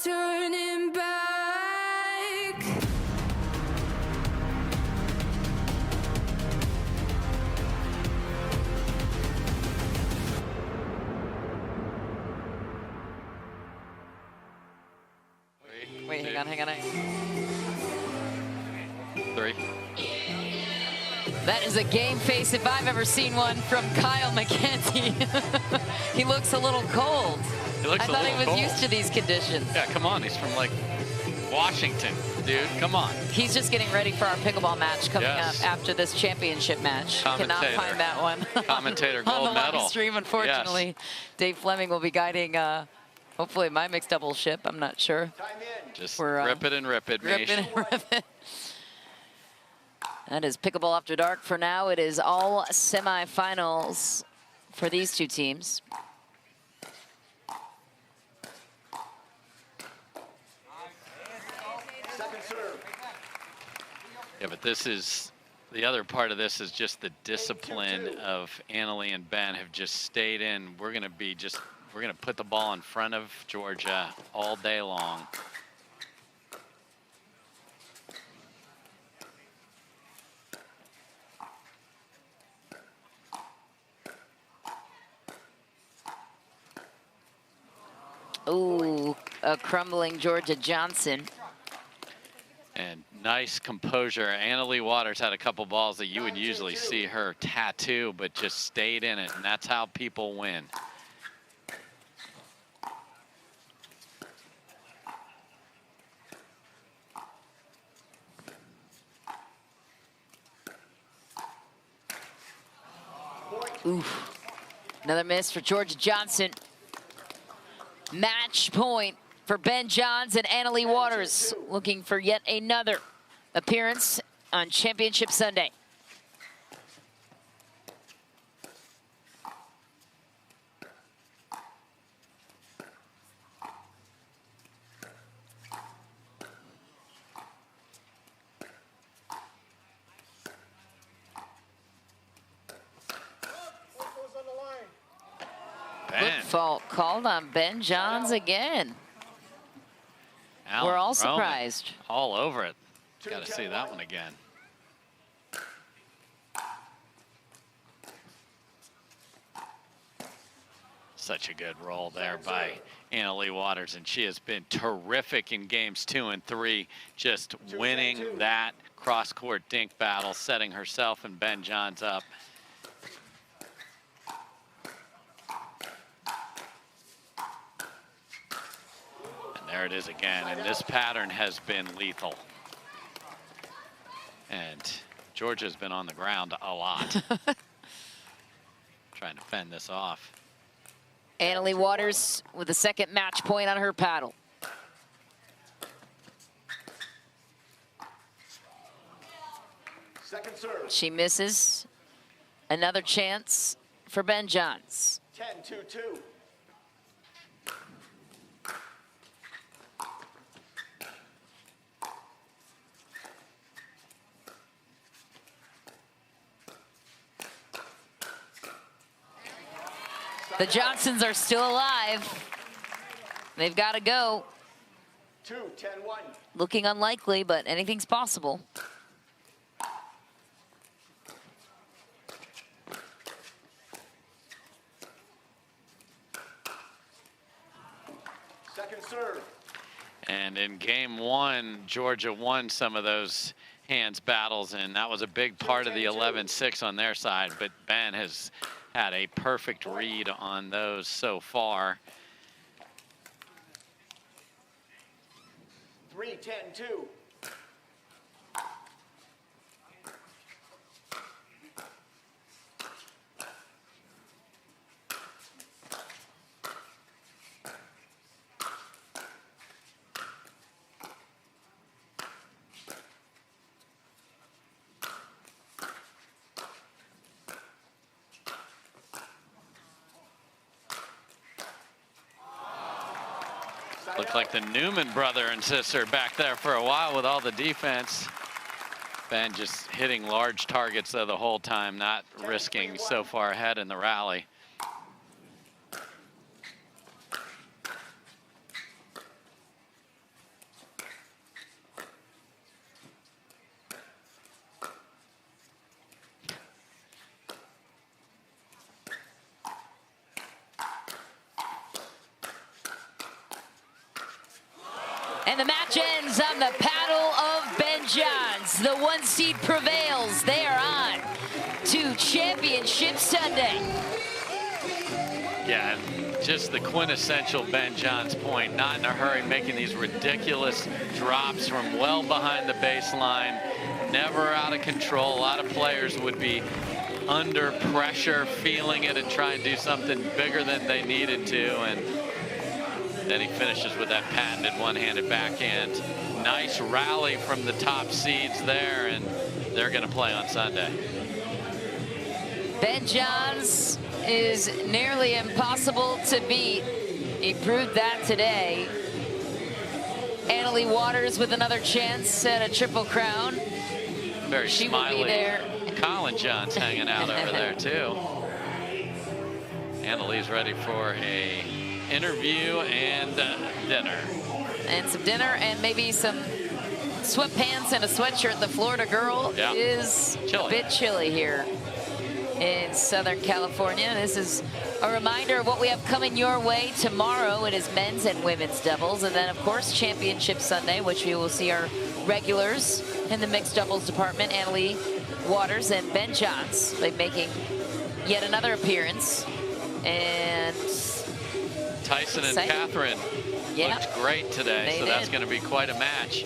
turning back. Wait, hang on. 3. That is a game face if I've ever seen one from Kyle McKenzie. He looks a little cold. I thought he was used to these conditions. Yeah, come on. He's from, like, Washington, dude. Come on. He's just getting ready for our pickleball match coming up after this championship match. Cannot find that one. Commentator gold on the medal. live stream, unfortunately. Yes. Dave Fleming will be guiding, hopefully, my mixed double ship. I'm not sure. Just We're, rip it and rip it, rip it and rip it. That is Pickleball After Dark for now. It is all semifinals for these two teams. Yeah, but this is, the other part of this is just the discipline of Annalie and Ben have just stayed in. We're going to put the ball in front of Jorja all day long. Ooh, a crumbling Jorja Johnson. And nice composure. Annalie Waters had a couple balls that you would usually see her tattoo, but just stayed in it, and that's how people win. Oof. Another miss for Jorja Johnson. Match point for Ben Johns and Annalie Waters, looking for yet another appearance on Championship Sunday. Good fault called on Ben Johns again. Alan We're all Roman surprised. all over it. Got to see that one again. Such a good roll there by Leigh Waters, and she has been terrific in games 2 and 3, just winning that cross-court dink battle, setting herself and Ben Johns up. There it is again, and this pattern has been lethal. And Jorja's been on the ground a lot. Trying to fend this off. Leigh Waters with the second match point on her paddle. Second serve. She misses. Another chance for Ben Johns. 10-2-2. The Johnsons are still alive. They've got to go. 2-10-1. Looking unlikely, but anything's possible. Second serve. And in game 1, Jorja won some of those hands battles, and that was a big part of the 11-6 on their side, but Ben has had a perfect read on those so far. 3-10-2. Looked like the Newman brother and sister back there for a while with all the defense. Ben just hitting large targets though the whole time, not risking so far ahead in the rally. And the match ends on the paddle of Ben Johns. The 1 seed prevails. They are on to Championship Sunday. Yeah, just the quintessential Ben Johns point, not in a hurry, making these ridiculous drops from well behind the baseline, never out of control. A lot of players would be under pressure, feeling it and trying to do something bigger than they needed to. And then he finishes with that patented one-handed backhand. Nice rally from the top seeds there, and they're going to play on Sunday. Ben Johns is nearly impossible to beat. He proved that today. Leigh Waters with another chance at a Triple Crown. Very she smiley. Will be there. Colin Johns hanging out over there too. Lee's ready for a interview and dinner. And some dinner and maybe some sweatpants and a sweatshirt. The Florida girl is a bit chilly here in Southern California. This is a reminder of what we have coming your way tomorrow. It is men's and women's doubles, and then of course Championship Sunday, which we will see our regulars in the mixed doubles department, Leigh Waters and Ben Johns. They're making yet another appearance. And Tyson and Catherine looked great today, so that's going to be quite a match.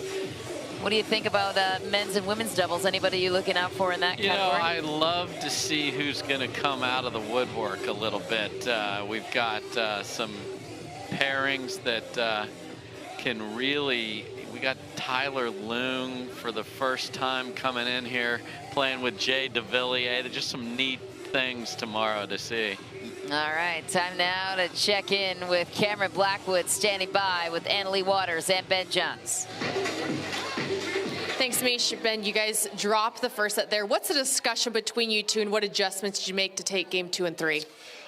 What do you think about men's and women's doubles? Anybody you looking out for in that category? You know, I love to see who's going to come out of the woodwork a little bit. We've got some pairings that can really We got Tyler Loong for the first time coming in here, playing with Jay DeVilliers. Just some neat things tomorrow to see. All right, time now to check in with Cameron Blackwood standing by with Leigh Waters and Ben Johns. Thanks, Mish. Ben, you guys dropped the first set there. What's the discussion between you two, and what adjustments did you make to take game 2 and 3?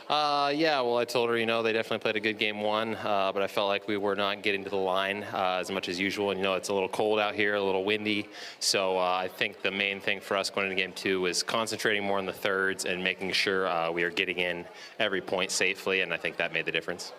Yeah, well, I told her, they definitely played a good game 1, but I felt like we were not getting to the line as much as usual. And, it's a little cold out here, a little windy. So I think the main thing for us going into game 2 was concentrating more on the thirds and making sure we are getting in every point safely, and I think that made the difference.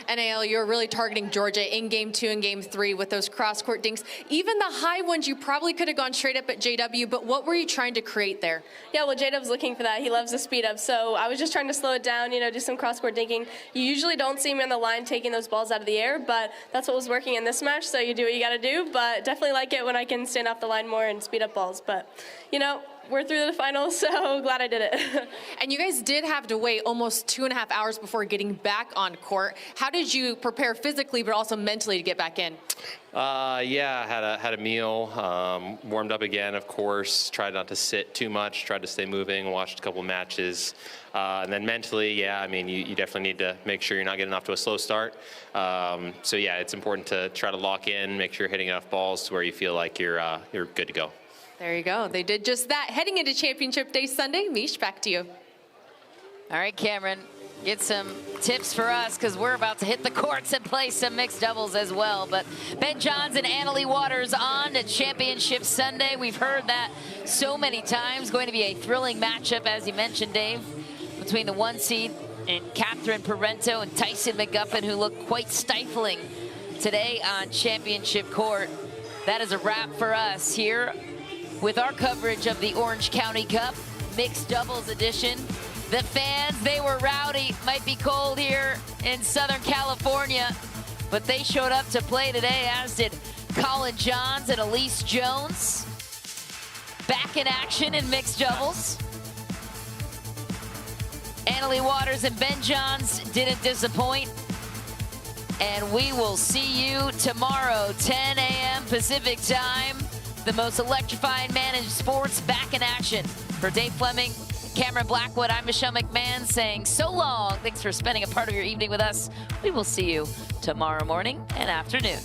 NAL, you're really targeting Jorja in game 2 and game 3 with those cross-court dinks. Even the high ones, you probably could have gone straight up at JW, but what were you trying to create there? Yeah, well, JW's looking for that. He loves the speed up, so I was just trying to slow it down, do some cross-court dinking. You usually don't see me on the line taking those balls out of the air, but that's what was working in this match, so you do what you got to do, but definitely like it when I can stand off the line more and speed up balls. But, we're through the finals, so glad I did it. And you guys did have to wait almost 2.5 hours before getting back on court. How did you prepare physically, but also mentally to get back in? Yeah, had a meal, warmed up again, of course, tried not to sit too much, tried to stay moving, watched a couple matches. And then mentally, yeah, you definitely need to make sure you're not getting off to a slow start. So yeah, it's important to try to lock in, make sure you're hitting enough balls to where you feel like you're good to go. There you go. They did just that. Heading into Championship Day Sunday, Mish, back to you. All right, Cameron, get some tips for us because we're about to hit the courts and play some mixed doubles as well. But Ben Johns and Leigh Waters on to Championship Sunday. We've heard that so many times. Going to be a thrilling matchup, as you mentioned, Dave, between the 1 seed and Catherine Parento and Tyson McGuffin, who look quite stifling today on Championship Court. That is a wrap for us here with our coverage of the Orange County Cup Mixed Doubles Edition. The fans, they were rowdy. Might be cold here in Southern California, but they showed up to play today, as did Colin Johns and Elise Jones. Back in action in mixed doubles. Leigh Waters and Ben Johns didn't disappoint. And we will see you tomorrow, 10 a.m. Pacific time. The most electrifying man in sports back in action. For Dave Fleming, Cameron Blackwood, I'm Michelle McMahon saying so long. Thanks for spending a part of your evening with us. We will see you tomorrow morning and afternoon.